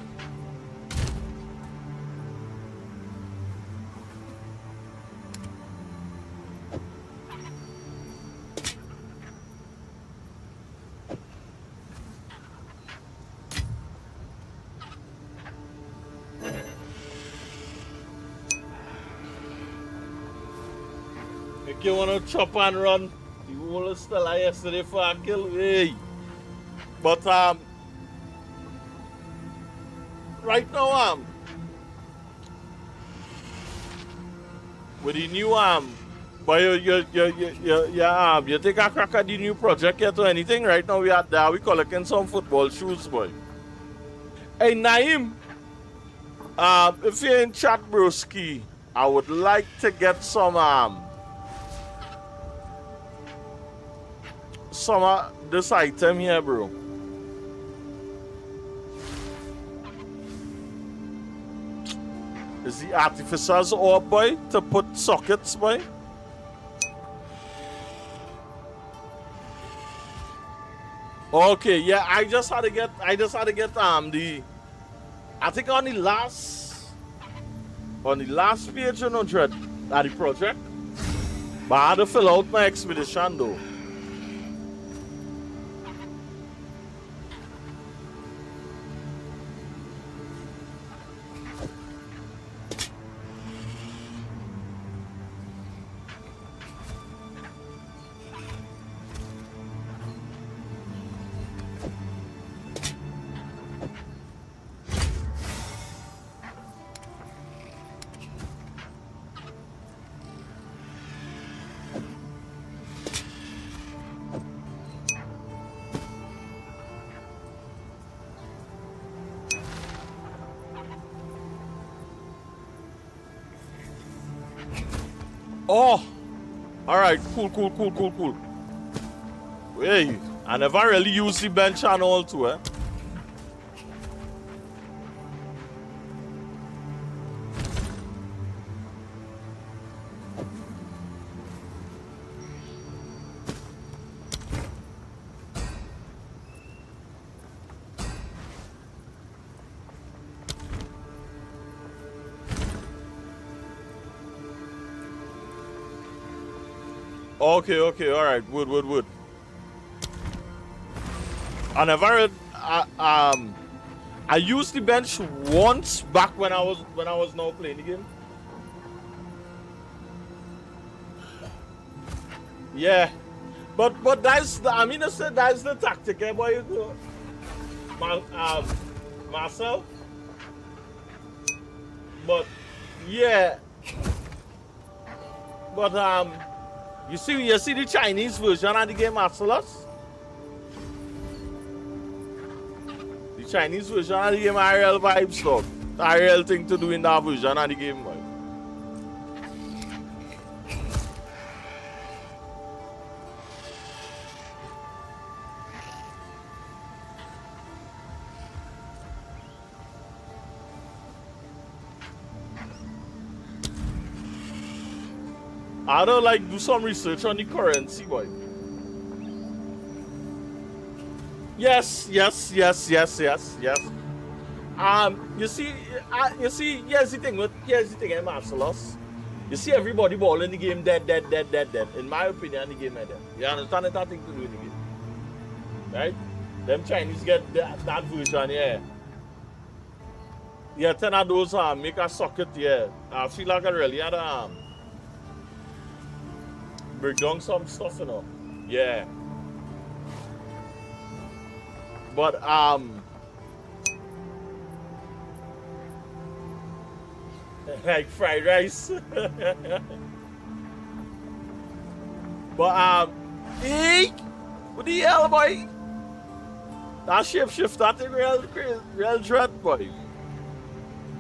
Speaker 1: You wanna chop and run? You wanna still like yesterday for a kill? Hey. But right now with the new but you take a crack at the new project yet or anything? Right now we collecting some football shoes, boy. Hey, Naeem. If you're in chat, broski, I would like to get some this item here, bro. Is the artificer's orb, boy, to put sockets, boy? Okay, yeah, I just had to get the, I think on the last page, you know, Dread, at the project, but I had to fill out my expedition though. Oh, all right, cool. Wait, I never really use the bench and all too, eh? Okay, all right, wood. I never I used the bench once back when I was now playing the game. Yeah, but that's that's the tactic, eh, boy. Myself, but yeah, but you see the Chinese version of the game, Marcellus? The Chinese version of the game, IRL vibes, dog. IRL thing to do in that version of the game, boy. I don't like do some research on the currency, boy. Yes. You see, here's the thing, Marcellus. You see everybody ball in the game dead. In my opinion, the game is dead. You understand that thing to do in the game, right? Them Chinese get that version, yeah. Yeah, 10 of those make a socket, yeah. I feel like I really had break down some stuff, you know. Yeah. But like fried rice. But hey, what the hell, boy? That shift that thing real dread, boy.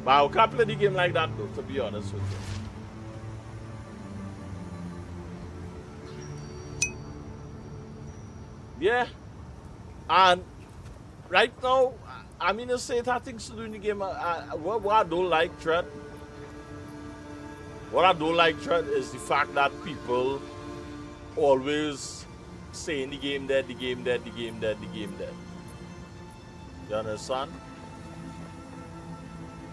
Speaker 1: But I can't play the game like that though, to be honest with you. Yeah, and right now, I mean, to say that things to do in the game. What I don't like, Trent. What I don't like, Trent, is the fact that people always saying the game dead. You understand?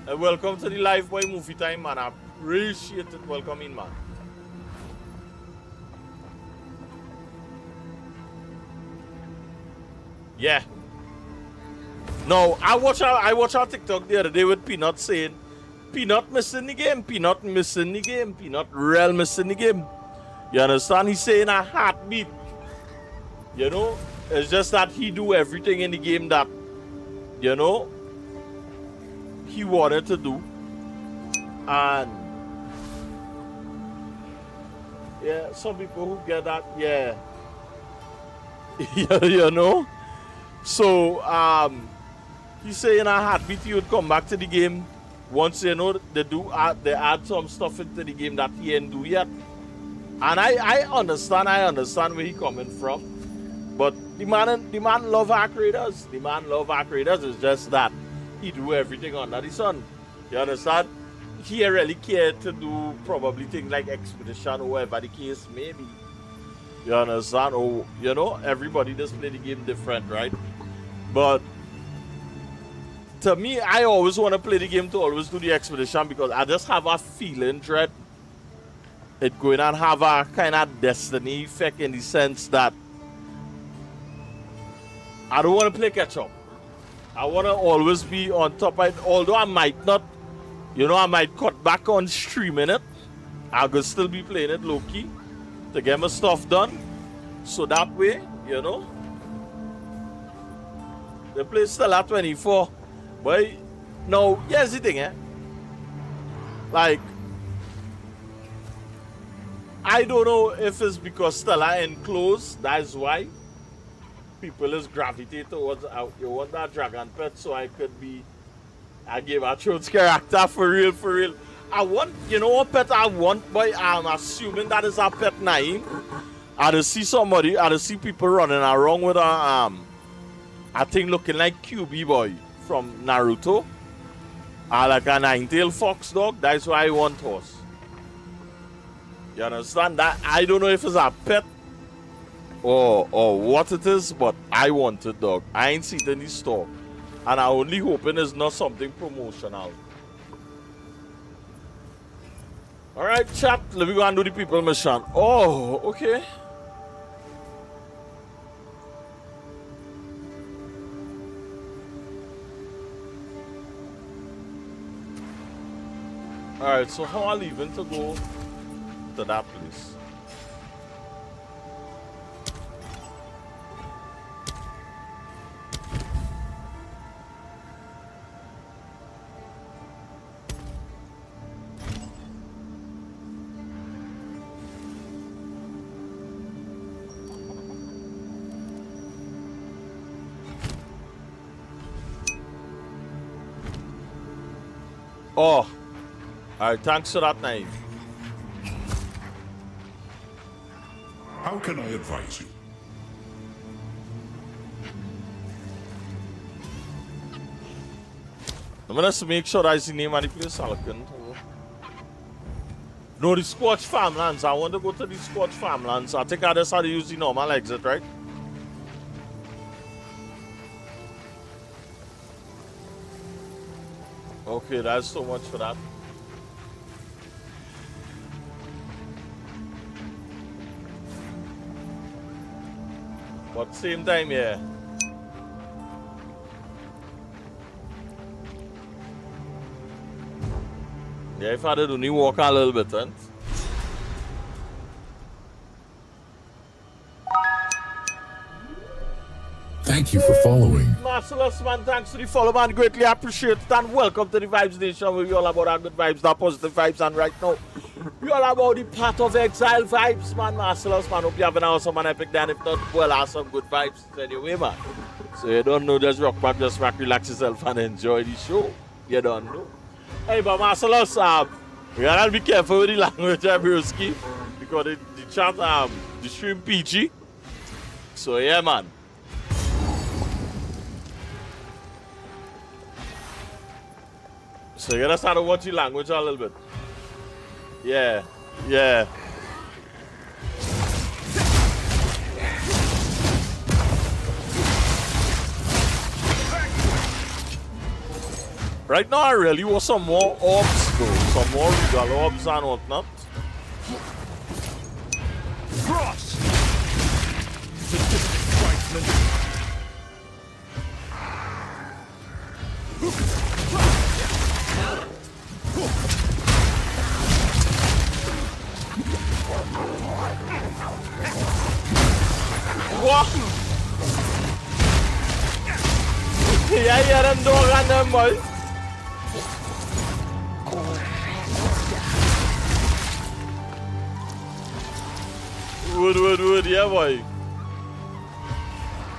Speaker 1: And welcome to the Live Boy Movie Time, man. I appreciate it. Welcome in, man. Yeah. No, I watch our TikTok the other day with Peanut saying, Peanut missing the game, Peanut real missing the game. You understand? He's saying a heartbeat. You know? It's just that he do everything in the game that, you know, he wanted to do. And yeah, some people who get that, yeah. You know? So He say in a heartbeat he would come back to the game once, you know, they add some stuff into the game that he ain't do yet. And I understand where he coming from. But the man love Ark Raiders. The man love Ark Raiders. It's just that he do everything under the sun. You understand? He really care to do probably things like Expedition or whatever the case may be. You understand? Or, you know, everybody just play the game different, right? But to me, I always want to play the game to always do the Expedition because I just have a feeling, Dread, it going and have a kind of destiny effect in the sense that I don't want to play catch up. I want to always be on top of it. Although I might not, you know, I might cut back on streaming it. I could still be playing it low key to get my stuff done. So that way, you know, the play still at 24. But no, here's the thing, like, I don't know if it's because Stella enclosed, that's why people is gravitate towards you want that dragon pet, so I gave a Thrones character for real. I want, you know what pet I want, but I'm assuming that is a pet name. I just see people running around with a I think looking like QB boy from Naruto. Like a nine-tailed fox dog, that's why I want horse. You understand that? I don't know if it's a pet or what it is, but I want it, dog. I ain't seen it in the store. And I only hoping it's not something promotional. Alright, chat. Let me go and do the people mission. Oh, okay. Alright, so how are leaving to go to that place? Oh, alright, thanks for that name.
Speaker 2: How can I advise you?
Speaker 1: I'm gonna make sure that's the name of the place I'm looking for. No, the Scorched Farmlands. I want to go to the Scorched Farmlands. I think I just had to use the normal exit, right? Okay, that's so much for that. But same time, yeah. Yeah, if I did only walk a little bit, huh?
Speaker 2: Thank you for following.
Speaker 1: Marcellus, man, thanks to the follow, man. Greatly appreciate it. And welcome to the Vibes Nation, where we all about our good vibes, the positive vibes. And right now, we all about the Path of Exile vibes, man. Marcellus, man, hope you have an awesome and epic day. And if not, well, awesome good vibes anyway, man. So you don't know, just rock back, just back, relax yourself, and enjoy the show. You don't know. Hey, but Marcellus, we gotta be careful with the language, broski, because the chat, the stream PG. So yeah, man. So you gotta start to watch the language a little bit. Yeah, yeah. Right now I really want some more orbs though. Some more regal orbs and whatnot.
Speaker 7: Frost!
Speaker 1: What? Yeah, them dog and them boy. Wood, yeah boy.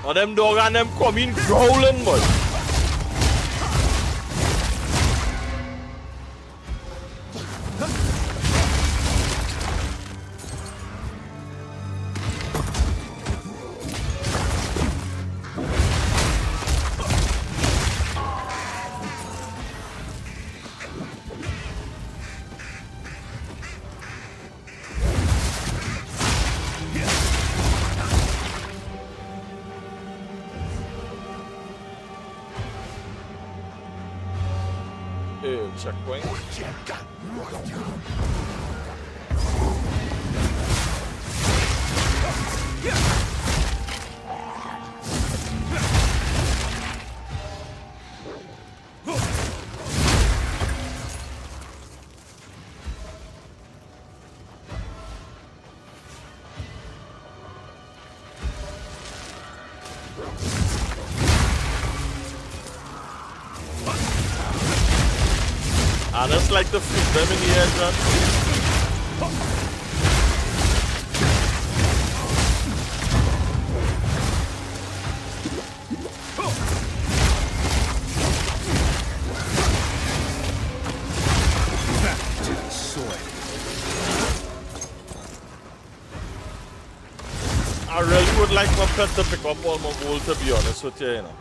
Speaker 1: And them dog and them come in growling boy. checkpoint. And it's like the freak them in the air, John. I really would like my pet to pick up all my gold, to be honest with you, you know.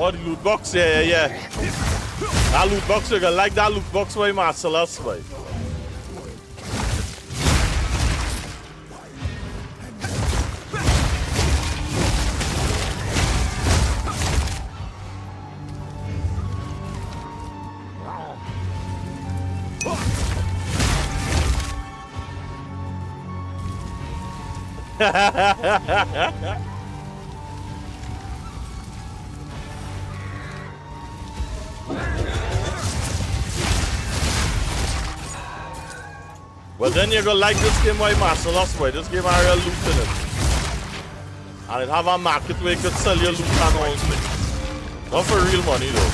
Speaker 1: Oh, the loot box, yeah. That loot box, you're gonna like that loot box by Marcellus, boy. Well, then you're gonna like this game by Marcellus, boy. This game has real loot in it. And it have a market where you could sell your loot and all things. Not for real money, though.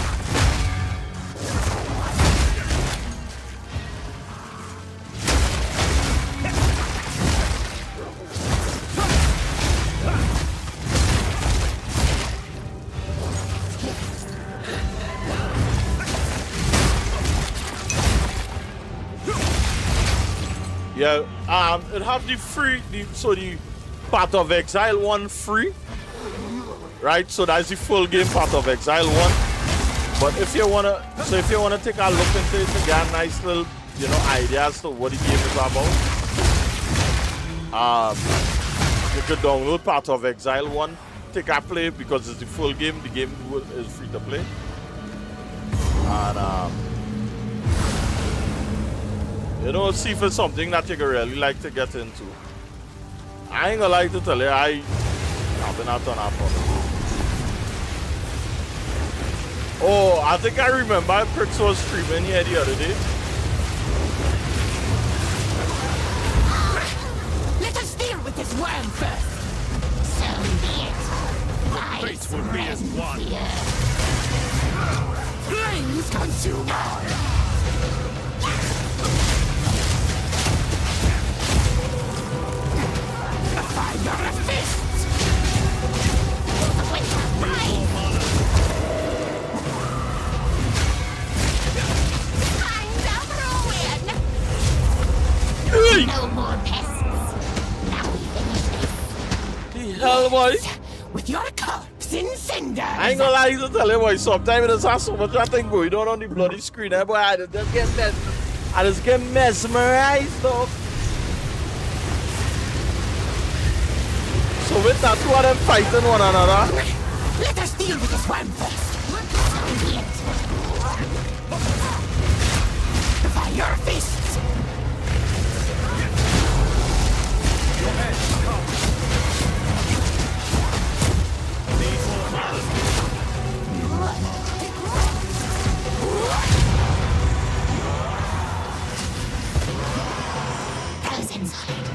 Speaker 1: Yeah, it have the free, the Path of Exile one free, right? So that's the full game Path of Exile one. But if you wanna take a look into it to get a nice little, idea as to what the game is about, you could download Path of Exile one, take a play because it's the full game. The game is free to play, and see if it's something that you could really like to get into. I ain't gonna lie to tell you, I've been out on that one. Oh, I think I remember Prix was streaming here the other day.
Speaker 11: Let us deal with this worm first. So be it. The fates will be as one. Flames consume all. Fire fists! With mine! Kind of ruin! No more pests. Now we finish this.
Speaker 1: The hell, boy?
Speaker 11: With your corpse in cinders!
Speaker 1: I ain't gonna lie to tell you, boy. Sometimes it has so much that thing going on the bloody screen, boy. I just get mesmerized, though. So with that, two of them fighting one another.
Speaker 11: Let us deal with this one first. Fire fists. Your head, come. Goes inside.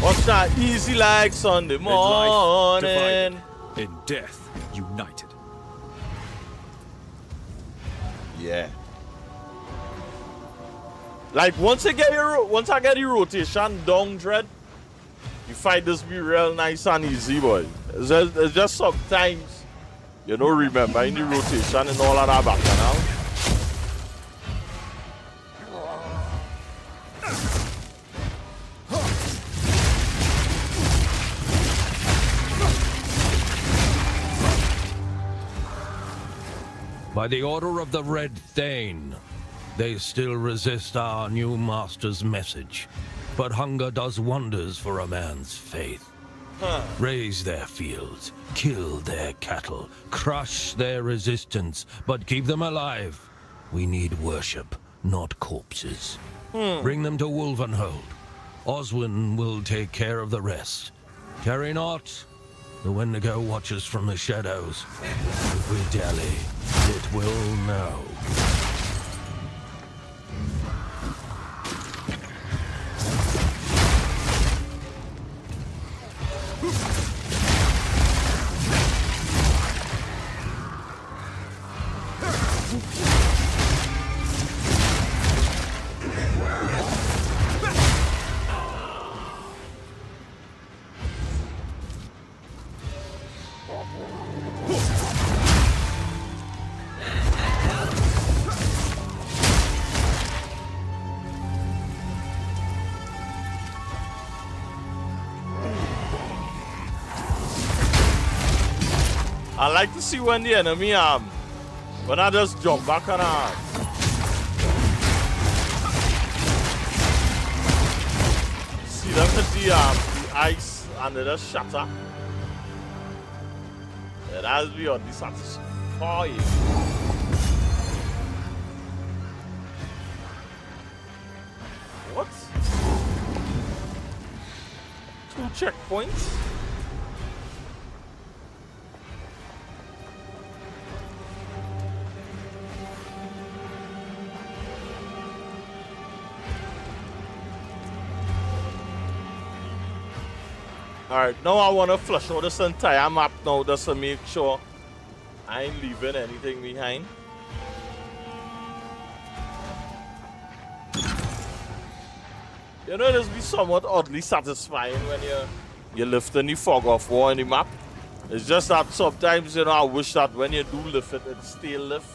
Speaker 1: Watch that, easy like Sunday morning.
Speaker 8: In life, divided. In death, united.
Speaker 1: Yeah. Like once I get the rotation down, Dread, you fight this be real nice and easy, boy. It's just sometimes you don't remember in the rotation and all of that back now.
Speaker 5: By the order of the Red Thane, they still resist our new master's message. But hunger does wonders for a man's faith. Raise their fields, kill their cattle, crush their resistance, but keep them alive. We need worship, not corpses. Bring them to Wolvenhold. Oswin will take care of the rest. Carry not. The Wendigo watches from the shadows. If we dally, it will know.
Speaker 1: I like to see when the enemy when I just jump back on see them hit the ice and they just shatter. Yeah, that's beyond satisfying. What? 2 checkpoints? Alright, now I want to flush out this entire map now just to make sure I ain't leaving anything behind. You know, this be somewhat oddly satisfying when you're lifting the fog off war in the map. It's just that sometimes, you know, I wish that when you do lift it, it still lift.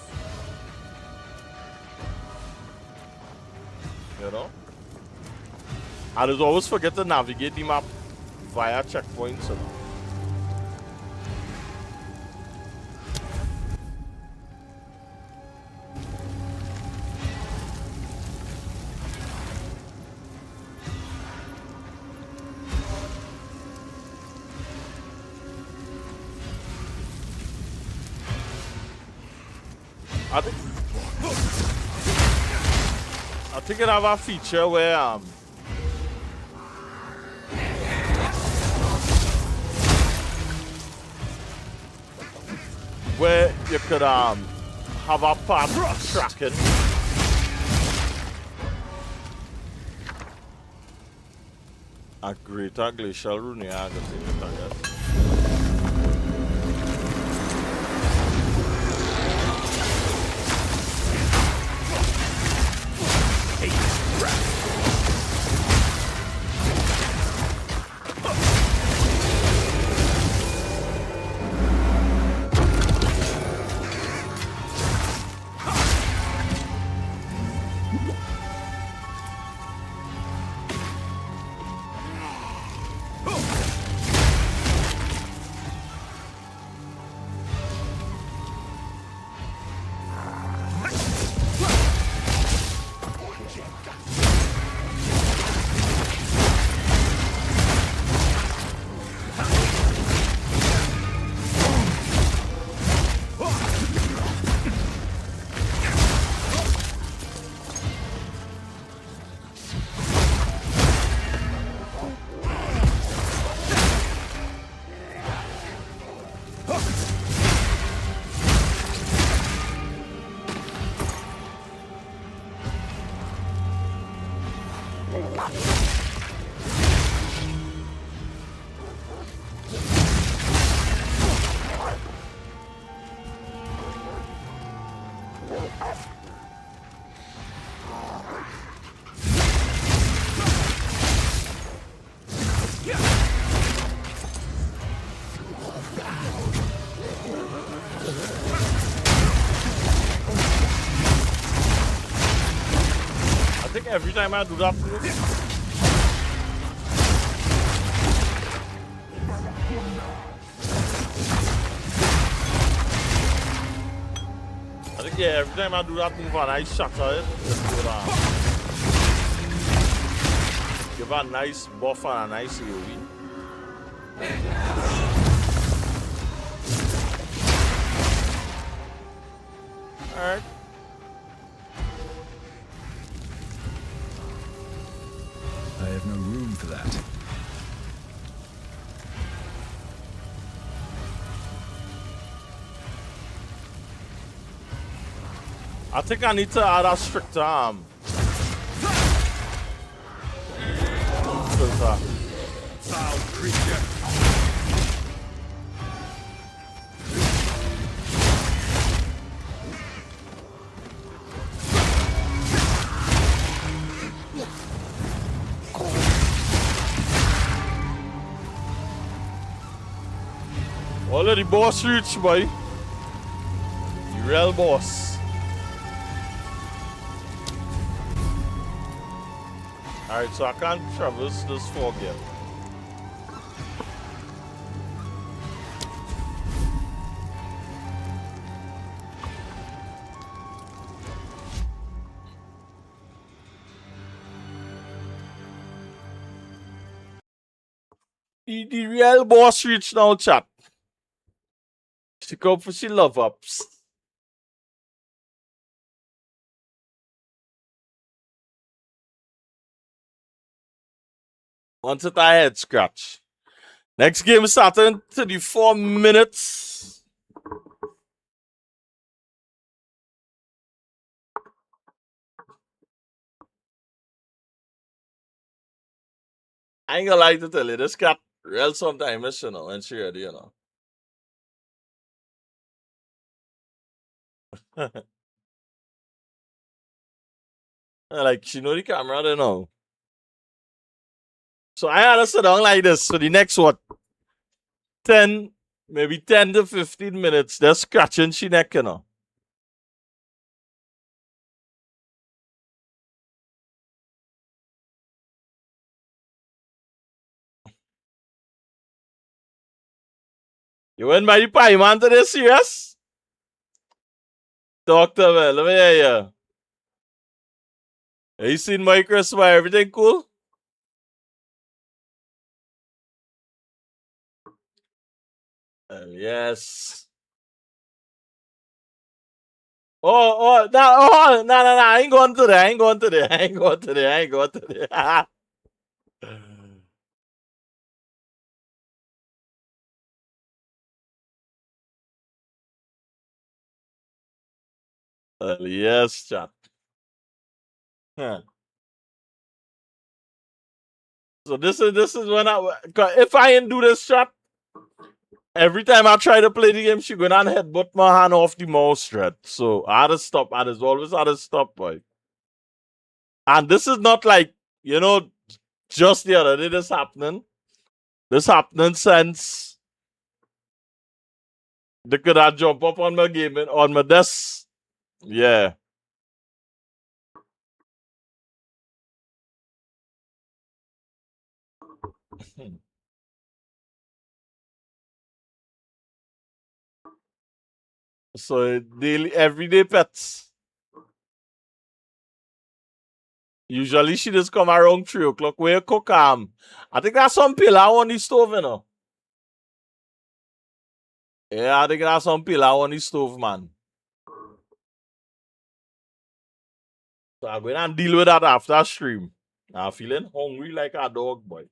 Speaker 1: You know? And it's always forget to navigate the map via checkpoints. And I think it have a feature where you could have a path tracking. A greater glacial rune, I guess. every time I do that. I think, yeah, every time I do that move and I shatter it, just go down. Give a nice buff and a nice AoE. Alright.
Speaker 8: I have no room for that.
Speaker 1: I think I need to add a stricter arm.
Speaker 7: Foul creature.
Speaker 1: Already boss reach, boy. The real boss. Alright, so I can't traverse this fog yet. The real boss reach now, chat. She go for she love ups. Once it I head scratch. Next game is starting 34 minutes. I ain't gonna lie to tell you, this cat real sometimes, you know, when she ready, you know. Like, she know the camera, you know. So I had to sit down like this for the next, what, 10, maybe 10 to 15 minutes. They're scratching she neck, you know. You went by the pie man today, serious? Doctor, man, let me hear you. Have you seen my Christmas? Everything cool? Yes. No, I ain't going to there. I ain't going to there. I ain't going to there. I ain't going to there. Yes, chat. Huh. So this is when if I ain't do this chat, every time I try to play the game, she gonna headbutt my hand off the mouse thread. So I had to stop. I just always had to stop, boy. And this is not like, you know, just the other day this happening. This happening since they could have jump up on my game on my desk. Yeah. So daily, everyday pets. Usually she just come around 3 o'clock. Where you cook I think that's some pillar on the stove, you know. Yeah, I think that's some pillar on the stove, man. So I'm going to deal with that after stream. I'm feeling hungry like a dog, boy.